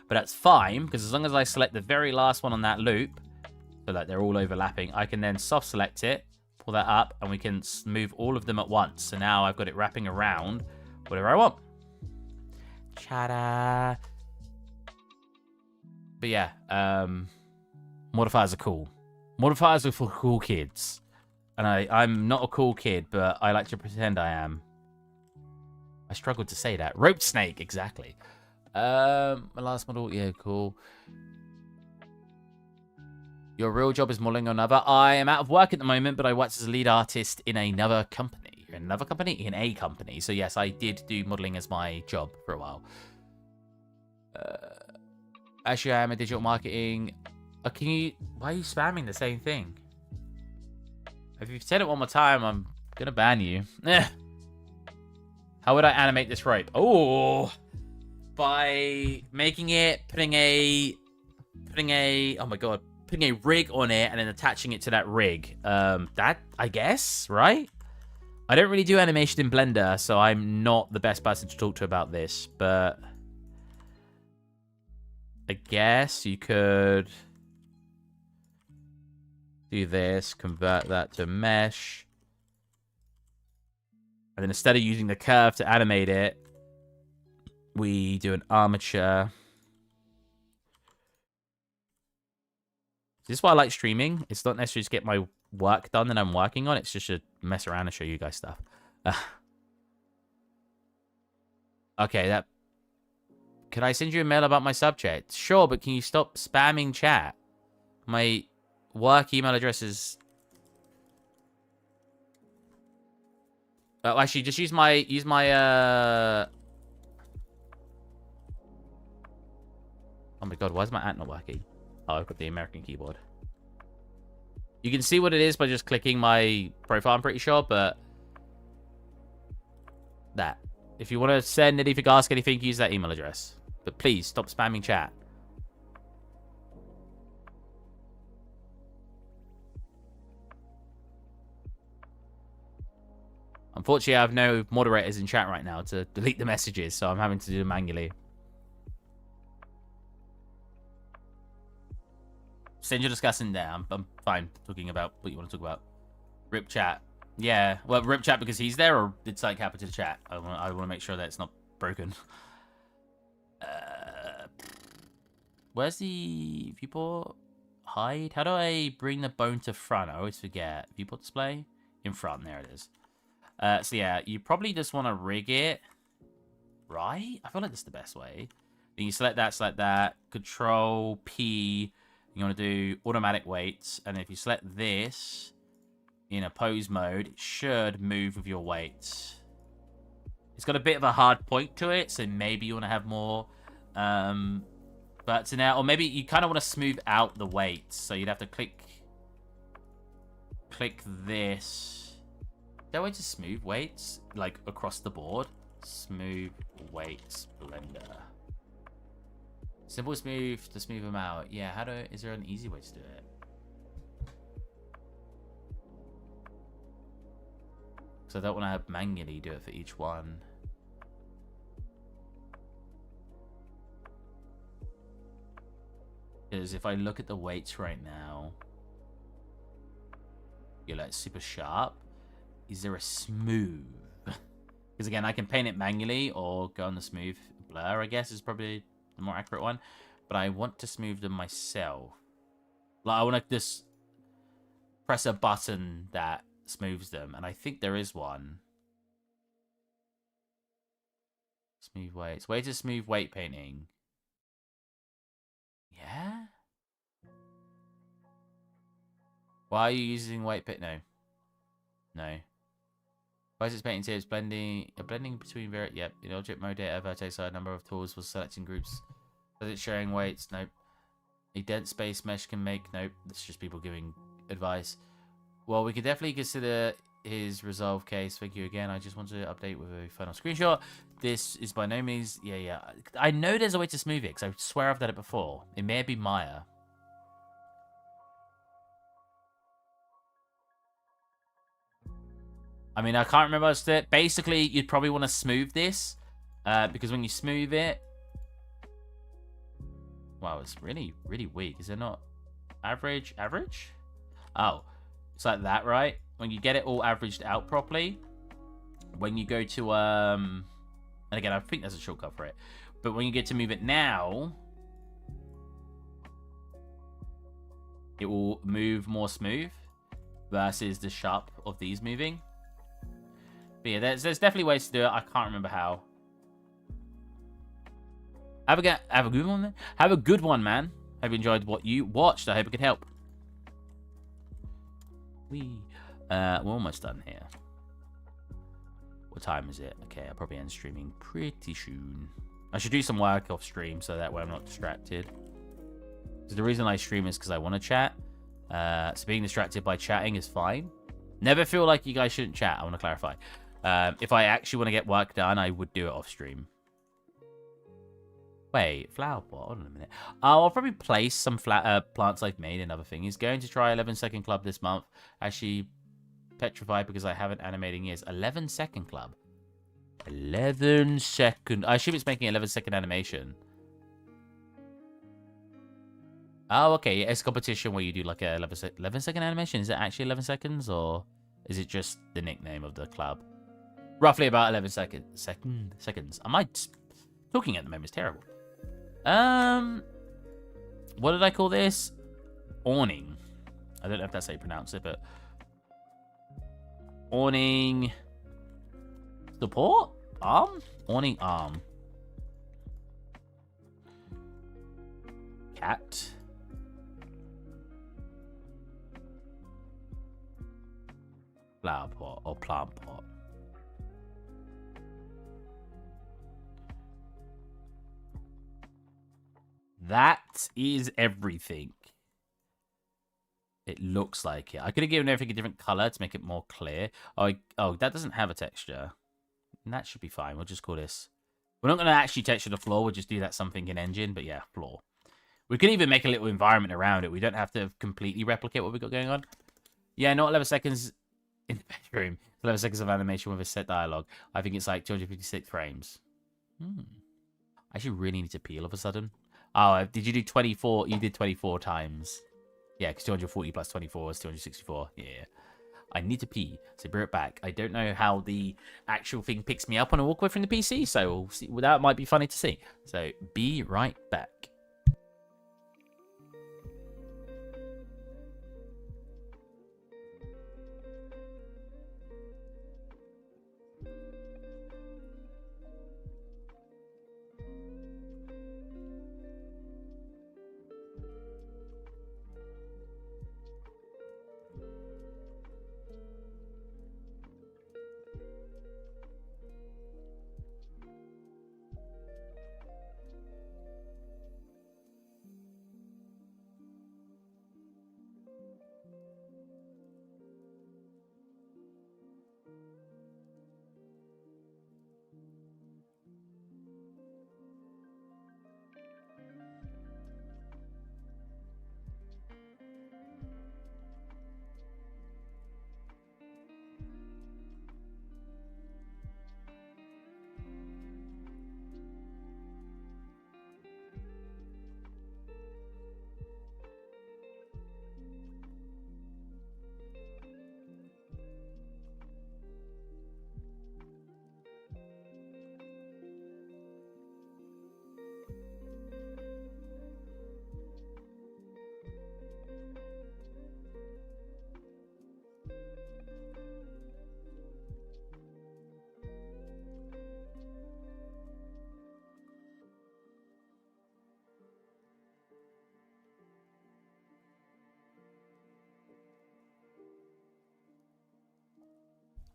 But that's fine, because as long as I select the very last one on that loop, so that they're all overlapping, I can then soft select it, pull that up, and we can move all of them at once. So now I've got it wrapping around whatever I want. Ta-da! But yeah, modifiers are cool. Modifiers are for cool kids. And I'm not a cool kid, but I like to pretend I am. I struggled to say that. Rope snake, exactly. My last model, yeah, cool. Your real job is modeling another. I am out of work at the moment, but I worked as a lead artist in another company. In a company. So yes, I did do modeling as my job for a while. Actually, I am a digital marketing. Why are you spamming the same thing? If you've said it one more time, I'm gonna ban you. How would I animate this rope? Oh, by making it, putting a, oh my god, putting a rig on it and then attaching it to that rig. That, I guess, right? I don't really do animation in Blender, so I'm not the best person to talk to about this, but I guess you could do this, convert that to mesh, and then instead of using the curve to animate it, we do an armature. This is why I like streaming. It's not necessarily to get my work done that I'm working on. It's just to mess around and show you guys stuff. Okay, Can I send you a mail about my subject? Sure, but can you stop spamming chat? My work email address is... Oh, actually, just use my Oh my god, why is my ant not working? Oh, I've got the American keyboard. You can see what it is by just clicking my profile, I'm pretty sure, but... That. If you want to send anything, ask anything, use that email address. But please, stop spamming chat. Unfortunately, I have no moderators in chat right now to delete the messages, so I'm having to do them manually. Send your discussing there. I'm fine talking about what you want to talk about. Rip chat. Yeah, well, rip chat because he's there, or did something happen to the chat? I want to make sure that it's not broken. Where's the viewport? Hide? How do I bring the bone to front? I always forget. Viewport display? In front. There it is. So yeah, you probably just want to rig it. Right? I feel like this is the best way. Then you select that. Control P. You want to do automatic weights. And if you select this in a pose mode, it should move with your weights. It's got a bit of a hard point to it, so maybe you want to have more. But to now, or maybe you kind of want to smooth out the weights. So you'd have to click this. Is there a way to smooth weights, like across the board? Smooth weights blender. Simple smooth to smooth them out. Yeah, is there an easy way to do it? Because I don't want to have manually do it for each one. Because if I look at the weights right now, you're like super sharp. Is there a smooth? Because again, I can paint it manually or go on the smooth blur, I guess is probably the more accurate one. But I want to smooth them myself. Like I want to just press a button that smooths them. And I think there is one. Smooth weights. Way to smooth weight painting. Yeah? Why are you using weight paint? No. No. Why is it painting tips? Blending between yep. In object mode data, vertex side number of tools for selecting groups. Does it sharing weights? Nope. A dense space mesh can make. Nope. That's just people giving advice. Well, we could definitely consider his resolve case. Thank you again. I just want to update with a final screenshot. This is by no means. Yeah. I know there's a way to smooth it because I swear I've done it before. It may be Maya. I mean, I can't remember. Basically, you'd probably want to smooth this because when you smooth it, wow, it's really, really weak. Is it not average? Average? Oh, it's like that, right? When you get it all averaged out properly, when you go to and again, I think there's a shortcut for it, but when you get to move it now, it will move more smooth versus the sharp of these moving. But yeah, there's definitely ways to do it. I can't remember how. Have a good one, man. Have a good one, man. Hope you enjoyed what you watched. I hope it could help. We're almost done here. What time is it? Okay, I'll probably end streaming pretty soon. I should do some work off stream so that way I'm not distracted. So the reason I stream is because I want to chat. So being distracted by chatting is fine. Never feel like you guys shouldn't chat. I want to clarify. If I actually want to get work done, I would do it off stream. Wait, flower pot. Hold on a minute. I'll probably place some plants I've made. Another thing. He's going to try 11-second club this month. Actually, petrified because I haven't animated in years. 11-second club. 11 second. I assume it's making 11-second animation. Oh, okay. It's a competition where you do like a 11-second animation. Is it actually 11 seconds or is it just the nickname of the club? Roughly about 11 seconds. Am I talking at the moment? It's terrible. What did I call this? Awning. I don't know if that's how you pronounce it, but awning support arm. Awning arm. Cat. Flower pot or plant pot. That is everything. It looks like it. I could have given everything a different color to make it more clear. Oh, that doesn't have a texture. And that should be fine. We'll just call this We're not going to actually texture the floor. We'll just do that something in engine. But yeah, floor. We can even make a little environment around it. We don't have to completely replicate what we've got going on. Yeah, not 11 seconds in the bedroom. 11 seconds of animation with a set dialogue. I think it's like 256 frames. I actually really need to pee all of a sudden. Oh, did you do 24? You did 24 times. Yeah, because 240 plus 24 is 264. Yeah. I need to pee, so be right back. I don't know how the actual thing picks me up when I walk away from the PC, so we'll see. That might be funny to see. So be right back.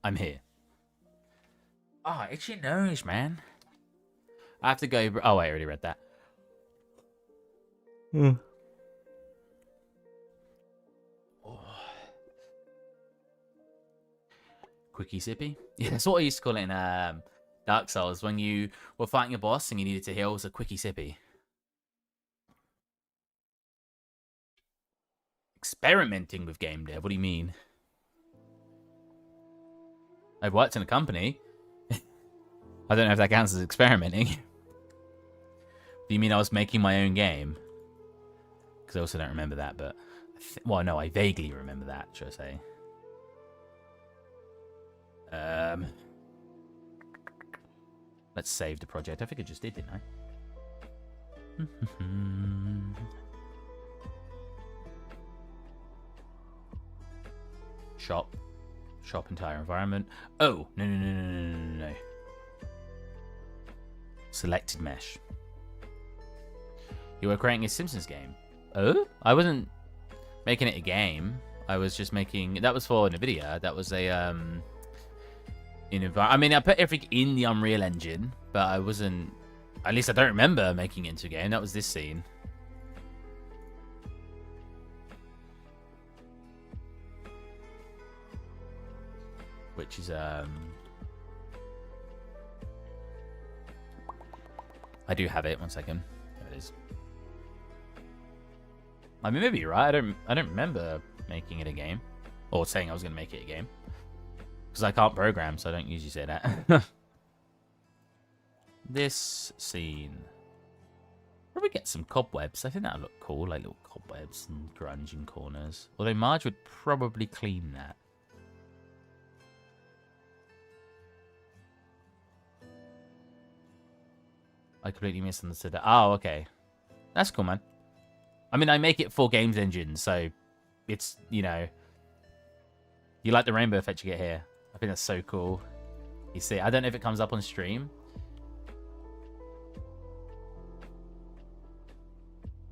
I'm here. Oh, itchy nose, man. I have to go. Oh, wait, I already read that. Oh. Quickie sippy. Yeah, that's what I used to call it in Dark Souls. When you were fighting a boss and you needed to heal, it was a quickie sippy. Experimenting with game dev? What do you mean? I've worked in a company. I don't know if that counts as experimenting. Do you mean I was making my own game? Because I also don't remember that, but... well, no, I vaguely remember that, should I say. Let's save the project. I think I just did, didn't I? Shop. Shop entire environment. Oh, no. Selected mesh. You were creating a Simpsons game. Oh? I wasn't making it a game. I was just making... that was for NVIDIA. That was a... I mean, I put everything in the Unreal Engine, but I wasn't... at least I don't remember making it into a game. That was this scene. Which is, I do have it. 1 second. There it is. I mean, maybe you're right. I don't remember making it a game. Or saying I was going to make it a game. Because I can't program, so I don't usually say that. This scene. Probably get some cobwebs. I think that would look cool. Like little cobwebs and grunge in corners. Although Marge would probably clean that. I completely misunderstood that. Oh, okay. That's cool, man. I mean, I make it for games engine, so it's, you know... you like the rainbow effect you get here. I think that's so cool. You see, I don't know if it comes up on stream.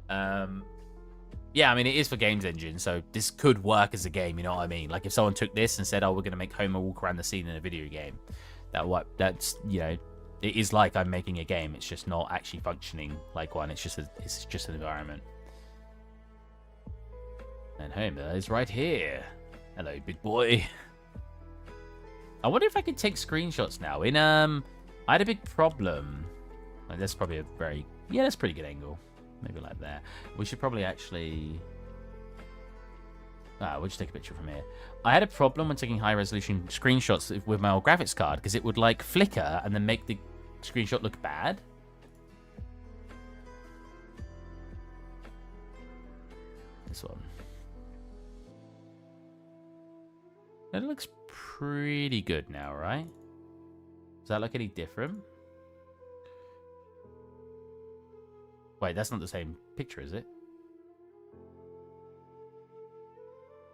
Yeah, I mean, it is for games engine, so this could work as a game, you know what I mean? Like, if someone took this and said, oh, we're going to make Homer walk around the scene in a video game, that's, you know, it is like I'm making a game. It's just not actually functioning like one. It's just an environment. And Homer is right here. Hello, big boy. I wonder if I could take screenshots now. I had a big problem Like, that's probably a very... Yeah, that's a pretty good angle. Maybe like that. We should probably actually... we'll just take a picture from here. I had a problem when taking high-resolution screenshots with my old graphics card because it would, like, flicker and then make the screenshot look bad. This one. It looks pretty good now, right? Does that look any different? Wait, that's not the same picture, is it?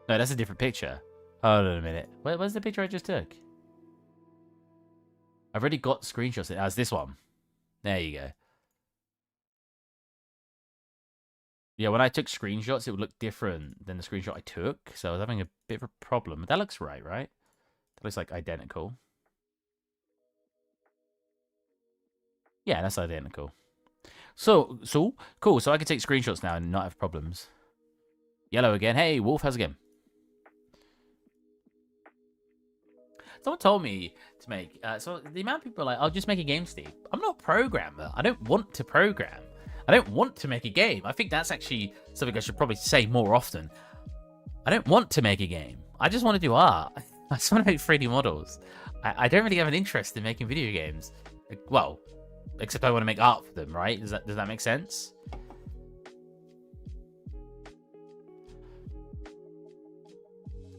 No, that's a different picture. Hold on a minute. Where's the picture I just took? I've already got screenshots. It's this one. There you go. Yeah, when I took screenshots, it would look different than the screenshot I took. So I was having a bit of a problem. That looks right? That looks like identical. Yeah, that's identical. So cool. So I can take screenshots now and not have problems. Yellow again. Hey, Wolf, how's it going? Someone told me to make... so the amount of people are like, I'll just make a game, Steve. I'm not a programmer. I don't want to program. I don't want to make a game. I think that's actually something I should probably say more often. I don't want to make a game. I just want to do art. I just want to make 3D models. I don't really have an interest in making video games. Well, except I want to make art for them, right? Does that make sense?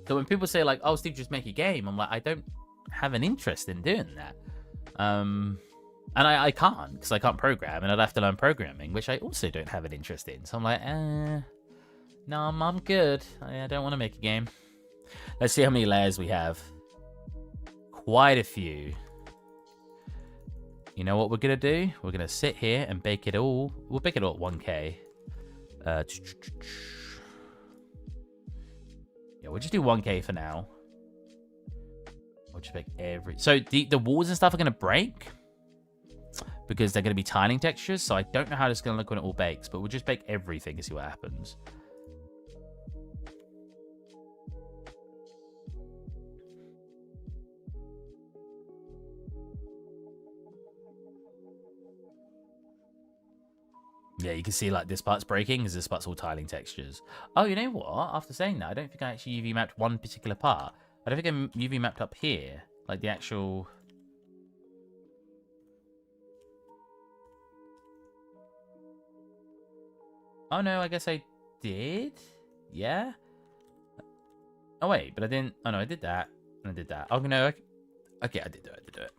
So when people say like, "Oh, Steve, just make a game," I'm like, I don't have an interest in doing that. And I can't because I can't program, and I'd have to learn programming, which I also don't have an interest in. So I'm like, no, I'm good. I don't want to make a game. Let's see how many layers we have. Quite a few. You know what we're gonna do? We're gonna sit here and bake it all. We'll bake it all at 1K. Yeah, we'll just do 1K for now. We'll just bake so the walls and stuff are gonna break because they're gonna be tiling textures. So I don't know how this is gonna look when it all bakes, but we'll just bake everything and see what happens. Yeah, you can see like this part's breaking because this part's all tiling textures. Oh, you know what? After saying that, I don't think I actually UV mapped one particular part. I don't think I UV mapped up here, like the actual... Oh no, I guess I did? Yeah? Oh wait, but I didn't... Oh no, I did that. And I did that. Oh no, okay, I did do it.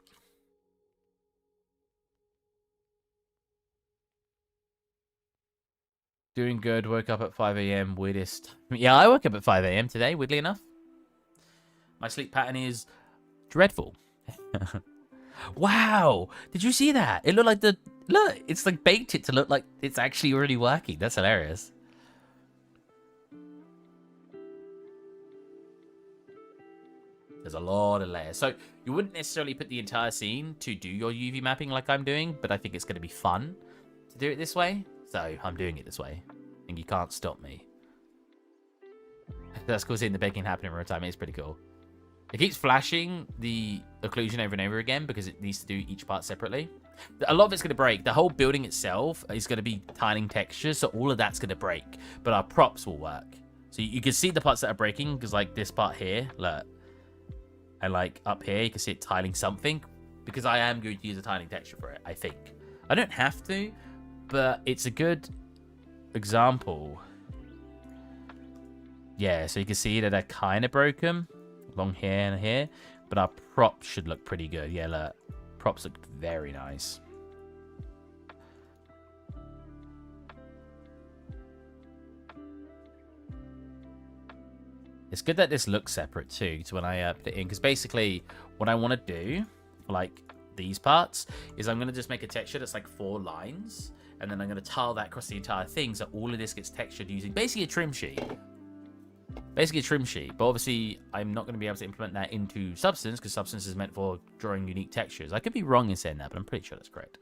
Doing good. Woke up at 5 a.m. Weirdest. Yeah, I woke up at 5 a.m. today, weirdly enough. My sleep pattern is dreadful. Wow! Did you see that? It looked like the... Look! It's like baked it to look like it's actually already working. That's hilarious. There's a lot of layers. So you wouldn't necessarily put the entire scene to do your UV mapping like I'm doing, but I think it's going to be fun to do it this way. So I'm doing it this way, and you can't stop me. That's cool seeing the baking happen in real time. It's pretty cool. It keeps flashing the occlusion over and over again because it needs to do each part separately. A lot of it's going to break. The whole building itself is going to be tiling textures, so all of that's going to break. But our props will work. So you can see the parts that are breaking because, like, this part here, look. And, like, up here, you can see it tiling something because I am going to use a tiling texture for it, I think. I don't have to, but it's a good example. Yeah, so you can see that they're kind of broken along here and here, but our props should look pretty good. Yeah, look, props look very nice. It's good that this looks separate too to when I put it in, because basically what I want to do for like these parts is I'm going to just make a texture that's like 4 lines, and then I'm going to tile that across the entire thing so all of this gets textured using basically a trim sheet. Basically a trim sheet, but obviously I'm not going to be able to implement that into Substance because Substance is meant for drawing unique textures. I could be wrong in saying that, but I'm pretty sure that's correct.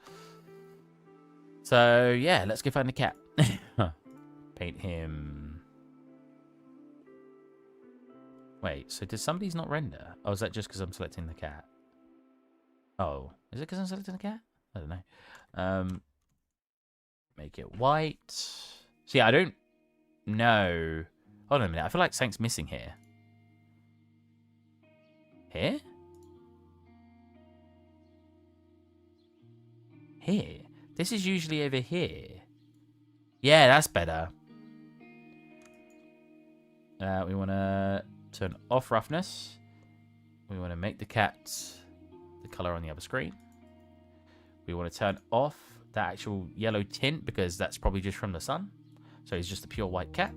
So yeah, let's go find the cat. Paint him. Wait, so does somebody's not render? Oh, is that just because I'm selecting the cat? Oh, is it because I'm selecting the cat? I don't know. Make it white. See, I don't know. Hold on a minute. I feel like something's missing here. Here? Here? This is usually over here. Yeah, that's better. We want to turn off roughness. We want to make the cat the color on the other screen. We want to turn off the actual yellow tint because that's probably just from the sun. So he's just a pure white cat.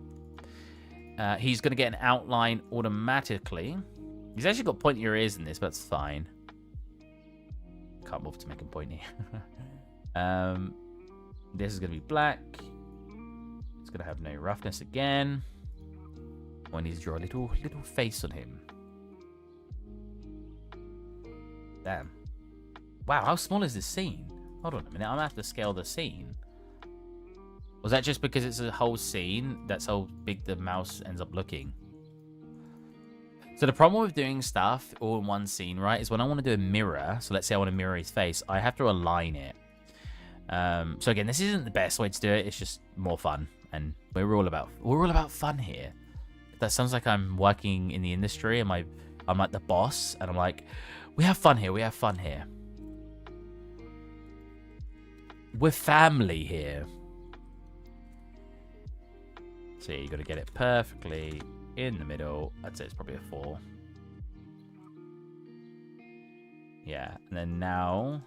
He's going to get an outline automatically. He's actually got pointier ears in this, but that's fine. Can't bother to make him pointy. This is going to be black. It's going to have no roughness again. I need to draw a little face on him. Damn. Wow, how small is this scene? Hold on a minute, I'm going to have to scale the scene. Was that just because it's a whole scene? That's how big the mouse ends up looking. So the problem with doing stuff all in one scene, right, is when I want to do a mirror, so let's say I want to mirror his face, I have to align it. So again, this isn't the best way to do it, it's just more fun. And we're all about fun here. That sounds like I'm working in the industry and I'm like the boss and I'm like, we have fun here, we have fun here. We're family here. So you got to get it perfectly in the middle. I'd say it's probably a 4. Yeah, and then now,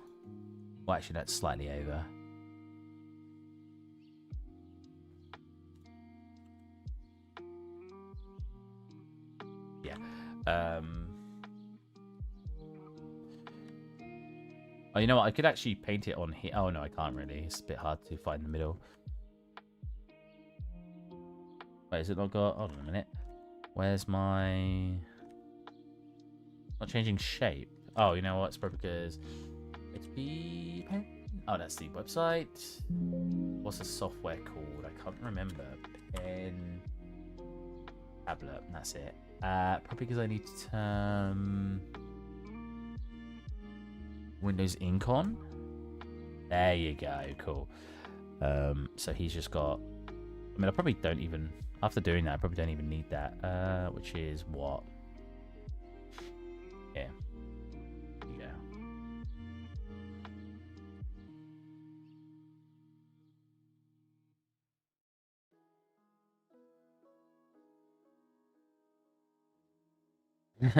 well, actually that's slightly over. Yeah. Oh, you know what? I could actually paint it on here. Oh no, I can't really. It's a bit hard to find the middle. Wait, is it not got... Hold on a minute. Where's my... Not changing shape. Oh, you know what? It's probably because... HP pen? Oh, that's the website. What's the software called? I can't remember. Pen... Tablet. That's it. Probably because I need to turn... Windows Ink on. There you go. Cool. So he's just got... I mean, I probably don't even... After doing that, I probably don't even need that. Which is what? Yeah. Yeah. It's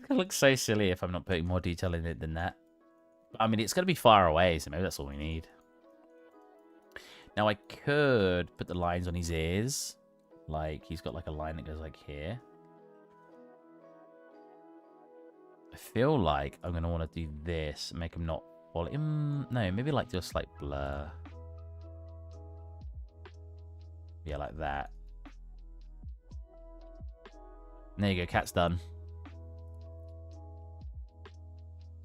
gonna look so silly if I'm not putting more detail in it than that. I mean, it's gonna be far away, so maybe that's all we need. Now I could put the lines on his ears. Like, he's got like a line that goes like here. I feel like I'm gonna want to do this and make him not fall. No, maybe like do a slight blur. Yeah, like that. And there you go, cat's done.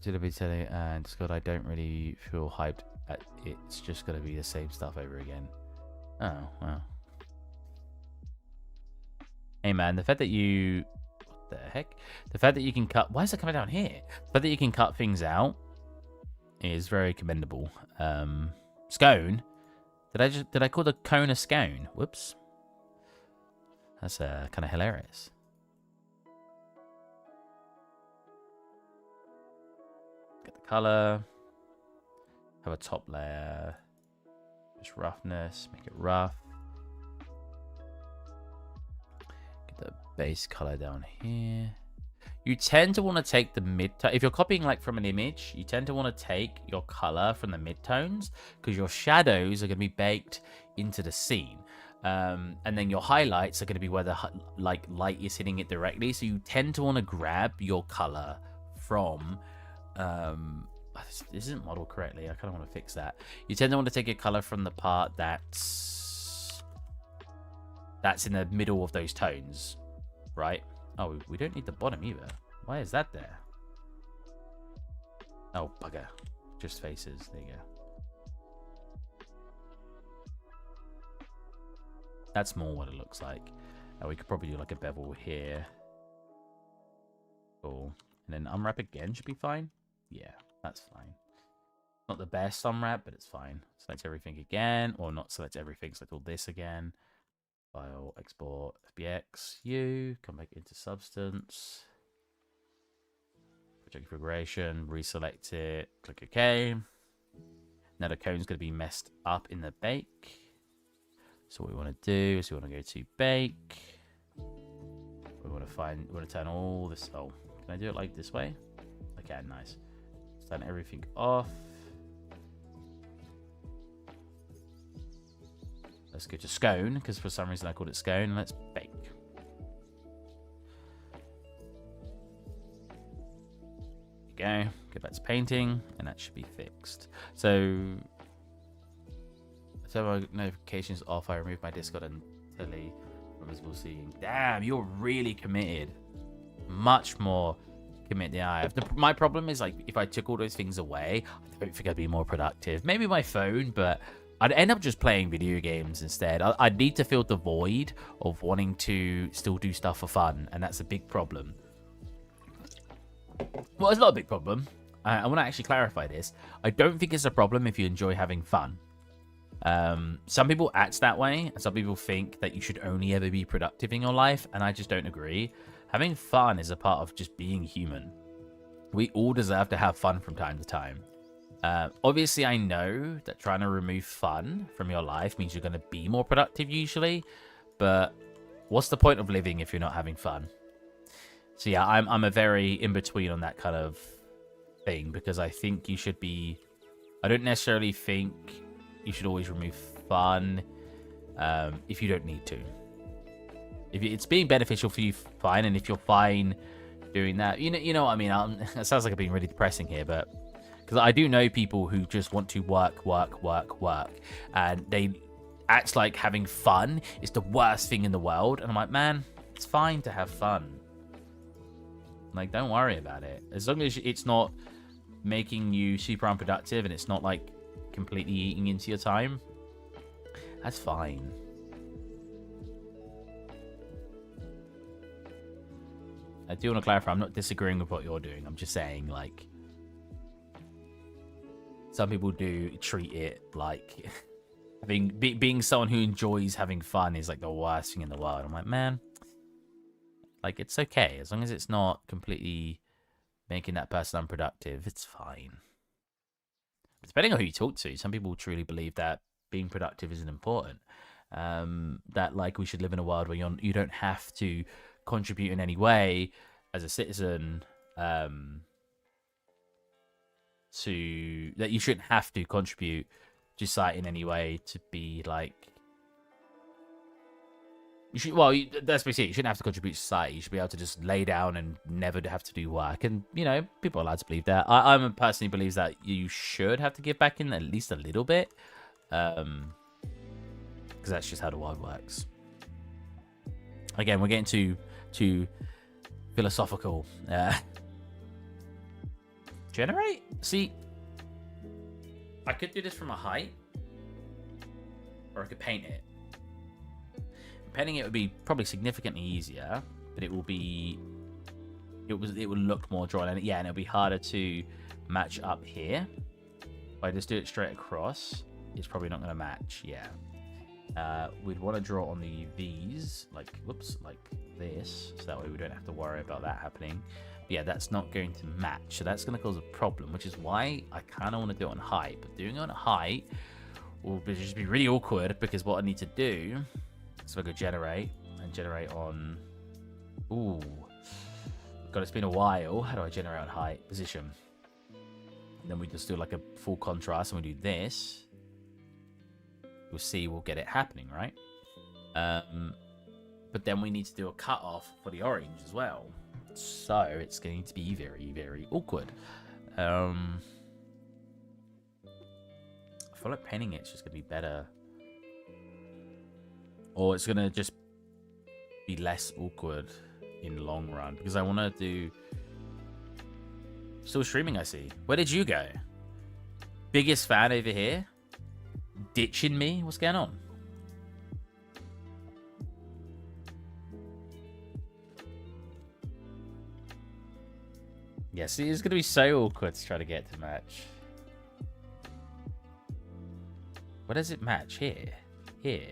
Should I be telling and Discord? I don't really feel hyped at it's just gonna be the same stuff over again. Oh, wow. Hey man, the fact that you... What the heck? The fact that you can cut... Why is it coming down here? The fact that you can cut things out is very commendable. Scone? Did I call the cone a scone? Whoops. That's kind of hilarious. Get the color. Have a top layer. Just roughness. Make it rough. Get the base color down here. You tend to want to take the mid-tone. If you're copying like from an image, you tend to want to take your color from the mid-tones because your shadows are going to be baked into the scene. And then your highlights are going to be where the light is hitting it directly. So you tend to want to grab your color from... this isn't modeled correctly. I kind of want to fix that. You tend to want to take your color from the part that's in the middle of those tones, right? Oh, we don't need the bottom either. Why is that there? Oh, bugger. Just faces. There you go. That's more what it looks like. We could probably do like a bevel here. Cool. And then unwrap again should be fine. Yeah, that's fine. Not the best unwrap, but it's fine. Select everything again, or not select everything, select all this again. File, export, FBX, U, come back into Substance. Project configuration, reselect it, click OK. Now the cone's going to be messed up in the bake. So what we want to do is we want to go to bake. We want to turn all this. Oh, can I do it like this way? Okay, nice. Let's turn everything off. Let's go to scone because for some reason I called it scone. Let's bake. There you go. Go back to painting, and that should be fixed. So my notifications off. I remove my Discord and totally from visible seeing. Damn, you're really committed. Much more committed than I have. My problem is like if I took all those things away, I don't think I'd be more productive. Maybe my phone, but I'd end up just playing video games instead. I'd need to fill the void of wanting to still do stuff for fun, and that's a big problem. Well, it's not a big problem. I want to actually clarify this. I don't think it's a problem if you enjoy having fun. Some people act that way, and some people think that you should only ever be productive in your life, and I just don't agree. Having fun is a part of just being human. We all deserve to have fun from time to time. Obviously, I know that trying to remove fun from your life means you're going to be more productive usually, but what's the point of living if you're not having fun? So yeah, I'm a very in-between on that kind of thing, because I think you should be... I don't necessarily think you should always remove fun if you don't need to. If it's being beneficial for you, fine, and if you're fine doing that, you know what I mean? It sounds like I'm being really depressing here, but... Because I do know people who just want to work, and they act like having fun is the worst thing in the world. And I'm like, man, it's fine to have fun. Like, don't worry about it. As long as it's not making you super unproductive and it's not, like, completely eating into your time, that's fine. I do want to clarify, I'm not disagreeing with what you're doing. I'm just saying, like... Some people do treat it like being someone who enjoys having fun is like the worst thing in the world. I'm like, man, like it's okay as long as it's not completely making that person unproductive. It's fine. But depending on who you talk to, some people truly believe that being productive isn't important. That like we should live in a world where you don't have to contribute in any way as a citizen. That you shouldn't have to contribute to society in any way to be like you should. Well, that's basically it. You shouldn't have to contribute to society. You should be able to just lay down and never have to do work. And you know, people are allowed to believe that. I'm personally believes that you should have to give back in at least a little bit, because that's just how the world works. Again, we're getting too philosophical. Generate? See, I could do this from a height, or I could paint it. Painting it would be probably significantly easier, but it will look more drawn, and yeah, and it'll be harder to match up here. If I just do it straight across, it's probably not going to match. Yeah, we'd want to draw on the UVs, like this, so that way we don't have to worry about that happening. Yeah, that's not going to match, so that's going to cause a problem, which is why I kind of want to do it on height. But doing it on height will just be really awkward, because what I need to do is I go generate and generate on... Ooh. God, it's been a while. How do I generate on height? Position. And then we just do like a full contrast, and we do this. You'll see we'll get it happening, right? But then we need to do a cutoff for the orange as well. So it's going to be very, very awkward. I feel like painting it's just going to be better. Or it's going to just be less awkward in the long run. Because I want to do... Still streaming, I see. Where did you go? Biggest fan over here? Ditching me? What's going on? Yeah, see, it's going to be so awkward to try to get it to match. Where does it match? Here. Here.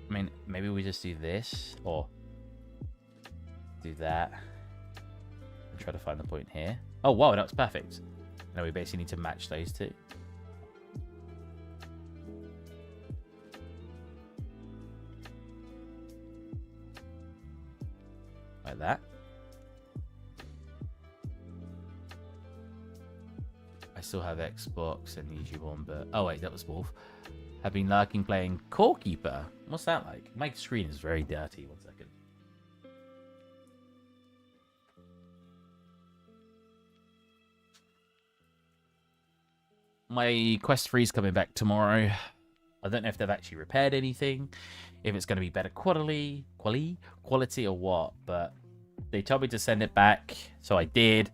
I mean, maybe we just do this, or do that. And try to find the point here. Oh, wow, that was perfect. Now we basically need to match those two. Like that. I still have Xbox and YouTube on, but... Oh, wait, that was Wolf. Have been lurking playing Core Keeper. What's that like? My screen is very dirty. 1 second. My Quest 3 is coming back tomorrow. I don't know if they've actually repaired anything, if it's going to be better quality or what, but they told me to send it back, so I did,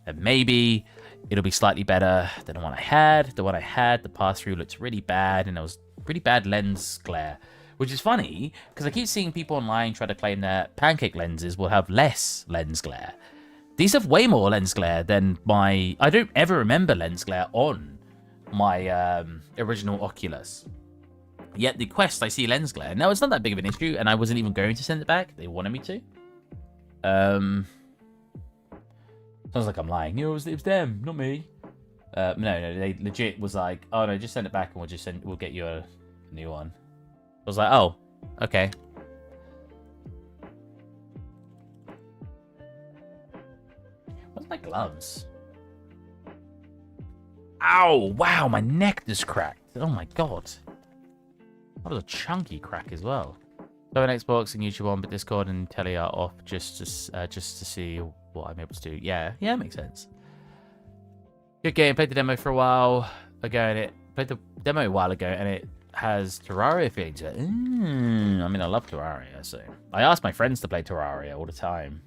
and maybe it'll be slightly better than the one I had. The one I had, the pass-through looked really bad, and it was pretty bad lens glare, which is funny, because I keep seeing people online try to claim that pancake lenses will have less lens glare. These have way more lens glare than my... I don't ever remember lens glare on my original Oculus. Yet the Quest, I see lens glare. No, it's not that big of an issue, and I wasn't even going to send it back. They wanted me to. Sounds like I'm lying. It was them, not me. No, they legit was like, oh no, just send it back and we'll get you a new one. I was like, oh, okay. What's my gloves? Ow! Wow, my neck just cracked. Oh my god. That was a chunky crack as well. So an Xbox and YouTube on, but Discord and Telly are off just to see what I'm able to do. Yeah, it makes sense. Good game. Played the demo for a while ago, and played the demo a while ago, and it has Terraria feeling to it. I mean, I love Terraria, so I ask my friends to play Terraria all the time.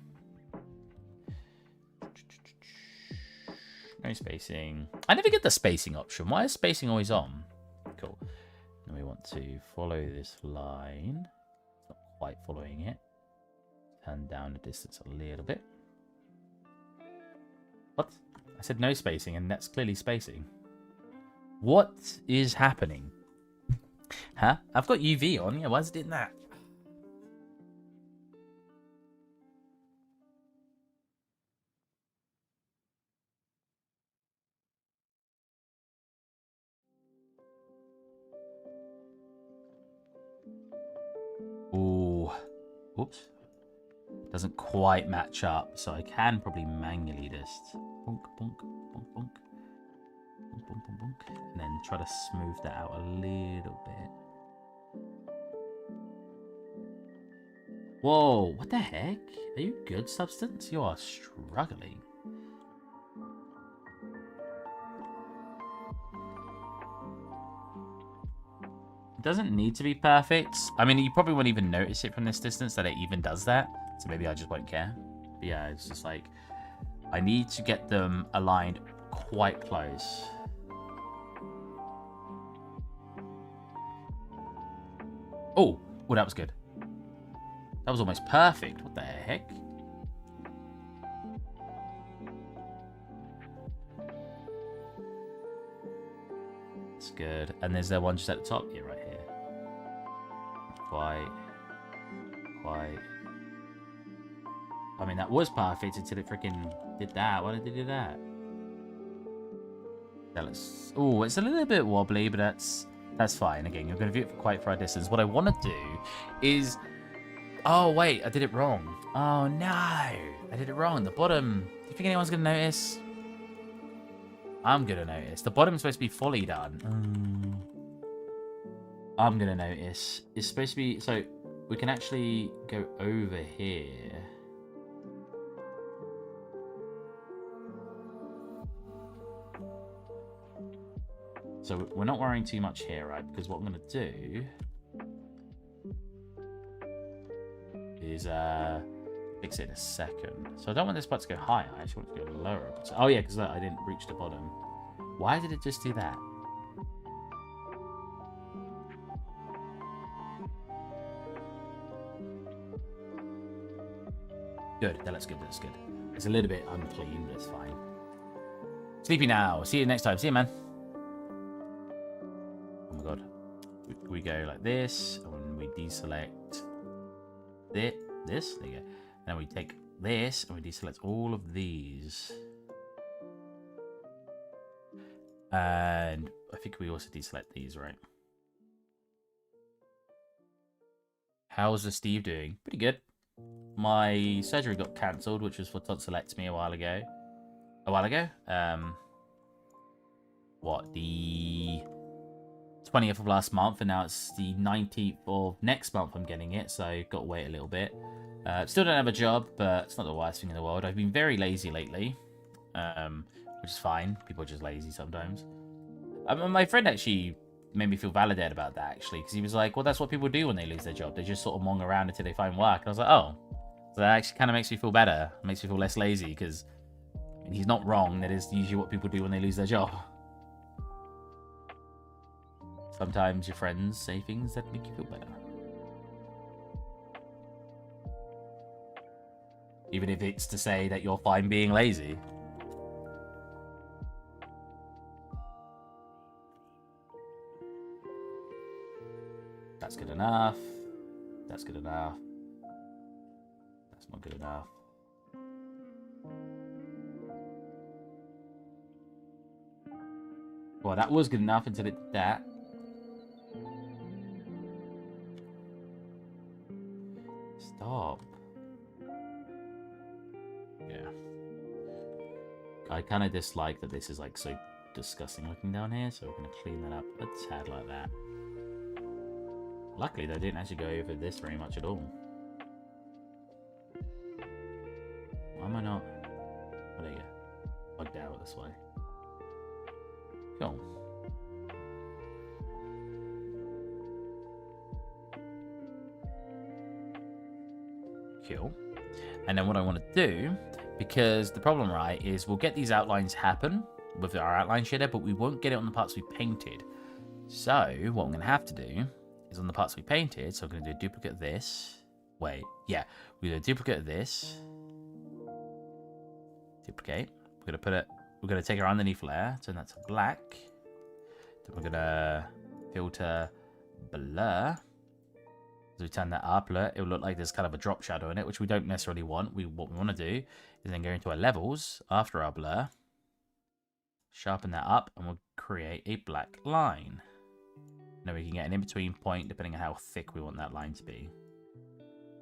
No spacing. I never get the spacing option. Why is spacing always on? Cool. And we want to follow this line. It's not quite following it. Turn down the distance a little bit. What? I said no spacing, and that's clearly spacing. What is happening? Huh? I've got UV on. Yeah, why is it doing that? Ooh. Oops. Doesn't quite match up, so I can probably manually just bonk, bonk, bonk, bonk, bonk, bonk, bonk, bonk, and then try to smooth that out a little bit. Whoa, what the heck? Are you good, Substance? You are struggling. It doesn't need to be perfect. I mean, you probably won't even notice it from this distance that it even does that. So maybe I just won't care. But yeah, it's just like, I need to get them aligned quite close. Oh, well, that was good. That was almost perfect. What the heck? It's good. And there's the one just at the top here, right here. Quite. I mean, that was perfect until it freaking did that. Why did it do that? Oh, it's a little bit wobbly, but that's fine. Again, you're going to view it for quite far distance. What I want to do is... Oh, wait, I did it wrong. Oh, no. I did it wrong. The bottom... Do you think anyone's going to notice? I'm going to notice. The bottom's supposed to be fully done. I'm going to notice. It's supposed to be... So, we can actually go over here. So, we're not worrying too much here, right? Because what I'm going to do... is fix it in a second. So I don't want this part to go higher. I actually want it to go lower. Oh yeah, because I didn't reach the bottom. Why did it just do that? Good. That looks good. That's good. It's a little bit unclean, but it's fine. Sleepy now. See you next time. See you, man. Oh my god. We go like this, and we deselect this. There you go. And then we take this, and we deselect all of these. And I think we also deselect these, right? How's the Steve doing? Pretty good. My surgery got cancelled, which was for tonsillectomy a while ago. What, the 20th of last month, and now it's the 19th of next month I'm getting it, so got to wait a little bit. Still don't have a job, but it's not the worst thing in the world. I've been very lazy lately, which is fine. People are just lazy sometimes. My friend actually made me feel validated about that, actually, because he was like, well, that's what people do when they lose their job. They just sort of mong around until they find work. And I was like, oh, so that actually kind of makes me feel better. It makes me feel less lazy, because he's not wrong. That is usually what people do when they lose their job. Sometimes your friends say things that make you feel better. Even if it's to say that you're fine being lazy. That's good enough. That's good enough. That's not good enough. Well, that was good enough until it did that. Stop. Yeah. I kind of dislike that this is like so disgusting looking down here, so we're going to clean that up a tad like that. Luckily, they didn't actually go over this very much at all. Why am I not? Oh, there you go. Bugged out this way. Cool. Cool. And then what I want to do, because the problem, right, is we'll get these outlines happen with our outline shader, but we won't get it on the parts we painted. So what I'm going to have to do is on the parts we painted, so I'm going to do a duplicate of this. Wait, yeah, we're going to do a duplicate of this. Duplicate. We're going to take our underneath layer, turn that to black. Then we're going to filter blur. As we turn that up, look, it will look like there's kind of a drop shadow in it, which we don't necessarily want. What we want to do is then go into our levels after our blur, sharpen that up, and we'll create a black line. Now we can get an in-between point depending on how thick we want that line to be.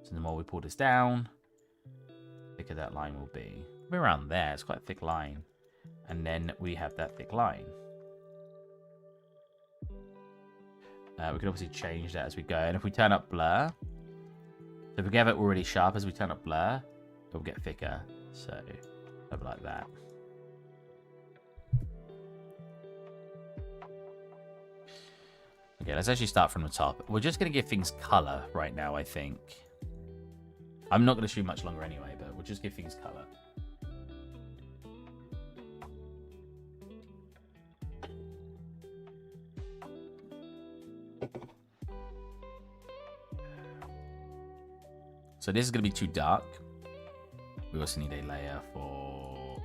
So the more we pull this down, the thicker that line will be. We're around there. It's quite a thick line. And then we have that thick line. We can obviously change that as we go. And if we turn up blur, so if we have it already sharp, as we turn up blur, it'll get thicker. So, over like that. Okay, let's actually start from the top. We're just going to give things color right now, I think. I'm not going to shoot much longer anyway, but we'll just give things color. So this is going to be too dark. We also need a layer for...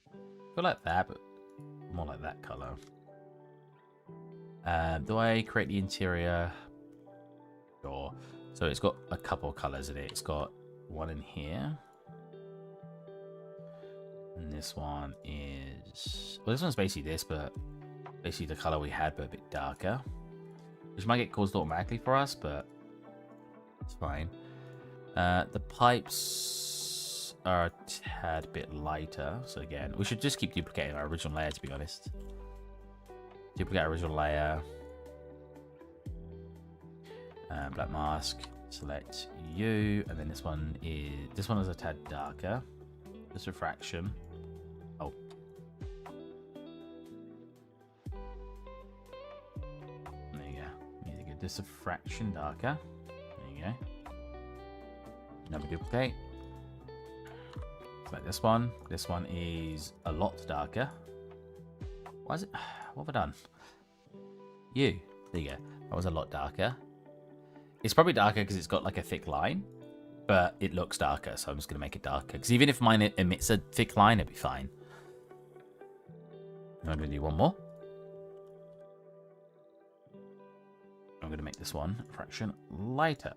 I feel like that, but more like that color. Do I create the interior? Sure. So it's got a couple of colors in it. It's got one in here. And this one is... Well, this one's basically this, but basically the color we had, but a bit darker. Which might get caused automatically for us, but it's fine. The pipes are a tad bit lighter. So again, we should just keep duplicating our original layer, to be honest. Duplicate original layer. Black mask. Select you, and then this one is a tad darker. This refraction. Oh. There you go. Need to get this refraction darker. There you go. Another duplicate. Select this one. This one is a lot darker. Why is it? What have I done? You. There you go. That was a lot darker. It's probably darker because it's got like a thick line, but it looks darker, so I'm just going to make it darker. Because even if mine emits a thick line, it'd be fine. I'm going to do one more. I'm going to make this one a fraction lighter.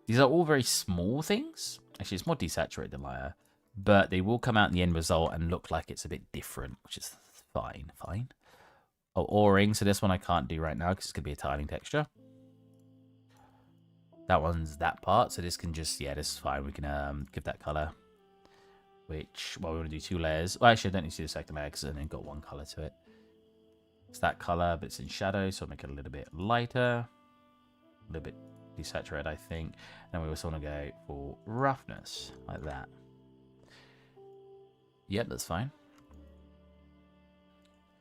These are all very small things. Actually, it's more desaturated than lighter, but they will come out in the end result and look like it's a bit different, which is fine. Oh, O-ring. So this one I can't do right now because it's going to be a tiling texture. That one's that part, so this can just, yeah, this is fine. We can give that color, which, well, we want to do 2 layers. Well, actually, I don't need to do the second layer because I only got 1 color to it. It's that color, but it's in shadow, so I'll make it a little bit lighter. A little bit desaturated, I think. And we also want to go for roughness, like that. Yep, that's fine.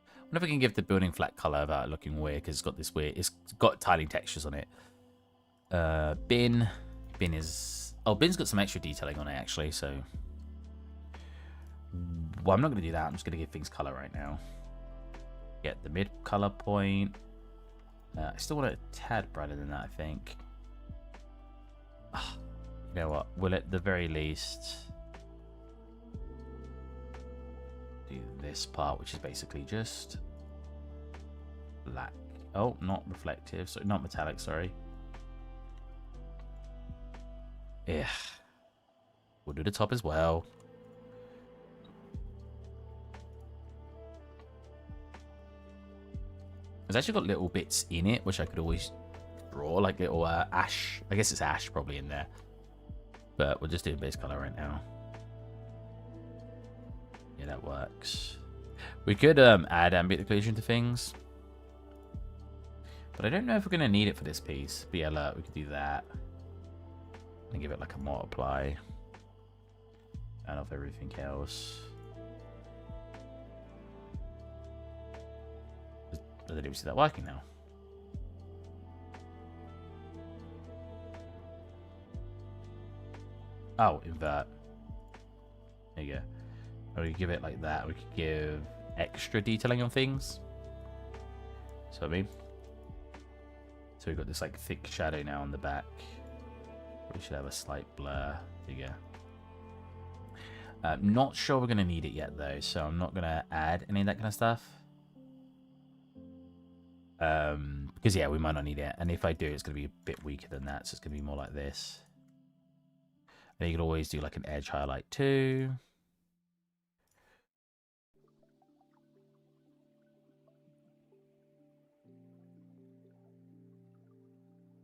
I wonder if we can give the building flat color without looking weird, because it's got this weird, it's got tiling textures on it. Bin is, oh, bin's got some extra detailing on it actually, so well, I'm not going to do that. I'm just going to give things color right now. Get the mid color point. I still want it a tad brighter than that, I think. You know what, we'll at the very least do this part, which is basically just black. Oh, not reflective, so not metallic, sorry. Yeah, we'll do the top as well. It's actually got little bits in it, which I could always draw, like little ash. I guess it's ash probably in there. But we'll just do base color right now. Yeah, that works. We could add ambient occlusion to things. But I don't know if we're going to need it for this piece. But yeah, look, we could do that. And give it like a multiply. And off everything else. I don't even see that working now. Oh, invert. There you go. Or we give it like that. We could give extra detailing on things. So I mean, so we've got this like thick shadow now on the back. We should have a slight blur. There you go. Not sure we're going to need it yet though, so I'm not going to add any of that kind of stuff. Because yeah, we might not need it, and if I do, it's going to be a bit weaker than that, so it's going to be more like this. And you can always do like an edge highlight too.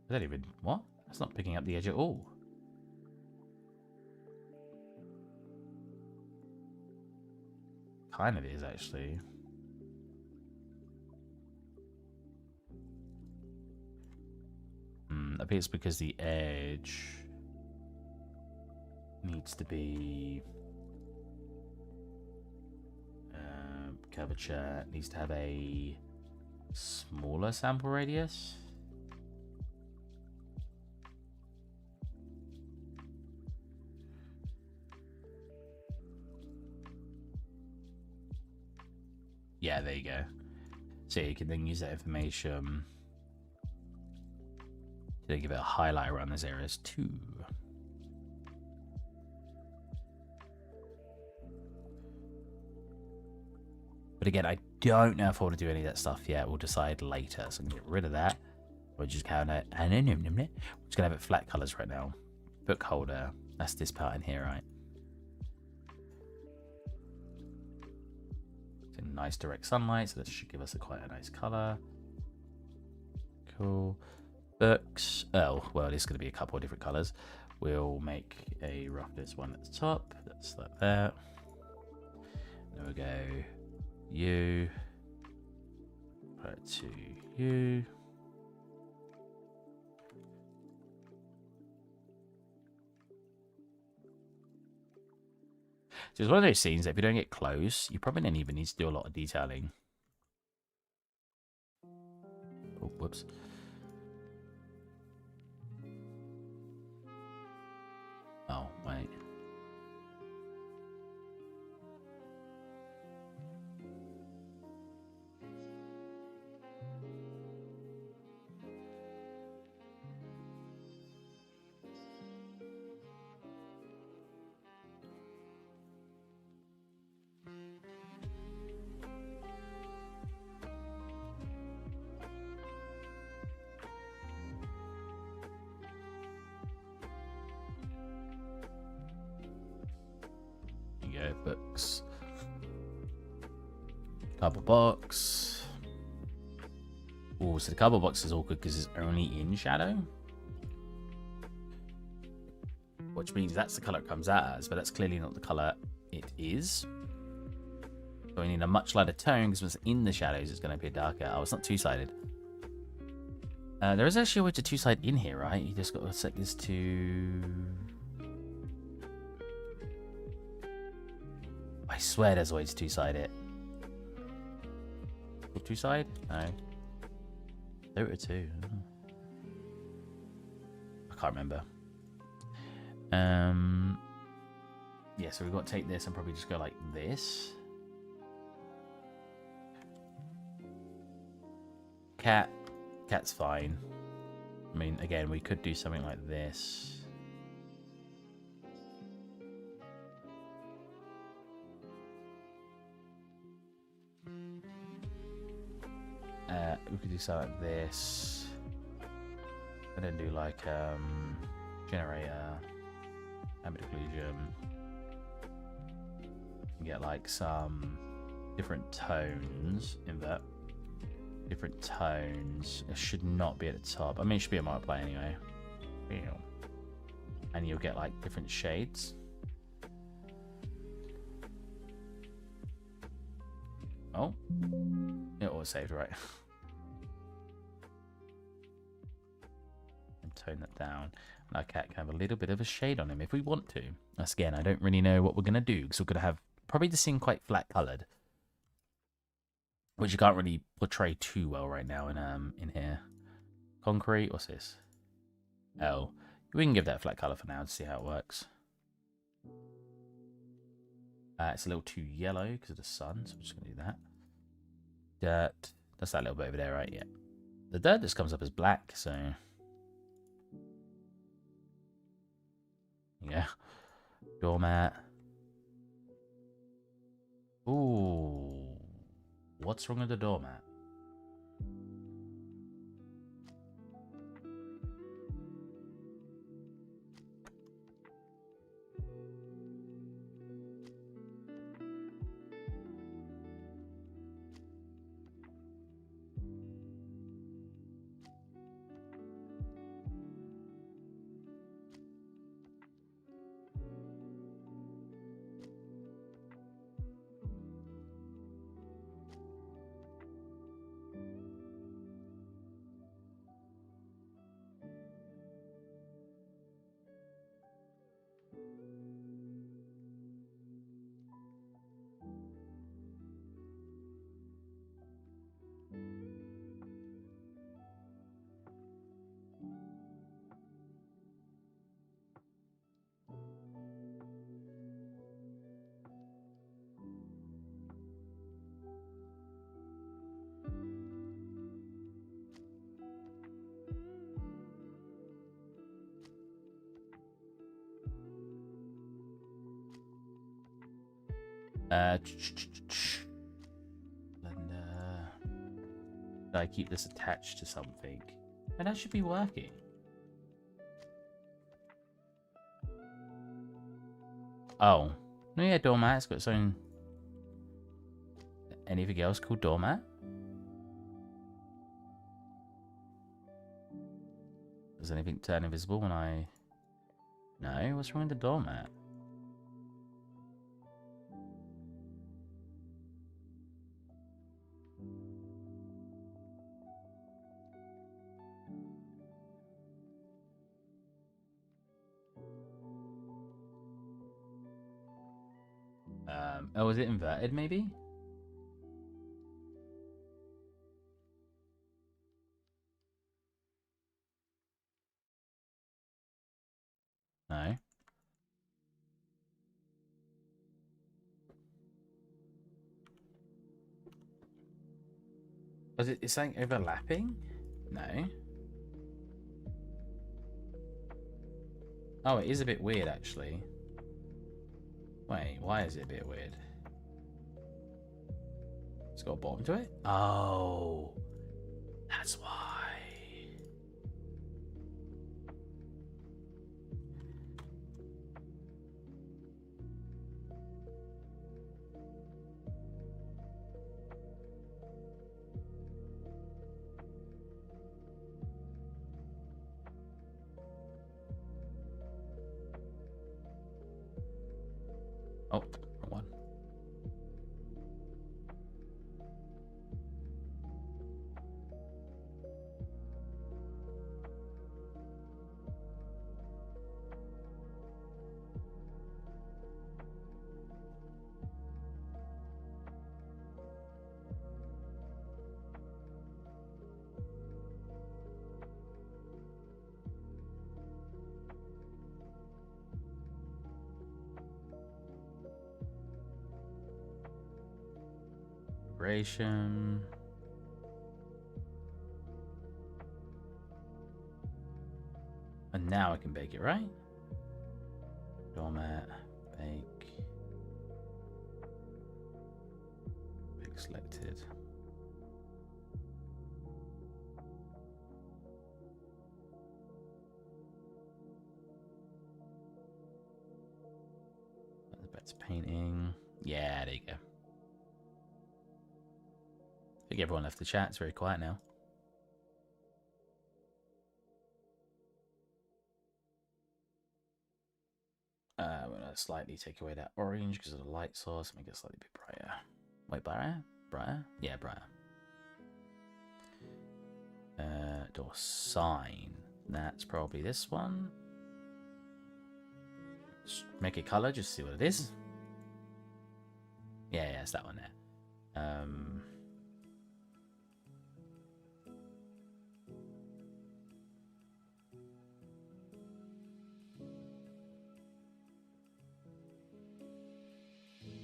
Is that even what? That's not picking up the edge at all. Kind of is actually. I think it's because the edge needs to be curvature, needs to have a smaller sample radius. Yeah, there you go. So you can then use that information to give it a highlight around those areas too. But again, I don't know if I want to do any of that stuff yet. We'll decide later. So I'm going to get rid of that. We're just kind of, we're just going to have it flat colors right now. Book holder. That's this part in here, right? So nice direct sunlight. So that should give us quite a nice color. Cool. Books. Oh, well, this is going to be a couple of different colors. We'll make a roughness one at the top. That's like that. Then we'll go U. Put it to U. So it's one of those scenes that if you don't get close, you probably don't even need to do a lot of detailing. Oh, whoops. Oh, wait. go, books. Cardboard box. Oh, so the cardboard box is awkward because it's only in shadow. Which means that's the colour it comes out as, but that's clearly not the colour it is. So we need a much lighter tone because when it's in the shadows, it's going to be darker. Oh, it's not two-sided. There is actually a way to two-side in here, right? You just got to set this to... I swear there's a way to two-side it. Two-side? No. There were two. I can't remember. Yeah, so we've got to take this and probably just go like this. Cat's fine. I mean, again, we could do something like this. We could do something like this. And then do like generator, ambient occlusion. Get like some different tones in that. Different tones. It should not be at the top. I mean, it should be a multiplier anyway. And you'll get like different shades. Oh, it all saved, right? And tone that down. And our cat can have a little bit of a shade on him if we want to. That's again, I don't really know what we're gonna do because we're gonna have probably the scene quite flat colored, which you can't really portray too well right now in here. Concrete, what's this? Oh, we can give that a flat color for now to see how it works. It's a little too yellow because of the sun, so I'm just gonna do that. Dirt, that's that little bit over there, right? Yeah. The dirt just comes up as black, so yeah. Doormat. Ooh, what's wrong with the doormat? Blender. Did I keep this attached to something? And that should be working. Oh. No, yeah, doormat. It's got its own... Anything else called doormat? Does anything turn invisible when I... No? What's wrong with the doormat? Oh, is it inverted maybe? No. Was it? Is something overlapping? No. Oh, it is a bit weird actually. Wait, why is it a bit weird? It's got a bottom to it? Oh, that's why. Oh, wrong one. Vibration. And now I can bake it, right? Doormat, bake. Bake selected. That's painting. Yeah, there you go. I think everyone left the chat. It's very quiet now. I'm going to slightly take away that orange because of the light source. Make it slightly bit brighter. Wait, brighter? Brighter? Yeah, brighter. Door sign. That's probably this one. Just make it color, just see what it is. Yeah, it's that one there. I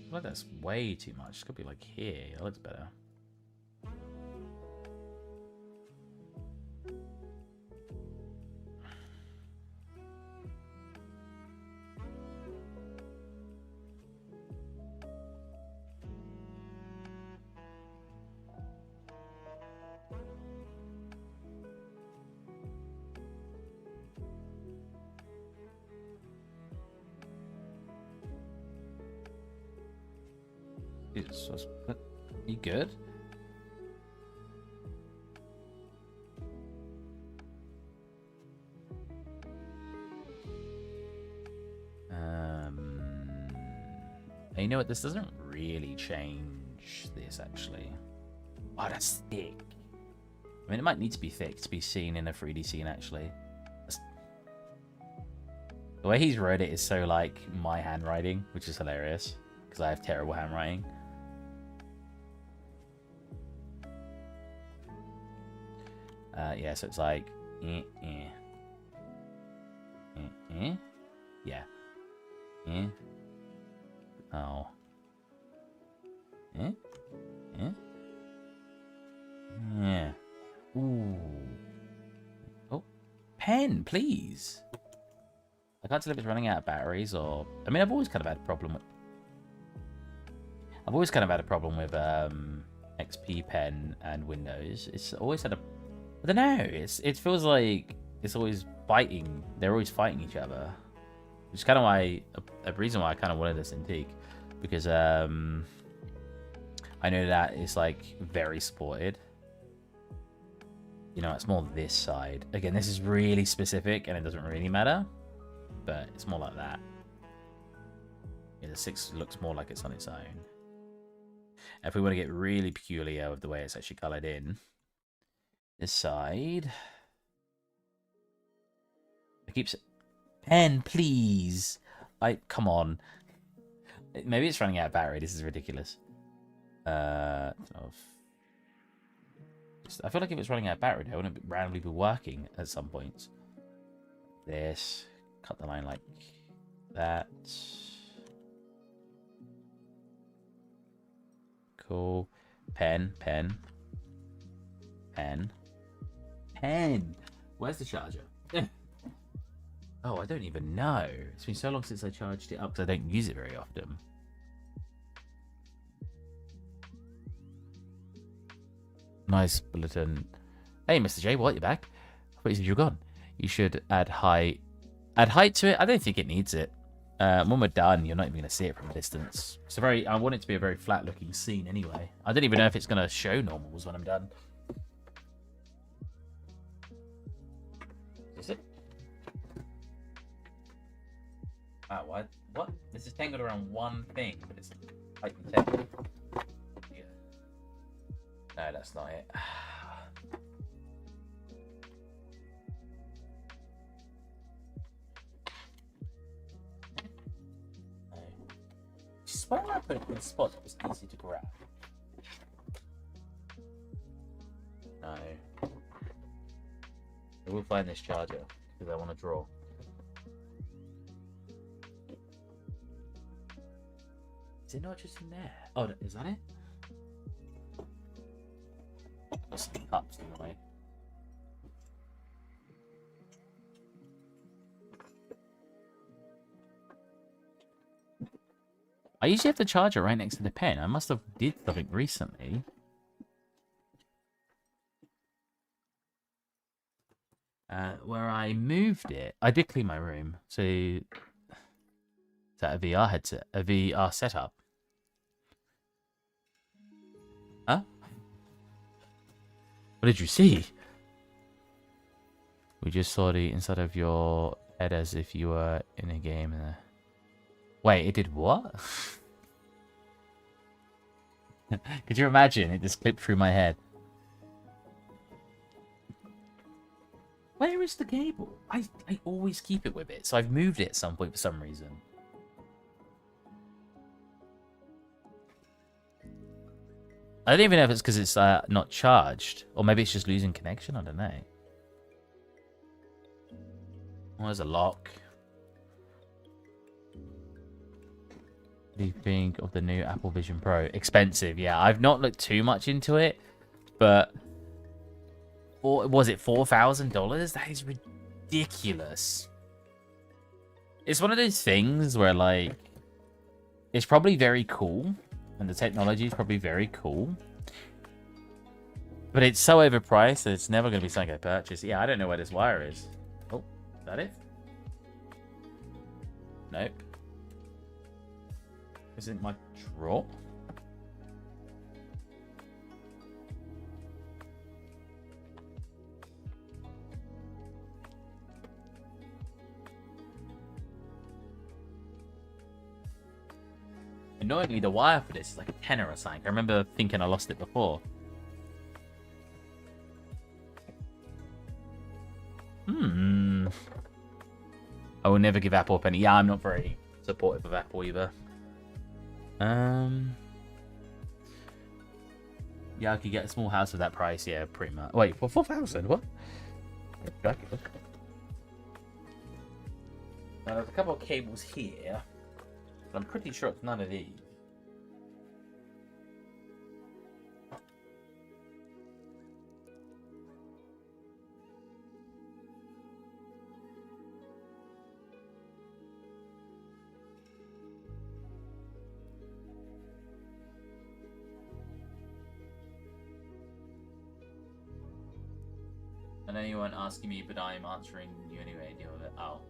feel like that's way too much. It could be like here. It looks better. You good? You know what? This doesn't really change this, actually. Oh, that's thick. I mean, it might need to be thick to be seen in a 3D scene, actually. The way he's wrote it is so like my handwriting, which is hilarious, because I have terrible handwriting. Yeah, so it's like, yeah, oh, yeah, ooh, oh, pen, please. I can't tell if it's running out of batteries or, I mean, I've always kind of had a problem with XP pen and Windows. It's always had a, I don't know. It feels like it's always fighting. They're always fighting each other, which is kind of why a reason why I kind of wanted this Cintiq, because I know that it's like very supported. You know, it's more this side. Again, this is really specific, and it doesn't really matter, but it's more like that. Yeah, the 6 looks more like it's on its own. If we want to get really peculiar with the way it's actually colored in. This side. It keeps pen, please. Come on. Maybe it's running out of battery. This is ridiculous. I feel like if it's running out of battery, I wouldn't randomly be working at some points. This. Cut the line like that. Cool. Pen. Where's the charger? Oh, I don't even know. It's been so long since I charged it up because I don't use it very often. Nice bulletin. Hey, Mr. J, what? You're back? I thought you said you were gone. You should add height. Add height to it? I don't think it needs it. When we're done, you're not even going to see it from a distance. It's I want it to be a very flat-looking scene anyway. I don't even know if it's going to show normals when I'm done. Is it? Ah, what? This is tangled around one thing, but it's tightly tangled. Yeah. No, that's not it. No. Just when I put it in spots, it was easy to grab. No. I will find this charger because I want to draw. Is it not just in there? Oh, is that it? There's some cups in the way. I usually have the charger right next to the pen. I must have did something recently. Where I moved it. I did clean my room. So, is that a VR headset? A VR setup? Huh? What did you see? We just saw the inside of your head as if you were in a game. Wait, it did what? Could you imagine? It just clipped through my head. Where is the cable? I always keep it with it, so I've moved it at some point for some reason. I don't even know if it's because it's not charged, or maybe it's just losing connection. I don't know. Oh, there's a lock. What do you think of the new Apple Vision Pro? Expensive, yeah. I've not looked too much into it, but was it $4,000? That is ridiculous. It's one of those things where, like, it's probably very cool, and the technology is probably very cool, but it's so overpriced that it's never going to be something I purchase. Yeah, I don't know where this wire is. Oh, is that it? Nope. Isn't my drawer? Annoyingly, the wire for this is like a tenner or something. I remember thinking I lost it before. I will never give Apple a penny. Yeah, I'm not very supportive of Apple either. Yeah, I could get a small house for that price. Yeah, pretty much. Wait, for 4,000? What? Now, there's a couple of cables here, but I'm pretty sure it's none of these. And anyone asking me, but I'm answering you anyway. Deal with it. Oh.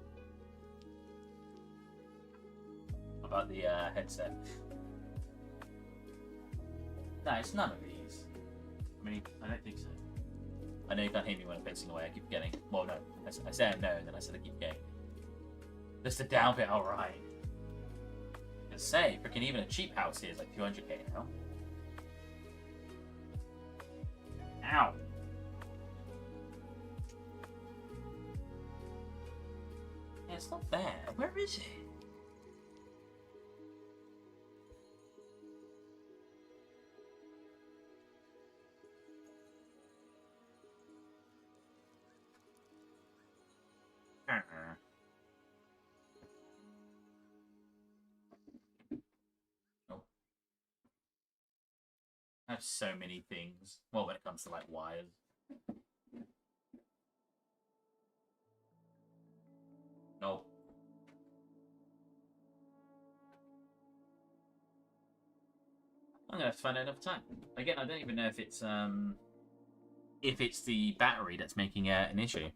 About the headset. No, it's none of these. I mean, I don't think so. I know you can't hear me when I'm facing away. I keep getting. Well, no. I said no, and then I said I keep getting. Just the down bit, alright. Just say, freaking even a cheap house here is like 200k now. Ow! Yeah, it's not there. Where is it? Nope. I have so many things. Well, when it comes to like wires. Nope. I'm gonna have to find out another time. Again, I don't even know if it's the battery that's making an issue.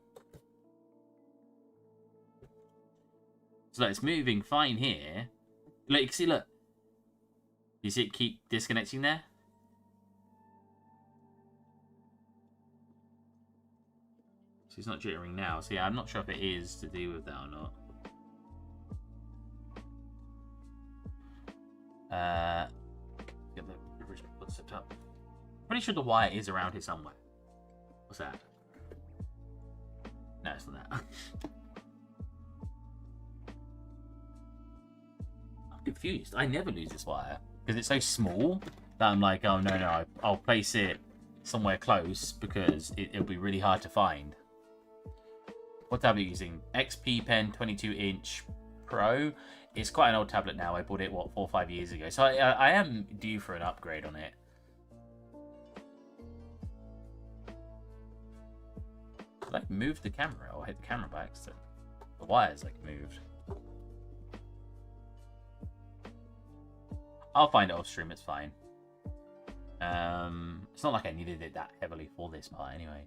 So like, it's moving fine here. Look, you can see, look. You see it keep disconnecting there? So it's not jittering now. So yeah, I'm not sure if it is to do with that or not. Get the original foot set up. Pretty sure the wire is around here somewhere. What's that? No, it's not that. I'm confused. I never lose this wire because it's so small that I'm like, oh no, I'll place it somewhere close because it'll be really hard to find. What tablet are you using? XP Pen 22-inch Pro. It's quite an old tablet now. I bought it, what, 4 or 5 years ago. So I am due for an upgrade on it. Did I move the camera or hit the camera by accident? The wires, like, moved. I'll find it off stream, it's fine. It's not like I needed it that heavily for this part anyway.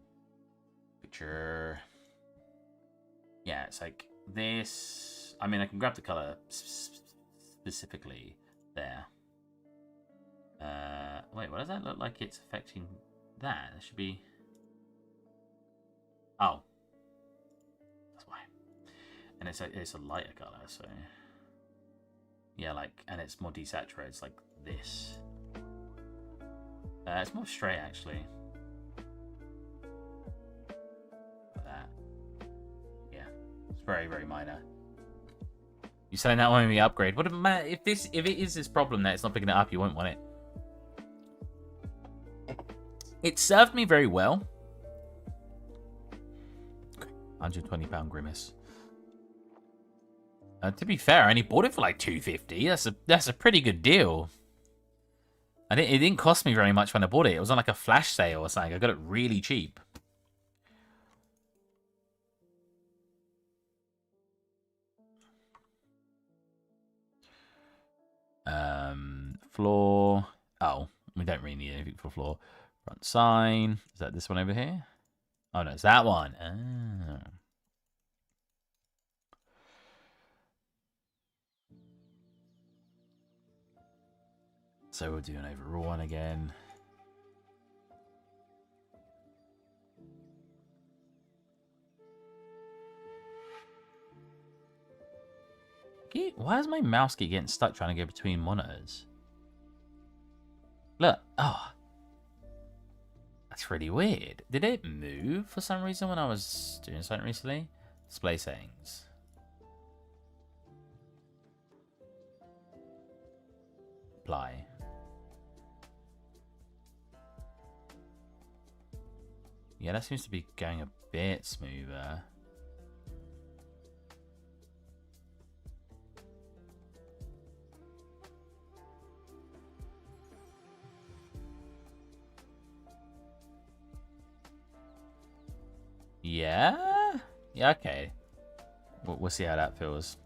Picture. Yeah, it's like this. I mean, I can grab the color specifically there. Wait, what does that look like it's affecting that? That should be... Oh. That's why. And it's a lighter color, so... Yeah, like, and it's more desaturated. It's like this. It's more straight, actually. Like that. Yeah, it's very, very minor. You saying that when we upgrade? What about if it is this problem that it's not picking it up? You won't want it. It served me very well. Okay, £120 Grimace. To be fair, I only bought it for like $250. That's a pretty good deal. It didn't cost me very much when I bought it. It was on like a flash sale or something. I got it really cheap. Floor. Oh, we don't really need anything for floor. Front sign. Is that this one over here? Oh no, it's that one. Oh. So we'll do an overall one again. Why is my mouse keep getting stuck trying to go between monitors? Look. Oh. That's really weird. Did it move for some reason when I was doing something recently? Display settings. Apply. Yeah, that seems to be going a bit smoother. Yeah? Yeah, okay. We'll see how that feels.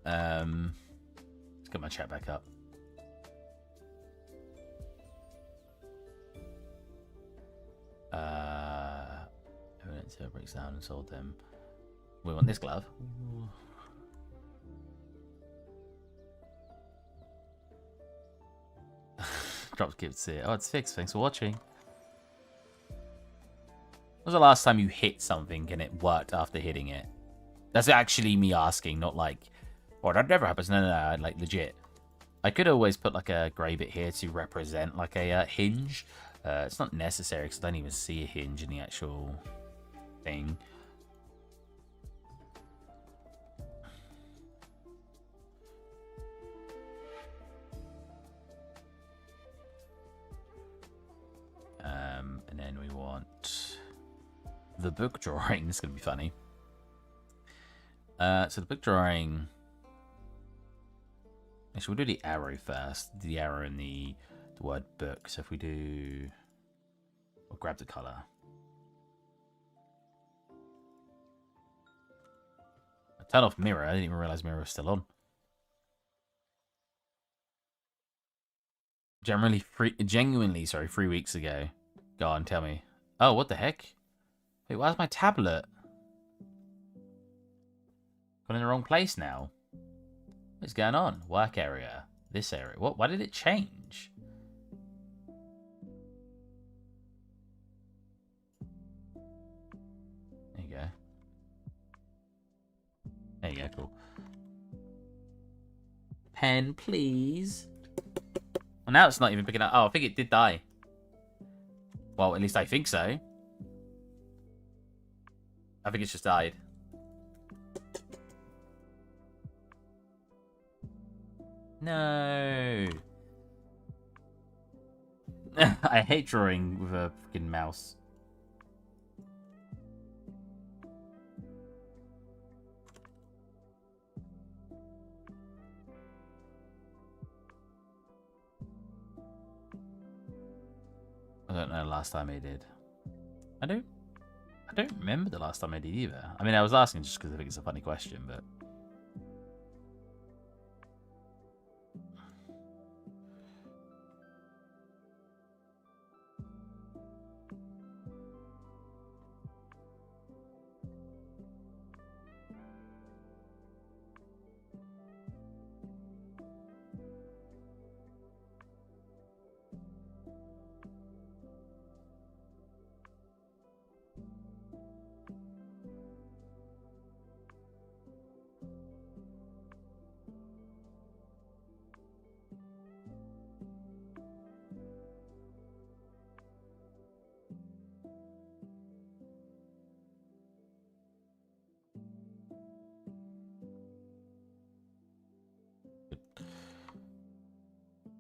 Let's get my chat back up. Evidence breaks down and sold them. We want this glove. Drops gifts here. Oh, it's fixed. Thanks for watching. When was the last time you hit something and it worked after hitting it? That's actually me asking, not like, oh, that never happens. No, like legit. I could always put like a grey bit here to represent like a hinge. It's not necessary because I don't even see a hinge in the actual thing. And then we want the book drawing. This is going to be funny. So the book drawing... Actually, we'll do the arrow first. The arrow and the word book. So if we do... We'll grab the colour. I turned off mirror. I didn't even realise mirror was still on. Genuinely, 3 weeks ago. Go on, tell me. Oh, what the heck? Wait, where's my tablet? Got in the wrong place now. What's going on? Work area. This area. What? Why did it change? There you go. There you go, cool. pen, please. Well, now it's not even picking up. Oh, I think it did die. Well, at least I think so. I think it's just died. No. I hate drawing with a freaking mouse. I don't know the last time I did. I don't remember the last time I did either. I mean, I was asking just because I think it's a funny question, but...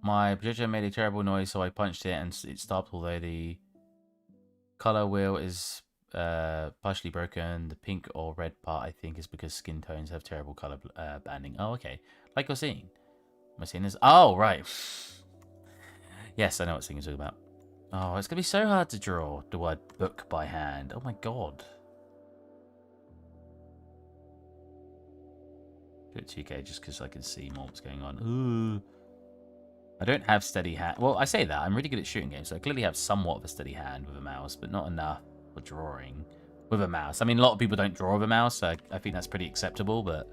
My projector made a terrible noise, so I punched it and it stopped, although the color wheel is partially broken. The pink or red part, I think, is because skin tones have terrible color banding. Oh, okay. Like you're seeing. Am I seeing this? Oh, right. Yes, I know what thing you're talking about. Oh, it's going to be so hard to draw the word book by hand. Oh, my God. Do it 2K just because I can see more what's going on. Ooh. I don't have steady hand. Well, I say that. I'm really good at shooting games, so I clearly have somewhat of a steady hand with a mouse, but not enough for drawing with a mouse. I mean, a lot of people don't draw with a mouse, so I think that's pretty acceptable, but...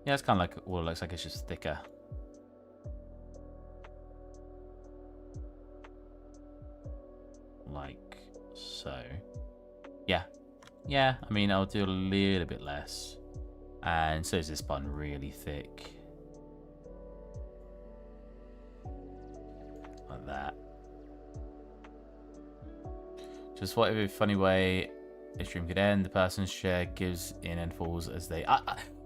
Yeah, it's kind of like, well, it looks like it's just thicker. Like so. Yeah. Yeah, I mean, I'll do a little bit less. And so is this bun really thick. Like that. Just whatever funny way a stream could end, the person's chair gives in and falls as they...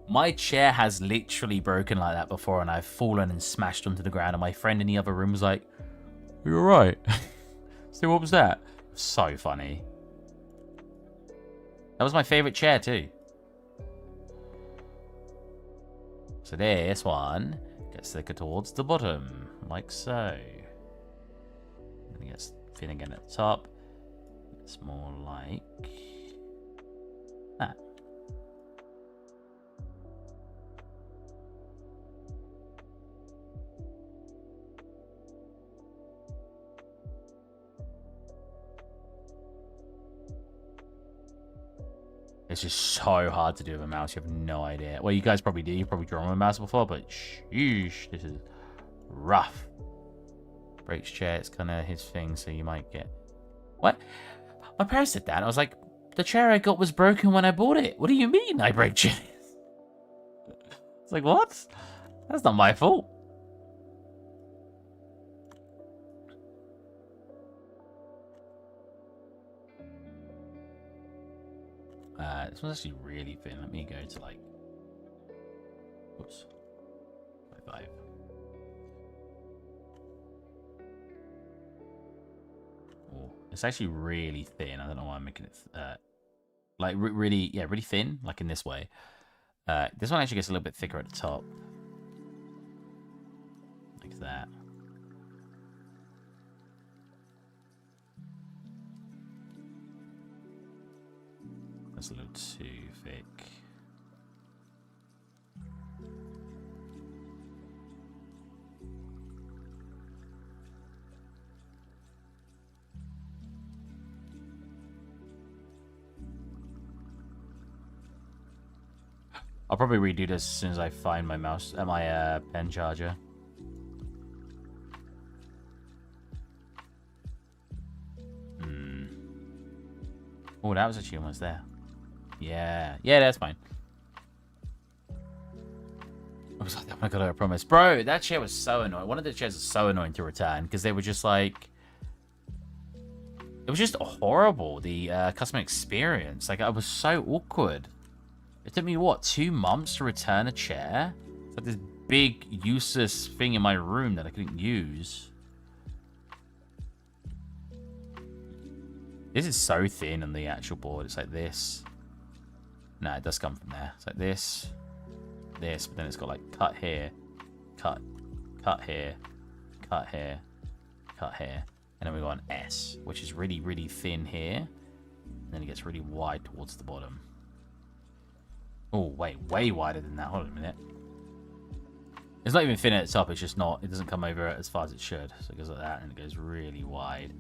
my chair has literally broken like that before, and I've fallen and smashed onto the ground, and my friend in the other room was like, "You're right." So what was that? So funny. That was my favorite chair too. So this one gets thicker towards the bottom, like so. And it gets thin again at the top. It's more like that. It's just so hard to do with a mouse. You have no idea. Well, you guys probably do. You've probably drawn with a mouse before, but sheesh, this is rough. Breaks chair. It's kind of his thing, so you might get... What? My parents did that. I was like, the chair I got was broken when I bought it. What do you mean I break chairs? It's like, what? That's not my fault. This one's actually really thin. Let me go to like... Oops. 5. Oh, it's actually really thin. I don't know why I'm making it... like, really... Yeah, really thin. Like in this way. This one actually gets a little bit thicker at the top. Like that. That's a little too thick. I'll probably redo this as soon as I find my mouse, my pen charger. Oh, that was actually almost there. Yeah. Yeah, that's fine. I was like, oh my god, I promise. Bro, that chair was so annoying. One of the chairs was so annoying to return because they were just like... It was just horrible, the customer experience. Like, I was so awkward. It took me, what, 2 months to return a chair? It's like this big, useless thing in my room that I couldn't use. This is so thin on the actual board. It's like this. No, it does come from there. It's like this. This, but then it's got like cut here. Cut. Cut here. Cut here. Cut here. And then we got an S, which is really, really thin here. And then it gets really wide towards the bottom. Oh, wait, way wider than that. Hold on a minute. It's not even thin at the top. It's just not. It doesn't come over as far as it should. So it goes like that, and it goes really wide.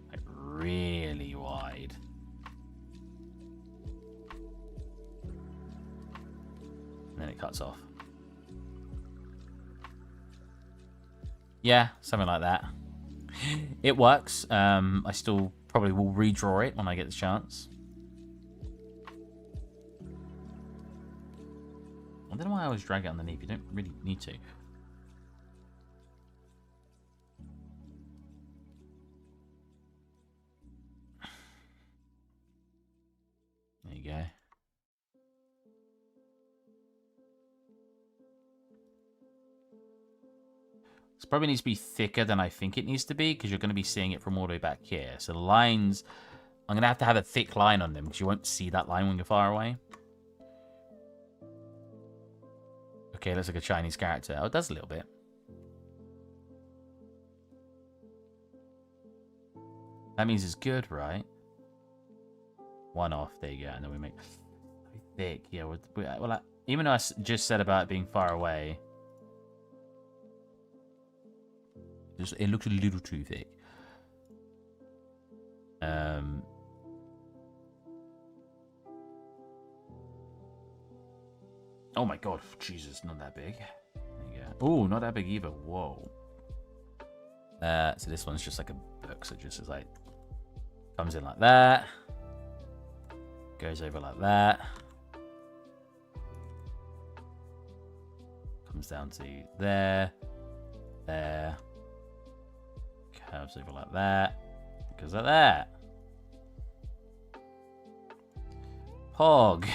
Like, really wide. And then it cuts off. Yeah, something like that. It works. I still probably will redraw it when I get the chance. I don't know why I always drag it underneath. You don't really need to. There you go. This probably needs to be thicker than I think it needs to be because you're going to be seeing it from all the way back here. So the lines, I'm going to have a thick line on them because you won't see that line when you're far away. Okay, looks like a Chinese character. Oh, it does a little bit. That means it's good, right? 1 off. There you go. And then we make thick. Yeah, well, even though I just said about it being far away, it looks a little too thick. Oh my god, Jesus, not that big. There you go. Oh, not that big either. Whoa. So this one's just like a book, so it just is like comes in like that, goes over like that, comes down to there, there, curves over like that, goes like that. Pog.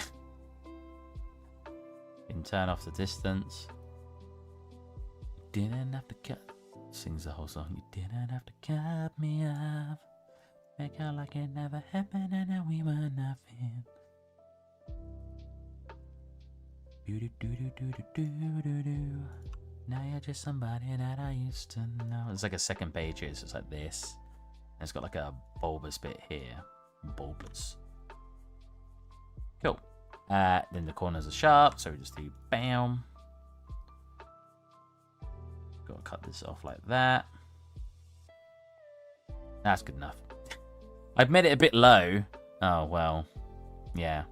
Can turn off the distance. You didn't have to cut. Sings the whole song. You didn't have to cut me off. Make out like it never happened and then we were nothing. Now you're just somebody that I used to know. It's like a second page here, so it's like this. And it's got like a bulbous bit here. Bulbous. Cool. Then the corners are sharp, so we just do bam. Gotta cut this off like that. That's good enough. I've made it a bit low. Oh, well. Yeah.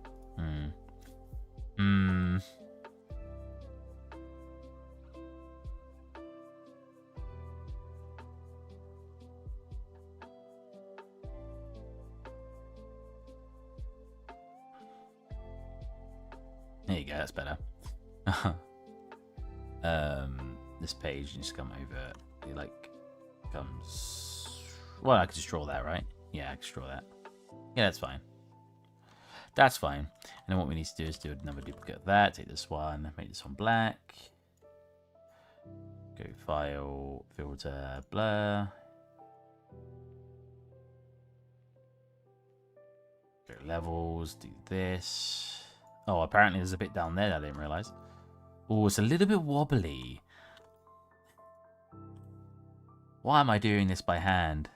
There you go, that's better. This page, you just come over, it like comes... Well, I could just draw that, right? Yeah, I could just draw that. Yeah, that's fine. That's fine. And then what we need to do is do another duplicate of that. Take this one, make this one black. Go File, Filter, Blur. Go Levels, do this. Oh, apparently there's a bit down there that I didn't realise. Oh, it's a little bit wobbly. Why am I doing this by hand?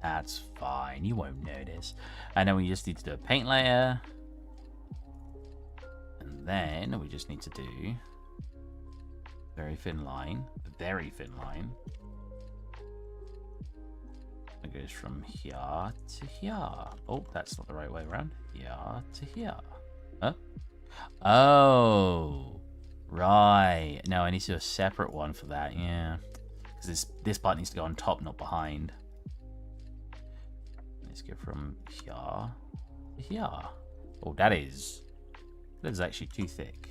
That's fine. You won't notice. And then we just need to do a paint layer. And then we just need to do very thin line. A very thin line. It goes from here to here. Oh, that's not the right way around. Here to here. Huh? Oh, right. No, I need to do a separate one for that. Yeah, because this part needs to go on top, not behind. Let's go from here to here. Oh, that is actually too thick.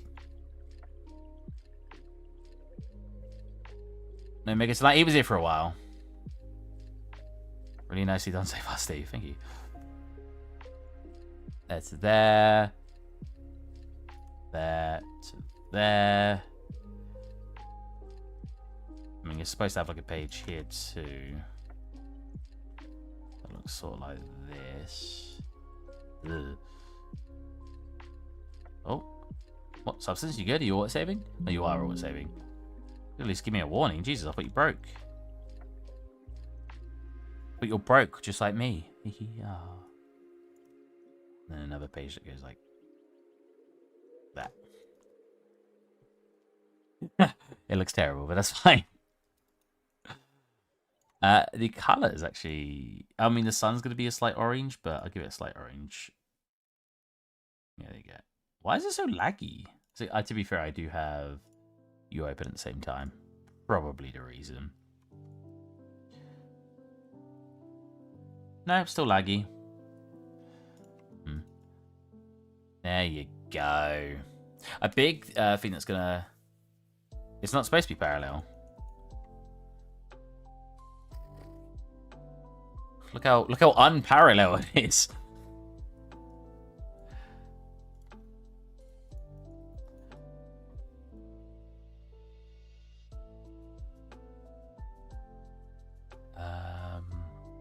No, make it like he was here for a while. Really nicely done so far, Steve. Thank you. That's there. There to there. I mean, you're supposed to have like a page here too. That looks sort of like this. Ugh. Oh. What substance? You good? Are you auto saving? No, you are auto saving. At least give me a warning. Jesus, I thought you broke. But you're broke, just like me. Yeah. Then another page that goes like that. It looks terrible, but that's fine. The color is actually... I mean, the sun's going to be a slight orange, but I'll give it a slight orange. Yeah, there you go. Why is it so laggy? So, to be fair, I do have you open at the same time. Probably the reason. No, still laggy. There you go. A big thing that's gonna... It's not supposed to be parallel. Look how unparalleled it is.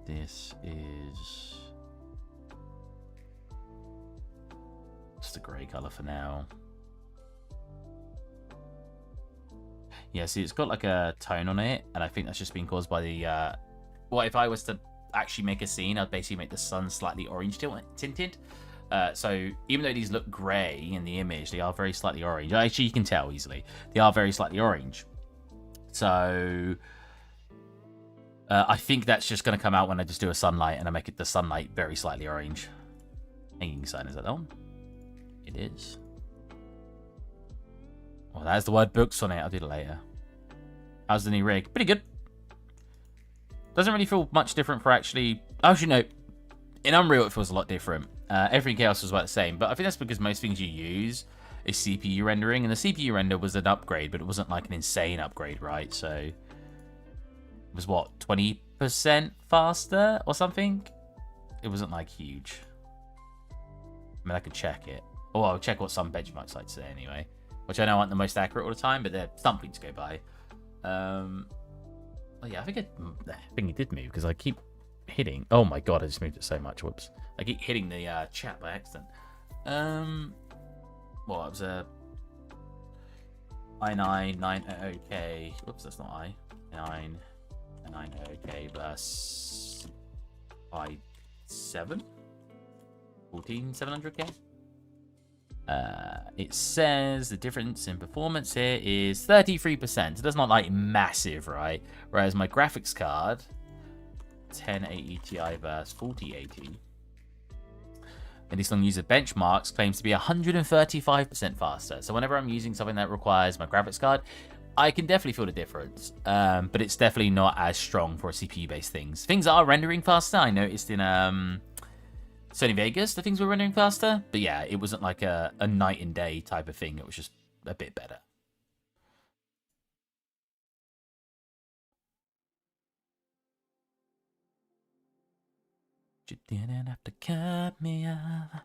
This is just a grey colour for now. Yeah, see, it's got like a tone on it, and I think that's just been caused by the... well, if I was to actually make a scene, I'd basically make the sun slightly orange tinted. So even though these look grey in the image, they are very slightly orange. Actually, you can tell easily. They are very slightly orange. So... I think that's just going to come out when I just do a sunlight and I make it the sunlight very slightly orange. Hanging sign, is that on? It is. Oh, there's the word books on it. I'll do that later. How's the new rig? Pretty good. Doesn't really feel much different for actually... Actually, no. In Unreal, it feels a lot different. Everything else was about the same. But I think that's because most things you use is CPU rendering. And the CPU render was an upgrade, but it wasn't like an insane upgrade, right? So... was what, 20% faster or something? It wasn't like huge. I mean, I could check it. Oh, I'll check what some benchmark sites say anyway, which I know aren't the most accurate all the time, but they're something to go by. Oh yeah, I think it did move because I keep hitting. Oh my god, I just moved it so much. Whoops! I keep hitting the chat by accident. Well, that was a i990k. Whoops, that's not i9. 90k plus 5.7 14700k. It says the difference in performance here is 33%. So that's not like massive, right? Whereas my graphics card 1080 Ti versus 4080, and this on user benchmarks claims to be 135% faster. So whenever I'm using something that requires my graphics card, I can definitely feel the difference, but it's definitely not as strong for CPU-based things. Things are rendering faster. I noticed in Sony Vegas, the things were rendering faster. But yeah, it wasn't like a night and day type of thing. It was just a bit better. You didn't have to cut me off,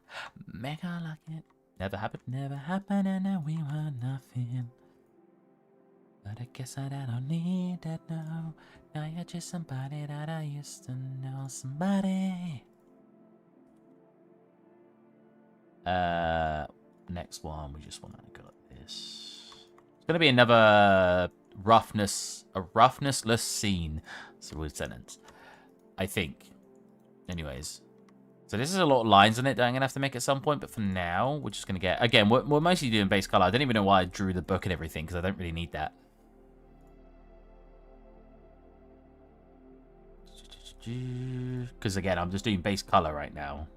make her like it. Never happened, and now we were nothing. But I guess I don't need that now. Now you're just somebody that I used to know. Somebody. Next one, we just want to go like this. It's gonna be another roughness, a roughness-less scene. It's a weird sentence. I think. Anyways. So this is a lot of lines on it that I'm going to have to make at some point. But for now, we're just going to get... Again, we're mostly doing base color. I don't even know why I drew the book and everything, because I don't really need that. Because again, I'm just doing base color right now.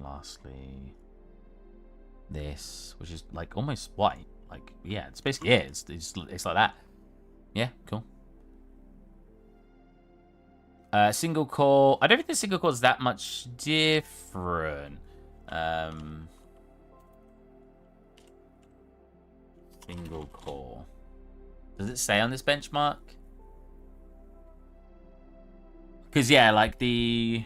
Lastly, this, which is like almost white. Like, yeah, it's basically it. It's like that. Yeah, cool. Single core. I don't think the single core is that much different. Single core. Does it say on this benchmark? Because yeah, like the...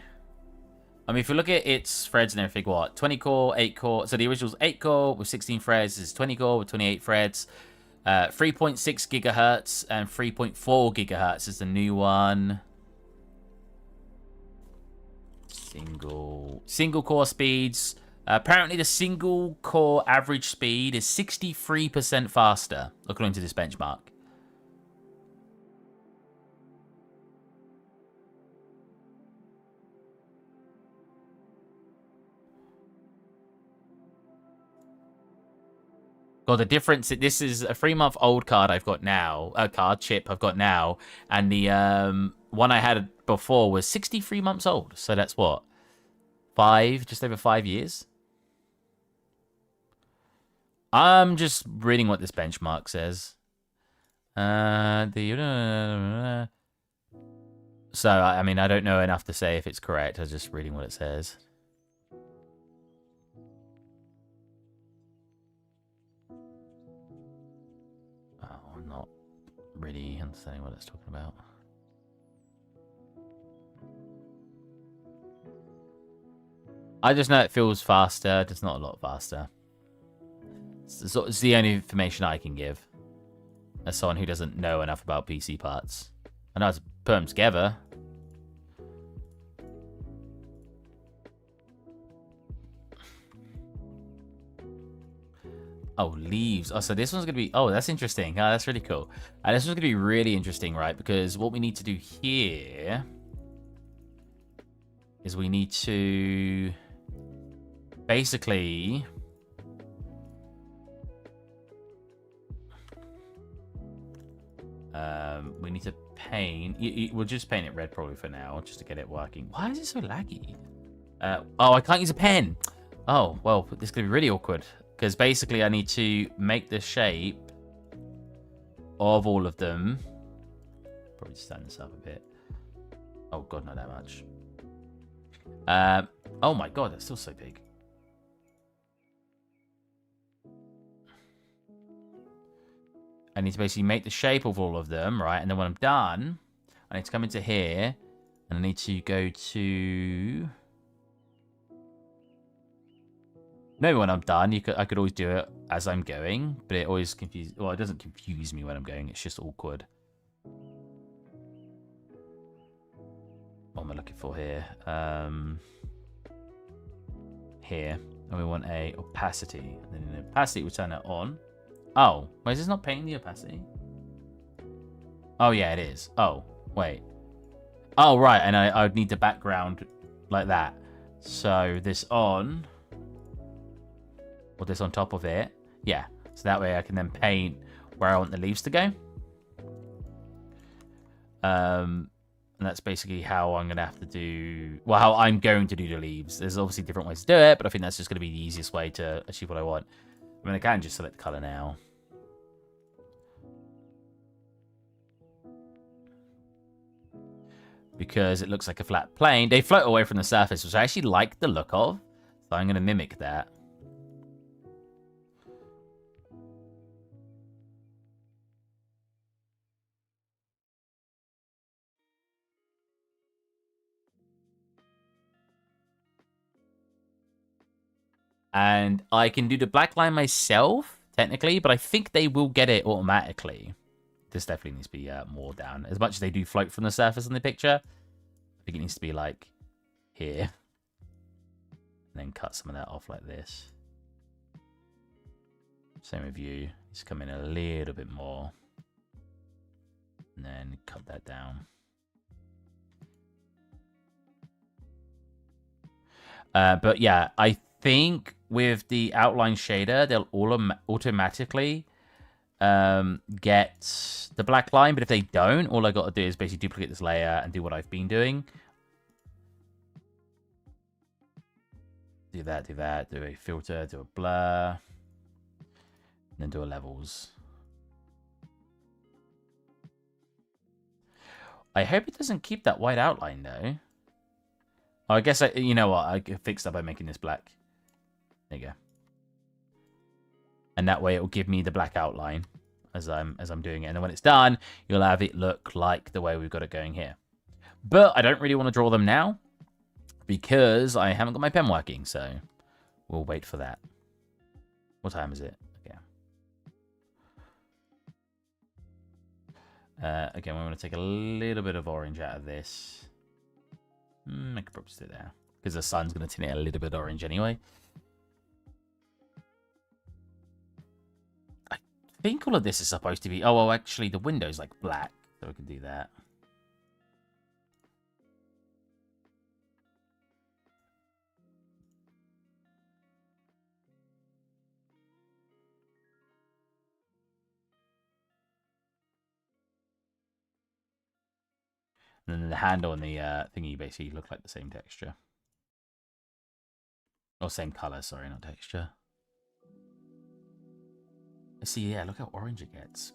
I mean, if you look at its threads and everything, what? 20 core, 8 core. So the original's 8 core with 16 threads. This is 20 core with 28 threads. 3.6 gigahertz and 3.4 gigahertz is the new one. Single core speeds. Apparently, the single core average speed is 63% faster, according to this benchmark. God, the difference, this is a 3-month-old card I've got now, a card chip I've got now, and the one I had before was 63 months old. So that's what? Just over 5 years? I'm just reading what this benchmark says. So, I mean, I don't know enough to say if it's correct. I was just reading what it says. I'm not really understanding what it's talking about. I just know it feels faster. It's not a lot faster. It's the only information I can give as someone who doesn't know enough about PC parts. I know how to put them together. Oh, leaves. Oh, so this one's going to be... Oh, that's interesting. Oh, that's really cool. This one's going to be really interesting, right? Because what we need to do here is we need to basically... we need to paint... We'll just paint it red probably for now, just to get it working. Why is it so laggy? Oh, I can't use a pen. Oh, well, this is going to be really awkward. Because basically I need to make the shape of all of them. Probably stand this up a bit. Oh god, not that much. Oh my god, that's still so big. I need to basically make the shape of all of them, right? And then when I'm done, I need to come into here. And I need to go to... Maybe when I'm done, I could always do it as I'm going, but it always confuses... Well, it doesn't confuse me when I'm going. It's just awkward. What am I looking for here? Here. And we want a opacity. And then in opacity, we turn it on. Oh, wait, is this not painting the opacity? Oh, yeah, it is. Oh, wait. Oh, right, and I would need the background like that. So this on... Or this on top of it. Yeah. So that way I can then paint where I want the leaves to go. And that's basically how I'm going to have to do... Well, how I'm going to do the leaves. There's obviously different ways to do it, but I think that's just going to be the easiest way to achieve what I want. I mean, I can just select the color now. Because it looks like a flat plane. They float away from the surface, which I actually like the look of. So I'm going to mimic that. And I can do the black line myself, technically, but I think they will get it automatically. This definitely needs to be more down. As much as they do float from the surface in the picture, I think it needs to be, like, here. And then cut some of that off like this. Same with you. Just come in a little bit more. And then cut that down. But yeah, I think with the outline shader, they'll automatically get the black line. But if they don't, all I got to do is basically duplicate this layer and do what I've been doing. Do that, do a filter, do a blur, and then do a levels. I hope it doesn't keep that white outline though. Oh, I guess you know what? I fixed that by making this black. There you go. And that way it will give me the black outline as I'm doing it. And then when it's done, you'll have it look like the way we've got it going here. But I don't really want to draw them now because I haven't got my pen working, so we'll wait for that. What time is it? Okay. Again, we want to take a little bit of orange out of this. I could probably sit there because the sun's going to tint it a little bit orange anyway. I think all of this is supposed to be... Oh, well, actually, the window's like black, so we can do that. And then the handle and the thingy basically look like the same texture. Or same color, sorry, not texture. See, yeah, look how orange it gets.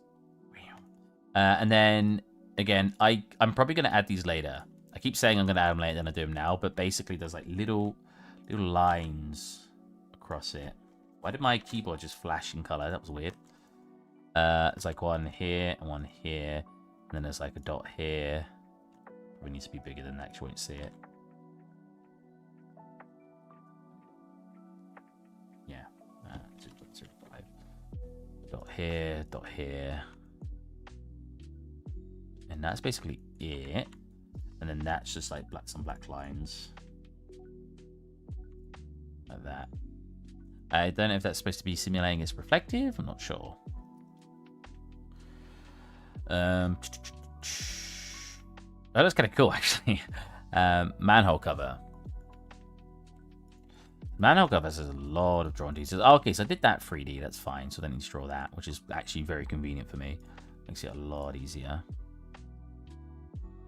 And then, again, I'm probably going to add these later. I keep saying I'm going to add them later than I do them now, but basically there's like little lines across it. Why did my keyboard just flash in color? That was weird. It's like one here and one here. And then there's like a dot here. We need to be bigger than that because you won't see it. Yeah. 2.05. Dot here. And that's basically it. And then that's just like some black lines. Like that. I don't know if that's supposed to be simulating as reflective. I'm not sure. That looks kind of cool, actually. Manhole cover. Manhole cover has a lot of drawn details. Oh, okay, so I did that 3D. That's fine. So I don't need to draw that, which is actually very convenient for me. Makes it a lot easier.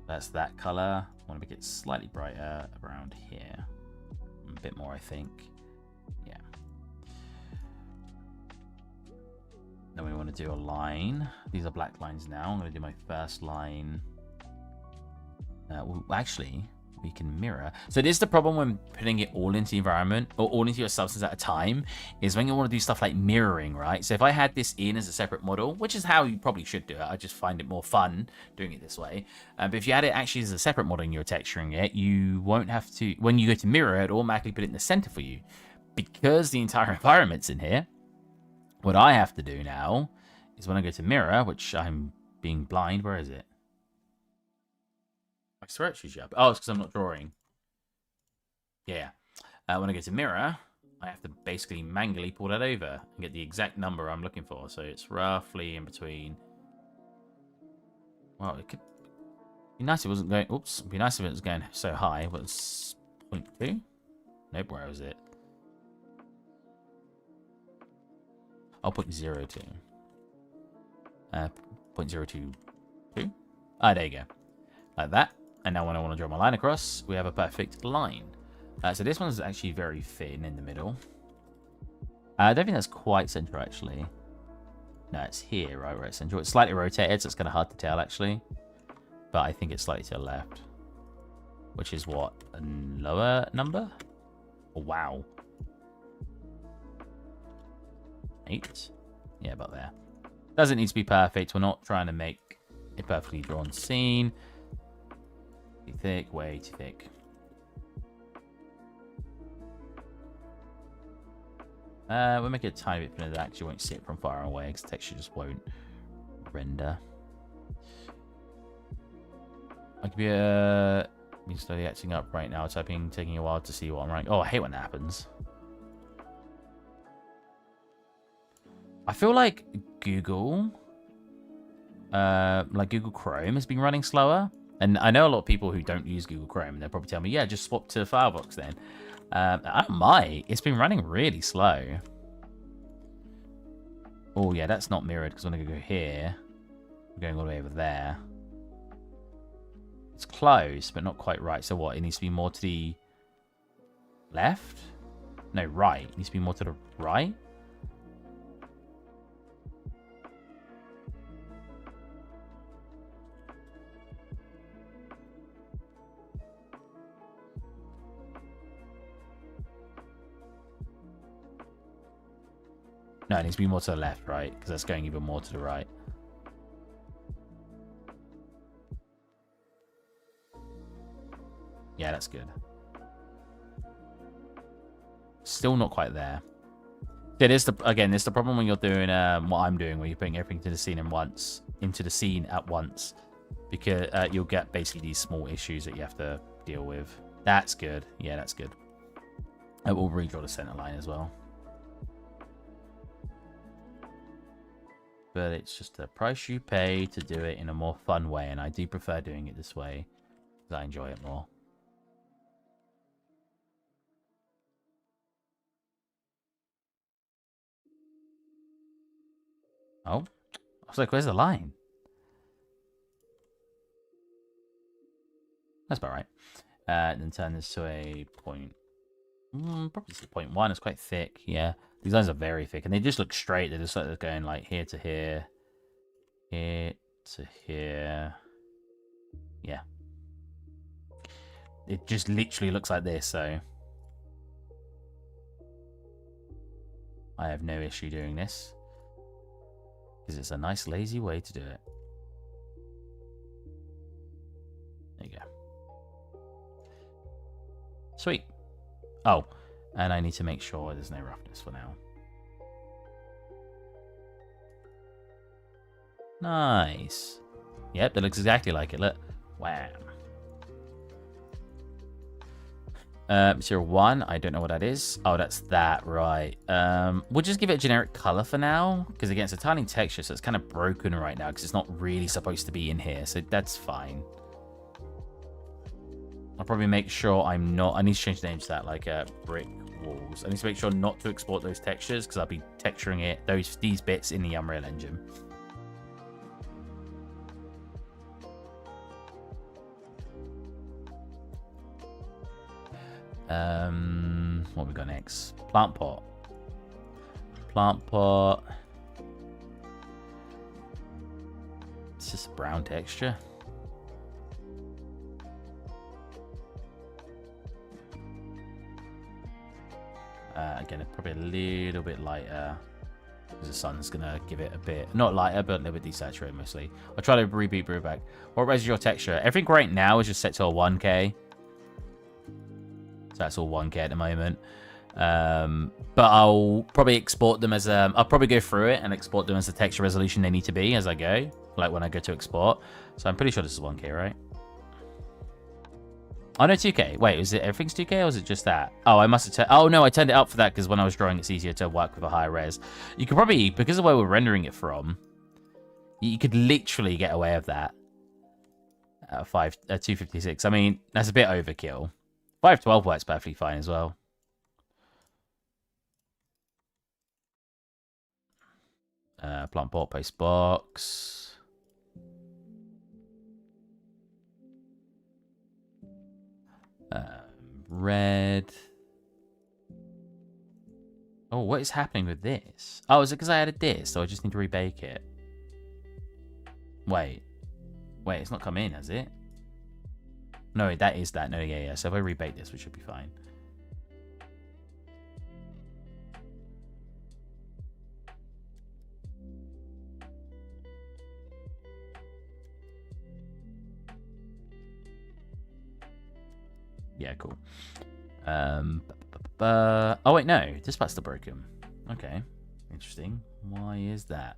That's that color. I want to make it slightly brighter around here. A bit more, I think. Yeah. Then we want to do a line. These are black lines now. I'm going to do my first line. Well, actually, we can mirror. So this is the problem when putting it all into the environment or all into your substance at a time, is when you want to do stuff like mirroring, right? So if I had this in as a separate model, which is how you probably should do it, I just find it more fun doing it this way. But if you had it actually as a separate model and you're texturing it, you won't have to, when you go to mirror, it automatically put it in the center for you. Because the entire environment's in here, what I have to do now is when I go to mirror, which I'm being blind, where is it? I swear it's usually up. Oh, it's because I'm not drawing. Yeah. When I go to mirror, I have to basically manually pull that over and get the exact number I'm looking for. So it's roughly in between. Well, it could be nice if it wasn't going... Oops. It'd be nice if it was going so high. But it's 0.2? Nope, where was it? I'll put 0.02. 0.022. Ah, there you go. Like that. And now when I want to draw my line across, we have a perfect line. So this one's actually very thin in the middle. I don't think that's quite central, actually. No, it's here, right, where it's central. It's slightly rotated, so it's kind of hard to tell, actually. But I think it's slightly to the left. Which is what? A lower number? Oh, wow. 8? Yeah, about there. Doesn't need to be perfect. We're not trying to make a perfectly drawn scene. Too thick, way too thick. We'll make it a tiny bit thinner that actually won't see it from far away because the texture just won't render. I could be Everything's slowly acting up right now. Typing taking a while to see what I'm writing. Oh, I hate when that happens. I feel like Google, Google Chrome has been running slower. And I know a lot of people who don't use Google Chrome, and they'll probably tell me, yeah, just swap to Firefox then. I don't mind. It's been running really slow. Oh, yeah, that's not mirrored because I'm going to go here. I'm going all the way over there. It's close, but not quite right. So what? It needs to be more to the left? No, right. It needs to be more to the right? No, it needs to be more to the left, right? Because that's going even more to the right. Yeah, that's good. Still not quite there. It is again, it's the problem when you're doing what I'm doing, where you're putting everything into the scene at once, because you'll get basically these small issues that you have to deal with. That's good. Yeah, that's good. I will redraw the center line as well. But it's just the price you pay to do it in a more fun way, and I do prefer doing it this way because I enjoy it more. Oh, I was like, where's the line? That's about right. And then turn this to a point. Probably 0.1. It's quite thick. Yeah, these lines are very thick, and they just look straight. They're just like they're going like here to here, here to here. Yeah, it just literally looks like this. So I have no issue doing this because it's a nice lazy way to do it. There you go. Sweet. Oh, and I need to make sure there's no roughness for now. Nice. Yep, that looks exactly like it. Look. Wow. Material 1, I don't know what that is. Oh, that's that, right. We'll just give it a generic color for now, because again, it's a tiling texture, so it's kind of broken right now, because it's not really supposed to be in here, so that's fine. I'll probably make sure I need to change the name to that, like brick walls. I need to make sure not to export those textures, because I'll be texturing it, these bits in the Unreal Engine. What we got next? Plant pot. Plant pot. It's just a brown texture. Again, probably a little bit lighter, because the sun's gonna give it a bit, not lighter, but a little bit desaturated mostly. I'll try to reboot back. What raises your texture? Everything right now is just set to a 1K. So that's all 1K at the moment. But I'll probably export them as I'll probably go through it and export them as the texture resolution they need to be as I go, like when I go to export. So I'm pretty sure this is 1K, right? Oh no, 2K. Wait, is it everything's 2K or is it just that? Oh, I must have oh no, I turned it up for that because when I was drawing it's easier to work with a higher res. You could probably, because of where we're rendering it from, you could literally get away with that. 256. I mean, that's a bit overkill. 512 works perfectly fine as well. Plant pot, paste box. Red. Oh, what is happening with this? Oh, is it because I added this? So I just need to rebake it. Wait, it's not come in, has it? No, that is that. No, yeah. So if I rebake this, we should be fine. Yeah, cool. Oh wait, no, this part's still broken. Okay, interesting. Why is that?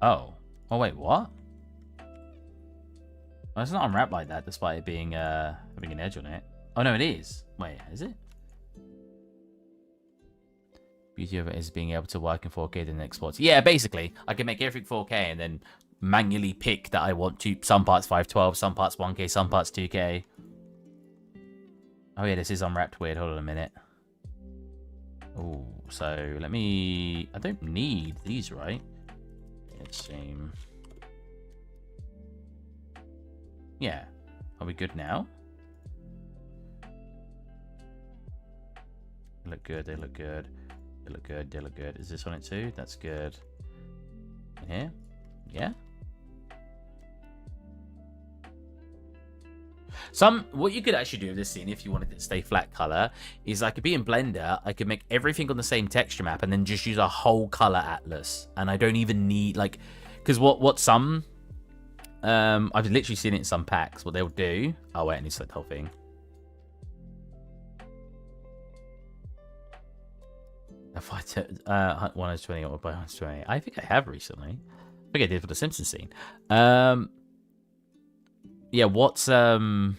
Oh. Oh, wait, what? Well, it's not unwrapped like that, despite it being, having an edge on it. Oh, no, it is. Wait, is it? Beauty of it is being able to work in 4K then exports. Yeah, basically, I can make everything 4K and then manually pick that I want to. Some parts 512, some parts 1K, some parts 2K. Oh, yeah, this is unwrapped weird. Hold on a minute. Oh, so let me... I don't need these, right? Let's see. Yeah. Are we good now? They look good, they look good. They look good, they look good. Is this on it too? That's good. In here? Yeah? What you could actually do with this scene, if you wanted it to stay flat color, is I could be in Blender, I could make everything on the same texture map and then just use a whole color atlas. And I don't even need, like, because what some, I've literally seen it in some packs, what they'll do. Oh, wait, I need to select the whole thing. If I 120 or by 120, I think I have recently. I think I did for the Simpsons scene. Yeah, what's wait,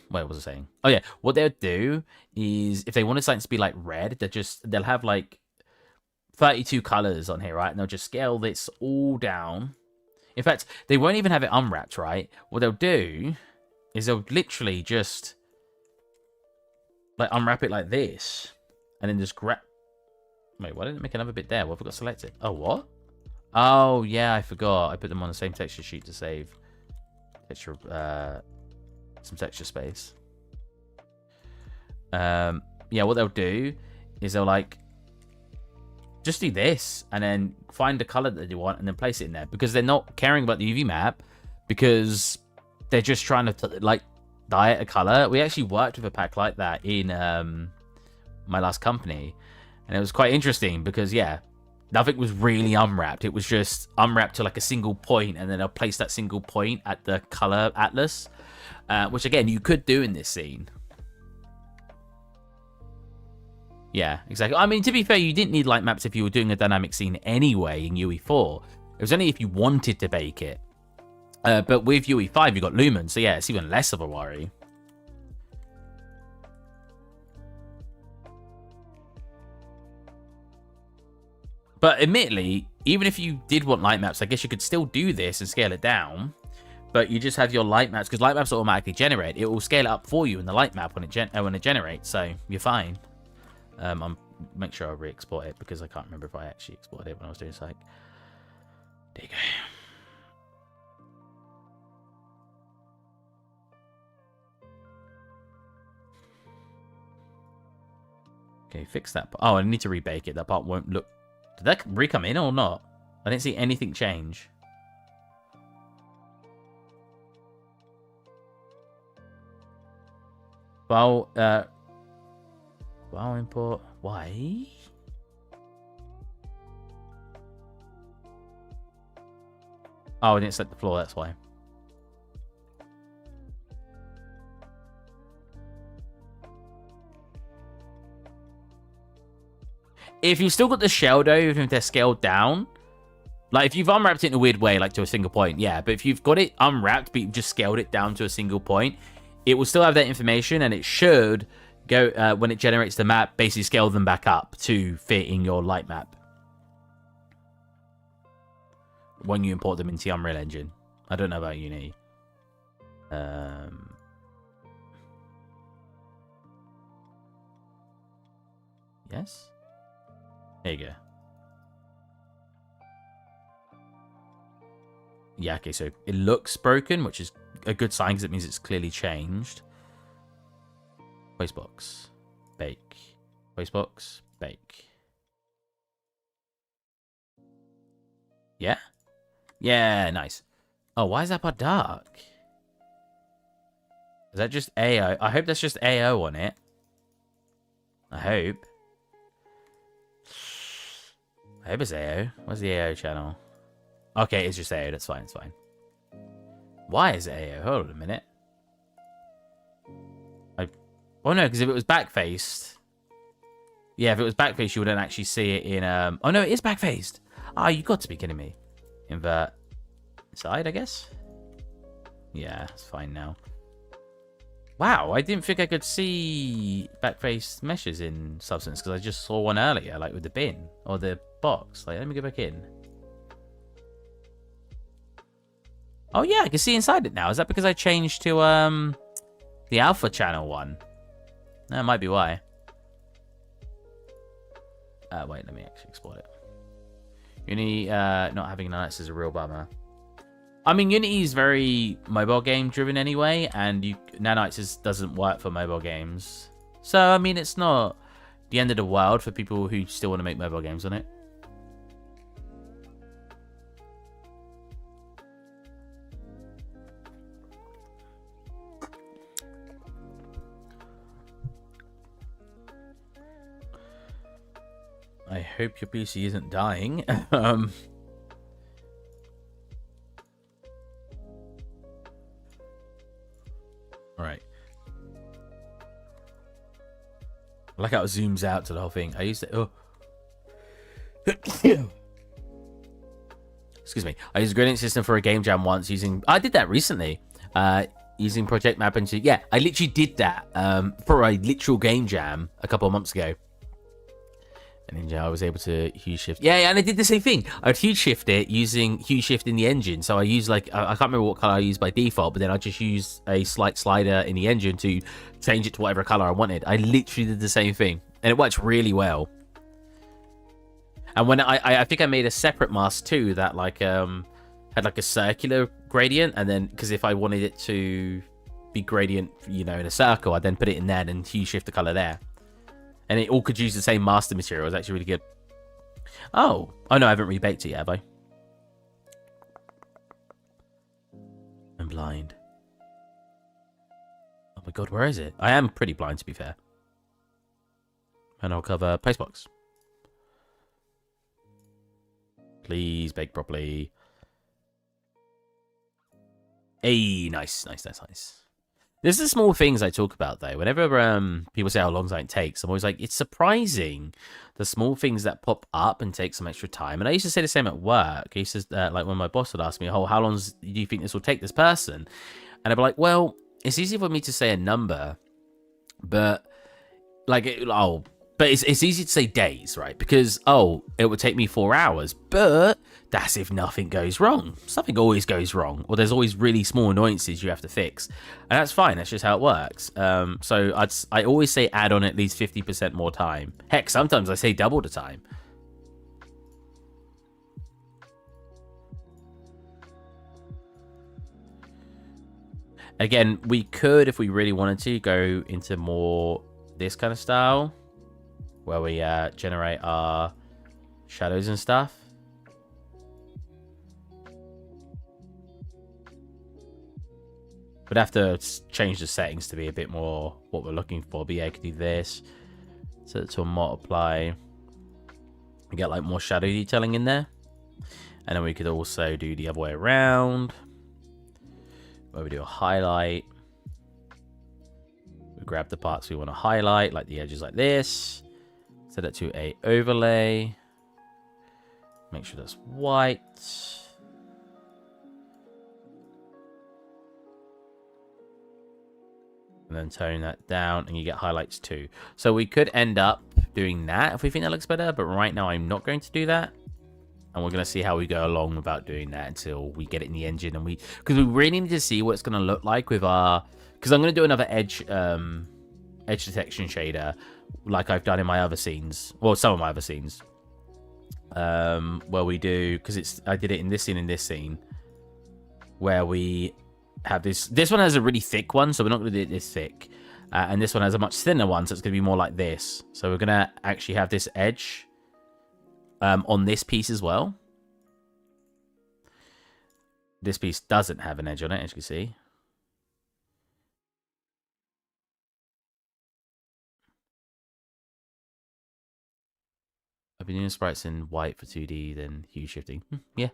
what was I saying? Oh yeah, what they'll do is if they wanted something to be like red, they'll have like 32 colors on here, right? And they'll just scale this all down. In fact, they won't even have it unwrapped, right? What they'll do is they'll literally just like unwrap it like this, and then just grab. Wait, why didn't it make another bit there? What have I got selected? Oh, what? Oh, yeah, I forgot. I put them on the same texture sheet to save texture, some texture space. Yeah, what they'll do is they'll, like, just do this and then find the color that they want and then place it in there. Because they're not caring about the UV map because they're just trying to, like, diet a color. We actually worked with a pack like that in my last company. And it was quite interesting because, yeah, nothing was really unwrapped. It was just unwrapped to like a single point, and then I'll place that single point at the color atlas, which, again, you could do in this scene. Yeah, exactly. I mean, to be fair, you didn't need light maps if you were doing a dynamic scene anyway in UE4. It was only if you wanted to bake it. But with UE5, you got Lumen, so yeah, it's even less of a worry. But admittedly, even if you did want light maps, I guess you could still do this and scale it down. But you just have your light maps, because light maps automatically generate. It will scale it up for you in the light map when it generates, so you're fine. I'm make sure I re-export it because I can't remember if I actually exported it when I was doing psych. There you go. Okay, fix that. Oh, I need to rebake it. That part won't look. Did that re-come in or not? I didn't see anything change. File import. Why? Oh, I didn't select the floor, that's why. If you've still got the shell though, even if they're scaled down, like if you've unwrapped it in a weird way, like to a single point, yeah. But if you've got it unwrapped, but you've just scaled it down to a single point, it will still have that information, and it should go, when it generates the map, basically scale them back up to fit in your light map when you import them into the Unreal Engine. I don't know about Uni. Yes? There you go. Yeah, okay, so it looks broken, which is a good sign because it means it's clearly changed. Wastebox. Bake. Wastebox. Bake. Yeah? Yeah, nice. Oh, why is that part dark? Is that just AO? I hope that's just AO on it. I hope. I hope it's AO. Where's the AO channel? Okay, it's just AO. That's fine. It's fine. Why is it AO? Hold on a minute. Oh no, because if it was back-faced... Yeah, if it was back-faced, you wouldn't actually see it in... Oh no, it is back-faced! Ah, you got to be kidding me. Invert. inside, I guess. Yeah, it's fine now. Wow, I didn't think I could see backface meshes in Substance because I just saw one earlier, like with the bin or the box. Like, let me go back in. Oh yeah, I can see inside it now. Is that because I changed to the alpha channel one? That might be why. Wait, let me actually export it. Unity not having nanites is a real bummer. I mean, Unity is very mobile game driven anyway, and nanites doesn't work for mobile games. So, I mean, it's not the end of the world for people who still want to make mobile games on it. I hope your PC isn't dying. Alright. I like how it zooms out to the whole thing. I used to... Oh. Excuse me. I used a gradient system for a game jam once using... I did that recently. Using Project Map into... Yeah, I literally did that for a literal game jam a couple of months ago. And then I was able to hue shift. Yeah, and I did the same thing. I'd hue shift it using hue shift in the engine. So I use like, I can't remember what color I used by default, but then I just used a slight slider in the engine to change it to whatever color I wanted. I literally did the same thing. And it worked really well. And when I think I made a separate mask too that like had like a circular gradient. And then, because if I wanted it to be gradient, you know, in a circle, I then put it in there and hue shift the color there. And it all could use the same master material. It was actually really good. Oh no, I haven't rebaked it yet, have I? I'm blind. Oh my god, where is it? I am pretty blind, to be fair. And I'll cover Postbox. Please bake properly. Hey, nice. There's the small things I talk about, though. Whenever people say how long something takes, I'm always like, it's surprising the small things that pop up and take some extra time. And I used to say the same at work. I used to, like, when my boss would ask me, oh, how long do you think this will take this person? And I'd be like, well, it's easy for me to say a number, but, like, but it's easy to say days, right? Because, it would take me 4 hours, but that's if nothing goes wrong. Something always goes wrong, or there's always really small annoyances you have to fix. And that's fine, that's just how it works. So I always say add on at least 50% more time. Heck, sometimes I say double the time. Again, we could, if we really wanted to, go into more this kind of style, where we generate our shadows and stuff. We'd have to change the settings to be a bit more what we're looking for. But yeah, I could do this. Set it to a multiply. And get like more shadow detailing in there. And then we could also do the other way around, where we do a highlight. We grab the parts we want to highlight, like the edges like this. Set it to a overlay. Make sure that's white. And then tone that down, and you get highlights too. So we could end up doing that if we think that looks better, but right now I'm not going to do that. And we're going to see how we go along without doing that until we get it in the engine. And because we really need to see what it's going to look like with our, because I'm going to do another edge detection shader like I've done in my other scenes, well, some of my other scenes, where we do, because I did it in this scene, where we have this one has a really thick one, so we're not going to do it this thick, and this one has a much thinner one, so it's going to be more like this. So we're going to actually have this edge on this piece as well. This piece doesn't have an edge on it, as you can see. I've been doing sprites in white for 2D, then hue shifting. Yeah.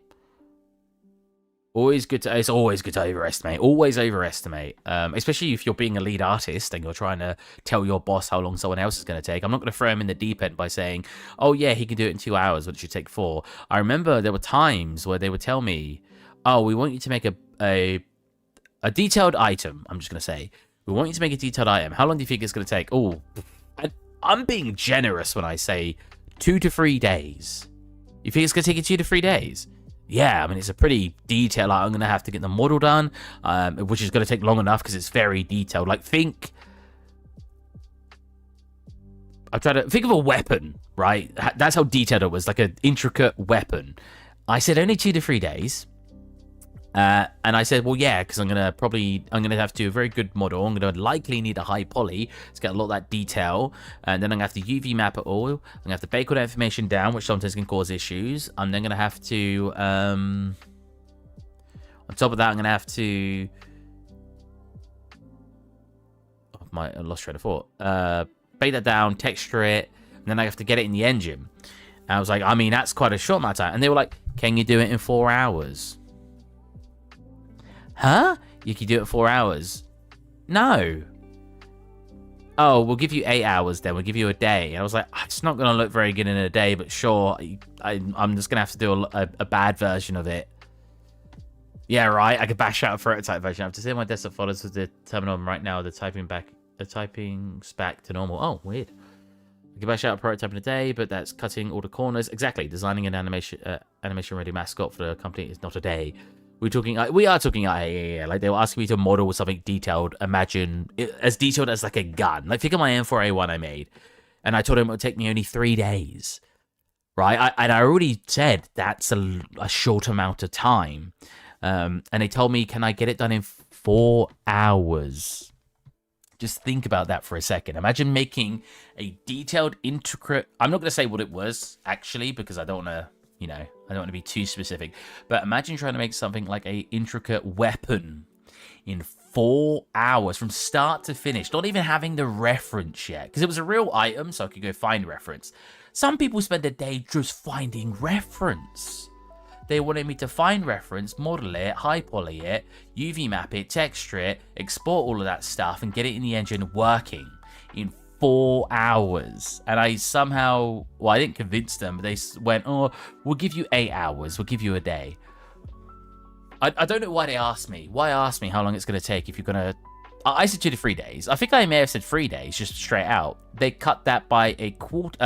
It's always good to overestimate. Always overestimate. Especially if you're being a lead artist and you're trying to tell your boss how long someone else is going to take. I'm not going to throw him in the deep end by saying, oh yeah, he can do it in 2 hours, but it should take 4. I remember there were times where they would tell me, oh, we want you to make a detailed item. I'm just going to say, we want you to make a detailed item. How long do you think it's going to take? Oh, I'm being generous when I say 2 to 3 days. You think it's going to take you 2 to 3 days? Yeah, I mean, it's a pretty detailed. Like, I'm going to have to get the model done, which is going to take long enough because it's very detailed. Like, I'm trying to think of a weapon, right? That's how detailed it was, like an intricate weapon. I said only 2 to 3 days. And I said, well, yeah, because I'm going to have to do a very good model. I'm going to likely need a high poly to get a lot of that detail. And then I'm going to have to UV map it all. I'm going to have to bake all that information down, which sometimes can cause issues. I'm then going to have to, on top of that, I'm going to have to, I lost train of thought. Bake that down, texture it, and then I have to get it in the engine. And I was like, I mean, that's quite a short amount of time. And they were like, can you do it in 4 hours? Huh? You can do it in 4 hours? No. Oh, we'll give you 8 hours then. We'll give you a day. And I was like, it's not going to look very good in a day, but sure. I'm just going to have to do a bad version of it. Yeah, right. I could bash out a prototype version. I have to see my desktop folders with the terminal right now. The typing's back to normal. Oh, weird. I could bash out a prototype in a day, but that's cutting all the corners. Exactly. Designing an animation-ready mascot for the company is not a day. We are talking, yeah. Like, they were asking me to model something detailed. Imagine as detailed as like a gun. Like, think of my M4A1 I made, and I told him it would take me only 3 days. Right? I already said that's a short amount of time. And they told me, can I get it done in 4 hours? Just think about that for a second. Imagine making a detailed, intricate. I'm not going to say what it was actually, because I don't want to. I don't want to be too specific, but imagine trying to make something like a intricate weapon in 4 hours from start to finish, not even having the reference yet, because it was a real item, so I could go find reference. Some people spend a day just finding reference. They wanted me to find reference, model it, high poly it, UV map it, texture it, export all of that stuff, and get it in the engine working in 4 hours. And I somehow, I didn't convince them, but they went, oh, we'll give you 8 hours, we'll give you a day. I don't know why they asked me. Why ask me how long it's going to take if you're going to... I said 2 to 3 days. I think I may have said 3 days, just straight out. They cut that by a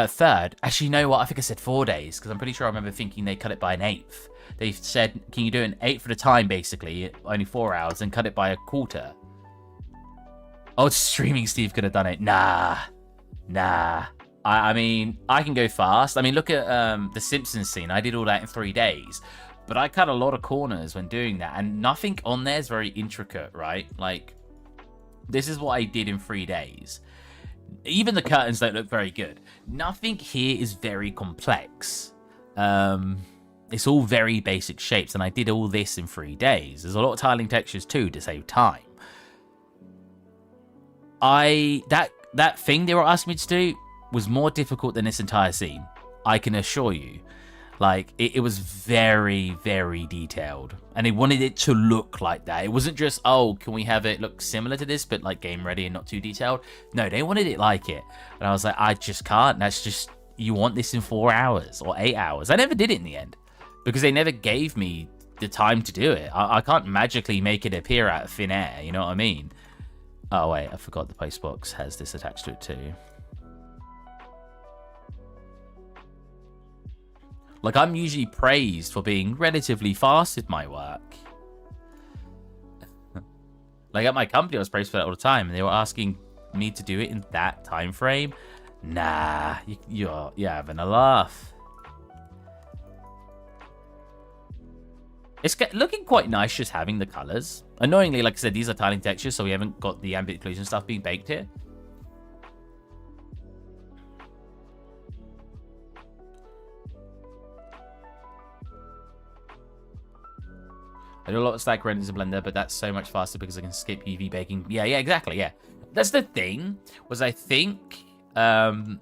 third. Actually, you know what? I think I said 4 days, because I'm pretty sure I remember thinking they cut it by an eighth. They said, can you do an eighth at a time, basically, only 4 hours, and cut it by a quarter. Oh, streaming Steve could have done it. Nah. I mean, I can go fast. I mean, look at the Simpsons scene. I did all that in 3 days. But I cut a lot of corners when doing that. And nothing on there is very intricate, right? Like, this is what I did in 3 days. Even the curtains don't look very good. Nothing here is very complex. It's all very basic shapes. And I did all this in 3 days. There's a lot of tiling textures too to save time. That thing they were asking me to do was more difficult than this entire scene. I can assure you. Like, it was very, very detailed. And they wanted it to look like that. It wasn't just, oh, can we have it look similar to this, but like game ready and not too detailed? No, they wanted it like it. And I was like, I just can't. That's just, you want this in 4 hours or 8 hours. I never did it in the end because they never gave me the time to do it. I can't magically make it appear out of thin air. You know what I mean? Oh, wait, I forgot the postbox has this attached to it too. Like, I'm usually praised for being relatively fast with my work. Like, at my company, I was praised for that all the time, and they were asking me to do it in that time frame. Nah, you're having a laugh. It's looking quite nice just having the colors. Annoyingly, like I said, these are tiling textures, so we haven't got the ambient occlusion stuff being baked here. I do a lot of stack renders in Blender, but that's so much faster because I can skip UV baking. Yeah, exactly, yeah. That's the thing, was I think in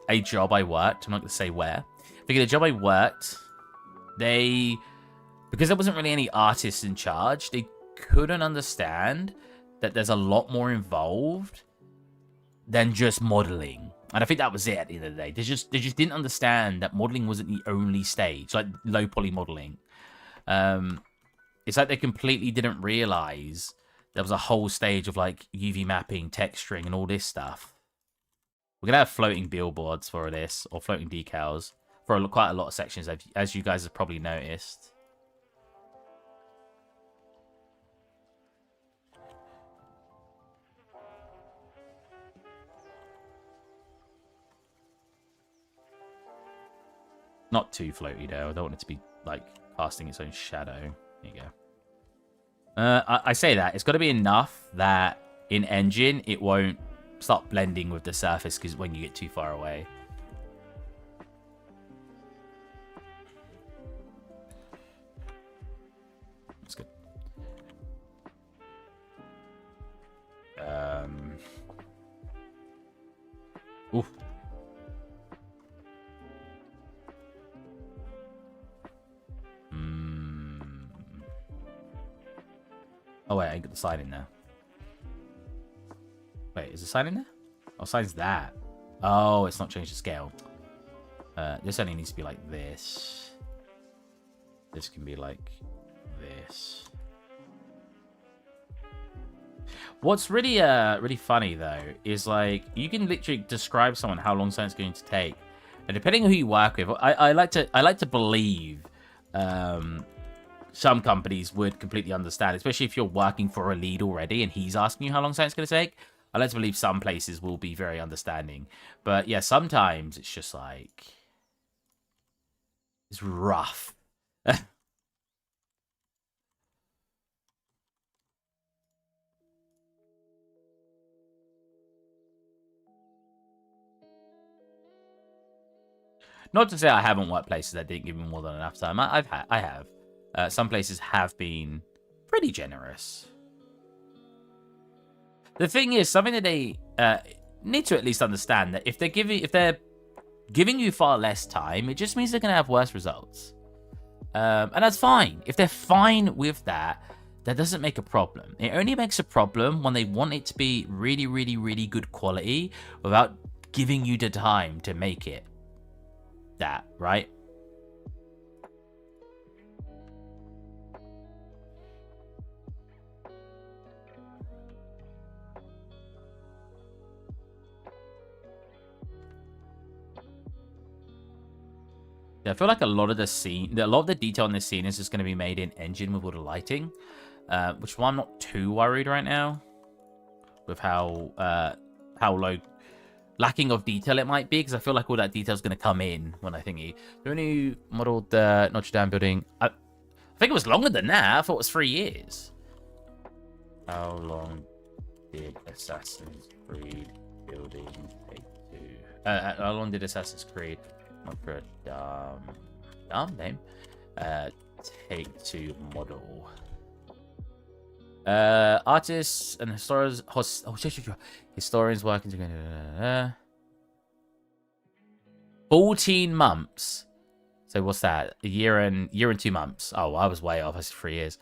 a job I worked, I'm not going to say where, I think in a job I worked, because there wasn't really any artists in charge, they couldn't understand that there's a lot more involved than just modeling. And I think that was it at the end of the day. They just didn't understand that modeling wasn't the only stage, like low poly modeling. It's like they completely didn't realize there was a whole stage of like UV mapping, texturing, and all this stuff. We're gonna have floating billboards for this, or floating decals for quite a lot of sections, as you guys have probably noticed. Not too floaty though. I don't want it to be like casting its own shadow. There you go. I say that it's got to be enough that in engine it won't start blending with the surface because when you get too far away. That's good. Oof. Oh, wait, I ain't got the sign in there. Wait, is the sign in there? Oh, sign's that. Oh, it's not changed the scale. This only needs to be like this. This can be like this. What's really really funny, though, is like, you can literally describe someone how long something's going to take. And depending on who you work with, I like to believe some companies would completely understand, especially if you're working for a lead already and he's asking you how long something's going to take. I like to believe some places will be very understanding. But yeah, sometimes it's just like, it's rough. Not to say I haven't worked places that didn't give me more than enough time. I have. Some places have been pretty generous. The thing is, something that they need to at least understand, that if they're giving you far less time, it just means they're going to have worse results. And that's fine. If they're fine with that, that doesn't make a problem. It only makes a problem when they want it to be really, really, really good quality without giving you the time to make it that, right? Yeah, I feel like a lot of the detail in this scene is just going to be made in engine with all the lighting, which is why I'm not too worried right now with how low lacking of detail it might be, because I feel like all that detail is going to come in when I thingy. When you modeled the Notre Dame building, I think it was longer than that. I thought it was 3 years. How long did Assassin's Creed building take to? How long did Assassin's Creed? Not for a dumb name. Take to model. Artists and historians working together. 14 months. So what's that? A year and 2 months. Oh, I was way off. That's 3 years.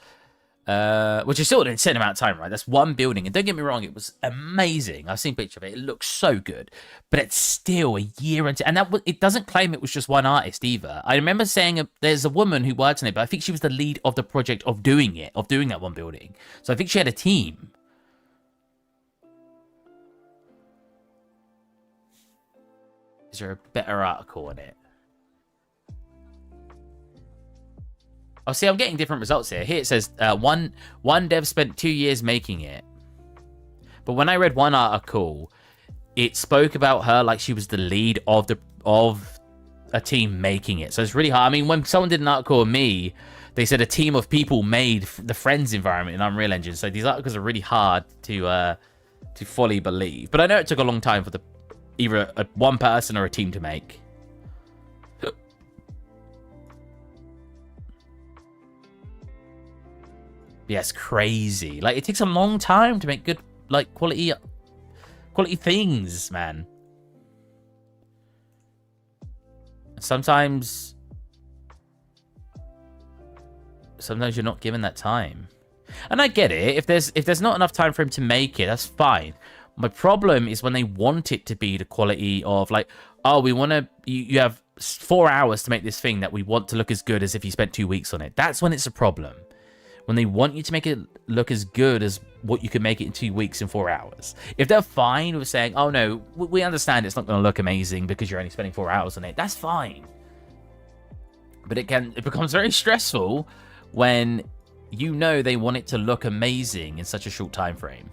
Which is still an insane amount of time, right? That's one building. And don't get me wrong, it was amazing. I've seen pictures of it. It looks so good. But it's still a year and it doesn't claim it was just one artist either. I remember saying there's a woman who worked on it, but I think she was the lead of the project of doing that one building. So I think she had a team. Is there a better article on it? Oh, see, I'm getting different results here. Here it says one dev spent 2 years making it. But when I read one article, it spoke about her like she was the lead of a team making it. So it's really hard. I mean, when someone did an article of me, they said a team of people made the Friends environment in Unreal Engine. So these articles are really hard to fully believe. But I know it took a long time for either one person or a team to make. Yeah, it's crazy. Like, it takes a long time to make good, like, quality things, man. Sometimes you're not given that time. And I get it. If there's not enough time for him to make it, that's fine. My problem is when they want it to be the quality of like, oh, we want to, you have 4 hours to make this thing that we want to look as good as if you spent 2 weeks on it. That's when it's a problem. When they want you to make it look as good as what you can make it in 2 weeks and 4 hours. If they're fine with saying, oh no, we understand it's not going to look amazing because you're only spending 4 hours on it, that's fine. But it becomes very stressful when you know they want it to look amazing in such a short time frame.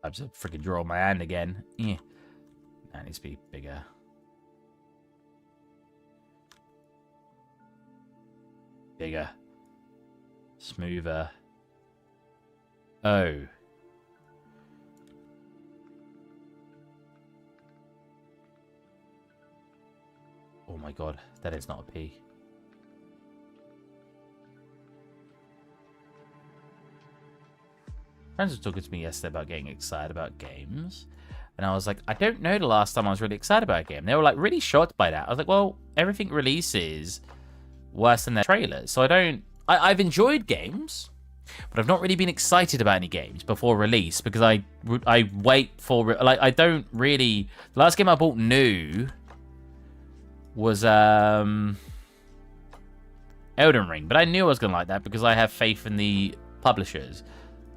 I just freaking draw my hand again. Yeah. That needs to be bigger. Bigger. Smoother. Oh. Oh my god. That is not a P. Friends were talking to me yesterday about getting excited about games. And I was like, I don't know the last time I was really excited about a game. They were like really shocked by that. I was like, well, everything releases worse than their trailers. So I've enjoyed games, but I've not really been excited about any games before release because I wait for, like, I don't really, the last game I bought new was Elden Ring, but I knew I was going to like that because I have faith in the publishers.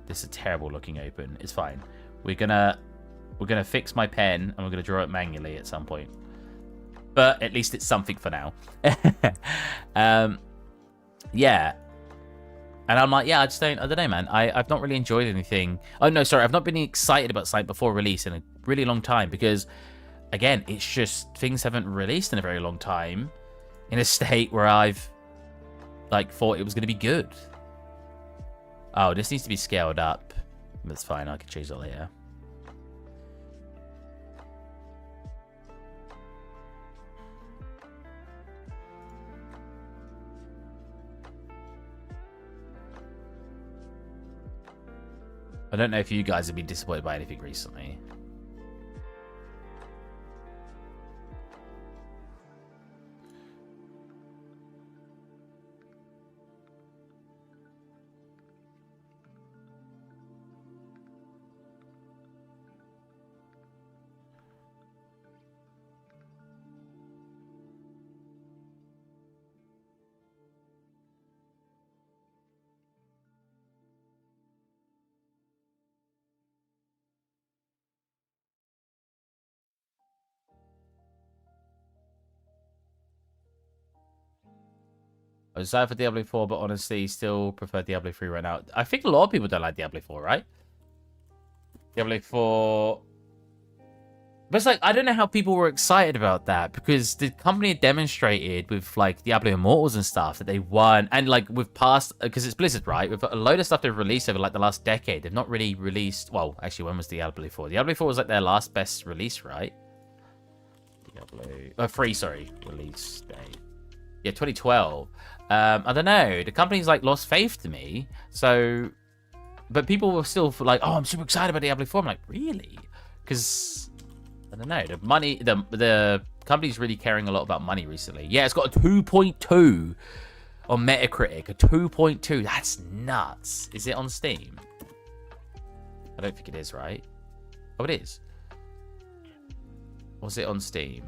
This is a terrible looking open. It's fine. We're gonna fix my pen and we're gonna draw it manually at some point. But at least it's something for now. Yeah. And I'm like, yeah, I don't know, man. I've not really enjoyed anything. Oh no, sorry, I've not been excited about something before release in a really long time because, again, it's just things haven't released in a very long time in a state where I've like thought it was gonna be good. Oh, this needs to be scaled up. That's fine, I can change it later. I don't know if you guys have been disappointed by anything recently. I was excited for Diablo 4, but honestly, still prefer Diablo 3 right now. I think a lot of people don't like Diablo 4, right? Diablo 4... But it's like, I don't know how people were excited about that, because the company demonstrated with, like, Diablo Immortals and stuff that they won, and, like, with past... Because it's Blizzard, right? With a load of stuff they've released over, like, the last decade, they've not really released... Well, actually, when was Diablo 4? Diablo 4 was, like, their last best release, right? Diablo... 3, sorry. Release day. Yeah, 2012. I don't know. The company's like lost faith to me. So, but people were still like, "Oh, I'm super excited about Diablo 4." I'm like, really? Because I don't know. The money, the company's really caring a lot about money recently. Yeah, it's got a 2.2 on Metacritic. A 2.2. That's nuts. Is it on Steam? I don't think it is, right? Oh, it is. Was it on Steam?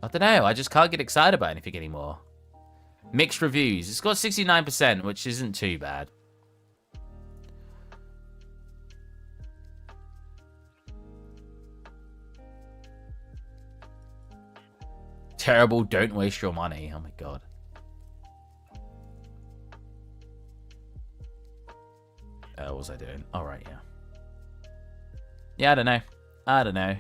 I don't know. I just can't get excited about anything anymore. Mixed reviews. It's got 69%, which isn't too bad. Terrible. Don't waste your money. Oh my god. What was I doing? All right, yeah. Yeah, I don't know. I don't know.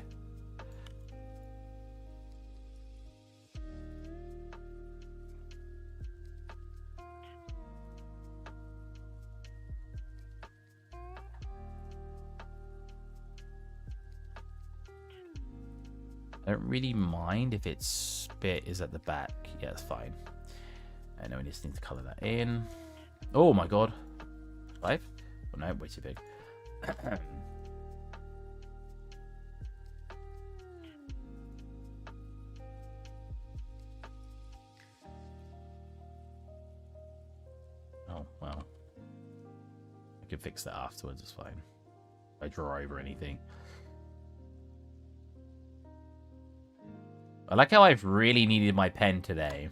don't really mind if its spit is at the back. Yeah, that's fine. And then we just need to color that in. Oh my god. 5? Oh no, way too big. Oh, well. I can fix that afterwards, it's fine. If I draw over anything. I like how I've really needed my pen today,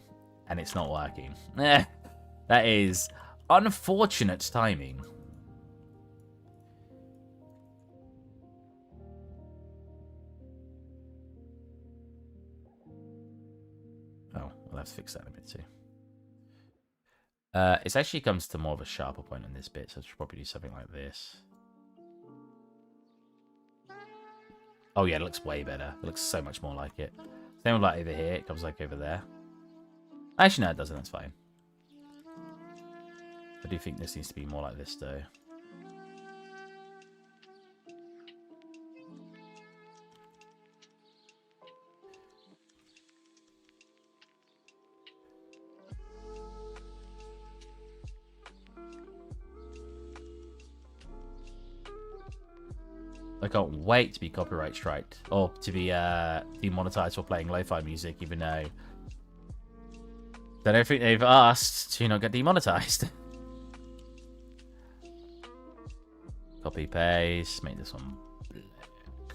and it's not working. That is unfortunate timing. Oh, I'll have to fix that in a bit too. It actually comes to more of a sharper point on this bit, so I should probably do something like this. Oh yeah, it looks way better. It looks so much more like it. Same with like over here, it comes like over there. Actually, no, it doesn't, that's fine. I do think this needs to be more like this though. I can't wait to be copyright striked or to be demonetized for playing lo-fi music, even though I don't think they've asked to not get demonetized. Copy paste, make this one black.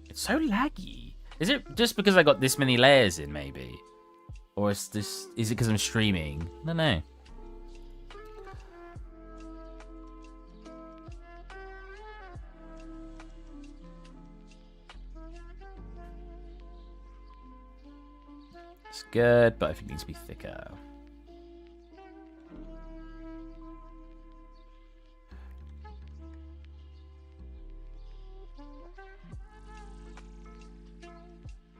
It's so laggy. Is it just because I got this many layers in, maybe? Or is it because I'm streaming? I don't know. It's good, but I think it needs to be thicker.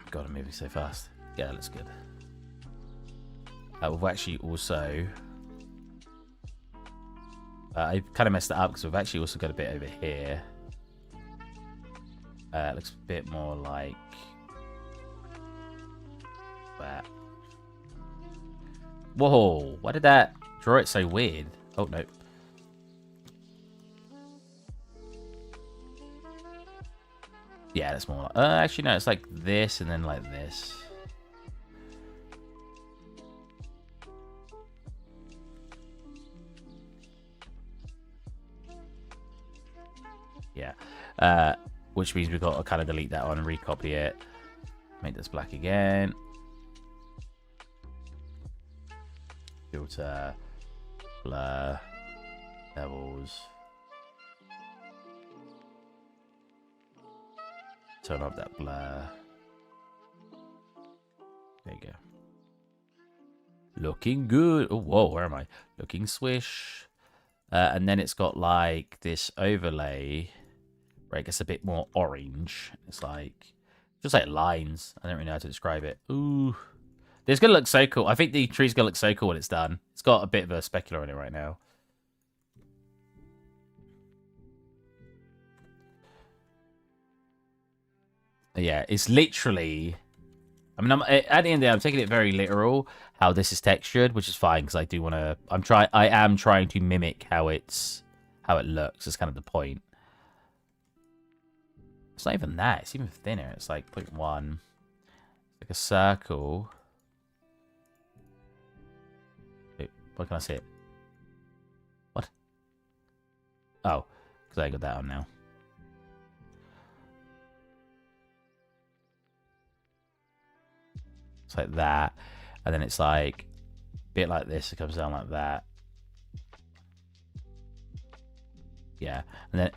God, I'm moving so fast. Yeah, that looks good. We've actually also... I kind of messed it up because we've actually also got a bit over here. It looks a bit more like... that. Whoa, why did that draw it so weird? Oh, no. Yeah, that's more like... actually, no, it's like this and then like this. Yeah. Which means we've got to kind of delete that one and recopy it. Make this black again. Filter. Blur. Levels. Turn off that blur. There you go. Looking good. Oh, whoa, where am I? Looking swish. And then it's got like this overlay where it gets a bit more orange. It's like, just like lines. I don't really know how to describe it. Ooh. It's going to look so cool. I think the tree's going to look so cool when it's done. It's got a bit of a specular in it right now. Yeah, it's literally... I mean, at the end of the day, I'm taking it very literal how this is textured, which is fine because I do want to. I am trying to mimic how it looks. It's kind of the point. It's not even that. It's even thinner. It's like 0.1. Like a circle. Wait, why can't I see it? What? Oh, because I got that on now. It's like that, and then it's like a bit like this. It comes down like that. Yeah, and then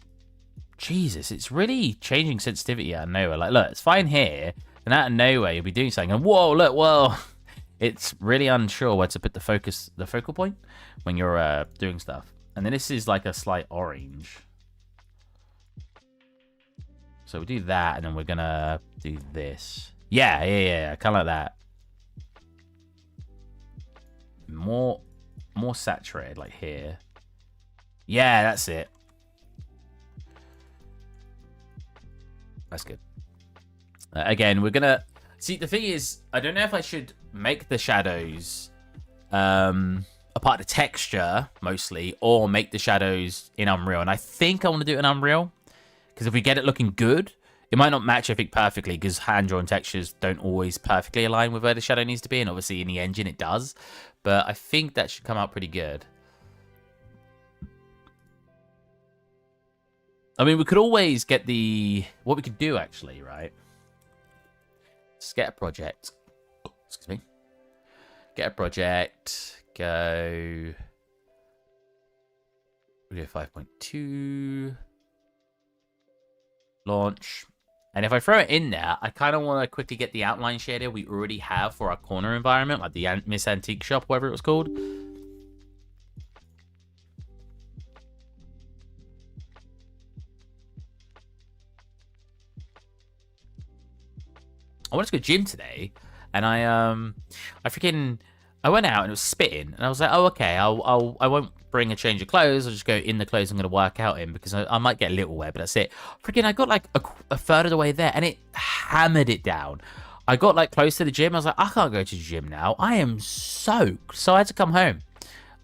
Jesus, it's really changing sensitivity out of nowhere. Like, look, it's fine here, and out of nowhere you'll be doing something, and whoa, look, whoa. It's really unsure where to put the focal point when you're doing stuff. And then this is like a slight orange. So we do that, and then we're gonna do this. Yeah, kind of like that. More saturated, like here. Yeah, that's it. That's good. Again, we're gonna see. The thing is, I don't know if I should make the shadows a part of the texture mostly, or make the shadows in Unreal. And I think I want to do it in Unreal, because if we get it looking good, it might not match everything perfectly, because hand-drawn textures don't always perfectly align with where the shadow needs to be, and obviously in the engine it does. But I think that should come out pretty good. I mean, we could always get the... What we could do, actually, right? Let's get a project. Oh, excuse me. Get a project. Go... We'll do 5.2. Launch. And if I throw it in there, I kind of want to quickly get the outline shader we already have for our corner environment, like the Miss Antique Shop, whatever it was called. I went to go gym today, and I went out and it was spitting, and I was like, oh, okay, I won't bring a change of clothes. I'll just go in the clothes I'm going to work out in, because I might get a little wet, but that's it. Freaking, I got like a third of the way there, and it hammered it down. I got like close to the gym. I was like, I can't go to the gym now. I am soaked. So I had to come home.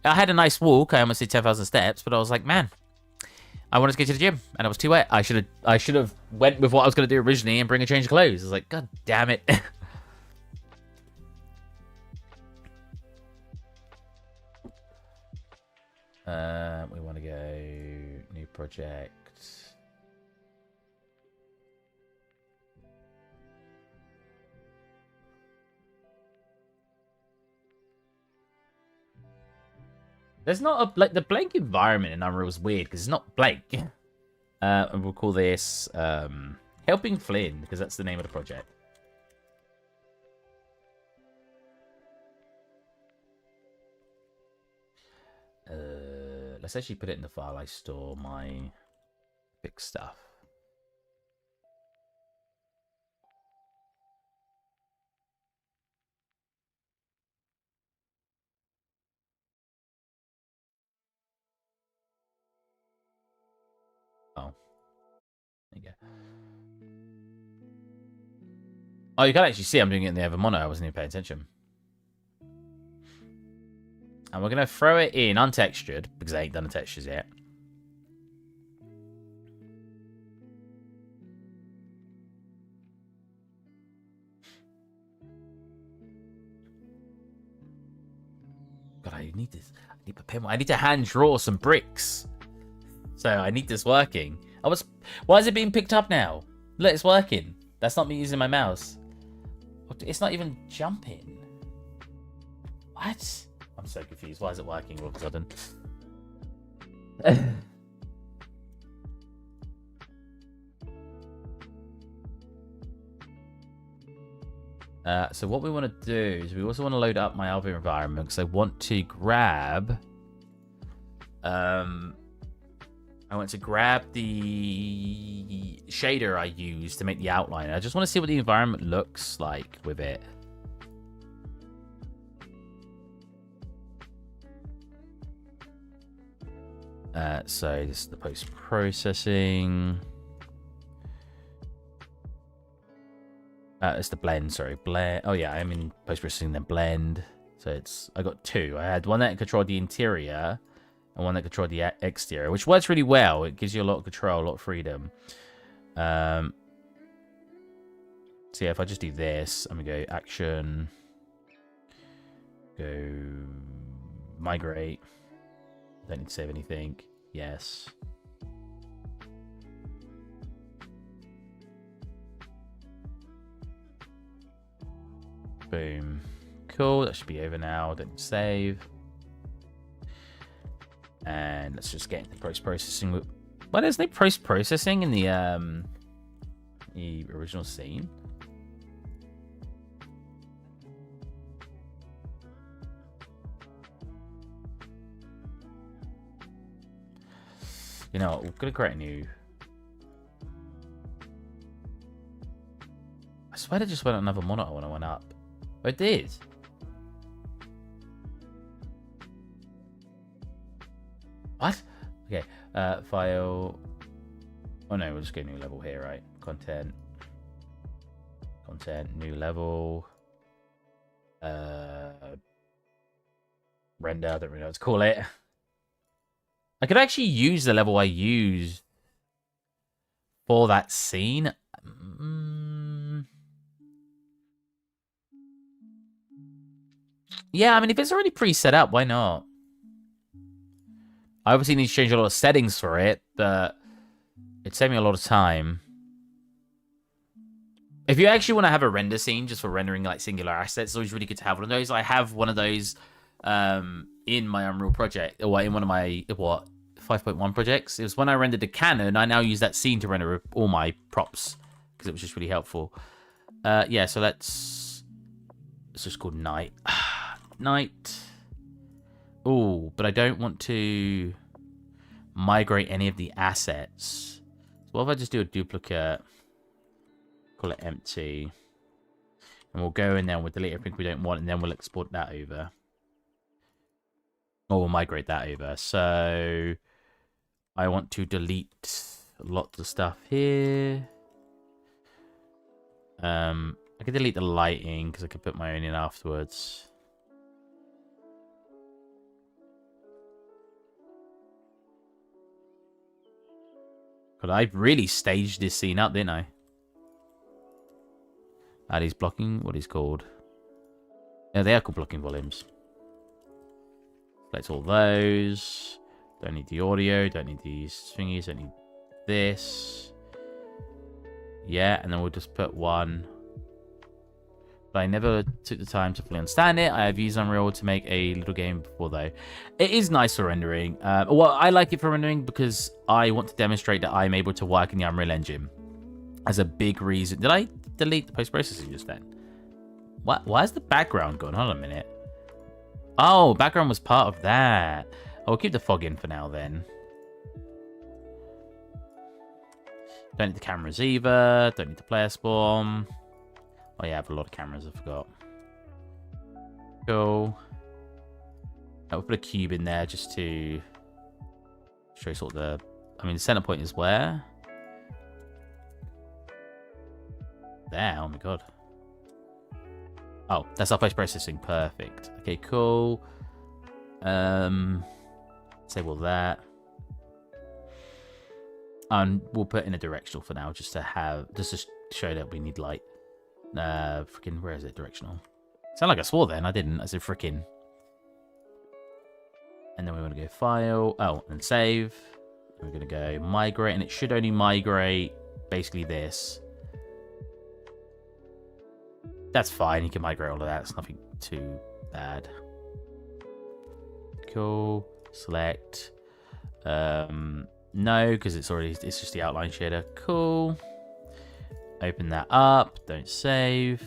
I had a nice walk. I almost did 10,000 steps, but I was like, man, I wanted to go to the gym, and I was too wet. I should have went with what I was going to do originally and bring a change of clothes. I was like, God damn it. We want to go new project. There's not a like the blank environment in Unreal is weird because it's not blank. And we'll call this Helping Flynn, because that's the name of the project. Let's actually put it in the file I store my fixed stuff. Oh. There you go. Oh, you can actually see I'm doing it in the other mono. I wasn't even paying attention. And we're going to throw it in untextured, because I ain't done the textures yet. God, I need this. I need to hand draw some bricks. So I need this working. Why is it being picked up now? Look, it's working. That's not me using my mouse. It's not even jumping. What? I'm so confused. Why is it working all of a sudden? So what we want to do is we also want to load up my other environment, because I want to grab... I want to grab the shader I use to make the outline. I just want to see what the environment looks like with it. So this is the post-processing. It's the blend, sorry. Blend. Oh yeah, I'm in post-processing, then blend. So I got two. I had one that controlled the interior and one that controlled the exterior, which works really well. It gives you a lot of control, a lot of freedom. So yeah, if I just do this, I'm gonna go action, go migrate. Don't need to save anything. Yes. Boom. Cool, that should be over now. Don't save. And let's just get into post-processing. Well, there's no post-processing in the original scene. You know, we're gonna create a new. I swear I just went on another monitor when I went up. Oh, it did. What? Okay. File. Oh no, we'll just get a new level here, right? Content. content, new level, render, I don't really know what to call it. I could actually use the level I used for that scene. Yeah, I mean, if it's already pre-set up, why not? I obviously need to change a lot of settings for it, but it saved me a lot of time. If you actually want to have a render scene just for rendering like singular assets, it's always really good to have one of those. I have one of those in my Unreal project, or in one of my 5.1 projects. It was when I rendered the cannon. I now use that scene to render all my props because it was just really helpful. Yeah, so let's just call night. Night. Oh, but I don't want to migrate any of the assets. So what if I just do a duplicate? Call it empty. And we'll go in there and we'll delete everything we don't want, and then we'll export that over. Or we'll migrate that over. So I want to delete lots of stuff here. I can delete the lighting because I can put my own in afterwards. But I really staged this scene up, didn't I? Add these blocking, what is called? Yeah, they are called blocking volumes. Select all those. Don't need the audio, don't need these thingies, don't need this. Yeah, and then we'll just put one. But I never took the time to fully understand it. I have used Unreal to make a little game before, though. It is nice for rendering. Well, I like it for rendering because I want to demonstrate that I'm able to work in the Unreal Engine. As a big reason. Did I delete the post-processing just then? What? Why is the background gone? Hold on a minute. Oh, background was part of that. I'll keep the fog in for now, then. Don't need the cameras either. Don't need the player spawn. Oh, yeah, I have a lot of cameras. I forgot. Cool. I'll put a cube in there just to show sort of the... I mean, the center point is where? There. Oh, my God. Oh, that's our post-processing. Perfect. Okay, cool. Disable that. And we'll put in a directional for now, just to show that we need light. Freaking, where is it? Directional. Sound like I swore then. I didn't. I said freaking. And then we want to go file. Oh, and save. We're going to go migrate, and it should only migrate basically this. That's fine. You can migrate all of that. It's nothing too bad. Cool. Select. No, because it's just the outline shader. Cool. Open that up. Don't save.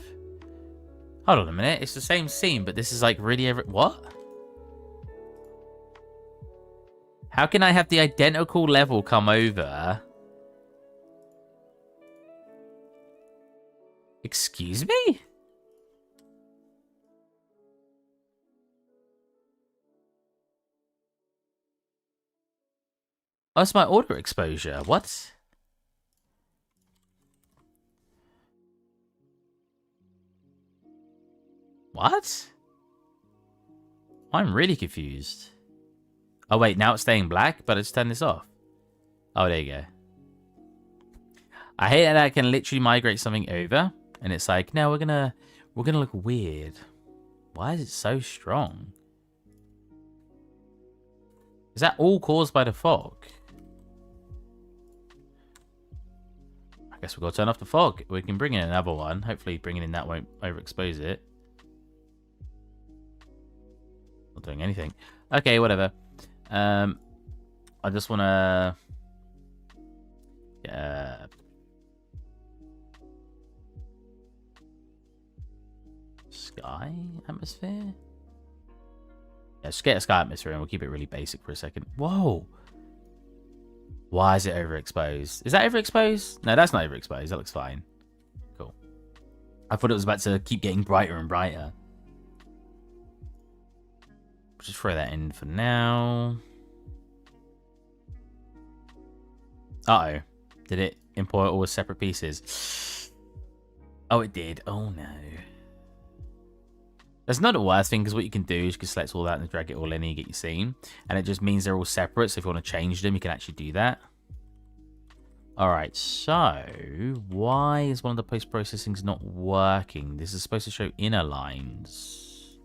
Hold on a minute. It's the same scene, but this is like really what? How can I have the identical level come over? Excuse me? Oh, it's my order exposure. What? What? I'm really confused. Oh, wait. Now it's staying black, but I just turned this off. Oh, there you go. I hate that I can literally migrate something over, and it's like, no, we're gonna look weird. Why is it so strong? Is that all caused by the fog? I guess we've got to turn off the fog. We can bring in another one. Hopefully bringing in that won't overexpose it. Not doing anything. Okay, whatever. I just want to... Yeah. Sky atmosphere? Yeah, just get a sky atmosphere and we'll keep it really basic for a second. Whoa! Why is it overexposed? Is that overexposed? No, that's not overexposed. That looks fine. Cool. I thought it was about to keep getting brighter and brighter. Just throw that in for now. Uh-oh. Did it import all as separate pieces? Oh, it did. Oh, no. That's not the worst thing, because what you can do is you can select all that and drag it all in and you get your scene. And it just means they're all separate, so if you want to change them, you can actually do that. Alright, so why is one of the post-processings not working? This is supposed to show inner lines.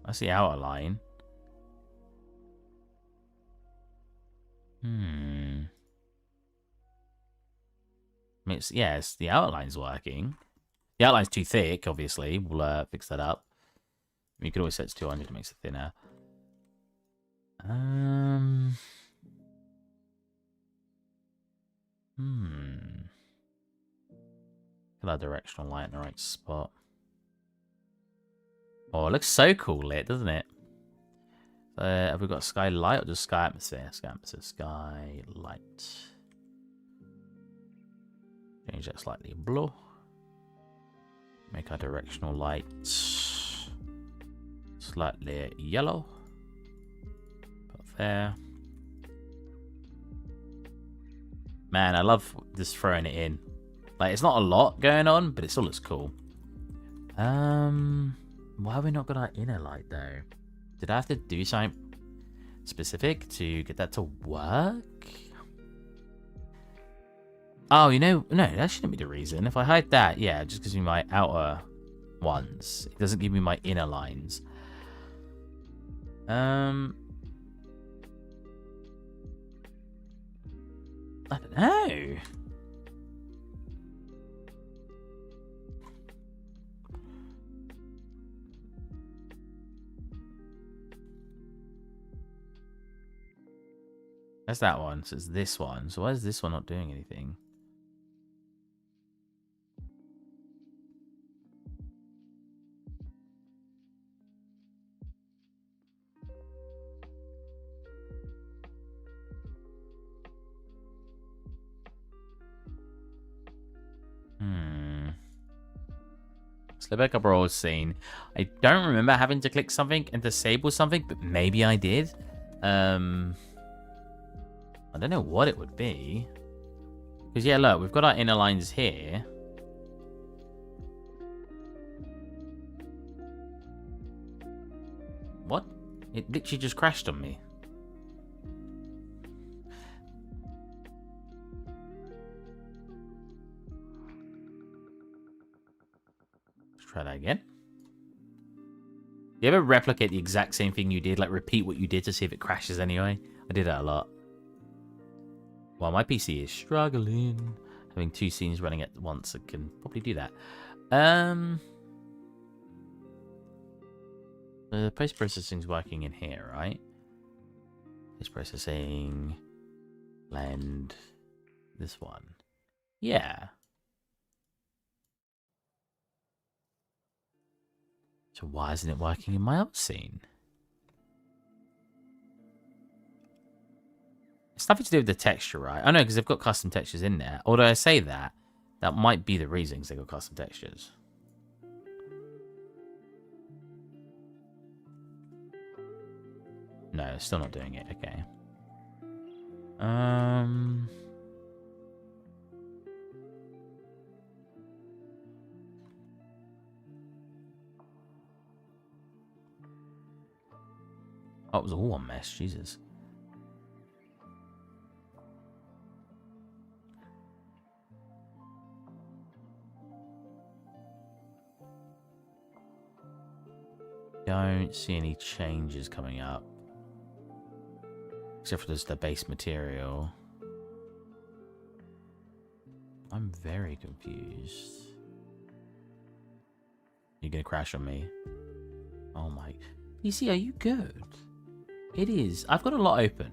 That's the outer line. I mean, it's the outline's working. The outline's too thick, obviously. We'll fix that up. You could always set it to 200, it makes it thinner. Get our directional light in the right spot. Oh, it looks so cool lit, doesn't it? Have we got sky light or just sky atmosphere? Sky atmosphere, sky light. Change that slightly blue. Make our directional light slightly yellow. Put there. Man, I love just throwing it in. Like, it's not a lot going on, but it still looks cool. Why have we not got our inner light, though? Did I have to do something specific to get that to work? Oh, you know, no, that shouldn't be the reason. If I hide that, yeah, it just gives me my outer ones. It doesn't give me my inner lines. I don't know. That's that one. So it's this one. So why is this one not doing anything? Let's look back up our old scene. I don't remember having to click something and disable something, but maybe I did. I don't know what it would be. Because, yeah, look, we've got our inner lines here. What? It literally just crashed on me. Let's try that again. You ever replicate the exact same thing you did? Like, repeat what you did to see if it crashes anyway? I did that a lot. Well, my PC is struggling. Having two scenes running at once, I can probably do that. The post-processing's working in here, right? Post-processing, blend, this one. Yeah. So why isn't it working in my other scene? It's nothing to do with the texture, right? I know, because they've got custom textures in there. Although I say that, that might be the reason they've got custom textures. No, it's still not doing it. Okay. Oh, it was all one mess. Jesus. Don't see any changes coming up. Except for just the base material. I'm very confused. You're gonna crash on me. Oh my. PC, are you good? It is. I've got a lot open.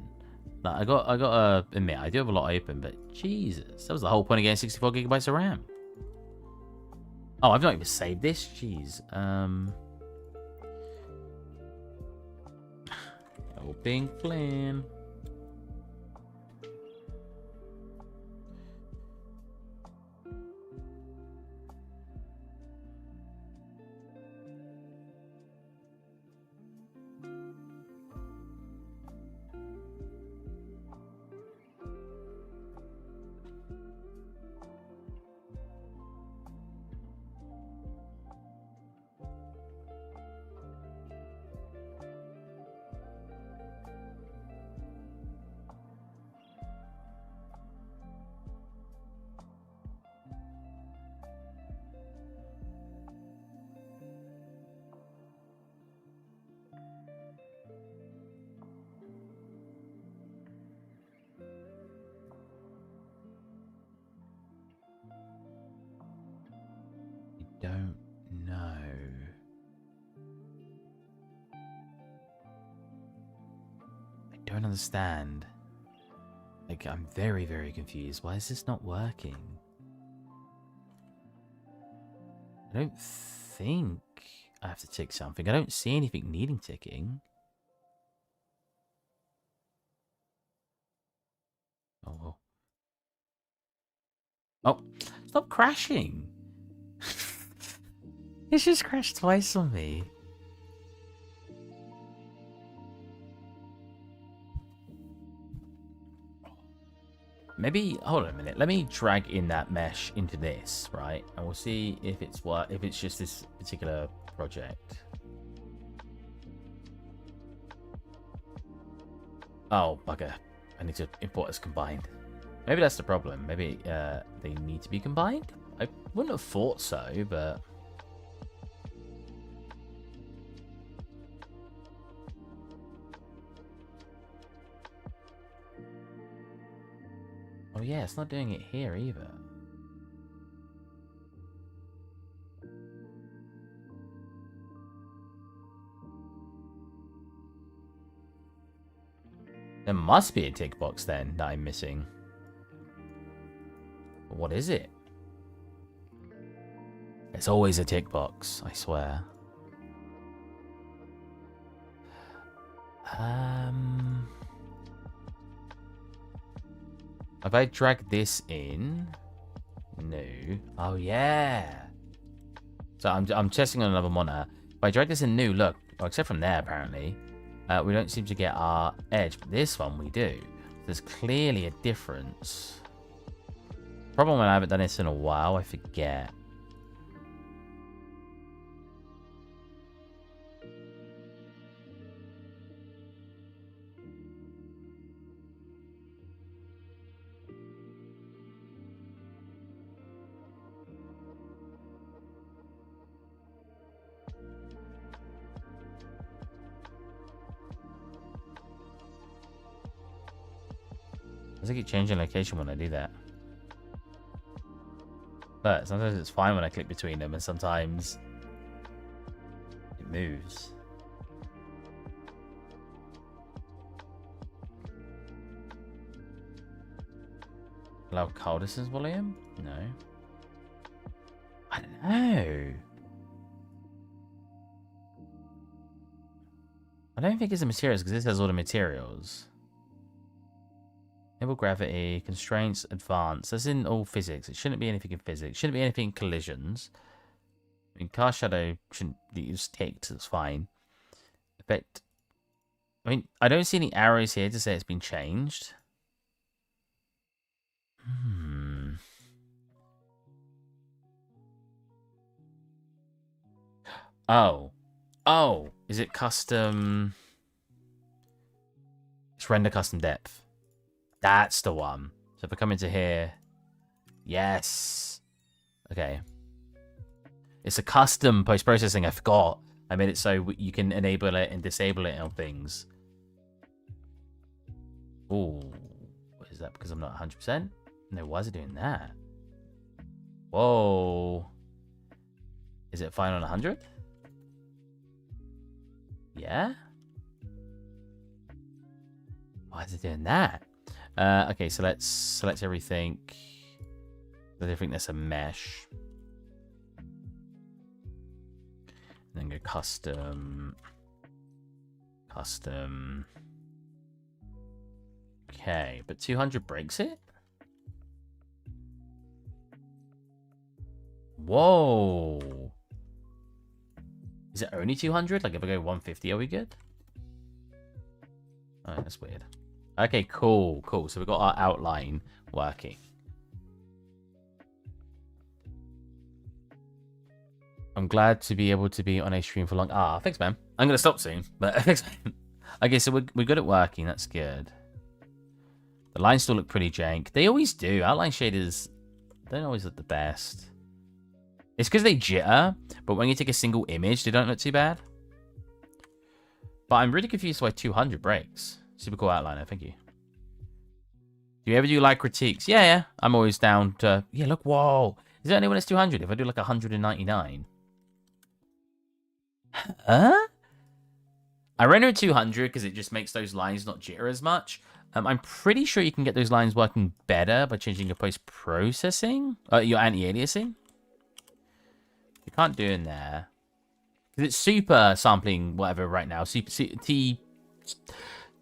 Like, I gotta admit, I do have a lot open, but Jesus. That was the whole point of getting 64 gigabytes of RAM. Oh, I've not even saved this. Jeez. Oh, pink flame. don't understand. Like, I'm very, very confused. Why is this not working? I don't think I have to tick something. I don't see anything needing ticking. Oh, well. Oh, stop crashing. It's just crashed twice on me. Maybe, hold on a minute. Let me drag in that mesh into this, right? And we'll see if it's what, if it's just this particular project. Oh, bugger. I need to import as combined. Maybe that's the problem. Maybe they need to be combined? I wouldn't have thought so, but... Oh yeah, it's not doing it here either. There must be a tick box then that I'm missing. But what is it? It's always a tick box, I swear. If I drag this in, no. Oh yeah. So I'm testing on another monitor. If I drag this in new, look, well, except from there apparently, we don't seem to get our edge. But this one we do. There's clearly a difference. Problem when I haven't done this in a while, I forget. Does it keep changing location when I do that? But sometimes it's fine when I click between them, and sometimes it moves. Allow cold distance volume? No. I don't know. I don't think it's the materials, because this has all the materials. Enable gravity, constraints, advanced. That's in all physics. It shouldn't be anything in physics. It shouldn't be anything in collisions. I mean, car shadow shouldn't be ticked. It's fine. Effect. I mean, I don't see any arrows here to say it's been changed. Oh. Oh. Is it custom? It's render custom depth. That's the one. So if I come into here... Yes. Okay. It's a custom post-processing. I forgot. I made it so you can enable it and disable it on things. Ooh. What is that? Because I'm not 100%? No, why is it doing that? Whoa. Is it fine on 100? Yeah? Why is it doing that? Okay, so let's select everything. I think that's a mesh. And then go custom. Custom. Okay, but 200 breaks it? Whoa. Is it only 200? Like if I go 150, are we good? Oh, that's weird. Okay, cool, cool. So we've got our outline working. I'm glad to be able to be on a stream for long. Ah, thanks, man. I'm going to stop soon, but thanks, man. Okay, so we're good at working. That's good. The lines still look pretty jank. They always do. Outline shaders don't always look the best. It's because they jitter, but when you take a single image, they don't look too bad. But I'm really confused why 200 breaks. Super cool outliner, thank you. Do you ever do like critiques? Yeah. I'm always down to... Yeah, look, whoa. Is there anyone that's 200? If I do like 199? Huh? I render at 200 because it just makes those lines not jitter as much. I'm pretty sure you can get those lines working better by changing your post-processing, your anti-aliasing. You can't do in there. Because it's super sampling whatever right now.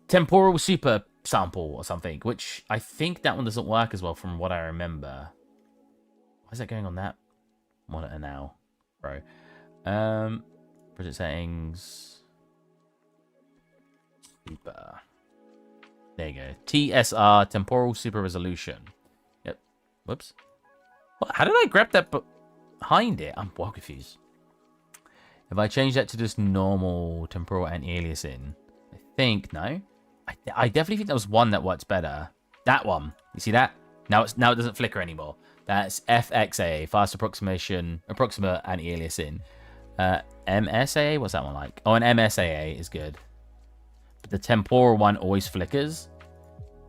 Temporal super sample or something, which I think that one doesn't work as well from what I remember. Why is that going on that monitor now, bro? Project settings. Super. There you go. TSR, temporal super resolution. Yep. Whoops. What? How did I grab that behind it? I'm well confused. If I change that to just normal temporal anti-aliasing, I think, no. I definitely think there was one that works better. That one. You see that? Now it doesn't flicker anymore. That's FXA, fast approximate anti-aliasing. MSAA, what's that one like? Oh, an MSAA is good. But the temporal one always flickers.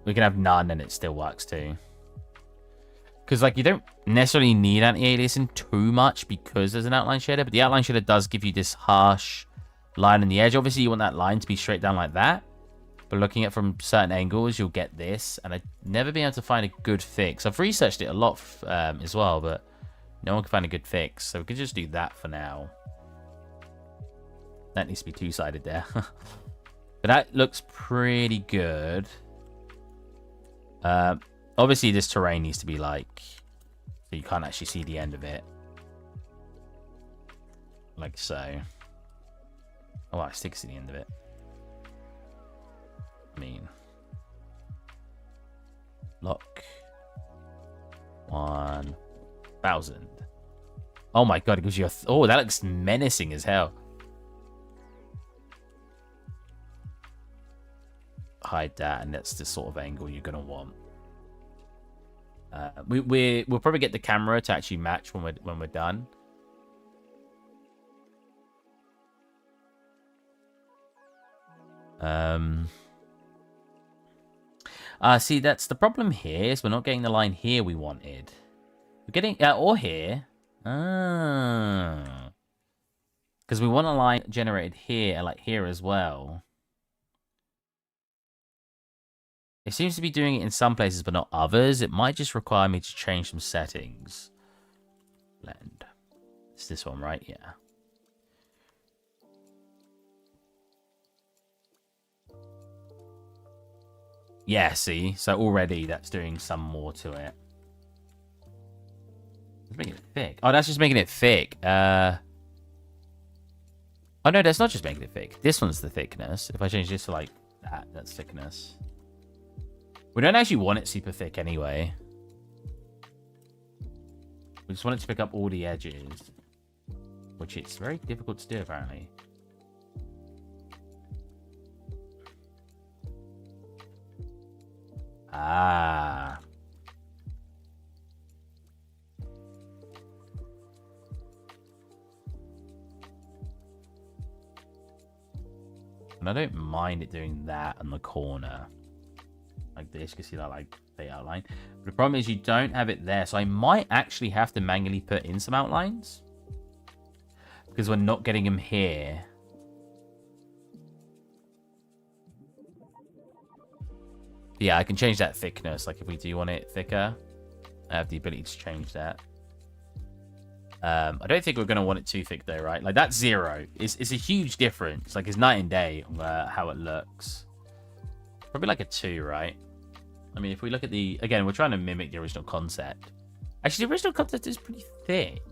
We can have none and it still works too. Because, like, you don't necessarily need anti-aliasing too much because there's an outline shader. But the outline shader does give you this harsh line on the edge. Obviously, you want that line to be straight down like that. But looking at from certain angles, you'll get this. And I've never been able to find a good fix. I've researched it a lot as well, but no one can find a good fix. So we can just do that for now. That needs to be two-sided there. But that looks pretty good. Obviously, this terrain needs to be like... So you can't actually see the end of it. Like so. Oh, I still see the end of it. I mean... Lock. 1,000. Oh my god, it gives you a... Oh, that looks menacing as hell. Hide that, and that's the sort of angle you're gonna want. We'll probably get the camera to actually match when we're done. See, that's the problem here. Is we're not getting the line here we wanted. We're getting or here. Because we want a line generated here, like here as well. It seems to be doing it in some places, but not others. It might just require me to change some settings. Blend. It's this one, right? Yeah. Yeah, see? So already that's doing some more to it. It's making it thick. Oh, that's just making it thick. Oh, no, that's not just making it thick. This one's the thickness. If I change this to, like, that's thickness. We don't actually want it super thick anyway. We just want it to pick up all the edges. Which it's very difficult to do, apparently. Ah. And I don't mind it doing that on the corner. Like this, you can see that like the outline. But the problem is you don't have it there. So I might actually have to manually put in some outlines. Because we're not getting them here. Yeah, I can change that thickness. Like if we do want it thicker, I have the ability to change that. I don't think we're going to want it too thick though, right? Like that's 0. It's a huge difference. Like it's night and day on how it looks. Probably like a 2, right? I mean, if we look at the... Again, we're trying to mimic the original concept. Actually, the original concept is pretty thick.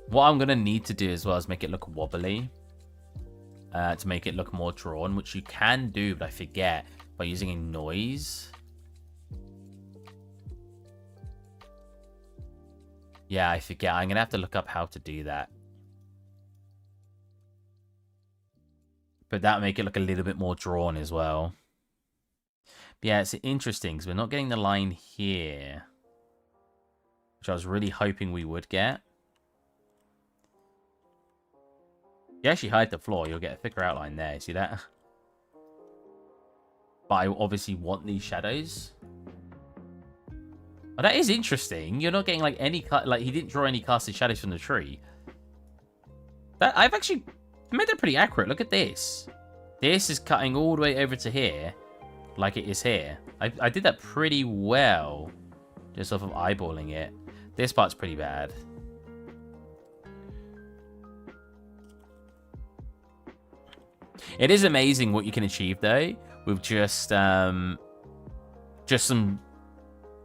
What I'm going to need to do as well is make it look wobbly. To make it look more drawn, which you can do, but I forget, by using a noise. Yeah, I forget. I'm going to have to look up how to do that. But that'll make it look a little bit more drawn as well. But yeah, it's interesting because we're not getting the line here. Which I was really hoping we would get. You actually hide the floor, you'll get a thicker outline there. See that? But I obviously want these shadows. Oh, that is interesting. You're not getting like any like he didn't draw any casted shadows from the tree. That I've actually made that pretty accurate. Look at this. This is cutting all the way over to here, like it is here. I did that pretty well, just off of eyeballing it. This part's pretty bad. It is amazing what you can achieve though with just some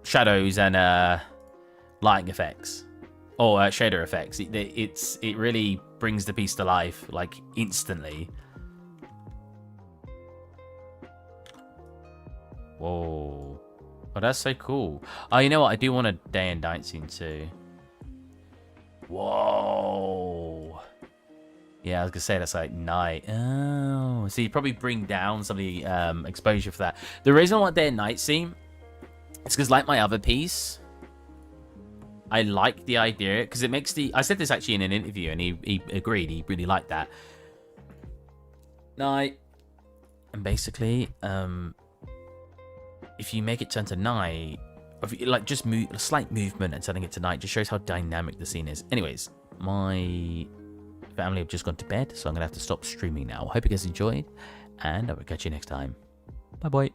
shadows and lighting effects or shader effects. It really brings the piece to life like instantly. Whoa. Oh, that's so cool. Oh, you know what? I do want a day and night scene too. Whoa. Yeah, I was gonna say that's like night. Oh, so you probably bring down some of the exposure for that. The reason I want day and night scene is because, like my other piece, I like the idea because it makes the. I said this actually in an interview, and he agreed. He really liked that. Night, and basically, if you make it turn to night, like just a slight movement and turning it to night, just shows how dynamic the scene is. Anyways, my family have just gone to bed, so I'm gonna have to stop streaming now. Hope you guys enjoyed, and I will catch you next time. Bye bye.